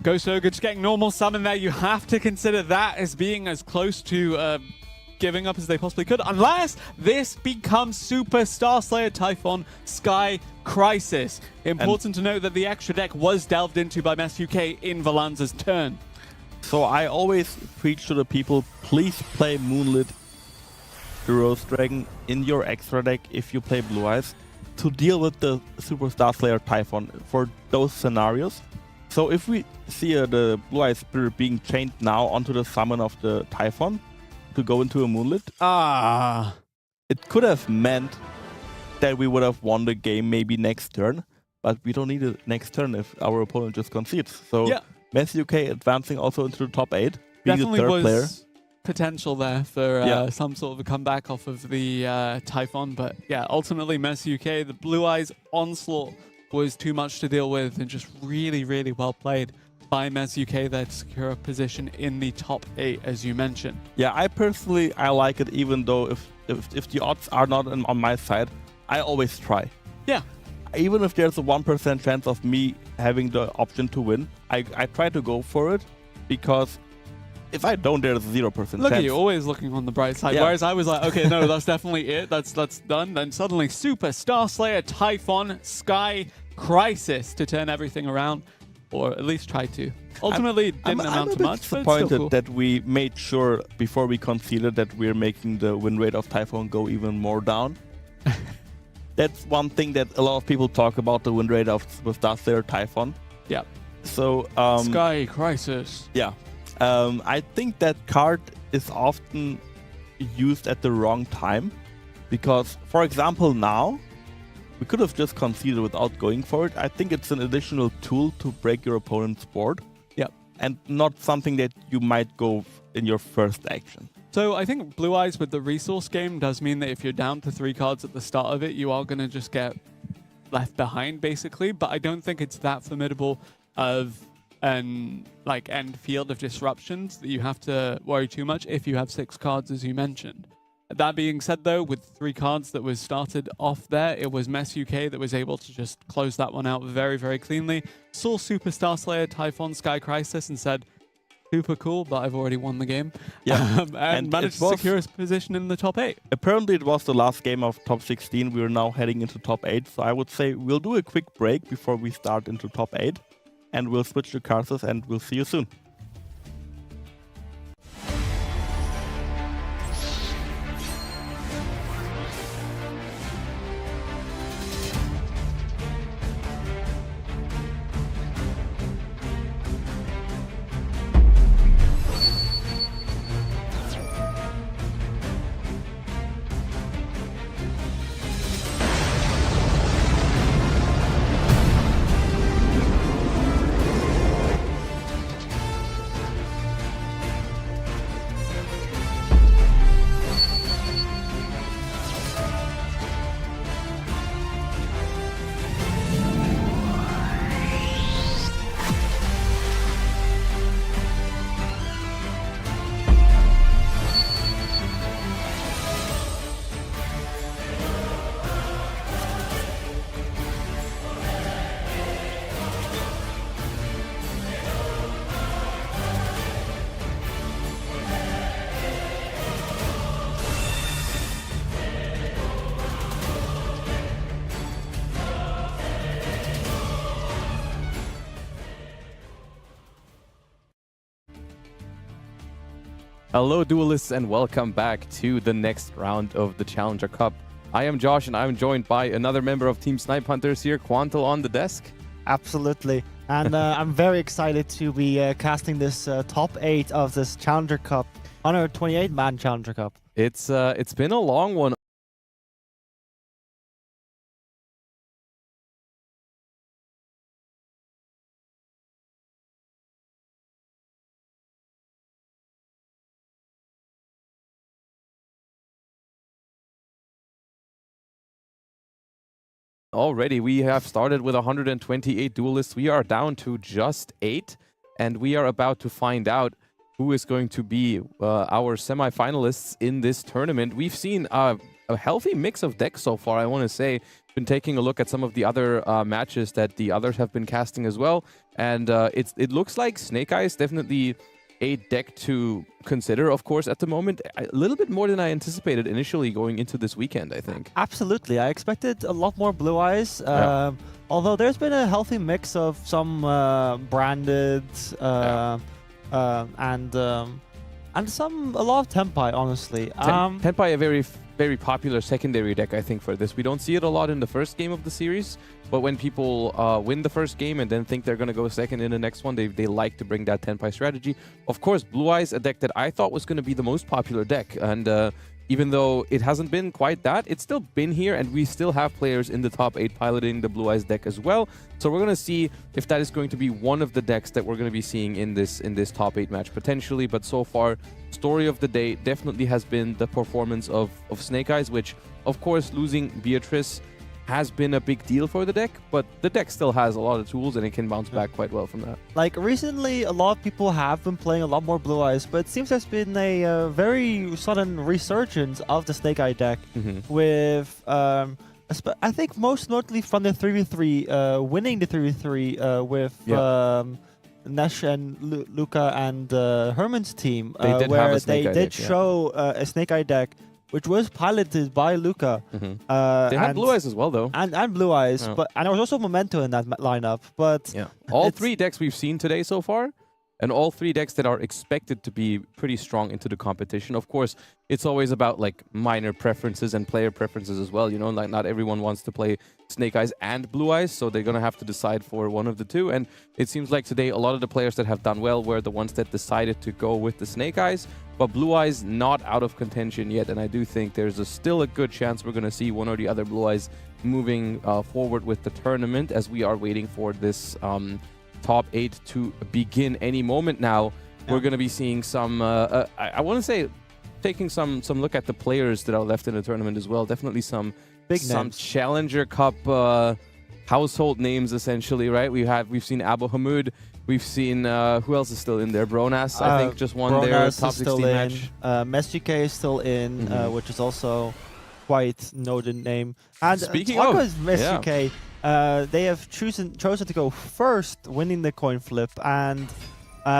Ghost Ogre just getting normal summon there. You have to consider that as being as close to giving up as they possibly could, unless this becomes Super Star Slayer Typhon Sky Crisis. Important to note that the extra deck was delved into by Mez UK in Valanza's turn. So I always preach to the people, please play Moonlit Heroes Dragon in your extra deck if you play Blue Eyes to deal with the Super Star Slayer Typhon for those scenarios. So if we see the Blue Eyes Spirit being chained now onto the summon of the Typhon to go into a Moonlit, it could have meant that we would have won the game maybe next turn, but we don't need it next turn if our opponent just concedes. So Yeah. Mez UK advancing also into the top 8, being Definitely the third was player. potential there for Yeah. some sort of a comeback off of the Typhon, but yeah, ultimately Mez UK, the Blue Eyes onslaught was too much to deal with, and just really, really well played by Mez UK there to secure a position in the top 8, as you mentioned. Yeah, I personally, I like it, even though if the odds are not on my side, I always try. Yeah. Even if there's a 1% chance of me having the option to win, I try to go for it, because if I don't, there's 0% Look chance. at you, always looking on the bright side. Yeah. Whereas I was like, okay, no, that's definitely it. That's done. Then suddenly Super Star Slayer Typhon Sky Crisis to turn everything around, or at least try to. Ultimately, it didn't amount to much, but it's still disappointed cool. that we made sure before we conceded that we're making the win rate of Typhon go even more down. That's one thing that a lot of people talk about, the win rate of Star Slayer Typhon. Yeah. So Sky Crisis. yeah, I think that card is often used at the wrong time, because, for example, now we could have just conceded without going for it. I think it's an additional tool to break your opponent's board. Yeah. And not something that you might go in your first action. So I think Blue Eyes with the resource game does mean that if you're down to 3 cards at the start of it, you are going to just get left behind, basically. But I don't think it's that formidable of an end field of disruptions that you have to worry too much if you have 6 cards, as you mentioned. That being said, though, with 3 cards that was started off there, it was Mez UK that was able to just close that one out very, very cleanly. Saw Super Star Slayer Typhon Sky Crisis and said, super cool, but I've already won the game. Yeah. and managed to secure a position in the top 8. Apparently it was the last game of top 16. We are now heading into top 8. So I would say we'll do a quick break before we start into top 8. And we'll switch the cards and we'll see you soon. Hello, duelists, and welcome back to the next round of the Challenger Cup. I am Josh, and I'm joined by another member of Team Snipe Hunters here, Quantal on the desk. Absolutely. And I'm very excited to be casting this top 8 of this Challenger Cup, 128-man Challenger Cup. It's been a long one. Already, we have started with 128 duelists. We are down to just 8, and we are about to find out who is going to be our semi-finalists in this tournament. We've seen a healthy mix of decks so far, I want to say. Been taking a look at some of the other matches that the others have been casting as well, and it looks like Snake Eyes definitely a deck to consider, of course, at the moment. A little bit more than I anticipated initially going into this weekend, I think. Absolutely. I expected a lot more Blue Eyes, although there's been a healthy mix of some branded and a lot of Tenpai, honestly. Tenpai, a very popular secondary deck, I think, for this. We don't see it a lot in the first game of the series, but when people win the first game and then think they're going to go second in the next one, they like to bring that Tenpai strategy. Of course, Blue Eyes, a deck that I thought was going to be the most popular deck, and even though it hasn't been quite that, it's still been here, and we still have players in the top 8 piloting the Blue Eyes deck as well. So we're going to see if that is going to be one of the decks that we're going to be seeing in this top 8 match potentially. But so far, story of the day definitely has been the performance of Snake Eyes, which, of course, losing Beatrice has been a big deal for the deck, but the deck still has a lot of tools and it can bounce back quite well from that. Like, recently, a lot of people have been playing a lot more Blue Eyes, but it seems there's been a very sudden resurgence of the Snake Eye deck with, I think, most notably from the 3v3, winning the 3v3 with Nesh and Luca and Herman's team, where they did show a Snake Eye deck, which was piloted by Luca. They had Blue Eyes as well, though. And Blue Eyes, and there was also Momento in that lineup. But all 3 decks we've seen today so far, and all 3 decks that are expected to be pretty strong into the competition. Of course, it's always about like minor preferences and player preferences as well. You know, like not everyone wants to play Snake Eyes and Blue Eyes, so they're gonna have to decide for one of the two. And it seems like today a lot of the players that have done well were the ones that decided to go with the Snake Eyes. But Blue Eyes not out of contention yet, and I do think there's still a good chance we're going to see one or the other Blue Eyes moving forward with the tournament as we are waiting for this top 8 to begin any moment now. We're going to be seeing some, I want to say, taking some look at the players that are left in the tournament as well. Definitely some names. Challenger Cup household names, essentially, right? We've seen Abu Hamud. We've seen, who else is still in there? Bronas, I think, just won their top 16 match. Mesuke is still in, which is also quite noted name. And speaking of Mesuke, they have chosen to go first, winning the coin flip, and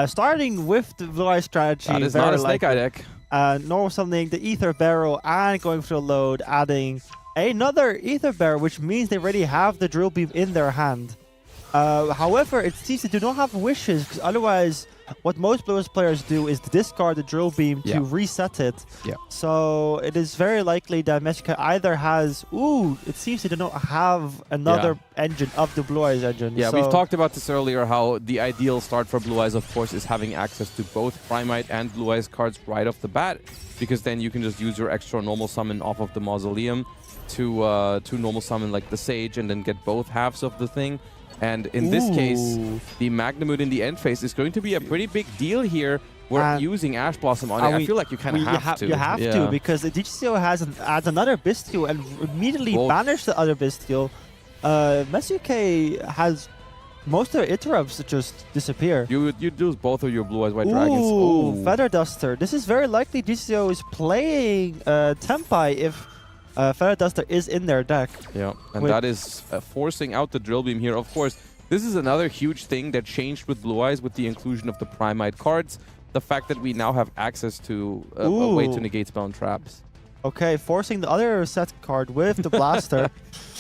starting with the Blue Eye strategy. That is not a Snake Eye deck. Nor something, the Ether Barrel, and going for the load, adding another Ether Barrel, which means they already have the Drill Beam in their hand. However, it seems they do not have wishes, because otherwise, what most Blue Eyes players do is to discard the Drill Beam to reset it. So it is very likely that Mexica either has... it seems they do not have another engine of the Blue Eyes engine. Yeah, we've talked about this earlier, how the ideal start for Blue Eyes, of course, is having access to both Primite and Blue Eyes cards right off the bat, because then you can just use your extra normal summon off of the Mausoleum to normal summon like the Sage and then get both halves of the thing. And in this case, the Magnamute in the end phase is going to be a pretty big deal here. We're using Ash Blossom on it. I feel like you kind of have to. You have to, because the DGCO adds another Bestial and immediately banish the other Bestial. Mesuke has most of their interrupts just disappear. You lose both of your Blue Eyes White Dragons. Ooh, Feather Duster. This is very likely DGCO is playing Tenpai if Feather Duster is in their deck. Yeah, and that is forcing out the Drill Beam here. Of course, this is another huge thing that changed with Blue Eyes with the inclusion of the Primite cards. The fact that we now have access to a way to negate spell and traps. Okay, forcing the other set card with the Blaster.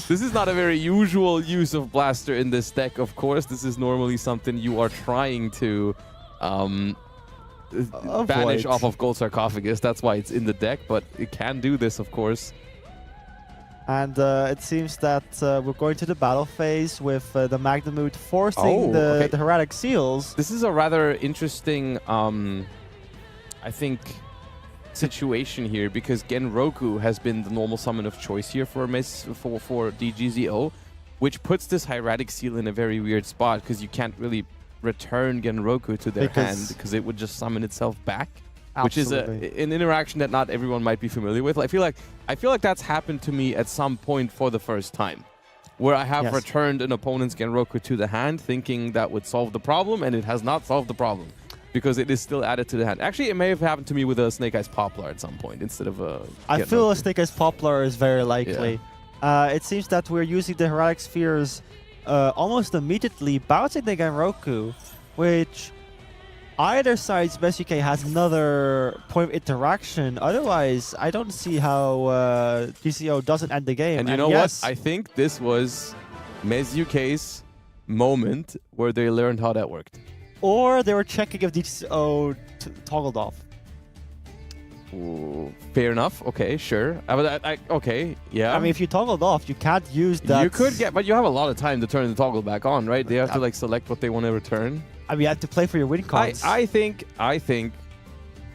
This is not a very usual use of Blaster in this deck, of course. This is normally something you are trying to banish Avoid. off of Gold Sarcophagus. That's why it's in the deck, but it can do this, of course. And it seems that we're going to the battle phase with the Magnamute forcing the Heretic Seals. This is a rather interesting, I think, situation here, because Genroku has been the normal summon of choice here for DGZO, which puts this Hieratic Seal in a very weird spot, because you can't really return Genroku to their hand, because it would just summon itself back. Which is an interaction that not everyone might be familiar with. I feel like that's happened to me at some point for the first time, where I have returned an opponent's Genroku to the hand, thinking that would solve the problem, and it has not solved the problem, because it is still added to the hand. Actually, it may have happened to me with a Snake Eyes Poplar at some point instead of a. I feel a Snake Eyes Poplar is very likely. Yeah. It seems that we're using the Heretic Spheres almost immediately, bouncing the Genroku, which. Either side's Mesuke has another point of interaction. Otherwise, I don't see how DCO doesn't end the game. And you know what? I think this was Mesuke's moment where they learned how that worked. Or they were checking if DCO toggled off. Ooh, fair enough. Okay, sure. Okay, yeah. I mean, if you toggled off, you can't use that. You could get, but you have a lot of time to turn the toggle back on, right? They have to like select what they want to return. I mean, you have to play for your win cards. I think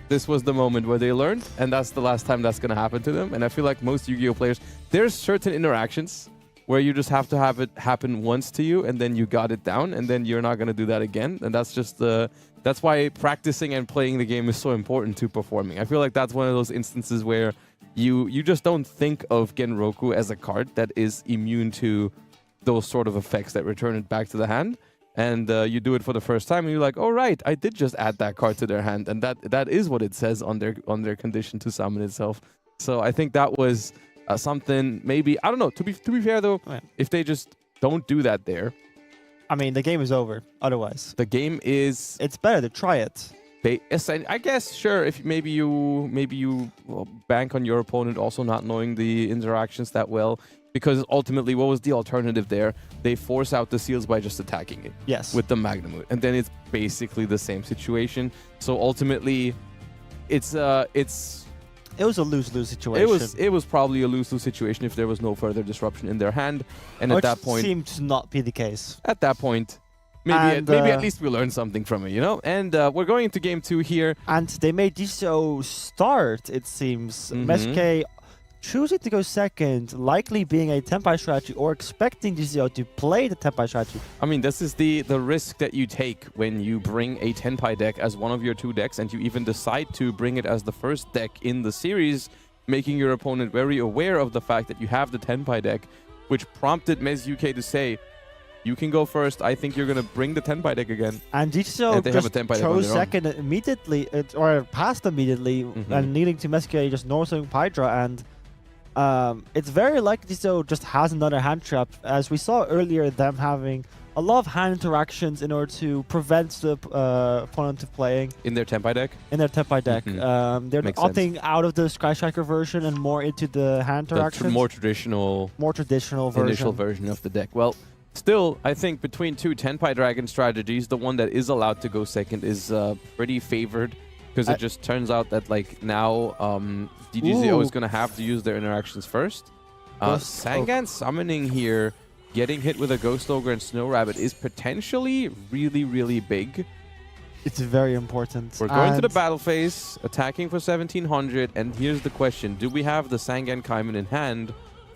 this was the moment where they learned, and that's the last time that's going to happen to them. And I feel like most Yu-Gi-Oh players, there's certain interactions where you just have to have it happen once to you, and then you got it down, and then you're not going to do that again. And that's just that's why practicing and playing the game is so important to performing. I feel like that's one of those instances where you just don't think of Genroku as a card that is immune to those sort of effects that return it back to the hand. And you do it for the first time, and you're like, "Oh right, I did just add that card to their hand," and that is what it says on their condition to summon itself. So I think that was something. Maybe I don't know. To be fair though, if they just don't do that there, I mean, the game is over. Otherwise, the game is. It's better to try it. I guess sure. If maybe you bank on your opponent also not knowing the interactions that well. Because ultimately, what was the alternative there? They force out the seals by just attacking it. Yes. With the Magnamute. And then it's basically the same situation. So ultimately, it was a lose-lose situation. It was probably a lose-lose situation if there was no further disruption in their hand. And at that point... seemed to not be the case. At that point, maybe at least we learned something from it, you know? And we're going into game 2 here. And they made DCO start, it seems. Mesuke choosing to go second, likely being a Tenpai strategy or expecting DCO to play the Tenpai strategy. I mean, this is the risk that you take when you bring a Tenpai deck as one of your 2 decks, and you even decide to bring it as the first deck in the series, making your opponent very aware of the fact that you have the Tenpai deck, which prompted Mesuke to say, you can go first. I think you're going to bring the Tenpai deck again. And DCO just chose second immediately, or passed immediately, and leading to Mesuke just northing Hydra. And it's very likely DCO just has another hand trap. As we saw earlier, them having a lot of hand interactions in order to prevent the opponent of playing. In their Tenpai deck? In their Tenpai deck. They're opting out of the Sky Striker version and more into the hand interactions. The more traditional version. Initial version of the deck. Well, still, I think between 2 Tenpai Dragon strategies, the one that is allowed to go second is pretty favored, because it just turns out that like now DGZO is going to have to use their interactions first. Sangan summoning here, getting hit with a Ghost Ogre and Snow Rabbit is potentially really, really big. It's very important. We're going to the battle phase, attacking for 1700, and here's the question. Do we have the Sangan Kaiman in hand?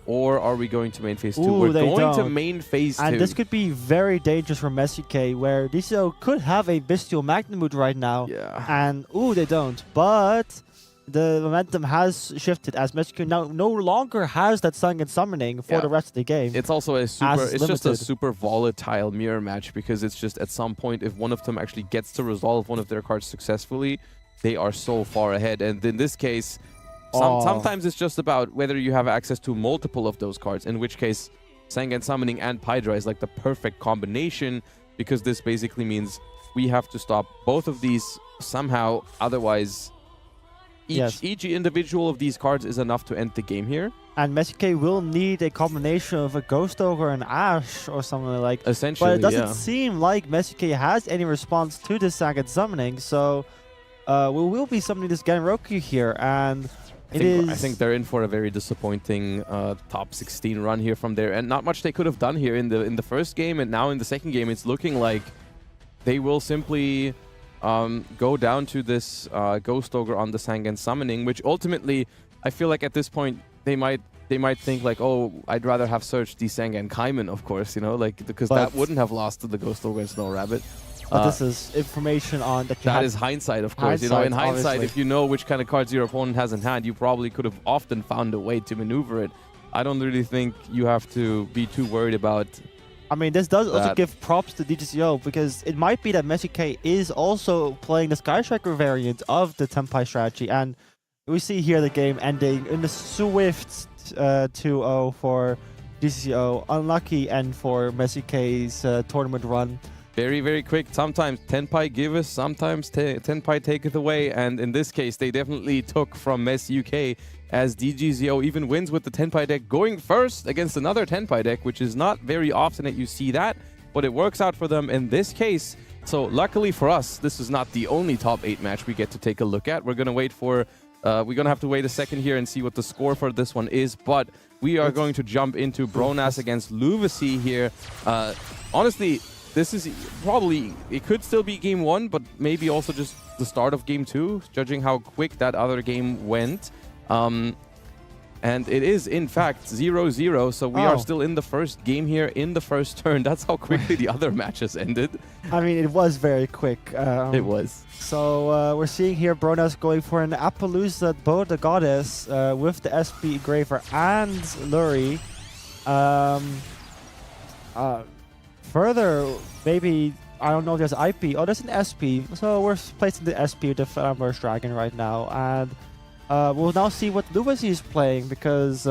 Or are we going to main phase 2? We're going to main phase 2. And this could be very dangerous for Mesuke, where DCO could have a Bestial Magnamute right now. Yeah. And, they don't. But the momentum has shifted, as Mesuke now no longer has that Sangan summoning for the rest of the game. It's also just a super volatile mirror match, because it's just at some point, if one of them actually gets to resolve one of their cards successfully, they are so far ahead. And in this case... Sometimes it's just about whether you have access to multiple of those cards, in which case Sangan Summoning and Hydra is like the perfect combination, because this basically means we have to stop both of these somehow, otherwise each individual of these cards is enough to end the game here. And Mesuke will need a combination of a Ghost Ogre and Ash or something like that. Essentially, but it doesn't seem like Mesuke has any response to the Sangan Summoning, so... we will be summoning this Genroku here, and I think they're in for a very disappointing top 16 run here from there, and not much they could have done here in the first game, and now in the second game, it's looking like they will simply go down to this Ghost Ogre on the Sangan summoning, which ultimately, I feel like at this point, they might think like, oh, I'd rather have searched the Sangan Kaiman, of course, you know, like, because that wouldn't have lost to the Ghost Ogre and Snow Rabbit. But this is information on that is hindsight, of course. You know, in hindsight, obviously. if you know which kind of cards your opponent has in hand, you probably could have often found a way to maneuver it. I don't really think you have to be too worried about. I mean, this does also give props to DGCO, because it might be that Messi K is also playing the Sky Striker variant of the Tenpai strategy, and we see here the game ending in the swift 2-0 for DGCO. Unlucky end for Messi K's tournament run. Very, very quick. Sometimes Tenpai giveth, sometimes Tenpai taketh away. And in this case, they definitely took from Mess UK, as DGZO even wins with the Tenpai deck going first against another Tenpai deck, which is not very often that you see that, but it works out for them in this case. So luckily for us, this is not the only top 8 match we get to take a look at. We're going to wait for... we're going to have to wait a second here and see what the score for this one is, but we are going to jump into Bronas against Luvasi here. Honestly, this is probably, it could still be game 1, but maybe also just the start of game 2, judging how quick that other game went. And it is, in fact, 0-0, so we are still in the first game here, in the first turn. That's how quickly the other matches ended. I mean, it was very quick. It was. So we're seeing here Bronas going for an Appaloosa Bow the Goddess with the SP Engraver and Lurie. Further, maybe, I don't know if there's IP. Oh, there's an SP. So we're placing the SP with the Flamberge Dragon right now. And we'll now see what Luvasi is playing, because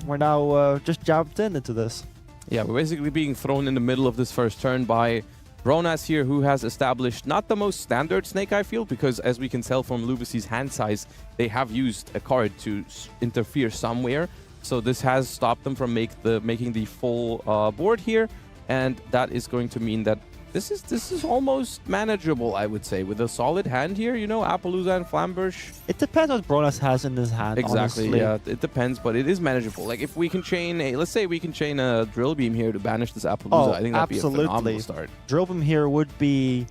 we're now just jumped into this. Yeah, we're basically being thrown in the middle of this first turn by Bronas here, who has established not the most standard Snake Eye field, because as we can tell from Luvasi's hand size, they have used a card to interfere somewhere. So this has stopped them from making the full board here. And that is going to mean that this is almost manageable, I would say, with a solid hand here, you know, Appaloosa and Flamberge. It depends what Bronas has in his hand, Exactly, honestly. yeah, it depends, but it is manageable. Like, if we can chain let's say we can chain a Drill Beam here to banish this Appaloosa, I think that'd be a phenomenal start. Drill Beam here would be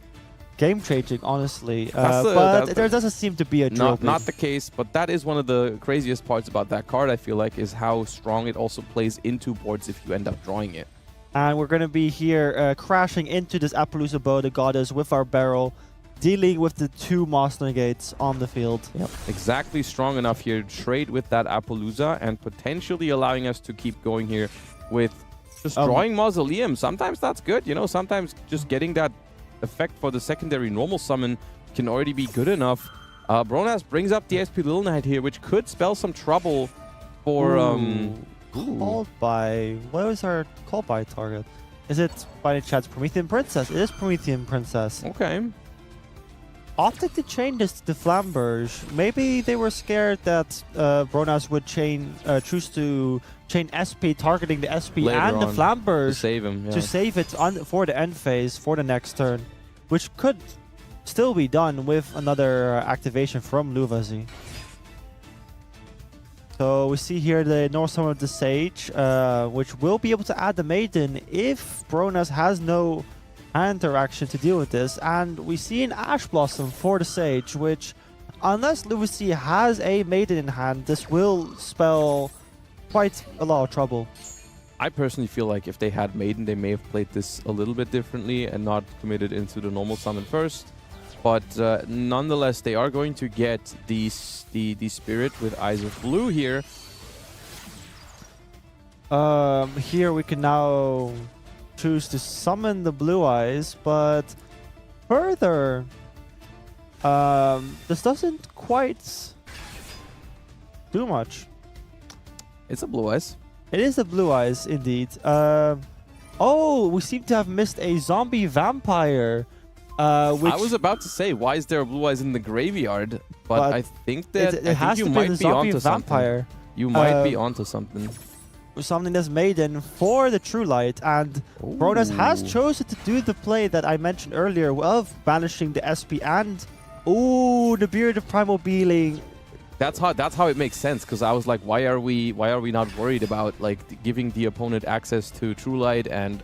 game-changing, honestly, but there doesn't seem to be a Drill Beam. Not the case, but that is one of the craziest parts about that card, I feel like, is how strong it also plays into boards if you end up drawing it. And we're going to be here crashing into this Appaloosa Bow the Goddess with our barrel, dealing with the 2 Monster Negates on the field. Yep. Exactly strong enough here to trade with that Appaloosa and potentially allowing us to keep going here with just drawing Mausoleum. Sometimes that's good, you know, sometimes just getting that effect for the secondary normal summon can already be good enough. Bronas brings up the SP Little Knight here, which could spell some trouble for... Called by... What was our call by target? Is it by any chance Promethean Princess? It is Promethean Princess. Okay. Opted to chain this to Flamberge. Maybe they were scared that Bronas would choose to chain SP, targeting the SP Later and the on, Flamberge to save him, yeah. to save it for the end phase, for the next turn, which could still be done with another activation from Luvasi. So we see here the North Summon of the Sage, which will be able to add the Maiden if Bronas has no hand interaction to deal with this. And we see an Ash Blossom for the Sage, which, unless Luvasi has a Maiden in hand, this will spell quite a lot of trouble. I personally feel like if they had Maiden, they may have played this a little bit differently and not committed into the normal summon first. But nonetheless, they are going to get the Spirit with Eyes of Blue here. Here we can now choose to summon the Blue Eyes, but further, this doesn't quite do much. It's a Blue Eyes. It is a Blue Eyes, indeed. Oh, we seem to have missed a Zombie Vampire. Which I was about to say, why is there a Blue Eyes in the graveyard? But I think that it has you to be might the be Zombie onto Vampire. something. You might be onto something. Something that's Maiden for the True Light, and Bronas has chosen to do the play that I mentioned earlier of banishing the SP and Ooh, Nibiru the Primal Being. That's how it makes sense, because I was like, why are we not worried about like giving the opponent access to True Light and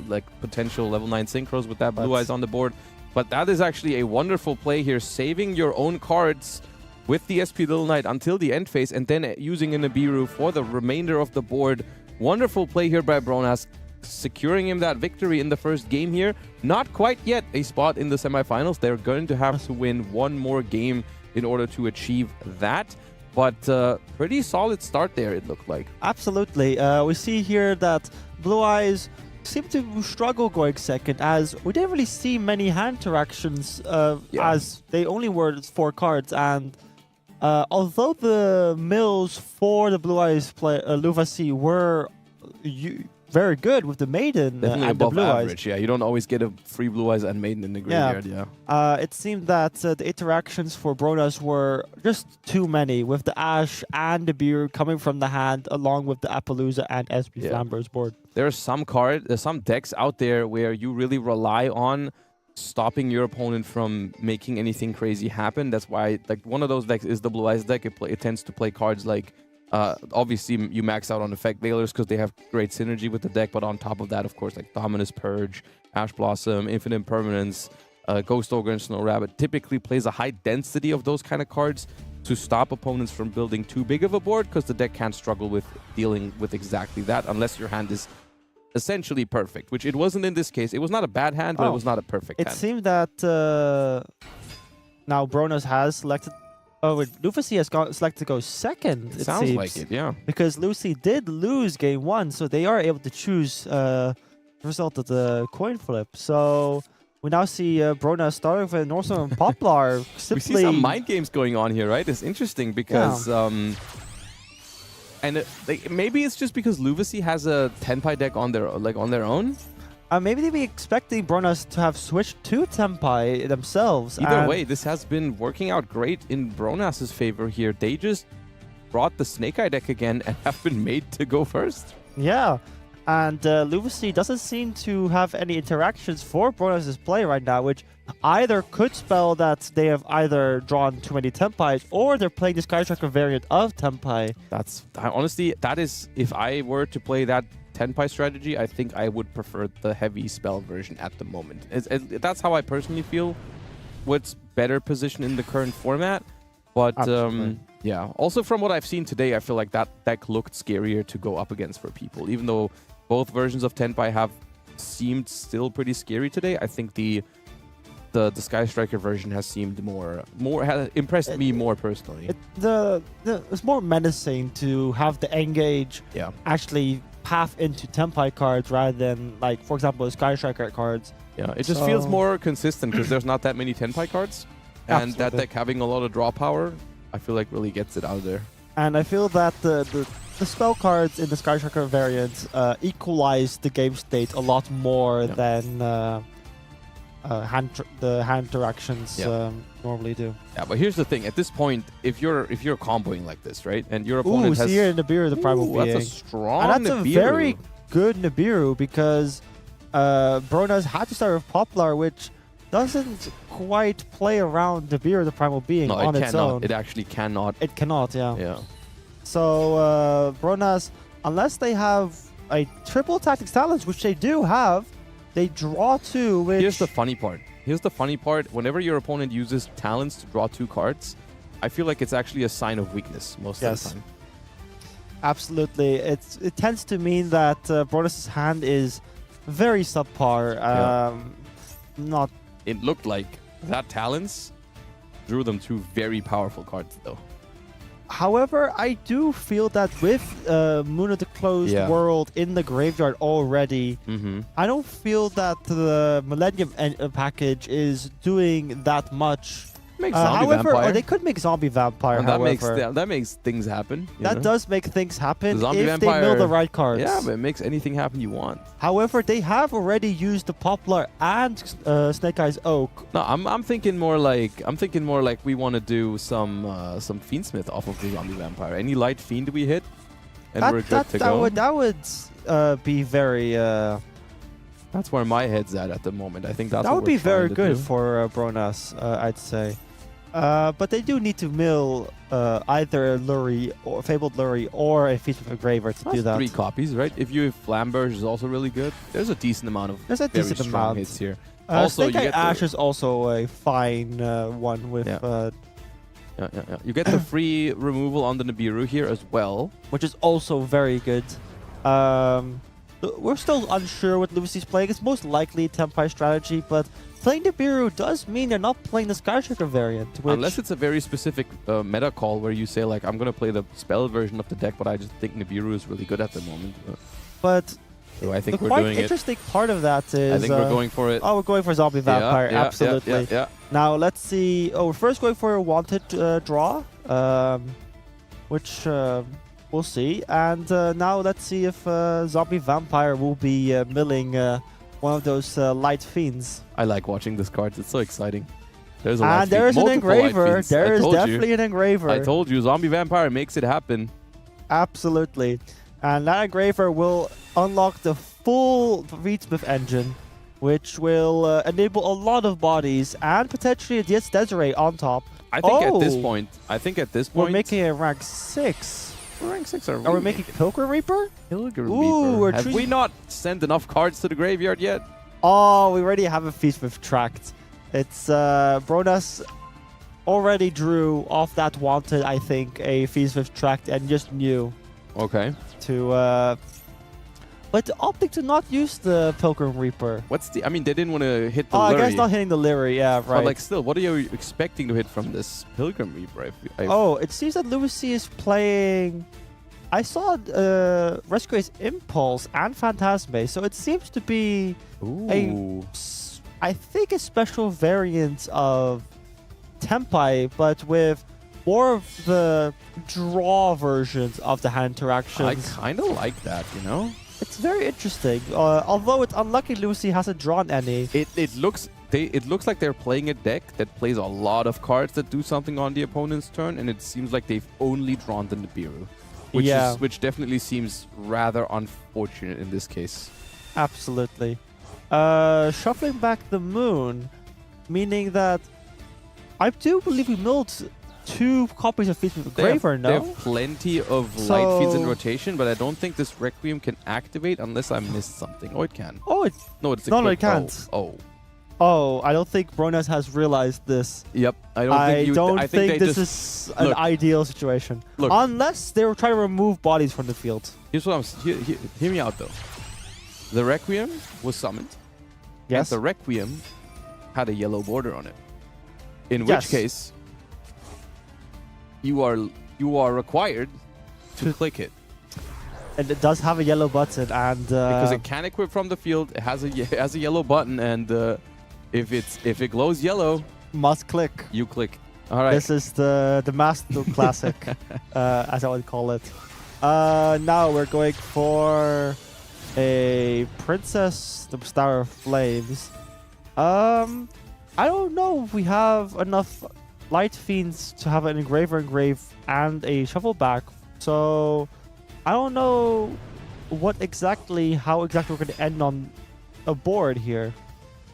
like potential level 9 synchros with that Blue Eyes on the board? But that is actually a wonderful play here, saving your own cards with the SP Little Knight until the end phase, and then using a Nibiru for the remainder of the board. Wonderful play here by Bronas, securing him that victory in the first game here. Not quite yet a spot in the semifinals. They're going to have to win one more game in order to achieve that. But pretty solid start there, it looked like. Absolutely. We see here that Blue Eyes seem to struggle going second, as we didn't really see many hand interactions, as they only were 4 cards. And although the mills for the Blue Eyes play Luvasi were very good with the Maiden Definitely and above the Blue average, Eyes. yeah. You don't always get a free Blue Eyes and Maiden in the graveyard, yeah. It seemed that the interactions for Bronas were just too many, with the Ash and the Beer coming from the hand, along with the Appaloosa and SB Flamber's board. There's some decks out there where you really rely on stopping your opponent from making anything crazy happen. That's why, like, one of those decks is the Blue Eyes deck. It tends to play cards like, obviously you max out on Effect Veilers because they have great synergy with the deck, but on top of that, of course, like Dominus Purge, Ash Blossom, Infinite Impermanence, Ghost Ogre, and Snow Rabbit typically plays a high density of those kind of cards to stop opponents from building too big of a board, because the deck can't struggle with dealing with exactly that unless your hand is essentially perfect, which it wasn't in this case. It was not a bad hand, but it was not a perfect hand. It seemed that now Bronas has selected. Oh, wait, Lucy has selected to go second. It sounds seems, like it, yeah. Because Lucy did lose game 1, so they are able to choose the result of the coin flip. So we now see Bronas starting with Northern and Poplar. We see some mind games going on here, right? It's interesting because maybe it's just because Luvasi has a Tenpai deck on their own. Maybe they'd be expecting Bronas to have switched to Tenpai themselves. Either way, this has been working out great in Bronas's favor here. They just brought the Snake Eye deck again and have been made to go first. Yeah, and Luvasi doesn't seem to have any interactions for Bronas's play right now, which either could spell that they have either drawn too many Tenpais, or they're playing the Sky Tracker variant of Tenpai. Honestly, that is, if I were to play that Tenpai strategy, I think I would prefer the heavy spell version at the moment. That's how I personally feel. What's better position in the current format, but yeah. Also, from what I've seen today, I feel like that deck looked scarier to go up against for people. Even though both versions of Tenpai have seemed still pretty scary today, I think the Sky Striker version has seemed has impressed me more personally. It's more menacing to have the engage actually path into Tenpai cards rather than, like, for example, the Sky Striker cards. Yeah, it just feels more consistent because there's not that many Tenpai cards. And that deck having a lot of draw power, I feel like really gets it out of there. And I feel that the spell cards in the Sky Striker variant equalize the game state a lot more than the hand interactions normally do. Yeah, but here's the thing. At this point, if you're comboing like this, right, and your opponent has... here in Nibiru, the Primal Being. That's a strong And that's Nibiru. a very good Nibiru, because Bronas had to start with Poplar, which doesn't quite play around Nibiru, the Primal Being, on its own. It actually cannot. It cannot, yeah. Yeah. So Bronas, unless they have a triple tactics talents, which they do have, they draw 2, which... Here's the funny part. Whenever your opponent uses talents to draw 2 cards, I feel like it's actually a sign of weakness most of the time. Absolutely. It tends to mean that Bronas' hand is very subpar. It looked like that talents drew them 2 very powerful cards, though. However, I do feel that with Moon of the Closed World in the graveyard already, I don't feel that the Millennium package is doing that much. Or they could make Zombie Vampire, that makes things happen. That does make things happen Zombie if Vampire, they mill the right cards. Yeah, but it makes anything happen you want. However, they have already used the Poplar and Snake Eyes Oak. No, I'm thinking more like we want to do some Fiend Smith off of the Zombie Vampire. Any light Fiend we hit, and we're good to go. That would be very. That's where my head's at the moment. I think that would be very good for Bronas, I'd say. But they do need to mill either a Lurie or Fabled Lurie or a Feast of Engraver to That's do that. 3 copies, right? If you have Flamberge is also really good. There's a decent amount of There's a very decent strong amount. hits here. Also, Snake you Eye get Ash the, is also a fine one with, you get the free removal on the Nibiru here as well. which is also very good. We're still unsure what Lucy's playing. It's most likely Tempai strategy, but playing Nibiru does mean they're not playing the Skyshaker variant. Which Unless it's a very specific meta call where you say, like, I'm going to play the spell version of the deck, but I just think Nibiru is really good at the moment. but So I think the we're quite doing it. interesting part of that is I think we're going for it. oh, we're going for Zombie Vampire, Yeah, absolutely. Yeah. Now let's see. Oh, we're first going for a wanted draw, which we'll see. And now let's see if Zombie Vampire will be milling one of those light fiends. I like watching this card. It's so exciting. There's a light And there is fiend, an multiple light engraver. fiends. There I is told you. definitely an engraver. I told you, Zombie Vampire makes it happen. Absolutely. And that engraver will unlock the full Fiend Smith engine, which will enable a lot of bodies and potentially a Desiree on top. I think at this Oh. point, We're making a rank 6. rank 6 are Are we making Pilgrim Reaper? Pilgrim Ooh, Reaper. we're Have we treating- not sent enough cards to the graveyard yet? Oh, we already have a Feast Smith tracked. It's Bronas already drew off that wanted, I think, a Feast Smith tracked and just knew Okay. to but opting to not use the Pilgrim Reaper. What's the? I mean, they didn't want to hit the Oh, I Lurie. guess not hitting the Lyrie, yeah, right. But like, still, what are you expecting to hit from this Pilgrim Reaper? Oh, it seems that Lucy is playing. I saw Rescue's Impulse and Phantasme, so it seems to be Ooh. I think a special variant of Tempai, but with more of the draw versions of the hand I interactions. kind of like that, you know? It's very interesting. Although it's unlucky Lucy hasn't drawn any. It looks like they're playing a deck that plays a lot of cards that do something on the opponent's turn, and it seems like they've only drawn the Nibiru. Which definitely seems rather unfortunate in this case. Absolutely. Shuffling back the moon, meaning that I do believe we milled 2 copies of Feast of They have- Engraver, They no? have plenty of light feeds in So- rotation, but I don't think this Requiem can activate unless I missed something. Oh, it can. Oh, it. No, it's No, it equipped. can't. Oh. Oh, I don't think Bronas has realized this. Yep. I don't I think think they this just is an Look. ideal situation. Look. Unless they were trying to remove bodies from the field. Here's what hear me out though. The Requiem was summoned. Yes. And the Requiem had a yellow border on it. In Yes. which case, you are required to click it And it does have a yellow button, and because it can equip from the field. It has a yellow button, and if it glows yellow, must click. you click. All right. This is the Master Classic, as I would call it. Now we're going for a Princess, the Star of Flames. I don't know if we have enough Light Fiends to have an Engraver engrave and a Shuffle back. So I don't know how exactly we're going to end on a board here.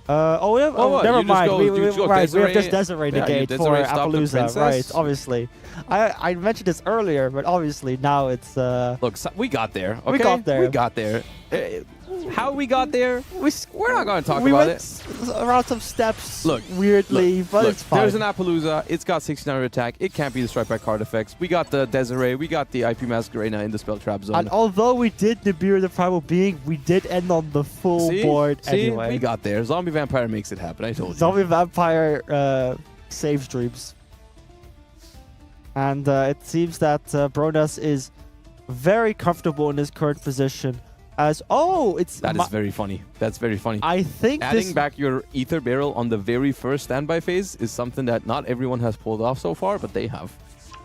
Never you just mind. go- We you just go we have this Desiree. Desiree Yeah, you negate for Desiree stop the Appaloosa, princess. right? Obviously, I mentioned this earlier, but obviously now it's Look, we got there. Okay? We got there. We got there. How we got there? We're not going to talk we about went it. around some steps. Look, weirdly, but Look, it's fine. there's an Appaloosa. It's got 69 attack. It can't be destroyed by card effects. We got the Desiree. We got the IP Masquerena in the spell trap zone. And although we did Nibiru the Primal Being, we did end on the full board See? anyway. We got there. Zombie Vampire makes it happen. I told you. Zombie Vampire saves dreams. And it seems that Bronas is very comfortable in his current position. That is very funny. That's very funny. I think Adding this back your Ether Barrel on the very first standby phase is something that not everyone has pulled off so far, but they have.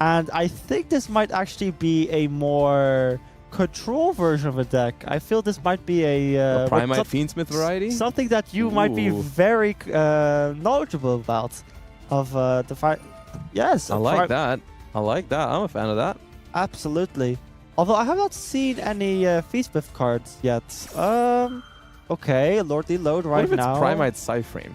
And I think this might actually be a more control version of a deck. I feel this might be a Primite Fiend Smith variety? something that you might be Ooh. very knowledgeable about. Of the fight. Yes, I like that. I like that. I'm a fan of that. Absolutely. Although I have not seen any Feast Smith cards yet. Okay, Lordly Load right what if now. it's Primite Psyframe?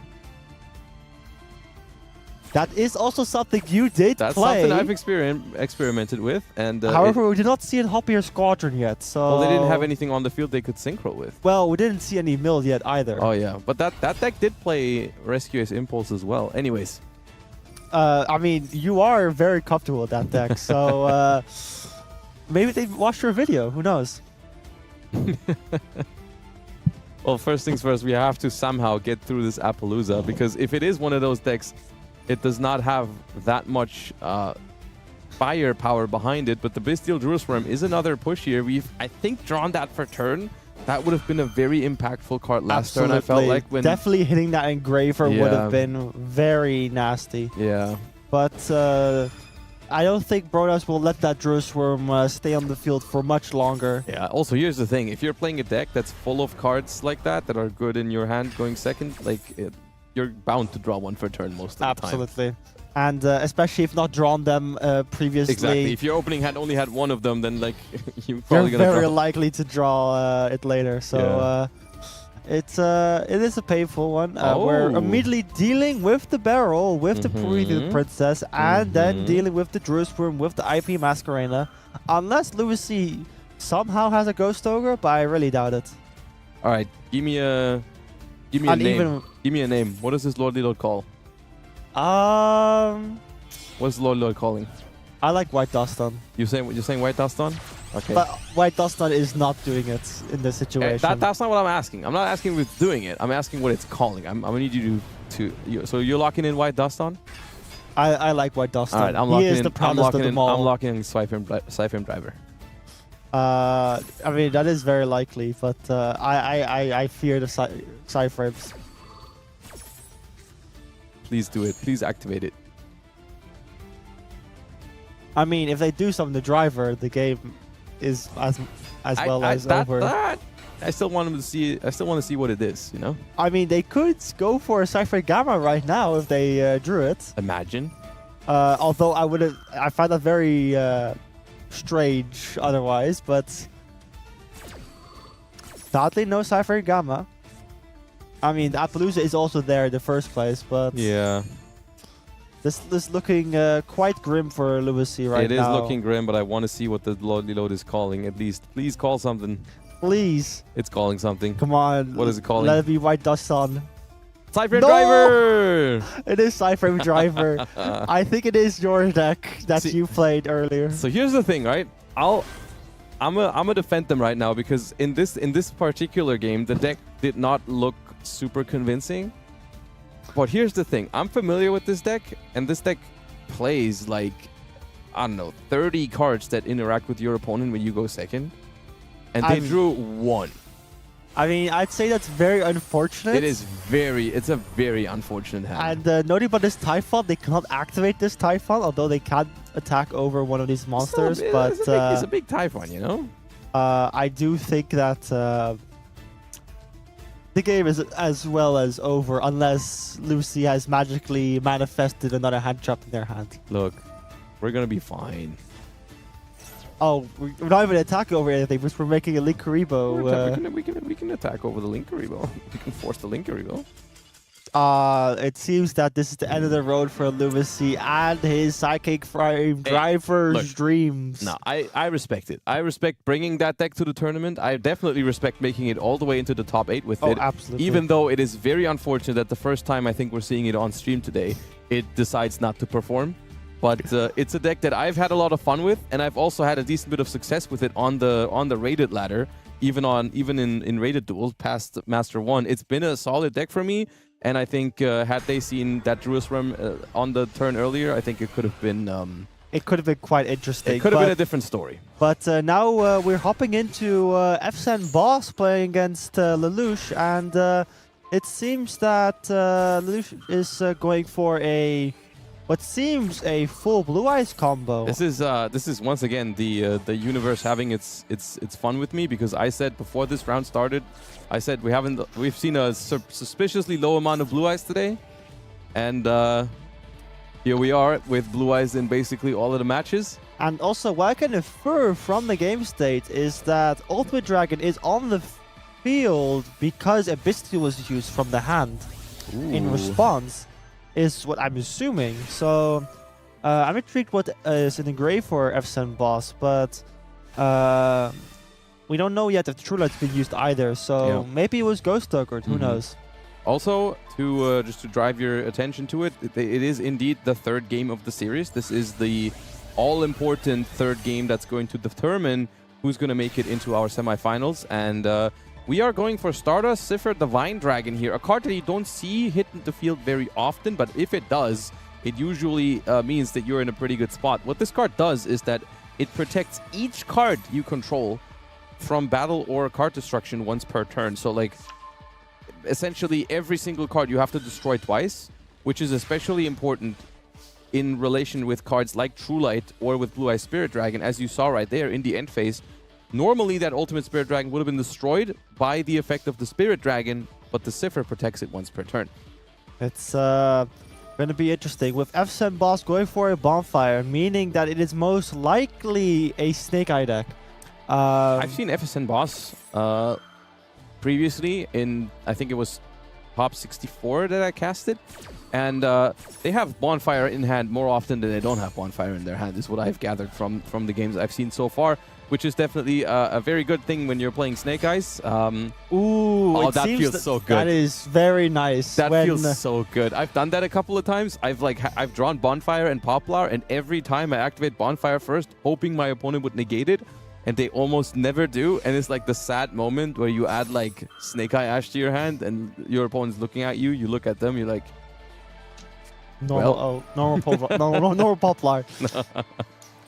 That is also something you did That's play. something I've experimented with, and However, we did not see a Hoppier Squadron yet, so... well, they didn't have anything on the field they could synchro with. Well, we didn't see any mill yet either. Oh yeah, but that deck did play Rescue Ace Impulse as well. Anyways, I mean, you are very comfortable with that deck, so maybe they watched your video. Who knows? well, first things first, we have to somehow get through this Appaloosa, because if it is one of those decks, it does not have that much firepower behind it. But the Bestial Druid Swarm is another push here. We've, I think, drawn that for turn. That would have been a very impactful card last turn, I felt like. When definitely hitting that Engraver would Yeah. have been very nasty. Yeah. But I don't think Brodas will let that Druid Swarm stay on the field for much longer. Yeah, also here's the thing. If you're playing a deck that's full of cards like that are good in your hand going second, like you're bound to draw one for turn most of the time. Absolutely. And especially if not drawn them previously. Exactly. If your opening hand only had one of them, then like you're You're probably gonna very draw. likely to draw it later. So it is a painful one. We're Oh. immediately dealing with the barrel, with the Promethean Princess, and then dealing with the Druid Swarm, with the IP Masquerena. Unless Louis C somehow has a Ghost Ogre, but I really doubt it. All right, give me a And name. even Give me a name. What does this Lordly Lord call? I What's Lordly Lord calling? like White Duston, You're saying White Dust on? Okay. but White Duston is not doing it in this situation. That's not what I'm asking. I'm not asking who's doing it. I'm asking what it's calling. I'm gonna need you so you're locking in White Dust on? I like White Duston. All right, I'm he locking is in. the proudest of them all. I'm locking in Siphon Driver. I mean, that is very likely, but I fear the Cyframes. Please do it. Please activate it. I mean, if they do something to Driver, the game is as well as over. I still want them to see. I still want to see what it is. You know. I mean, they could go for a Cypher Gamma right now if they drew it. Imagine. Although I find that very strange otherwise, but sadly no Cypher Gamma. I mean, Appaloosa is also there in the first place, but Yeah. this is looking quite grim for Louis C right It is now. looking grim, but I want to see what the Lordly Load is calling. At least, please call something. Please, It's calling something. come on. What is it calling? Let it be White Dust on. Cypher No! Driver. It is Cypher Driver. I think it is your deck that See- you played earlier. So here's the thing, right? I'm gonna defend them right now because in this particular game, the deck did not look super convincing. But here's the thing: I'm familiar with this deck, and this deck plays like, I don't know, 30 cards that interact with your opponent when you go second, and they drew one. I mean, I'd say that's very unfortunate. It's a very unfortunate hand. And noting about this Typhon, they cannot activate this Typhon, although they can attack over one of these monsters. But it's a big Typhon, you know. I do think that the game is as well as over unless Lucy has magically manifested another hand trap in their hand. Look, we're gonna be fine. Oh, we're not even attacking over anything, because we're making a Linkaribo. We can attack over the Linkaribo. We can force the Linkaribo. It seems that this is the end of the road for Lucy and his Psychic Frame Driver's look. dreams. No, I respect it. I respect bringing that deck to the tournament. I definitely respect making it all the way into the top 8 with it. Absolutely. Even though it is very unfortunate that the first time I think we're seeing it on stream today, it decides not to perform. But it's a deck that I've had a lot of fun with, and I've also had a decent bit of success with it on the rated ladder, even in rated duels past Master 1. It's been a solid deck for me, and I think had they seen that Druid Swarm on the turn earlier, I think it could have been quite interesting. It could have been a different story. But now we're hopping into FSN Boss playing against Lelouch, and it seems that Lelouch is going for what seems a full Blue Eyes combo. This is once again the universe having its fun with me, because I said before this round started, I said we've seen a suspiciously low amount of Blue Eyes today, and here we are with Blue Eyes in basically all of the matches. And also, what I can infer from the game state is that Ultimate Dragon is on the field because a Bestial was used from the hand in response. is what I'm assuming. So I'm intrigued what is in the grave for FSN Boss, but we don't know yet if True Light's been used either. So maybe it was Ghost Tokered. Who knows? Also, to just to drive your attention to it, it is indeed the third game of the series. This is the all-important third game that's going to determine who's going to make it into our semifinals. And we are going for Stardust Sifir Divine Dragon here, a card that you don't see hit the field very often, but if it does, it usually means that you're in a pretty good spot. What this card does is that it protects each card you control from battle or card destruction once per turn. So, like, essentially every single card you have to destroy twice, which is especially important in relation with cards like True Light or with Blue Eye Spirit Dragon, as you saw right there in the end phase. Normally that Ultimate Spirit Dragon would have been destroyed by the effect of the Spirit Dragon, but the Sifir protects it once per turn. It's going to be interesting. With FSN Boss going for a Bonfire, meaning that it is most likely a Snake Eye deck. I've seen FSN Boss previously in, I think it was Top 64 that I casted, and they have Bonfire in hand more often than they don't have Bonfire in their hand, is what I've gathered from the games I've seen so far, which is definitely a very good thing when you're playing Snake Eyes. Ooh, oh, that feels so good. That is very nice. That feels so good. I've done that a couple of times. I've drawn Bonfire and Poplar, and every time I activate Bonfire first, hoping my opponent would negate it, and they almost never do, and it's like the sad moment where you add like Snake Eye Ash to your hand and your opponent's looking at you, you look at them, you're like, normal Poplar.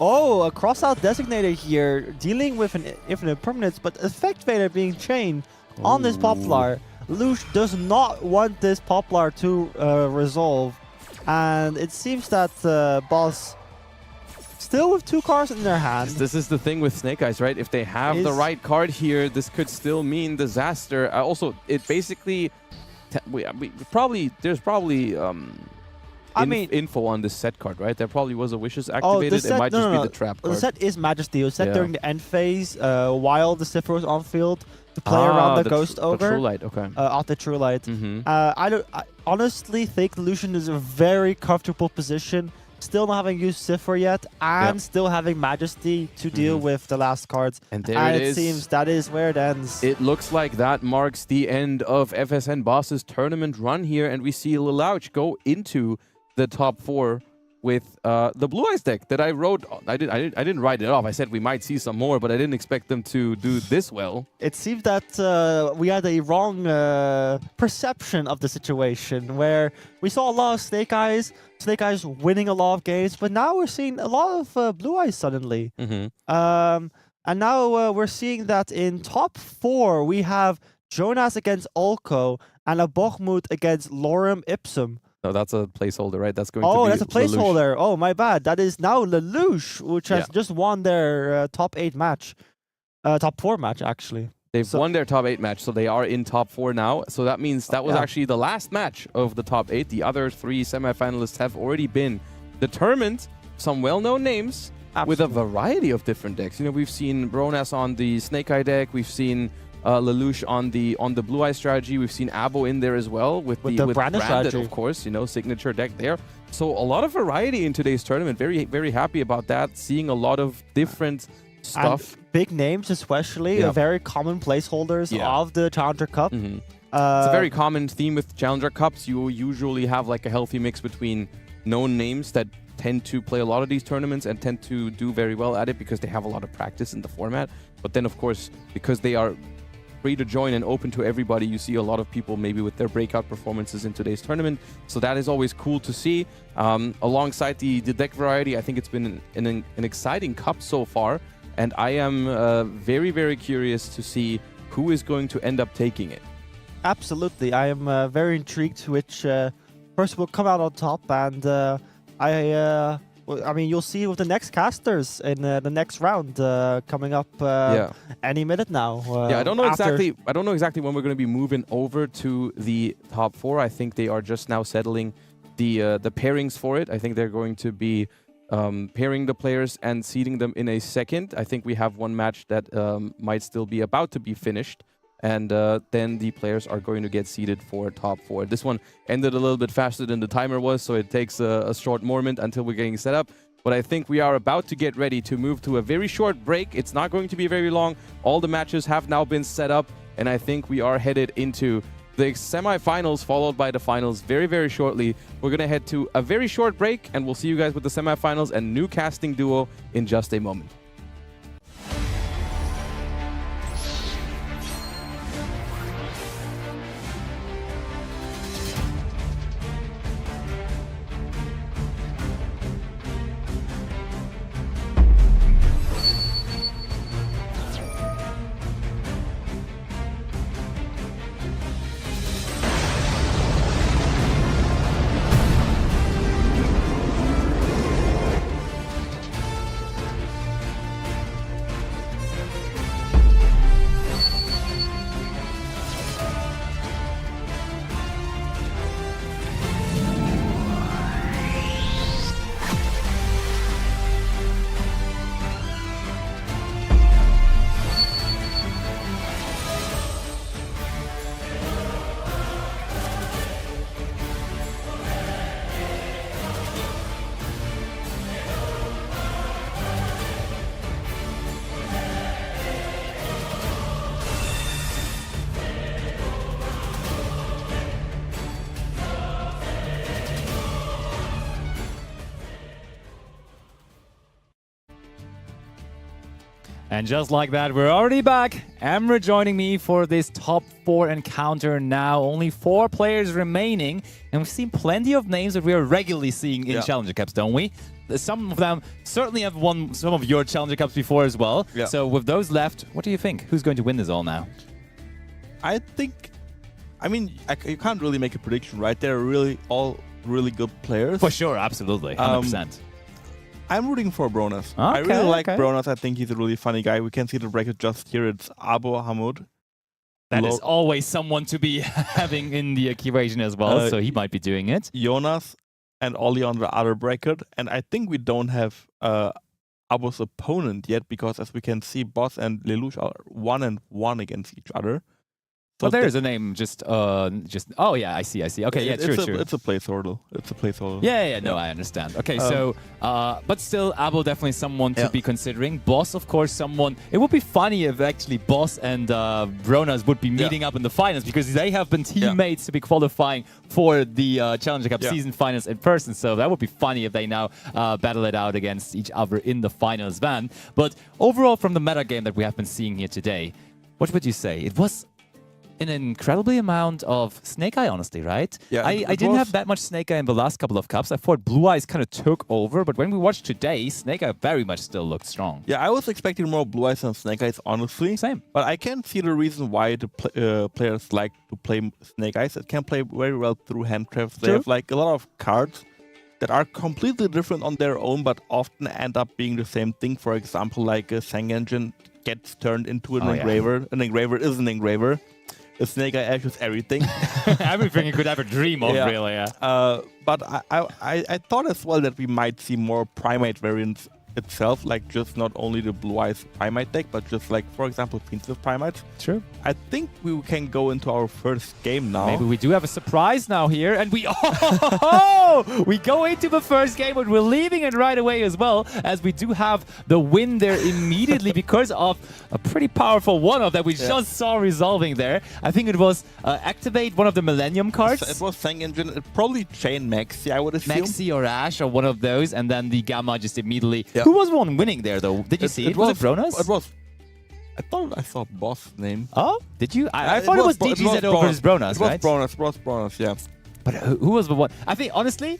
Oh, a crossout designator here, dealing with an infinite permanence, but Effect Vader being chained on this Poplar. Lush does not want this Poplar to resolve, and it seems that Boss still with two cards in their hand. This is the thing with Snake Eyes, right? If they have the right card here, this could still mean disaster. Also, it basically, there's probably info on this set card, right? There probably was a Wishes activated. Set, it might just be the trap card. The set is Majesty. It was set during the end phase while the Sifir was on field to play around the Ghost Ogre. The True Light, okay. Off the True Light. I honestly think Lucian is in a very comfortable position, still not having used Sifir yet, and still having Majesty to deal with the last cards. And there it is. It seems that is where it ends. It looks like that marks the end of FSN Boss's tournament run here, and we see Lilouch go into the top 4 with the Blue Eyes deck that I wrote. I didn't write it off. I said we might see some more, but I didn't expect them to do this well. It seems that we had a wrong perception of the situation, where we saw a lot of Snake Eyes winning a lot of games, but now we're seeing a lot of Blue Eyes suddenly. And now we're seeing that in top 4 we have Jonas against Olko and a Bochmut against Lorem Ipsum. No, that's a placeholder, right? That's going to be Oh, that's a placeholder. Lelouch. Oh, my bad. That is now Lelouch, which has just won their top 8 match. Top 4 match, actually. They've won their top 8 match, so they are in top 4 now. So that means that was actually the last match of the top 8. The other 3 semifinalists have already been determined. Some well-known names with a variety of different decks. You know, we've seen Bronas on the Snake Eye deck. We've seen Lelouch on the Blue Eye strategy. We've seen Abo in there as well with Branded, strategy, of course. You know, signature deck there. So a lot of variety in today's tournament. Very, very happy about that. Seeing a lot of different stuff. And big names, especially very common placeholders of the Challenger Cup. It's a very common theme with Challenger Cups. You usually have like a healthy mix between known names that tend to play a lot of these tournaments and tend to do very well at it because they have a lot of practice in the format. But then, of course, because they are free to join and open to everybody, you see a lot of people maybe with their breakout performances in today's tournament. So that is always cool to see. Alongside the deck variety, I think it's been an exciting cup so far. And I am very, very curious to see who is going to end up taking it. Absolutely. I am very intrigued which person will come out on top. And I mean, you'll see with the next casters in the next round coming up any minute now. I don't know exactly. I don't know exactly when we're going to be moving over to the top 4. I think they are just now settling the pairings for it. I think they're going to be pairing the players and seeding them in a second. I think we have one match that might still be about to be finished. and then the players are going to get seeded for top 4. This one ended a little bit faster than the timer was, so it takes a short moment until we're getting set up. But I think we are about to get ready to move to a very short break. It's not going to be very long. All the matches have now been set up, and I think we are headed into the semifinals, followed by the finals very, very shortly. We're going to head to a very short break, and we'll see you guys with the semifinals and new casting duo in just a moment. And just like that, we're already back. Emre joining me for this top 4 encounter now. Only 4 players remaining. And we've seen plenty of names that we are regularly seeing in Challenger Cups, don't we? Some of them certainly have won some of your Challenger Cups before as well. Yeah. So with those left, what do you think? Who's going to win this all now? I think, I mean, you can't really make a prediction, right? They're really all really good players. For sure, absolutely, 100%. I'm rooting for Bronas. Okay, I really like okay. Bronas. I think he's a really funny guy. We can see the bracket just here. It's Abo Hamoud. That is always someone to be having in the equation as well, so he might be doing it. Jonas and Ollie on the other bracket. And I think we don't have Abo's opponent yet, because as we can see, Boss and Lelouch are 1-1 against each other. So Well, there is a name, oh yeah, I see. Okay, yeah, true. It's a placeholder. It's a placeholder. Yeah, no, I understand. Okay, so, but still, Abo definitely someone to be considering. Boss, of course, someone. It would be funny if actually Boss and Bronas would be meeting up in the finals, because they have been teammates to be qualifying for the Challenger Cup season finals in person. So that would be funny if they now battle it out against each other in the finals van. But overall, from the meta game that we have been seeing here today, what would you say? It was an incredibly amount of Snake Eye, honestly, right? Yeah, I didn't have that much Snake Eye in the last couple of cups. I thought Blue Eyes kind of took over, but when we watched today, Snake Eye very much still looked strong. Yeah, I was expecting more Blue Eyes than Snake Eyes, honestly. Same. But I can see the reason why the players like to play Snake Eyes. It can play very well through handcrafts. They have like a lot of cards that are completely different on their own, but often end up being the same thing. For example, like a Sang Engine gets turned into an engraver. An engraver is an engraver. A Snake Eye Ash is everything. Everything you could ever dream of, really, But I thought as well that we might see more Primate variants itself, like just not only the Blue Eyes Primate deck, but just like, for example, Fiend Smith Primates. True. I think we can go into our first game now. Maybe we do have a surprise now here, and we we go into the first game, but we're leaving it right away as well, as we do have the win there immediately because of a pretty powerful one-off that we just saw resolving there. I think it was activate one of the Millennium cards. It was Sang Engine, probably Chain Maxi, I would assume. Maxi or Ash or one of those, and then the Gamma just immediately. Who was the one winning there though? Did you see it? Was it Bronas? It was. I thought I saw Boss name. Oh, did you? I thought it was DGZ versus Bronas, right? It was Bronas, yeah. But who was the one? I think, honestly,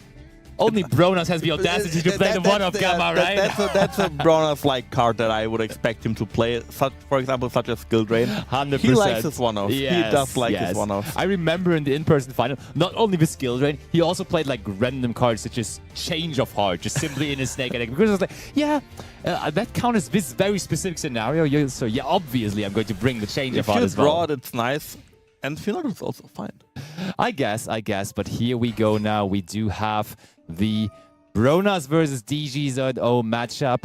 only Bronas has the audacity to play the one-off Gamma, right? That's a Bronas-like card that I would expect him to play. For example, such as Skill Drain. 100%. He likes his one-offs. Yes, he does like his one-offs. I remember in the in-person final, not only with Skill Drain, he also played like random cards such as Change of Heart, just simply in his Snake Eye deck. Because I was like, that counters this very specific scenario. So yeah, obviously I'm going to bring the Change of Heart as well. If you draw it, it's nice. And if not, it's also fine. I guess. But here we go now. We do have the Bronas versus DGZO matchup.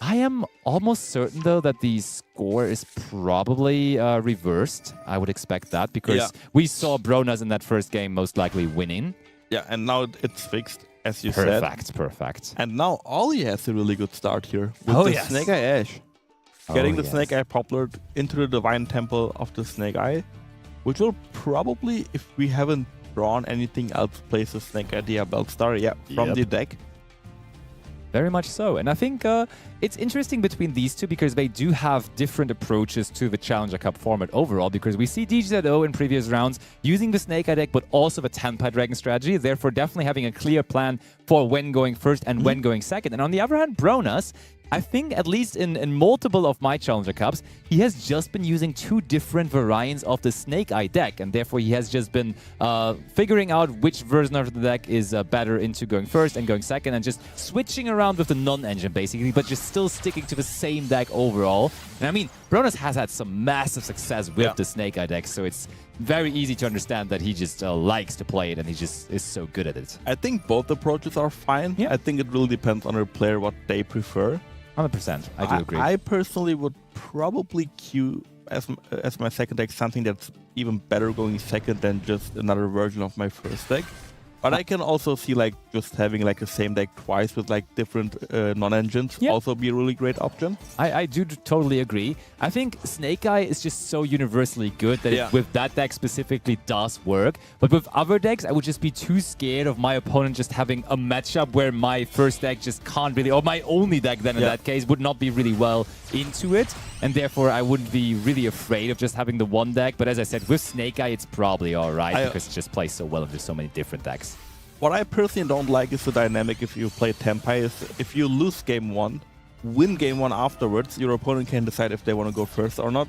I am almost certain, though, that the score is probably reversed. I would expect that because we saw Bronas in that first game most likely winning. Yeah, and now it's fixed, as you said. Perfect. And now Ollie has a really good start here with the Snake Eye Ash. Getting the Snake Eye Poplar into the Divine Temple of the Snake Eye, which will probably, if we haven't drawn anything else, place the Snake Eye Diabell Star from the deck. Very much so. And I think it's interesting between these two because they do have different approaches to the Challenger Cup format overall, because we see DGZO in previous rounds using the Snake Eye deck, but also the Tenpai Dragon strategy, therefore definitely having a clear plan for when going first and when going second. And on the other hand, Bronas, I think at least in multiple of my Challenger Cups, he has just been using two different variants of the Snake Eye deck, and therefore he has just been figuring out which version of the deck is better into going first and going second, and just switching around with the non-engine basically, but just still sticking to the same deck overall. And I mean, Bronas has had some massive success with the Snake Eye deck, so it's very easy to understand that he just likes to play it and he just is so good at it. I think both approaches are fine. I think it really depends on the player what they prefer. 100%. I do agree. I personally would probably queue as my second deck something that's even better going second than just another version of my first deck. But I can also see like just having like the same deck twice with like different non-engines also be a really great option. I do totally agree. I think Snake Eye is just so universally good that it, with that deck specifically does work. But with other decks, I would just be too scared of my opponent just having a matchup where my first deck just can't really, or my only deck then in that case would not be really well into it. And therefore, I wouldn't be really afraid of just having the one deck. But as I said, with Snake Eye, it's probably all right because it just plays so well into so many different decks. What I personally don't like is the dynamic if you play Tenpai is if you lose game one, win game one afterwards, your opponent can decide if they want to go first or not.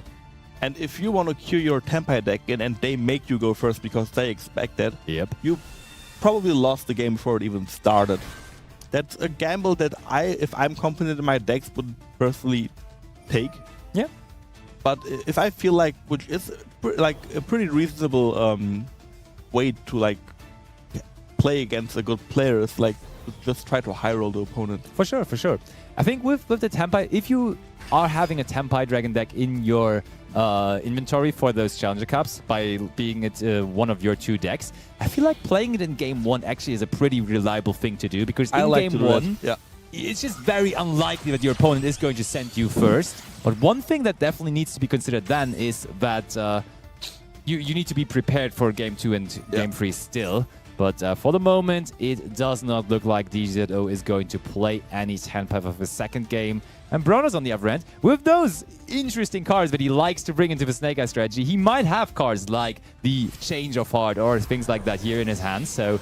And if you want to queue your Tenpai deck in and they make you go first because they expect that, you probably lost the game before it even started. That's a gamble that if I'm confident in my decks, would personally take. But if I feel like, which is like a pretty reasonable way to like play against a good player, is like just try to high roll the opponent. For sure, for sure. I think with the Tenpai, if you are having a Tenpai Dragon deck in your inventory for those Challenger Cups by being it one of your two decks, I feel like playing it in game one actually is a pretty reliable thing to do, because in game one, it's just very unlikely that your opponent is going to send you first. But one thing that definitely needs to be considered then is that you need to be prepared for game two and game three still. But for the moment, it does not look like DGZO is going to play any Tenpai of the second game. And Bronas, on the other end, with those interesting cards that he likes to bring into the Snake Eye strategy, he might have cards like the Change of Heart or things like that here in his hands. So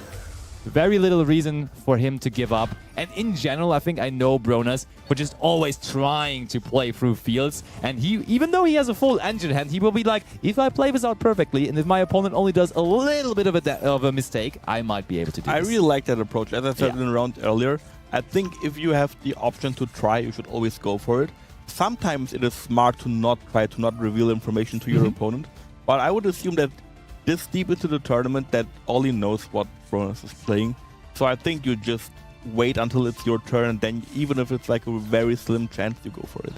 very little reason for him to give up. And in general, I think I know Bronas for just always trying to play through fields. And he, even though he has a full engine hand, he will be like, if I play this out perfectly, and if my opponent only does a little bit of a mistake, I might be able to do this. I really like that approach. As I said in the round earlier, I think if you have the option to try, you should always go for it. Sometimes it is smart to not try, to not reveal information to your opponent. But I would assume that this deep into the tournament that Ollie knows what Bronas is playing. So I think you just wait until it's your turn, and then even if it's like a very slim chance, you go for it.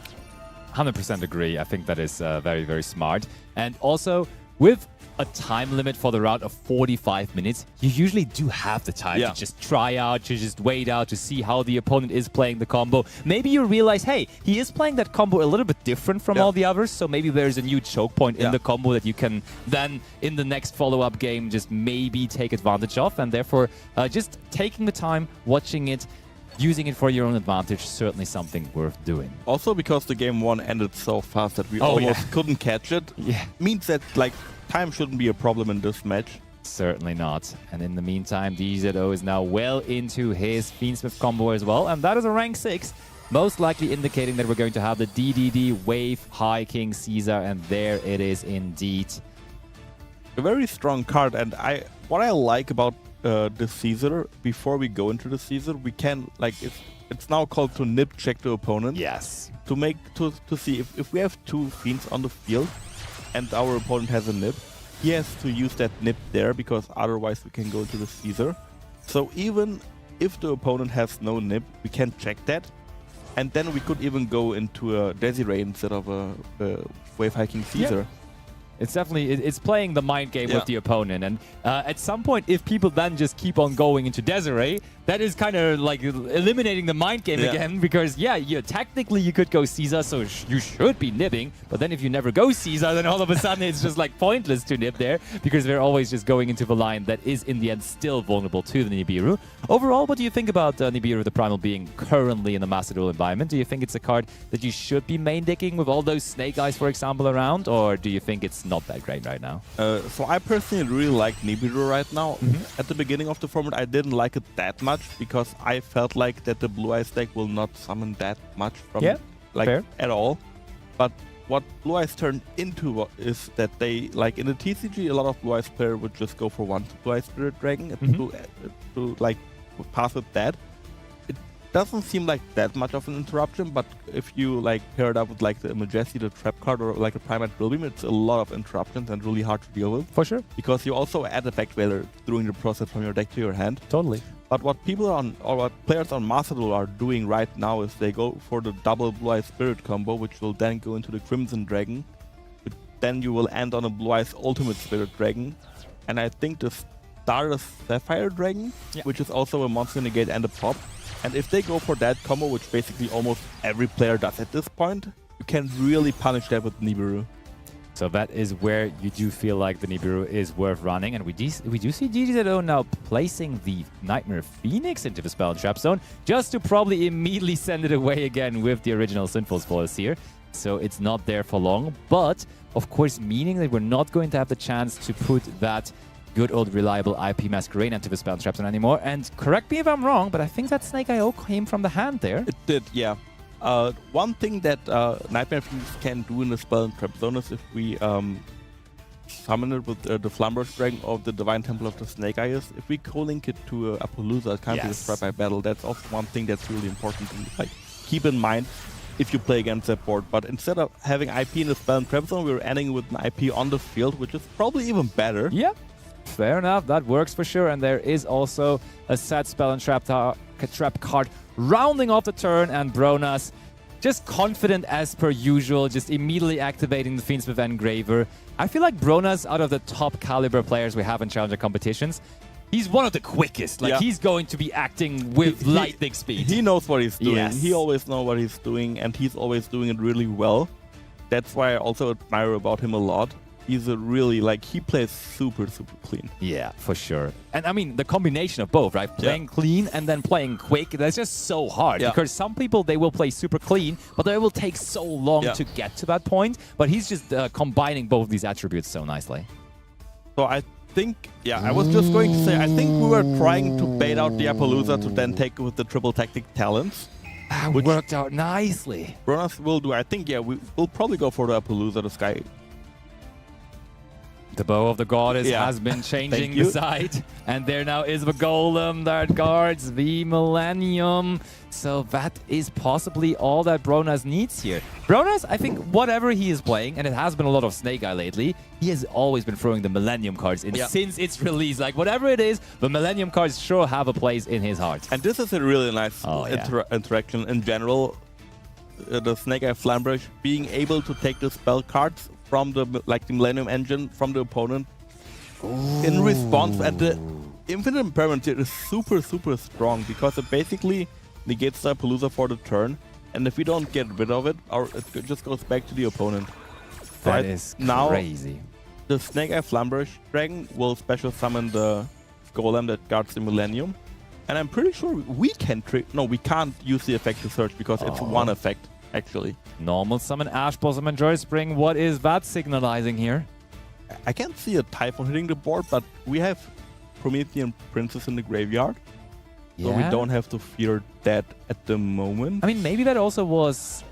100% agree. I think that is very, very smart. And also, with a time limit for the round of 45 minutes, you usually do have the time to just try out, to just wait out, to see how the opponent is playing the combo. Maybe you realize, hey, he is playing that combo a little bit different from all the others, so maybe there's a new choke point in the combo that you can then, in the next follow-up game, just maybe take advantage of. And therefore, just taking the time, watching it, using it for your own advantage, certainly something worth doing. Also, because the game one ended so fast that we almost couldn't catch it, means that like time shouldn't be a problem in this match. Certainly not. And in the meantime, DGZO is now well into his Fiend Smith combo as well, and that is a rank 6, most likely indicating that we're going to have the DDD Wave High King Caesar, and there it is indeed. A very strong card, and what I like about the Caesar, before we go into the Caesar, we can, like, it's now called to nip check the opponent. Yes. To see if we have two Fiends on the field and our opponent has a nip, he has to use that nip there, because otherwise we can go to the Caesar. So even if the opponent has no nip, we can check that. And then we could even go into a Desiree instead of a Wave Hiking Caesar. It's definitely, it's playing the mind game with the opponent. And at some point, if people then just keep on going into Desiree, that is kind of like eliminating the mind game again. Because, technically you could go Caesar, so you should be nibbing. But then if you never go Caesar, then all of a sudden it's just like pointless to nib there. Because they're always just going into the line that is, in the end, still vulnerable to the Nibiru. Overall, what do you think about Nibiru, the Primal, being currently in the Master Duel environment? Do you think it's a card that you should be main decking with all those Snake Eyes, for example, around? Or do you think it's not that great right now? So I personally really like Nibiru right now. At the beginning of the format, I didn't like it that much because I felt like that the Blue Eyes deck will not summon that much from at all. But what Blue Eyes turned into is that they, like in the TCG, a lot of Blue Eyes player would just go for one Blue Eyes Spirit Dragon to like pass with that. Doesn't seem like that much of an interruption, but if you like pair it up with like the Majesty, the Trap card, or like a Primate Drillbeam, it's a lot of interruptions and really hard to deal with. For sure. Because you also add Effect Veiler during the process from your deck to your hand. Totally. But what people or what players on Master Duel are doing right now is they go for the double Blue Eyes Spirit combo, which will then go into the Crimson Dragon. But then you will end on a Blue Eyes Ultimate Spirit Dragon. And I think the Stardust Sapphire Dragon, which is also a Monster Negate and a pop. And if they go for that combo, which basically almost every player does at this point, you can really punish that with Nibiru. So that is where you do feel like the Nibiru is worth running. And we do see DGZO now placing the Nightmare Phoenix into the Spell and Trap Zone, just to probably immediately send it away again with the original Sinful Spoilers here. So it's not there for long. But, of course, meaning that we're not going to have the chance to put that good old reliable IP Masquerade into the Spell and Trap Zone anymore. And correct me if I'm wrong, but I think that Snake IO came from the hand there. It did, yeah. One thing that Nightmare Phoenix can do in the Spell and Trap Zone is if we summon it with the Flumber's Dragon of the Divine Temple of the Snake Eyes, if we co-link it to Appaloosa, it can't be destroyed by battle. That's also one thing that's really important to like keep in mind if you play against that board. But instead of having IP in the Spell and Trap Zone, we're ending with an IP on the field, which is probably even better. Yeah. Fair enough, that works for sure. And there is also a set Spell and Trap card rounding off the turn, and Bronas just confident as per usual, just immediately activating the Fiend Smith Engraver. I feel like Bronas, out of the top caliber players we have in Challenger competitions, he's one of the quickest. Like he's going to be acting with lightning speed. He knows what he's doing. Yes. He always knows what he's doing, and he's always doing it really well. That's why I also admire about him a lot. He's a really, like, he plays super, super clean. Yeah, for sure. And I mean, the combination of both, right? Playing clean and then playing quick, that's just so hard. Because some people, they will play super clean, but they will take so long to get to that point. But he's just combining both these attributes so nicely. So I think, I was just going to say, I think we were trying to bait out the Appaloosa to then take it with the triple tactic talents. That worked out nicely. Bronas will do, I think, we'll probably go for the Appaloosa, the Sky. The Bow of the Goddess has been changing the side. And there now is the Golem that guards the Millennium. So that is possibly all that Bronas needs here. Bronas, I think whatever he is playing, and it has been a lot of Snake Eye lately, he has always been throwing the Millennium cards in since its release. Like, whatever it is, the Millennium cards sure have a place in his heart. And this is a really nice interaction in general. The Snake Eye Flamberge being able to take the spell cards from the Millennium Engine from the opponent in response, and the Infinite Impairment here is super, super strong because it basically negates the Appaloosa for the turn, and if we don't get rid of it, it just goes back to the opponent. That is crazy. Now, the Snake Eye Flamberge Dragon will special summon the Golem that guards the Millennium, and I'm pretty sure we can we can't use the effect to search because it's one effect. Actually, normal summon Ash Blossom and Joy Spring. What is that signalizing here? I can't see a Typhon hitting the board, but we have Promethean Princess in the graveyard, so we don't have to fear that at the moment. I mean, maybe that also was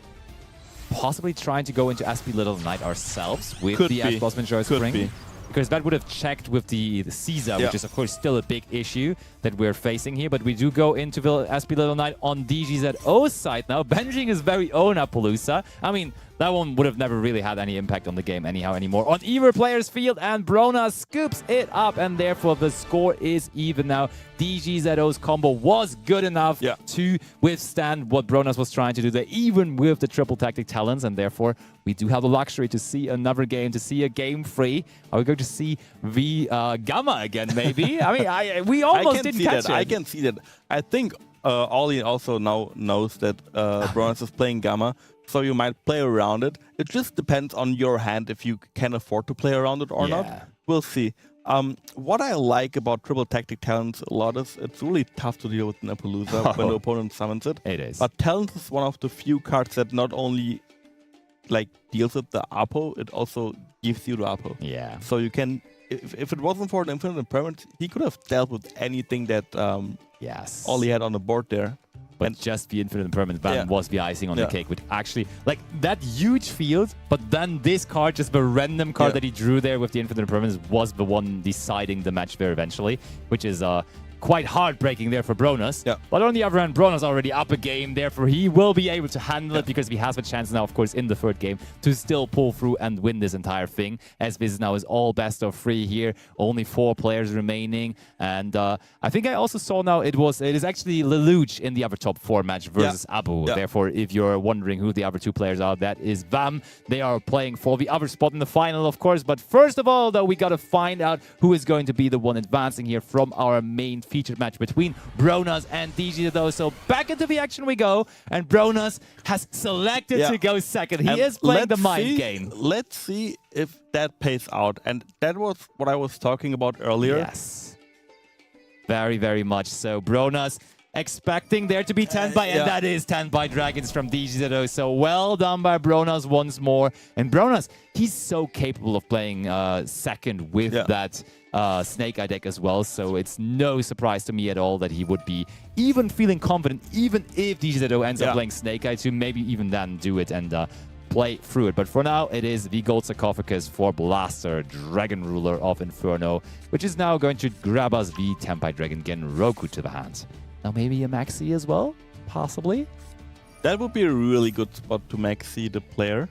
possibly trying to go into SP Little Knight ourselves with the Ash Blossom and Joy Spring. Because that would have checked with the Caesar, which is, of course, still a big issue that we're facing here. But we do go into the SP Little Knight on DGZO's side now, benching his very own Appaloosa. I mean, that one would have never really had any impact on the game anyhow anymore. On either player's field, and Brona scoops it up, and therefore the score is even now. DGZO's combo was good enough to withstand what Bronas was trying to do there, even with the triple tactic talents, and therefore we do have the luxury to see another game, to see a game free. Are we going to see the Gamma again, maybe? I mean, we almost didn't catch it. I can see that. I think Ollie also now knows that Bronas is playing Gamma, so you might play around it. It just depends on your hand if you can afford to play around it or not. We'll see. What I like about triple tactic talents a lot is it's really tough to deal with in Appaloosa when the opponent summons it. It is. But talents is one of the few cards that not only like deals with the Apo, it also gives you the Apo. Yeah. So you can, if it wasn't for the infinite impairment, he could have dealt with anything that Ollie had on the board there. But just the infinite impermanent ban was the icing on the cake, which actually, like, that huge field, but then this card, just the random card that he drew there with the infinite impermanence, was the one deciding the match there eventually, which is quite heartbreaking there for Bronas. But on the other hand, Bronas already up a game, therefore he will be able to handle it because he has a chance now, of course, in the third game to still pull through and win this entire thing, as this now is all best of 3 here, only 4 players remaining. And I think I also saw now it is actually Lelouch in the other top 4 match versus Abu. Therefore, if you're wondering who the other 2 players are, that is Vam. They are playing for the other spot in the final, of course. But first of all, though, we got to find out who is going to be the one advancing here from our main featured match between Bronas and DGZO. So back into the action we go, and Bronas has selected to go second. He is playing the mind game. Let's see if that pays out. And that was what I was talking about earlier. Yes. Very, very much so. Bronas expecting there to be 10 by, and that is 10 by Dragons from DGZO. So well done by Bronas once more. And Bronas, he's so capable of playing second with that Snake Eye deck as well. So it's no surprise to me at all that he would be even feeling confident, even if DGZO ends up playing Snake Eye, to maybe even then do it and play through it. But for now, it is the Gold Sarcophagus for Blaster, Dragon Ruler of Inferno, which is now going to grab us the Tenpai Dragon Genroku to the hand. Now maybe a Maxi as well, possibly. That would be a really good spot to Maxi the player.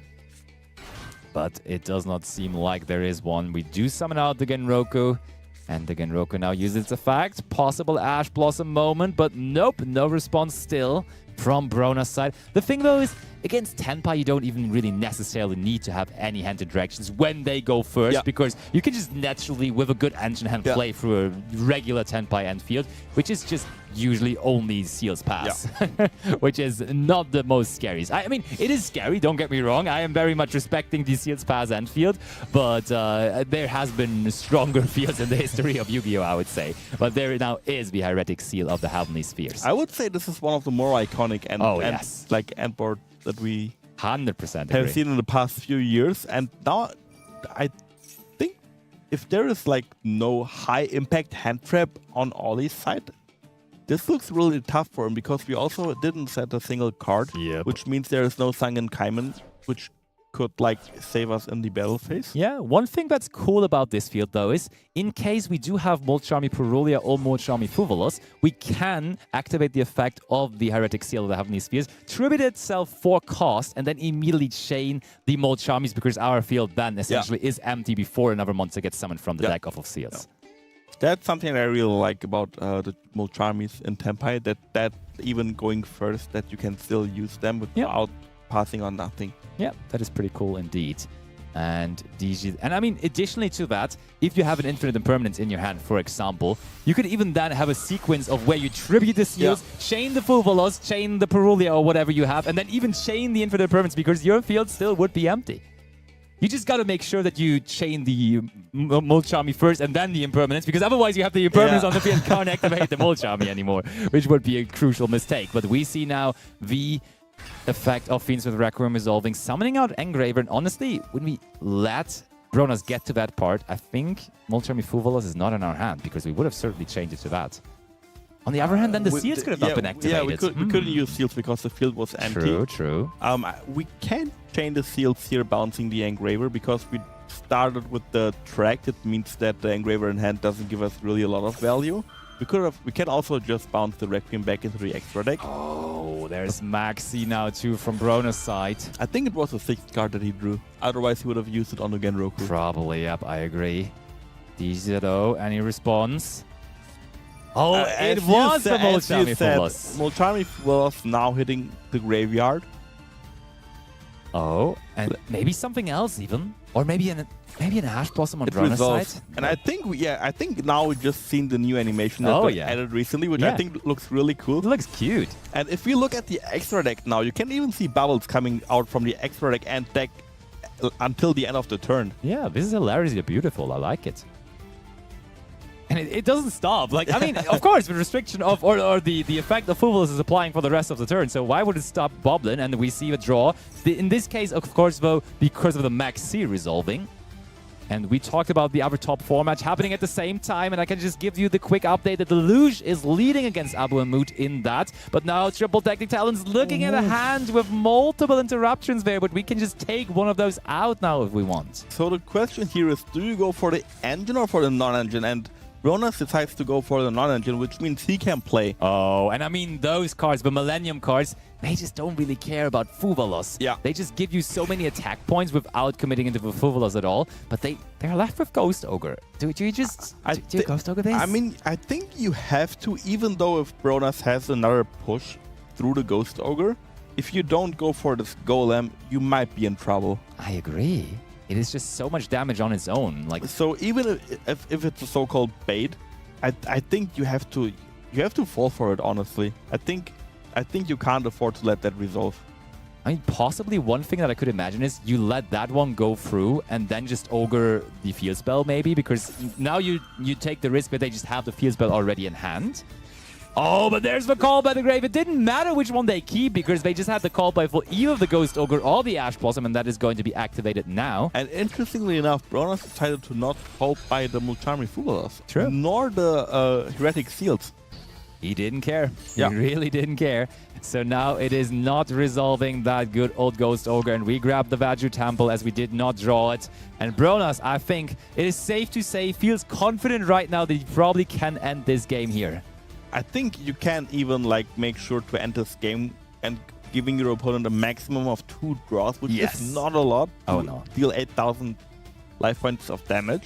But it does not seem like there is one. We do summon out the Genroku, and the Genroku now uses its effect. Possible Ash Blossom moment, but nope, no response still from Brona's side. The thing though is, against Tenpai, you don't even really necessarily need to have any hand interactions when they go first, because you can just naturally, with a good engine hand, play through a regular Tenpai end field, which is just usually only Seal's Pass, which is not the most scary. I mean, it is scary, don't get me wrong. I am very much respecting the Seal's Pass end field, but there has been stronger fields in the history of Yu-Gi-Oh, I would say. But there now is the Heretic Seal of the Heavenly Spheres. I would say this is one of the more iconic end board that we 100% have seen in the past few years. And now I think if there is like no high impact hand trap on Ollie's side, this looks really tough for him, because we also didn't set a single card, which means there is no Sangen Kaiman, which could like save us in the battle phase. Yeah, one thing that's cool about this field though is, in case we do have Molchami Purulia or Molchami Fuvolos, we can activate the effect of the Heretic Seal of the Heavenly Spheres, tribute itself for cost, and then immediately chain the Molchamis, because our field then essentially is empty before another monster gets summoned from the deck off of Seals. That's something I really like about the Molchamis in Tenpai, that even going first, that you can still use them without passing on nothing. Yeah, that is pretty cool indeed. And I mean, additionally to that, if you have an infinite impermanence in your hand, for example, you could even then have a sequence of where you tribute the seals, chain the Fuvolos, chain the Purulia or whatever you have, and then even chain the infinite impermanence, because your field still would be empty. You just got to make sure that you chain the Molchami first and then the impermanence, because otherwise you have the impermanence on the field and can't activate the Molchami anymore, which would be a crucial mistake. But we see now the effect of Fiend Smith Rec Room resolving, summoning out Engraver, and honestly, when we let Bronas get to that part, I think Molchami Fuvolos is not in our hand, because we would have certainly changed it to that. On the other hand, then the seals could have not been activated. Yeah, we couldn't use seals because the field was empty. True. We can't chain the seals here bouncing the Engraver, because we started with the track. It means that the Engraver in hand doesn't give us really a lot of value. We can also just bounce the Requiem back into the extra deck. Oh, there's Maxi now too from Brona's side. I think it was the 6th card that he drew. Otherwise, he would have used it on the Genroku. Probably, yep, I agree. DZO, any response? Oh, it was the Molchami Phobos. Molchami Phobos now hitting the graveyard. Oh, and maybe something else even, or maybe an Ash Blossom on It Brona's resolves. side. And I think I think now we just seen the new animation that they added recently, which I think looks really cool. It looks cute. And if we look at the extra deck now, you can even see bubbles coming out from the extra deck and deck until the end of the turn. Yeah, this is hilariously beautiful. I like it. And it doesn't stop. Like, I mean, of course, the restriction of, or the effect of Phobos is applying for the rest of the turn. So why would it stop Boblin? And we see a draw. In this case, of course, though, because of the Max C resolving. And we talked about the other top 4 match happening at the same time. And I can just give you the quick update that the Luge is leading against Abu and Moot in that. But now Triple Tactic Talon's looking at a hand with multiple interruptions there. But we can just take one of those out now if we want. So the question here is, do you go for the engine or for the non-engine? And Bronas decides to go for the non-engine, which means he can play. Oh, and I mean, those cards, the Millennium cards, they just don't really care about Fuvalos. Yeah. They just give you so many attack points without committing into the Fuvalos at all. But they're left with Ghost Ogre. Do you just do you Ghost Ogre this? I mean, I think you have to, even though if Bronas has another push through the Ghost Ogre, if you don't go for this Golem, you might be in trouble. I agree. It is just so much damage on its own. Like, so even if it's a so-called bait, I think you have to fall for it. Honestly, I think you can't afford to let that resolve. I mean, possibly one thing that I could imagine is you let that one go through and then just Ogre the Field Spell maybe, because now you take the risk that they just have the Field Spell already in hand. Oh, but there's the call by the Grave. It didn't matter which one they keep because they just had the call by for either the Ghost Ogre or the Ash Blossom, and that is going to be activated now. And interestingly enough, Bronas decided to not call by the Mulcharmi Fugalos. True. Nor the Heretic Seals. He didn't care. Yeah. He really didn't care. So now it is not resolving that good old Ghost Ogre, and we grab the Vaju Temple as we did not draw it. And Bronas, I think it is safe to say, feels confident right now that he probably can end this game here. I think you can even like make sure to end this game and giving your opponent a maximum of 2 draws, which is not a lot. Oh no. Deal 8,000 life points of damage.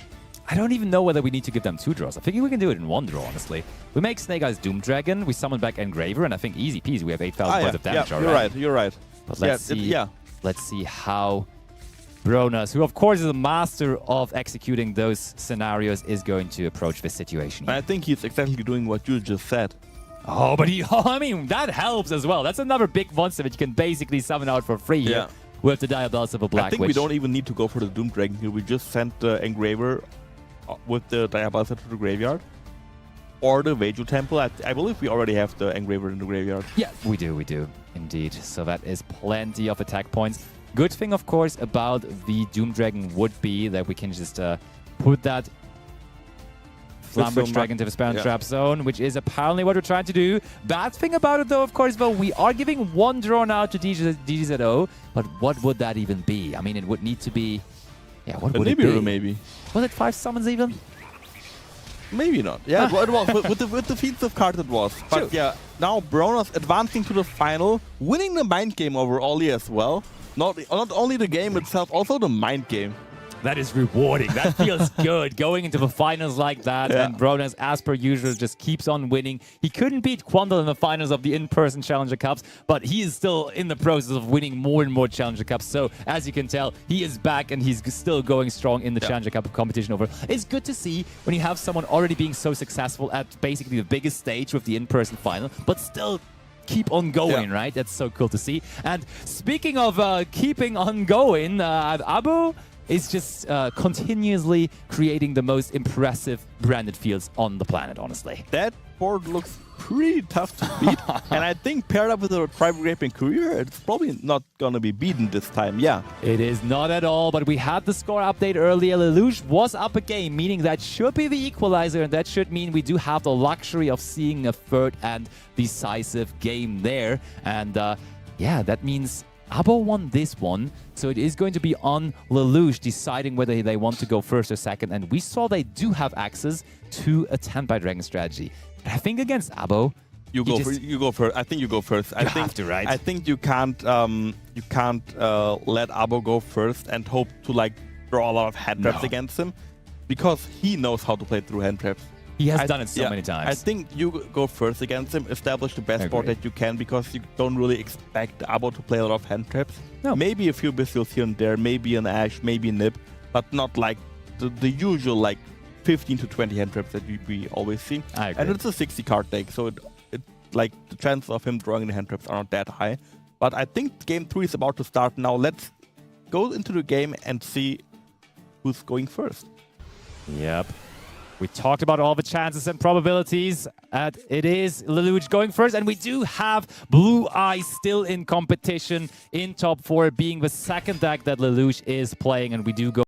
I don't even know whether we need to give them 2 draws. I think we can do it in 1 draw, honestly. We make Snake Eyes Doom Dragon, we summon back Engraver, and I think easy peasy, we have 8,000 points of damage already. You're right. But let's see how Bronas, who of course is a master of executing those scenarios, is going to approach this situation here. I think he's exactly doing what you just said. Oh, but I mean, that helps as well. That's another big monster that you can basically summon out for free here with the Diabellus of a Black I think Witch. we don't even need to go for the Doom Dragon here. We just sent the Engraver with the Diabellus to the graveyard. Or the Vaju Temple. I believe we already have the Engraver in the graveyard. Yeah, we do, indeed. So that is plenty of attack points. Good thing, of course, about the Doom Dragon would be that we can just put that Flamberge Dragon to the Spell and Trap Zone, which is apparently what we're trying to do. Bad thing about it, though, of course, though, we are giving 1 draw now to DZO, but what would that even be? I mean, it would need to be... Yeah, what would it be? Maybe. Was it 5 summons even? Maybe not. Yeah, it was. With the Fiend Smith card it was. But yeah, now Bronas advancing to the final, winning the mind game over Ollie as well. Not only the game itself, also the mind game. That is rewarding. That feels good. Going into the finals like that, and Bronas, as per usual, just keeps on winning. He couldn't beat Quandle in the finals of the in-person Challenger Cups, but he is still in the process of winning more and more Challenger Cups. So, as you can tell, he is back and he's still going strong in the Challenger Cup competition overall. It's good to see when you have someone already being so successful at basically the biggest stage with the in-person final, but still keep on going, right? That's so cool to see. And speaking of keeping on going, Abu is just continuously creating the most impressive branded fields on the planet, honestly. That board looks pretty tough to beat, and I think paired up with a Tribal Graping Courier, it's probably not going to be beaten this time, It is not at all, but we had the score update earlier. Lelouch was up a game, meaning that should be the equalizer, and that should mean we do have the luxury of seeing a third and decisive game there. And yeah, that means Abo won this one, so it is going to be on Lelouch deciding whether they want to go first or second. And we saw they do have access to a 10 by Dragon strategy. But I think against Abo, You go first. I think you go first. I think have to, right? I think you can't let Abo go first and hope to like draw a lot of hand traps against him, because he knows how to play through hand traps. He has done it so many times. I think you go first against him, establish the best board that you can, because you don't really expect Abo to play a lot of hand traps. No. Maybe a few Bistils here and there, maybe an Ash, maybe a Nip, but not like the usual like 15 to 20 hand traps that we always see. I agree. And it's a 60 card deck, so it like the chances of him drawing the hand traps are not that high. But I think game 3 is about to start now. Let's go into the game and see who's going first. Yep. We talked about all the chances and probabilities. It is Lelouch going first, and we do have Blue Eyes still in competition in top 4, being the second deck that Lelouch is playing, and we do go.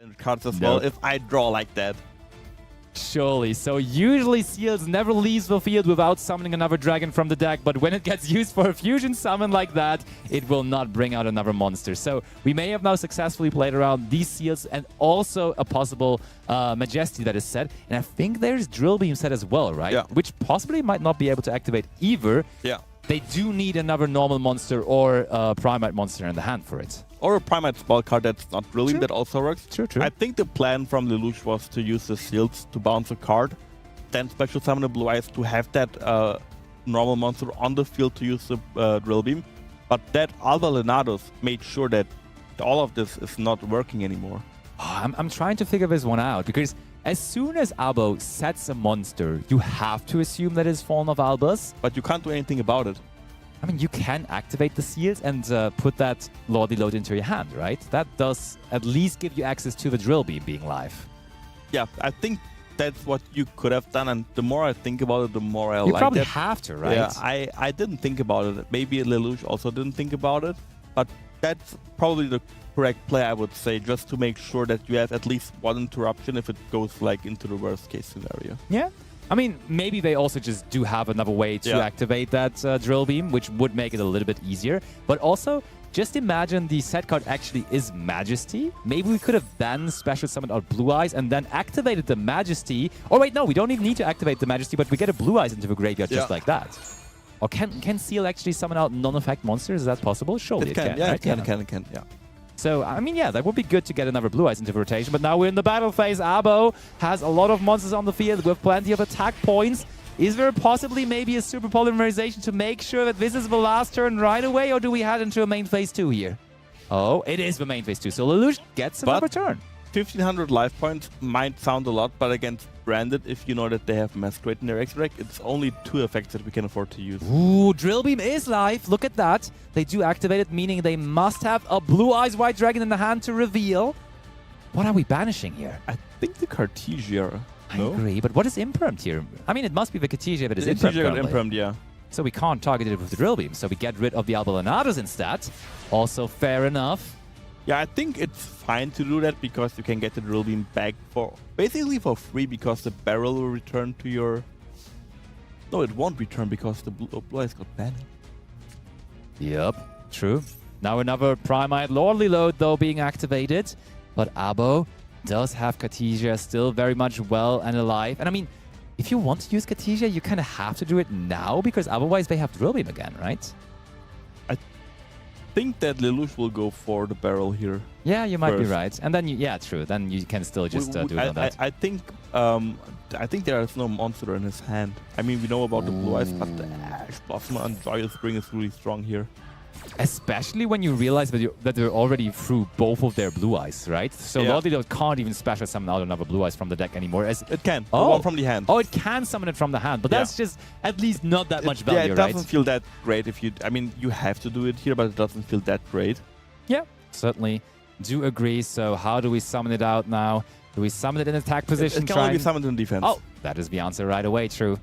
And cards as well, if I draw like that. Surely. So usually Seals never leaves the field without summoning another dragon from the deck, but when it gets used for a fusion summon like that, it will not bring out another monster. So we may have now successfully played around these Seals and also a possible Majesty that is set. And I think there's Drill Beam set as well, right? Yeah. Which possibly might not be able to activate either. Yeah. They do need another normal monster or a Primate monster in the hand for it. Or a Primate spell card that's not Drill Beam, True. that also works. True, true. I think the plan from Lelouch was to use the shields to bounce a card, then special summon a Blue Eyes to have that normal monster on the field to use the Drill Beam. But that Alba Lenados made sure that all of this is not working anymore. Oh, I'm trying to figure this one out, because as soon as Abo sets a monster, you have to assume that it's Fallen of Albus. But you can't do anything about it. I mean, you can activate the seals and put that Lordy Load into your hand, right? That does at least give you access to the Drill Beam being live. Yeah, I think that's what you could have done, and the more I think about it, the more I You like probably it. have to, right? Yeah, I didn't think about it. Maybe Lelouch also didn't think about it, but that's probably the correct play, I would say, just to make sure that you have at least one interruption if it goes like into the worst case scenario. Yeah. I mean, maybe they also just do have another way to activate that Drill Beam, which would make it a little bit easier. But also, just imagine the set card actually is Majesty. Maybe we could have then special summoned our Blue Eyes and then activated the Majesty. Or wait, no, we don't even need to activate the Majesty, but we get a Blue Eyes into the graveyard just like that. Or can Seal actually summon out non-effect monsters? Is that possible? Surely it can, yeah, right? it can, yeah. So, I mean, yeah, that would be good to get another Blue Eyes into rotation. But now we're in the battle phase. Abo has a lot of monsters on the field with plenty of attack points. Is there possibly maybe a super polymerization to make sure that this is the last turn right away? Or do we head into a main phase 2 here? Oh, it is the main phase 2. So Lelouch gets another turn. 1500 life points might sound a lot, but against Branded, if you know that they have Masquerade in their extra deck, it's only 2 effects that we can afford to use. Ooh, Drill Beam is live. Look at that. They do activate it, meaning they must have a Blue Eyes White Dragon in the hand to reveal. What are we banishing here? I think the Cartesia. I agree, but what is Impermed here? I mean, it must be the Cartesia that is The Impermed Cartesia got currently. Impermed, yeah. So we can't target it with the Drill Beam, so we get rid of the Albalenados instead. Also fair enough. Yeah, I think it's fine to do that because you can get the Drill Beam back for basically for free, because the barrel will return to your... No, it won't return because the Blue Eyes got banned. Yep, true. Now another Primate Lordly Load, though, being activated. But Abo does have Cartesia still very much well and alive. And I mean, if you want to use Cartesia, you kind of have to do it now, because otherwise they have Drill Beam again, right? I think that Lelouch will go for the barrel here. Yeah, you might be first. right. And then, yeah, true. Then you can still just do it on that. I think there is no monster in his hand. I mean, we know about the Blue Eyes, but the Ash Blossom and Joyous Spring is really strong here. Especially when you realize that they're already through both of their Blue Eyes, right? So Lordy Load can't even special summon out another Blue Eyes from the deck anymore. It can. The one from the hand. Oh, it can summon it from the hand, but that's just at least not that much value, yeah, it right? doesn't feel that great if you... I mean, you have to do it here, but it doesn't feel that great. Yeah, certainly. do agree. So how do we summon it out now? Do we summon it in attack position? It can only be summoned in defense. Oh, that is the answer right away. True.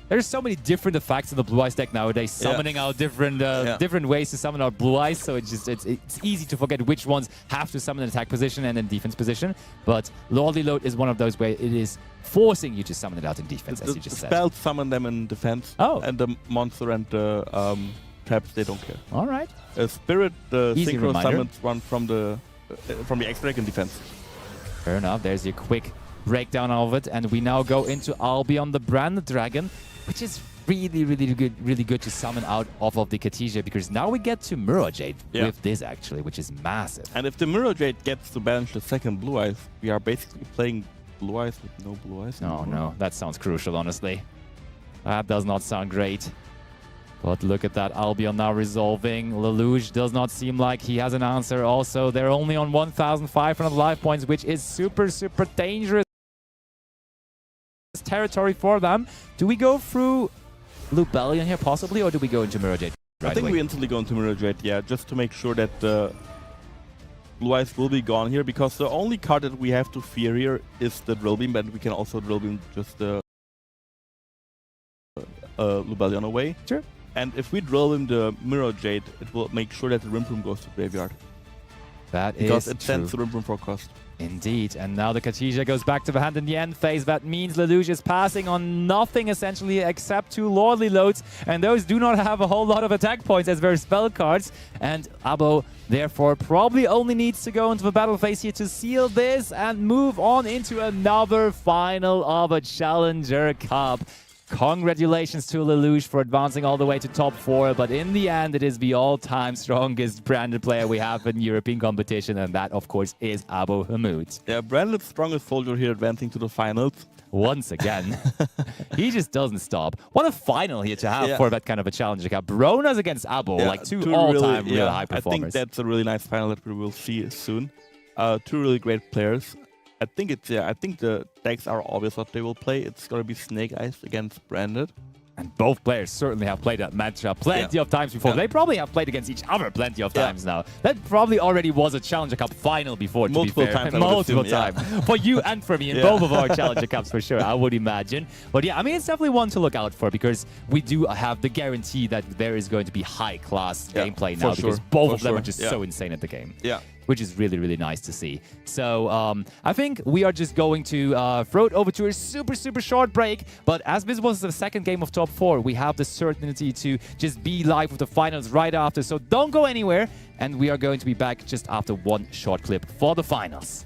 There's so many different effects in the Blue Eyes deck nowadays, summoning out different different ways to summon out Blue Eyes. So it's easy to forget which ones have to summon in attack position and in defense position. But Lordly Load is one of those where it is forcing you to summon it out in defense, as you just said. Spells summon them in defense. Oh. And the monster and the traps, they don't care. All right. Spirit Easy synchro reminder. summons one from the X-Drake in defense. Fair enough. There's your quick breakdown of it. And we now go into Albion the Branded Dragon, which is really good to summon out off of the Katija, because now we get to Mirror Jade with this actually, which is massive. And if the Mirror Jade gets to banish the second Blue Eyes, we are basically playing Blue Eyes with no Blue Eyes anymore. No, that sounds crucial, honestly. That does not sound great. But look at that, Albion now resolving. Lelouch does not seem like he has an answer. Also, they're only on 1,500 life points, which is super dangerous territory for them. Do we go through Lubellion here possibly, or do we go into Mirror Jade right I think away? we instantly go into Mirror Jade, yeah, just to make sure that Blue Eyes will be gone here, because the only card that we have to fear here is the Drill Beam, but we can also Drill Beam just Lubellion away. Sure. And if we Drill Beam the Mirror Jade, it will make sure that the Rimp Room goes to Graveyard. That is Because it true. sends the Rimp Room for cost. Indeed, and now the Katija goes back to the hand in the end phase. That means Lelouch is passing on nothing essentially except 2 Lordly Loads, and those do not have a whole lot of attack points as their spell cards. And Abo therefore probably only needs to go into the battle phase here to seal this and move on into another final of a Challenger Cup. Congratulations to Lelouch for advancing all the way to top 4, but in the end, it is the all-time strongest branded player we have in European competition, and that, of course, is Abo Hamoud. Yeah, Branded's strongest soldier here advancing to the finals. Once again, he just doesn't stop. What a final here to have for that kind of a Challenger Cup. Bronas against Abo, like two all-time real high performers. I think that's a really nice final that we will see soon. 2 really great players. I think the decks are obvious what they will play. It's gonna be Snake Eyes against Branded. And both players certainly have played that matchup plenty of times before. They probably have played against each other plenty of times now. That probably already was a Challenger Cup final before, to Multiple be fair. times, I would Multiple assume, times. For you and for me in both of our Challenger Cups, for sure, I would imagine. But yeah, I mean, it's definitely one to look out for, because we do have the guarantee that there is going to be high-class gameplay now, because both of them are just so insane at the game. Yeah. Which is really nice to see. So I think we are just going to throw it over to a super short break. But as this was the second game of top 4, we have the certainty to just be live with the finals right after. So don't go anywhere. And we are going to be back just after one short clip for the finals.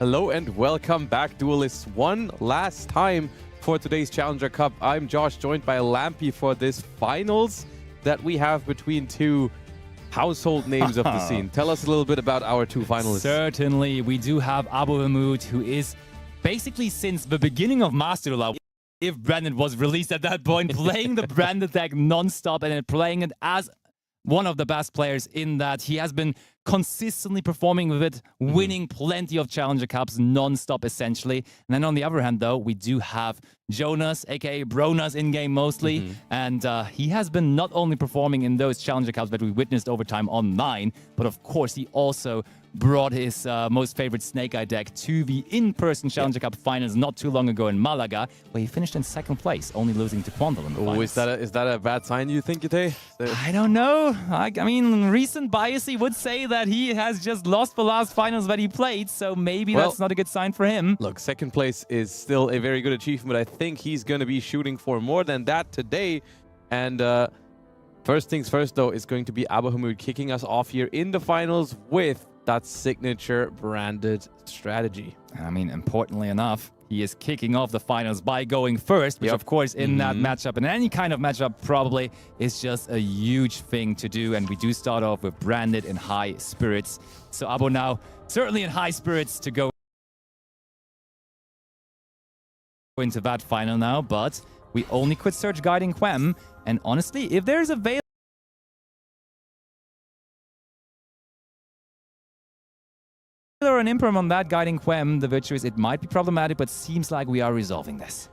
Hello and welcome back, duelists. One last time for today's Challenger Cup. I'm Josh, joined by Lampy for this finals that we have between 2 household names of the scene. Tell us a little bit about our 2 finalists. Certainly, we do have Abo Hamoud, who is basically since the beginning of Master Duel, if Branded was released at that point, playing the Branded deck non-stop and then playing it as one of the best players in that. He has been consistently performing with it, winning plenty of Challenger Cups non-stop, essentially. And then on the other hand, though, we do have Jonas, aka Bronas, in-game mostly. And he has been not only performing in those Challenger Cups that we witnessed over time online, but of course he also brought his most favorite Snake Eye deck to the in-person Challenger Cup finals not too long ago in Malaga, where he finished in second place, only losing to Quandle in the finals. Is that a bad sign, you think, Yute? I don't know. I mean, recent biasy would say that he has just lost the last finals that he played, so maybe that's not a good sign for him. Look, second place is still a very good achievement. I think he's going to be shooting for more than that today. And first things first, though, is going to be Abahamud kicking us off here in the finals with that signature branded strategy. I mean, importantly enough, he is kicking off the finals by going first, which of course in that matchup, in any kind of matchup, probably is just a huge thing to do. And we do start off with branded in high spirits. So Abo now certainly in high spirits to go into that final now, but we only could search Guiding Quem. And honestly, if there's a or an imperm on that Guiding Quem, the Virtuous, it might be problematic, but seems like we are resolving this.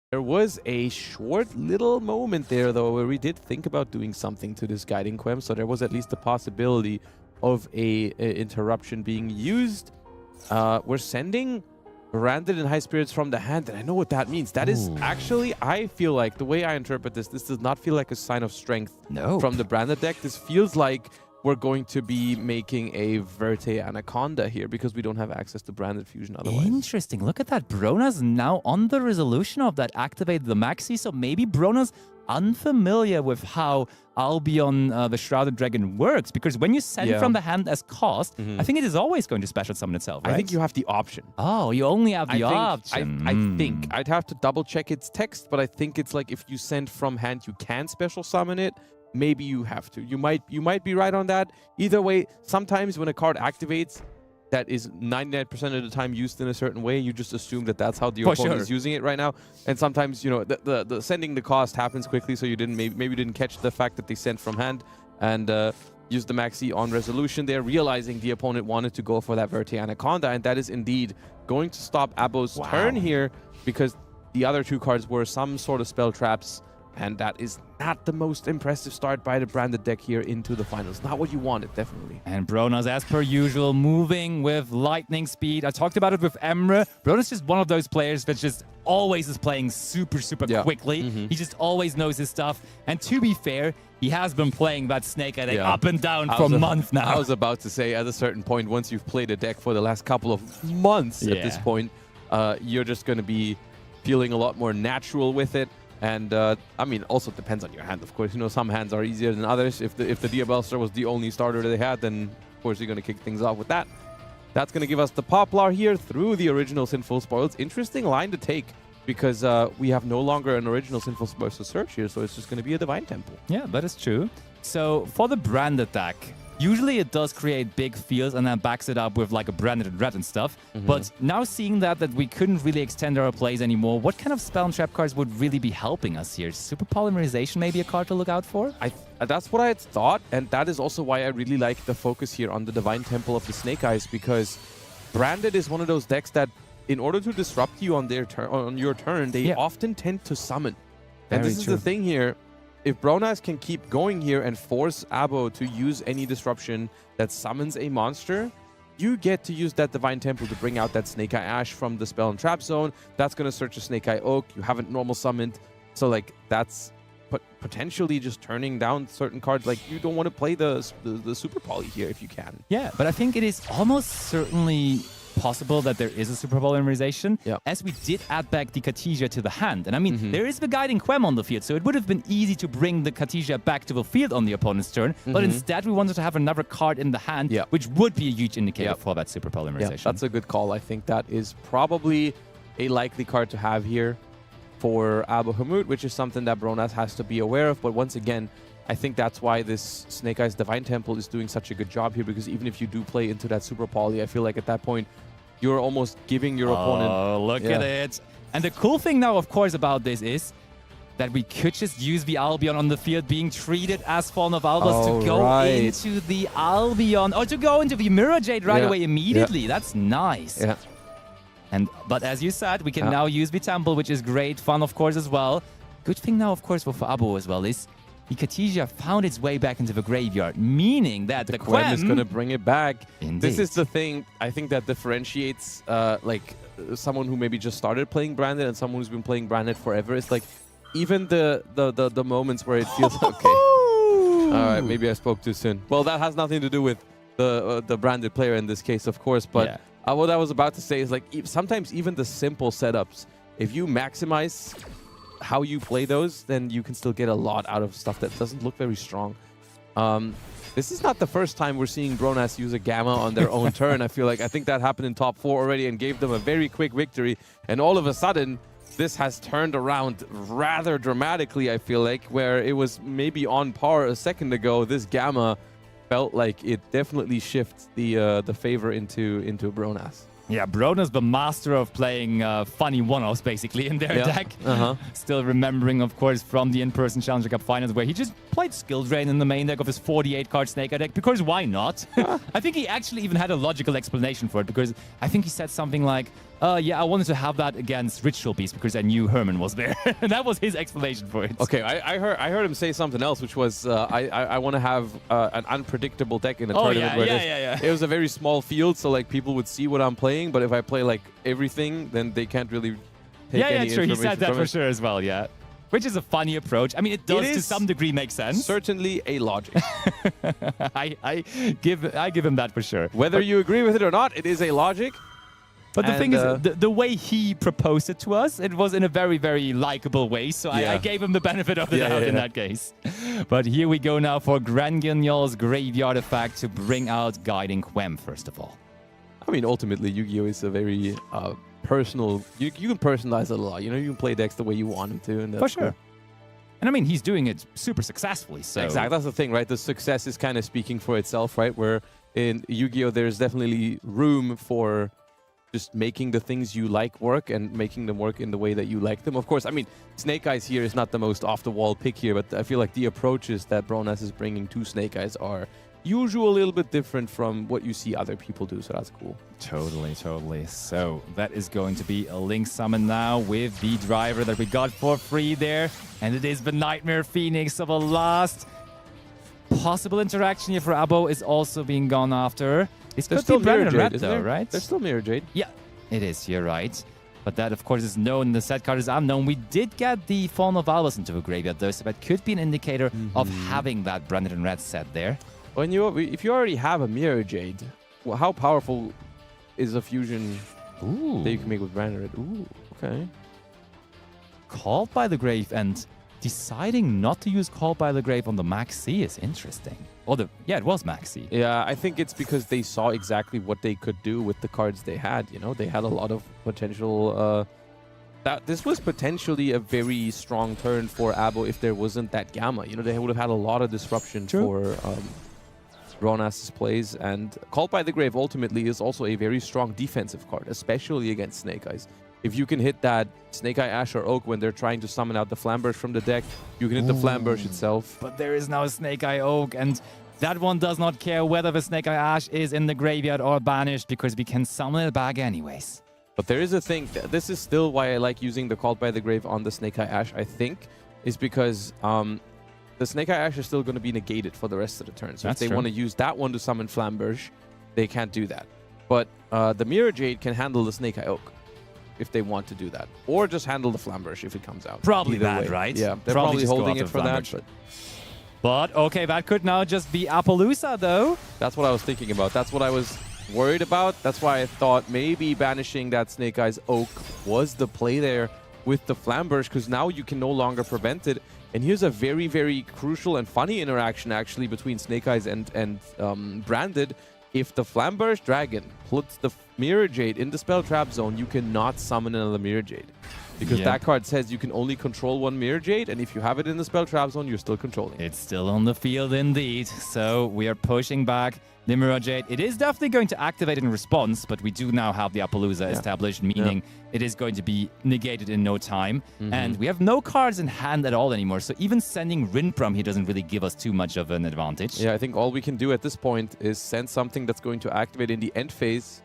There was a short little moment there, though, where we did think about doing something to this Guiding Quem, so there was at least the possibility of a interruption being used. We're sending branded in high spirits from the hand, and I know what that means. That is actually, I feel like, the way I interpret this does not feel like a sign of strength from the branded deck. This feels like we're going to be making a Verte Anaconda here because we don't have access to branded fusion otherwise. Interesting. Look at that. Brona's now on the resolution of that activate the Maxi, so maybe Brona's unfamiliar with how Albion, the Shrouded Dragon, works, because when you send from the hand as cost, I think it is always going to special summon itself, right? I think you have the option. Oh, you only have the option. I think. I'd have to double check its text, but I think it's like if you send from hand, you can special summon it. Maybe you have to. You might be right on that. Either way, sometimes when a card activates that is 99% of the time used in a certain way, you just assume that that's how the opponent is using it right now. And sometimes, you know, the sending the cost happens quickly, so you didn't maybe didn't catch the fact that they sent from hand and used the Maxi on resolution there, realizing the opponent wanted to go for that Verte Anaconda, and that is indeed going to stop Abo's turn here, because the other two cards were some sort of spell traps. And that is not the most impressive start by the branded deck here into the finals. Not what you wanted, definitely. And Bronas, as per usual, moving with lightning speed. I talked about it with Emre. Bronas is just one of those players that just always is playing super quickly. He just always knows his stuff. And to be fair, he has been playing that Snake Eye deck up and down for months now. I was about to say, at a certain point, once you've played a deck for the last couple of months at this point, you're just going to be feeling a lot more natural with it. And I mean, also depends on your hand, of course. You know, some hands are easier than others. If the Diabellstar was the only starter they had, then of course you're going to kick things off with that. That's going to give us the Poplar here through the original Sinful Spoils. Interesting line to take, because we have no longer an original Sinful Spoils to search here, so it's just going to be a Divine Temple. Yeah, that is true. So for the branded deck, usually it does create big fields and then backs it up with like a branded red and stuff. But now seeing that we couldn't really extend our plays anymore, what kind of spell and trap cards would really be helping us here? Super Polymerization maybe a card to look out for? That's what I had thought, and that is also why I really like the focus here on the Divine Temple of the Snake Eyes, because branded is one of those decks that, in order to disrupt you on your turn, they often tend to summon. And this is the thing here. If Bronas can keep going here and force Abo to use any disruption that summons a monster, you get to use that Divine Temple to bring out that Snake Eye Ash from the spell and trap zone. That's going to search a Snake Eye Oak. You haven't normal summoned. So, like, that's potentially just turning down certain cards. Like, you don't want to play the Super Poly here if you can. Yeah, but I think it is almost certainly possible that there is a Super Polymerization, as we did add back the Khadija to the hand. And I mean, there is the Guiding Quem on the field, so it would have been easy to bring the Khadija back to the field on the opponent's turn, but instead we wanted to have another card in the hand, which would be a huge indicator for that Super Polymerization. Yeah, that's a good call. I think that is probably a likely card to have here for Abu Hamud, which is something that Bronas has to be aware of. But once again, I think that's why this Snake Eyes Divine Temple is doing such a good job here, because even if you do play into that Super Poly, I feel like at that point, you're almost giving your opponent... Oh, look at it. And the cool thing now, of course, about this is that we could just use the Albion on the field being treated as Fallen of Albus to go into the Albion, or to go into the Mirror Jade right away immediately. That's nice. Yeah. But as you said, we can now use the Temple, which is great fun, of course, as well. Good thing now, of course, for Abo as well is the Katija found its way back into the graveyard, meaning that the Quem is going to bring it back. Indeed. This is the thing I think that differentiates like someone who maybe just started playing Branded and someone who's been playing Branded forever. It's like even the moments where it feels okay. All right, maybe I spoke too soon. Well, that has nothing to do with the Branded player in this case, of course. But what I was about to say is like sometimes even the simple setups, if you maximize how you play those, then you can still get a lot out of stuff that doesn't look very strong. This is not the first time we're seeing Bronas use a Gamma on their own turn. I think that happened in top 4 already and gave them a very quick victory. And all of a sudden, this has turned around rather dramatically, I feel like, where it was maybe on par a second ago. This Gamma felt like it definitely shifts the favor into Bronas. Yeah, Brona's the master of playing funny one-offs, basically, in their deck. Still remembering, of course, from the in-person Challenger Cup Finals, where he just played Skill Drain in the main deck of his 48-card Snake Eye deck, because why not? I think he actually even had a logical explanation for it, because I think he said something like, yeah, I wanted to have that against Ritual Beast, because I knew Herman was there. And that was his explanation for it. Okay, I heard him say something else, which was, I want to have an unpredictable deck in a tournament where it was a very small field, so like people would see what I'm playing, but if I play like everything, then they can't really take any true. He said that for it. sure as well, which is a funny approach. I mean, it does to some degree make sense. Certainly a logic. I give him that for sure. Whether you agree with it or not, it is a logic. But the thing is, the way he proposed it to us, it was in a very, very likable way. So I gave him the benefit of the doubt in that case. But here we go now for Granguignol's Graveyard Effect to bring out Guiding Quem, first of all. I mean, ultimately, Yu-Gi-Oh! Is a very personal... You can personalize it a lot. You know, you can play decks the way you want them to. And that's for sure. And I mean, he's doing it super successfully. So exactly. That's the thing, right? The success is kind of speaking for itself, right? Where in Yu-Gi-Oh! There's definitely room for just making the things you like work and making them work in the way that you like them. Of course, I mean, Snake Eyes here is not the most off-the-wall pick here, but I feel like the approaches that Bronas is bringing to Snake Eyes are usually a little bit different from what you see other people do, so that's cool. Totally. So that is going to be a Link Summon now with the driver that we got for free there, and it is the Nightmare Phoenix. So the last possible interaction here for Abo is also being gone after. It's still Mirror Jade, though, right? There's still Mirror Jade. Yeah, it is. You're right. But that, of course, is known. The set card is unknown. We did get the Fallen of Albus into a graveyard, though, so that could be an indicator of having that Branded and Red set there. When if you already have a Mirror Jade, well, how powerful is a fusion that you can make with Branded Red? Ooh, okay. Called by the Grave, and deciding not to use Called by the Grave on the Max C is interesting. It was Max C. Yeah, I think it's because they saw exactly what they could do with the cards they had. You know, they had a lot of potential. This was potentially a very strong turn for Abo if there wasn't that Gamma. You know, they would have had a lot of disruption for Bronas' plays. And Called by the Grave ultimately is also a very strong defensive card, especially against Snake Eyes. If you can hit that Snake Eye Ash or Oak when they're trying to summon out the Flamberge from the deck, you can hit the Flamberge itself. But there is now a Snake Eye Oak, and that one does not care whether the Snake Eye Ash is in the graveyard or banished, because we can summon it back anyways. But there is a thing, this is still why I like using the Called by the Grave on the Snake Eye Ash, I think, is because the Snake Eye Ash is still going to be negated for the rest of the turn. So if they want to use that one to summon Flamberge, they can't do that. But the Mirror Jade can handle the Snake Eye Oak if they want to do that. Or just handle the Flamberge if it comes out. Probably that, right? Yeah, they're probably holding it for that. But okay, that could now just be Appaloosa, though. That's what I was thinking about. That's what I was worried about. That's why I thought maybe banishing that Snake Eyes Oak was the play there with the Flamberge, because now you can no longer prevent it. And here's a very, very crucial and funny interaction, actually, between Snake Eyes and Branded. If the Flamberge Dragon puts the Mirror Jade in the Spell Trap zone, you cannot summon another Mirror Jade. Because Yeah. that card says you can only control one Mirror Jade, and if you have it in the spell trap zone, you're still controlling it. It's still on the field indeed. So we are pushing back the Mirror Jade. It is definitely going to activate in response, but we do now have the Appaloosa established, meaning it is going to be negated in no time. And we have no cards in hand at all anymore. So even sending Rinpram here doesn't really give us too much of an advantage. Yeah, I think all we can do at this point is send something that's going to activate in the end phase,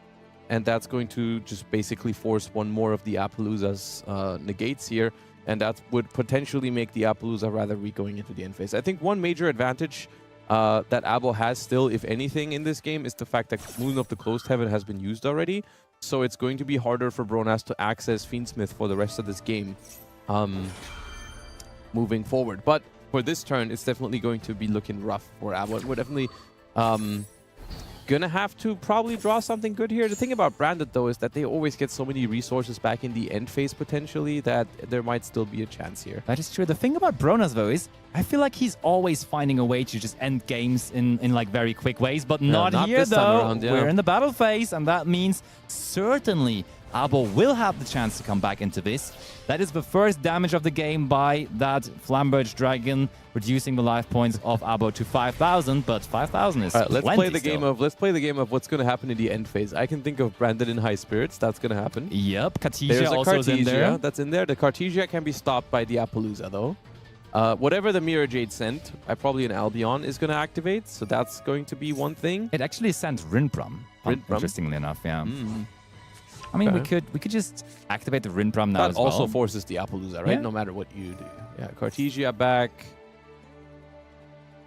and that's going to just basically force one more of the Appaloosa's negates here, and that would potentially make the Appaloosa rather weak going into the end phase. I think one major advantage that Abo has still, if anything, in this game is the fact that Moon of the Closed Heaven has been used already, so it's going to be harder for Bronas to access Fiend Smith for the rest of this game moving forward. But for this turn, it's definitely going to be looking rough for Abo. We're definitely gonna have to probably draw something good here. The thing about Branded, though, is that they always get so many resources back in the end phase, potentially, that there might still be a chance here. That is true. The thing about Bronas, though, is I feel like he's always finding a way to just end games in like very quick ways, but not here, this time though. around, yeah. We're in the battle phase, and that means certainly Abo will have the chance to come back into this. That is the first damage of the game by that Flamberge Dragon, reducing the life points of Abo to 5,000, but 5,000 is Let's play the still. game of what's going to happen in the end phase. I can think of Branded in High Spirits. That's going to happen. Yep, There's Cartesia a also is in there. Cartesia that's in there. The Cartesia can be stopped by the Appaloosa, though. Whatever the Mirror Jade sent, probably an Albion is going to activate, so that's going to be one thing. It actually sent Rinpram, Rinpram? interestingly enough, yeah. I mean, Okay. we could just activate the Rinpram now That as well. also forces the Appaloosa, right? Yeah. No matter what you do. Yeah, Cartesia back.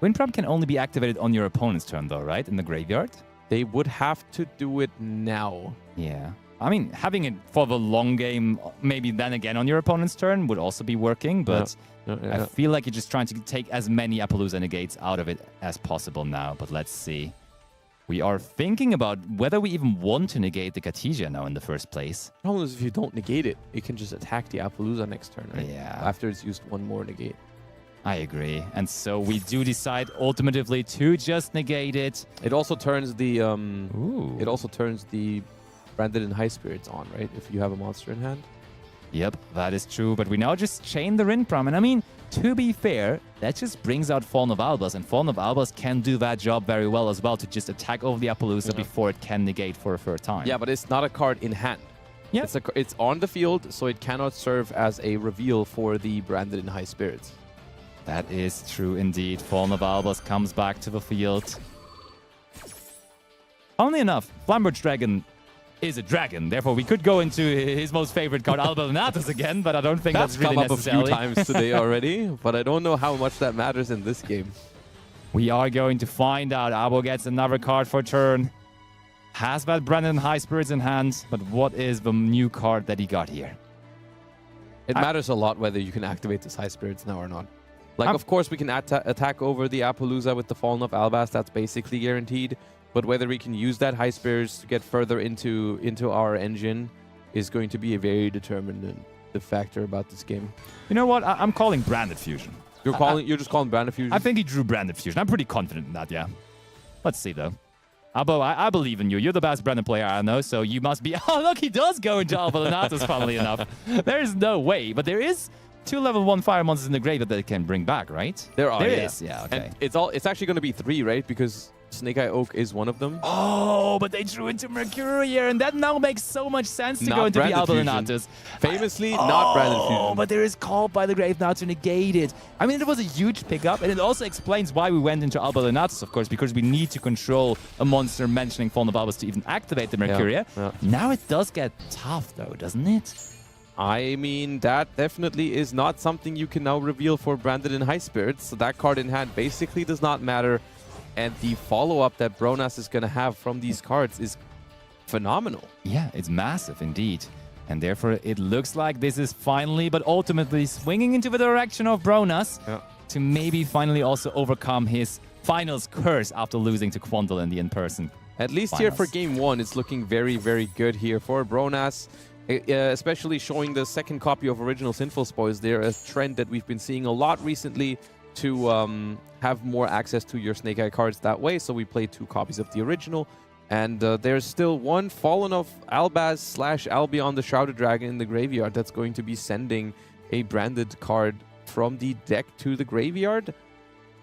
Rinpram can only be activated on your opponent's turn, though, right? In the graveyard? They would have to do it now. Yeah. I mean, having it for the long game, maybe then again on your opponent's turn would also be working, but I feel like you're just trying to take as many Appaloosa negates out of it as possible now. But let's see. We are thinking about whether we even want to negate the Cartesia now in the first place. The problem is if you don't negate it, it can just attack the Appaloosa next turn, right? Yeah. After it's used one more negate. I agree. And so we do decide ultimately to just negate it. It also turns the Ooh. it also turns the Branded in High Spirits on, right? If you have a monster in hand. Yep, that is true. But we now just chain the Rinpram. And I mean, to be fair, that just brings out Fallen of Albus. And Fallen of Albus can do that job very well as well, to just attack over the Appaloosa before it can negate for a third time. Yeah, but it's not a card in hand. Yeah. It's on the field, so it cannot serve as a reveal for the Branded in High Spirits. That is true indeed. Fallen of Albus comes back to the field. Funnily enough, Flamberge Dragon is a dragon. Therefore, we could go into his most favorite card, Albelanatus, again, but I don't think that's really come up necessary. a few times today already, but I don't know how much that matters in this game. We are going to find out. Abo gets another card for turn. Has that Brandon High Spirits in hand, but what is the new card that he got here? It matters a lot whether you can activate this High Spirits now or not. Like, of course, we can attack over the Appaloosa with the Fallen of Albas. That's basically guaranteed. But whether we can use that High Spirits to get further into our engine is going to be a very determinant factor about this game. You know what? I'm calling Branded Fusion. You're just calling Branded Fusion? I think he drew Branded Fusion. I'm pretty confident in that, yeah. Let's see, though. Abo, I believe in you. You're the best Branded player I know, so you must be... Oh, look, he does go into Albelanatus, funnily enough. There is no way, but there is 2 level 1 fire monsters in the grave that they can bring back, right? There are, There yeah. is, yeah, okay. And it's actually going to be 3, right? Because Snake Eye Oak is one of them. Oh, but they drew into Mercurier, and that now makes so much sense to Not go into the Branded Fusion. Albelanatus. Famously, not Branded Fusion. Oh, but there is Called by the Grave now to negate it. I mean, it was a huge pickup, and it also explains why we went into Albelanatus, of course, because we need to control a monster mentioning Fallen of Albus to even activate the Mercurier. yeah. Now it does get tough, though, doesn't it? I mean, that definitely is not something you can now reveal for Branded in High Spirits. So that card in hand basically does not matter. And the follow-up that Bronas is going to have from these cards is phenomenal. Yeah, it's massive indeed. And therefore, it looks like this is finally, but ultimately, swinging into the direction of Bronas to maybe finally also overcome his finals curse after losing to Quandle in the in-person. At least finals. here for Game 1, it's looking very, very good here for Bronas. Especially showing the second copy of Original Sinful Spoils there, a trend that we've been seeing a lot recently to have more access to your Snake Eye cards that way. So we played 2 copies of the original. And there's still one Fallen of Albaz/Albion the Shrouded Dragon in the graveyard that's going to be sending a branded card from the deck to the graveyard.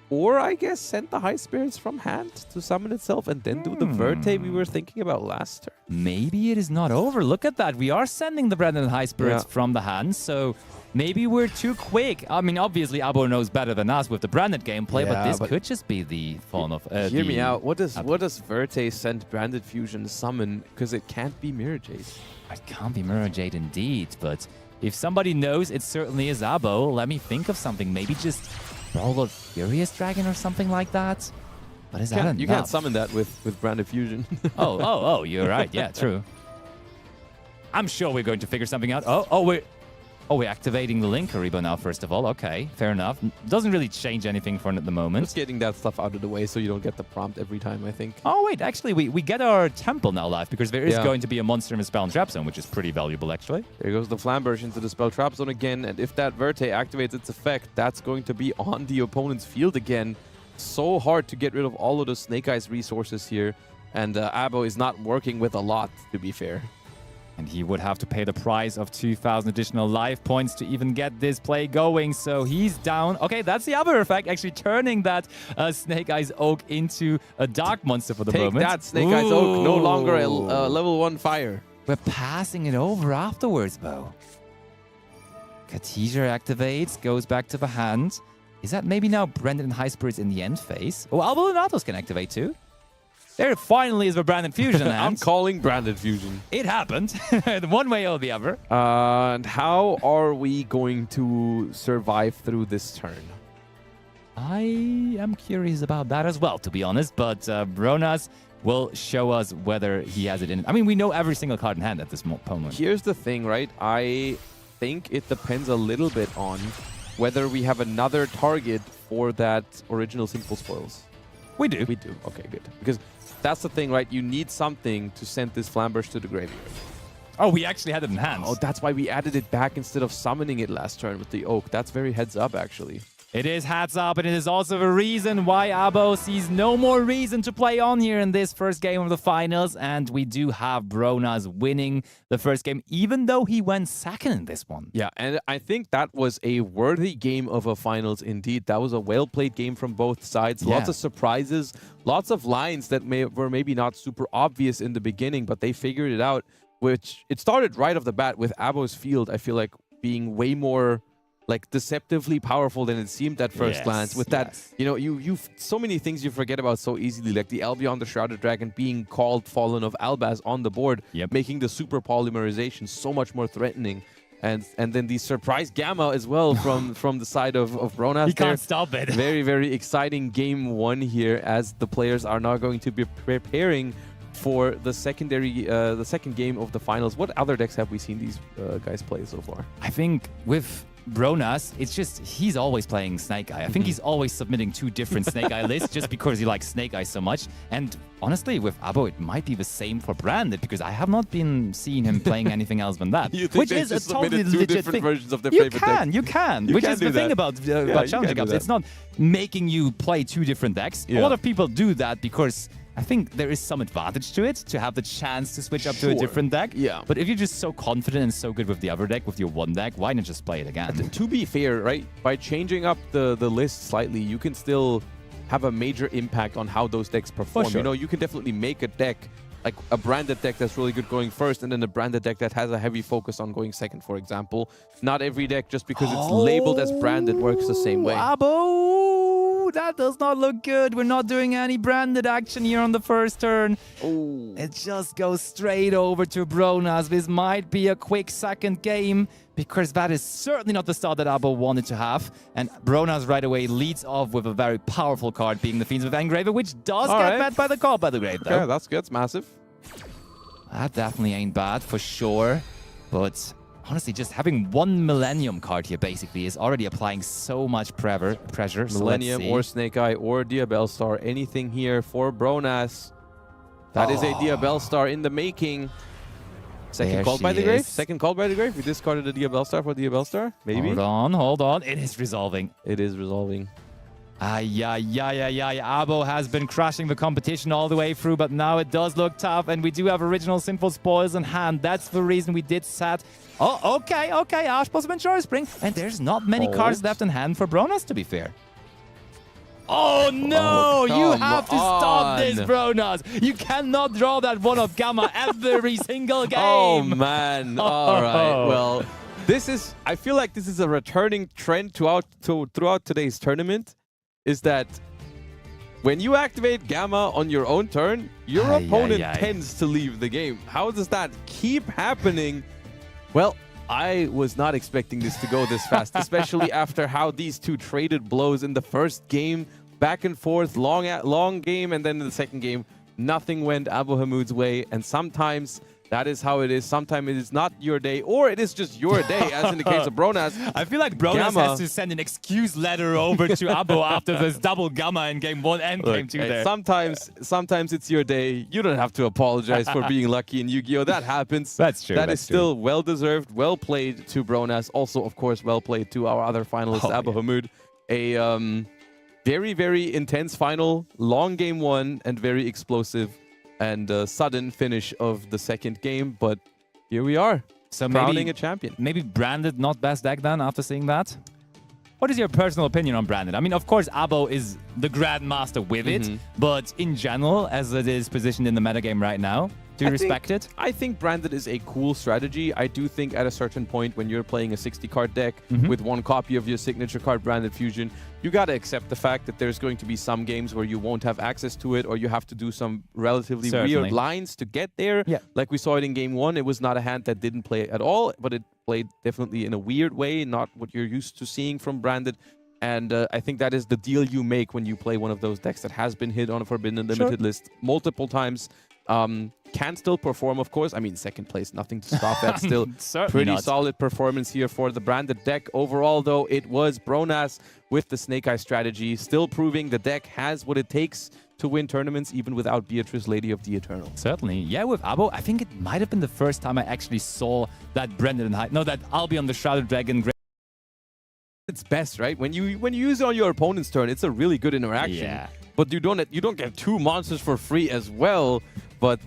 Or I guess send the High Spirits from hand to summon itself and then do the Verte we were thinking about last turn. Maybe it is not over. Look at that. We are sending the Branded High Spirits from the hand, so maybe we're too quick. I mean, obviously, Abo knows better than us with the branded gameplay, but this could just be the Fallen of... Hear me out. What does Verte send Branded Fusion summon? Because it can't be Mirror Jade. It can't be Mirror Jade indeed, but if somebody knows, it certainly is Abo. Let me think of something. Maybe just Brawl of Furious Dragon or something like that. But is that enough? You can't summon that with Branded Fusion. oh, you're right. Yeah, true. I'm sure we're going to figure something out. We're activating the Link Karibo now, first of all. Okay, fair enough. Doesn't really change anything for it at the moment. Just getting that stuff out of the way so you don't get the prompt every time, I think. Oh, wait, actually, we get our Temple now live because there is going to be a monster in the Spell and Trap Zone, which is pretty valuable, actually. There goes the Flamberge into the Spell Trap Zone again, and if that Verte activates its effect, that's going to be on the opponent's field again. So hard to get rid of all of the Snake Eyes resources here, and Abo is not working with a lot, to be fair. And he would have to pay the price of 2,000 additional life points to even get this play going. So he's down. Okay, that's the other effect, actually turning that Snake Eyes Oak into a Dark Monster for the moment. Take that, Snake Eyes Oak. No longer a level 1 fire. We're passing it over afterwards, though. Kateja activates, goes back to the hand. Is that maybe now Branded and High Spirits in the end phase? Oh, Albalonatos can activate too. There finally is the Branded Fusion in hand. I'm calling Branded Fusion. It happened, one way or the other. And how are we going to survive through this turn? I am curious about that as well, to be honest. But Bronas will show us whether he has it in. I mean, we know every single card in hand at this moment. Here's the thing, right? I think it depends a little bit on whether we have another target for that original Simple Spoils. We do. We do. Okay, good. Because that's the thing, right? You need something to send this Flamberge to the graveyard. Oh, we actually had it in hand. Oh, that's why we added it back instead of summoning it last turn with the Oak. That's very heads up, actually. It is heads up, and it is also the reason why Abo sees no more reason to play on here in this first game of the finals. And we do have Bronas winning the first game, even though he went second in this one. Yeah, and I think that was a worthy game of a finals indeed. That was a well-played game from both sides. Yeah. Lots of surprises, lots of lines that were maybe not super obvious in the beginning, but they figured it out, which it started right off the bat with Abo's field, I feel like, being way more like deceptively powerful than it seemed at first glance. With that, you know, you so many things you forget about so easily, like the Albion the Shrouded Dragon being called Fallen of Albaz on the board, making the super polymerization so much more threatening. And then the surprise Gamma as well from the side of Bronas. He can't stop it. Very, very exciting game one here, as the players are now going to be preparing for the second game of the finals. What other decks have we seen these guys play so far? I think with Bronas, it's just he's always playing Snake Eye. I think he's always submitting 2 different Snake Eye lists just because he likes Snake Eye so much. And honestly, with Abo, it might be the same for Branded, because I have not been seeing him playing anything else than that. Which is a totally legit thing. Versions of their favorite deck. You can. Which is the thing about Challenger Cups. It's not making you play 2 different decks. A lot of people do that because I think there is some advantage to it, to have the chance to switch up to a different deck. Yeah. But if you're just so confident and so good with the other deck, with your one deck, why not just play it again? To be fair, right, by changing up the list slightly, you can still have a major impact on how those decks perform. You know, you can definitely make a deck, like a branded deck that's really good going first, and then a branded deck that has a heavy focus on going second, for example. Not every deck, just because it's labeled as branded, works the same way. Abo, that does not look good. We're not doing any branded action here on the first turn. Oh. It just goes straight over to Bronas. This might be a quick second game, because that is certainly not the start that Abo wanted to have. And Bronas right away leads off with a very powerful card, being the Fiend Smith Engraver, which does get met by the call by the grave, though. Okay, that's massive. That definitely ain't bad, for sure. But honestly, just having 1 Millennium card here basically is already applying so much pressure. Millennium or Snake Eye or Diabell Star, anything here for Bronas. That is a Diabell Star in the making. Second called by the grave. Second called by the grave. We discarded a Diabell Star for Diabell Star. Maybe. Hold on. It is resolving. It is resolving. Abo has been crashing the competition all the way through, but now it does look tough, and we do have original Sinful Spoils in hand. That's the reason we did sat. Oh, okay. Ash plus Ventura Spring, and there's not many cards left in hand for Bronas, to be fair. Oh no! You have to stop this, Bronas! You cannot draw that one of Gamma every single game! Oh man! All right. Well, I feel like this is a returning trend throughout today's tournament. Is that when you activate Gamma on your own turn, your opponent tends to leave the game. How does that keep happening? Well, I was not expecting this to go this fast, especially after how these two traded blows in the first game, back and forth, long game, and then in the second game, nothing went Abu Hamoud's way, and sometimes that is how it is. Sometimes it is not your day, or it is just your day, as in the case of Bronas. I feel like Bronas has to send an excuse letter over to Abo after this double Gamma in game 1 and game 2 there. Sometimes it's your day. You don't have to apologize for being lucky in Yu-Gi-Oh! That happens. That's true. That is still well-deserved, well played to Bronas. Also, of course, well played to our other finalist, Abu Hamoud. A very, very intense final, long game 1, and very explosive and sudden finish of the second game, but here we are, so crowning a champion. Maybe Branded not best deck then after seeing that? What is your personal opinion on Branded? I mean, of course, Abo is the grandmaster with it, but in general, as it is positioned in the metagame right now, do you respect it? I think Branded is a cool strategy. I do think at a certain point when you're playing a 60-card deck with one copy of your signature card Branded Fusion, you got to accept the fact that there's going to be some games where you won't have access to it, or you have to do some relatively weird lines to get there. Yeah. Like we saw it in game 1. It was not a hand that didn't play at all, but it played definitely in a weird way, not what you're used to seeing from Branded. And I think that is the deal you make when you play one of those decks that has been hit on a Forbidden Unlimited list multiple times. Can still perform, of course. I mean, second place, nothing to stop that. Still pretty solid performance here for the Branded deck. Overall, though, it was Bronas with the Snake Eye strategy, still proving the deck has what it takes to win tournaments, even without Beatrice, Lady of the Eternal. Certainly. Yeah, with Abo, I think it might have been the first time I actually saw that Brendan Hyde. No, that Albion the Shrouded Dragon. It's best, right? When you use it on your opponent's turn, it's a really good interaction. Yeah. But you don't get 2 monsters for free as well. But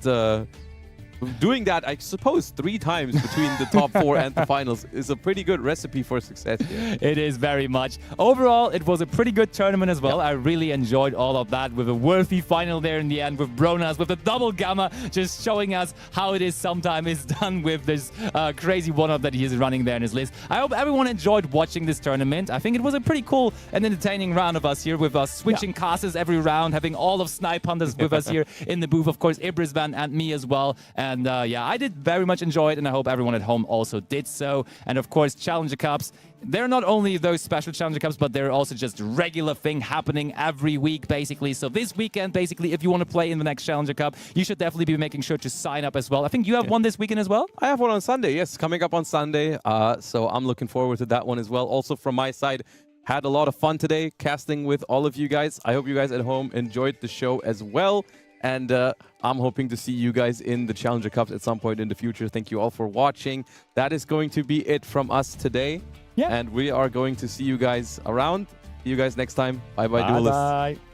doing that, I suppose, 3 times between the top 4 and the finals is a pretty good recipe for success. It is very much. Overall, it was a pretty good tournament as well. I really enjoyed all of that with a worthy final there in the end with Bronas, with the double Gamma, just showing us how it is sometimes done with this crazy one-up that he is running there in his list. I hope everyone enjoyed watching this tournament. I think it was a pretty cool and entertaining round of us here with us switching casters every round, having all of Snipe Hunters with us here in the booth. Of course, Ibrisvan and me as well. And yeah, I did very much enjoy it, and I hope everyone at home also did so. And of course, Challenger Cups, they're not only those special Challenger Cups, but they're also just regular thing happening every week, basically. So this weekend, basically, if you want to play in the next Challenger Cup, you should definitely be making sure to sign up as well. I think you have one this weekend as well? I have one on Sunday, yes, coming up on Sunday. So I'm looking forward to that one as well. Also from my side, had a lot of fun today casting with all of you guys. I hope you guys at home enjoyed the show as well. And I'm hoping to see you guys in the Challenger Cups at some point in the future. Thank you all for watching. That is going to be it from us today. Yeah. And we are going to see you guys around. See you guys next time. Bye-bye, Duelists. Bye-bye.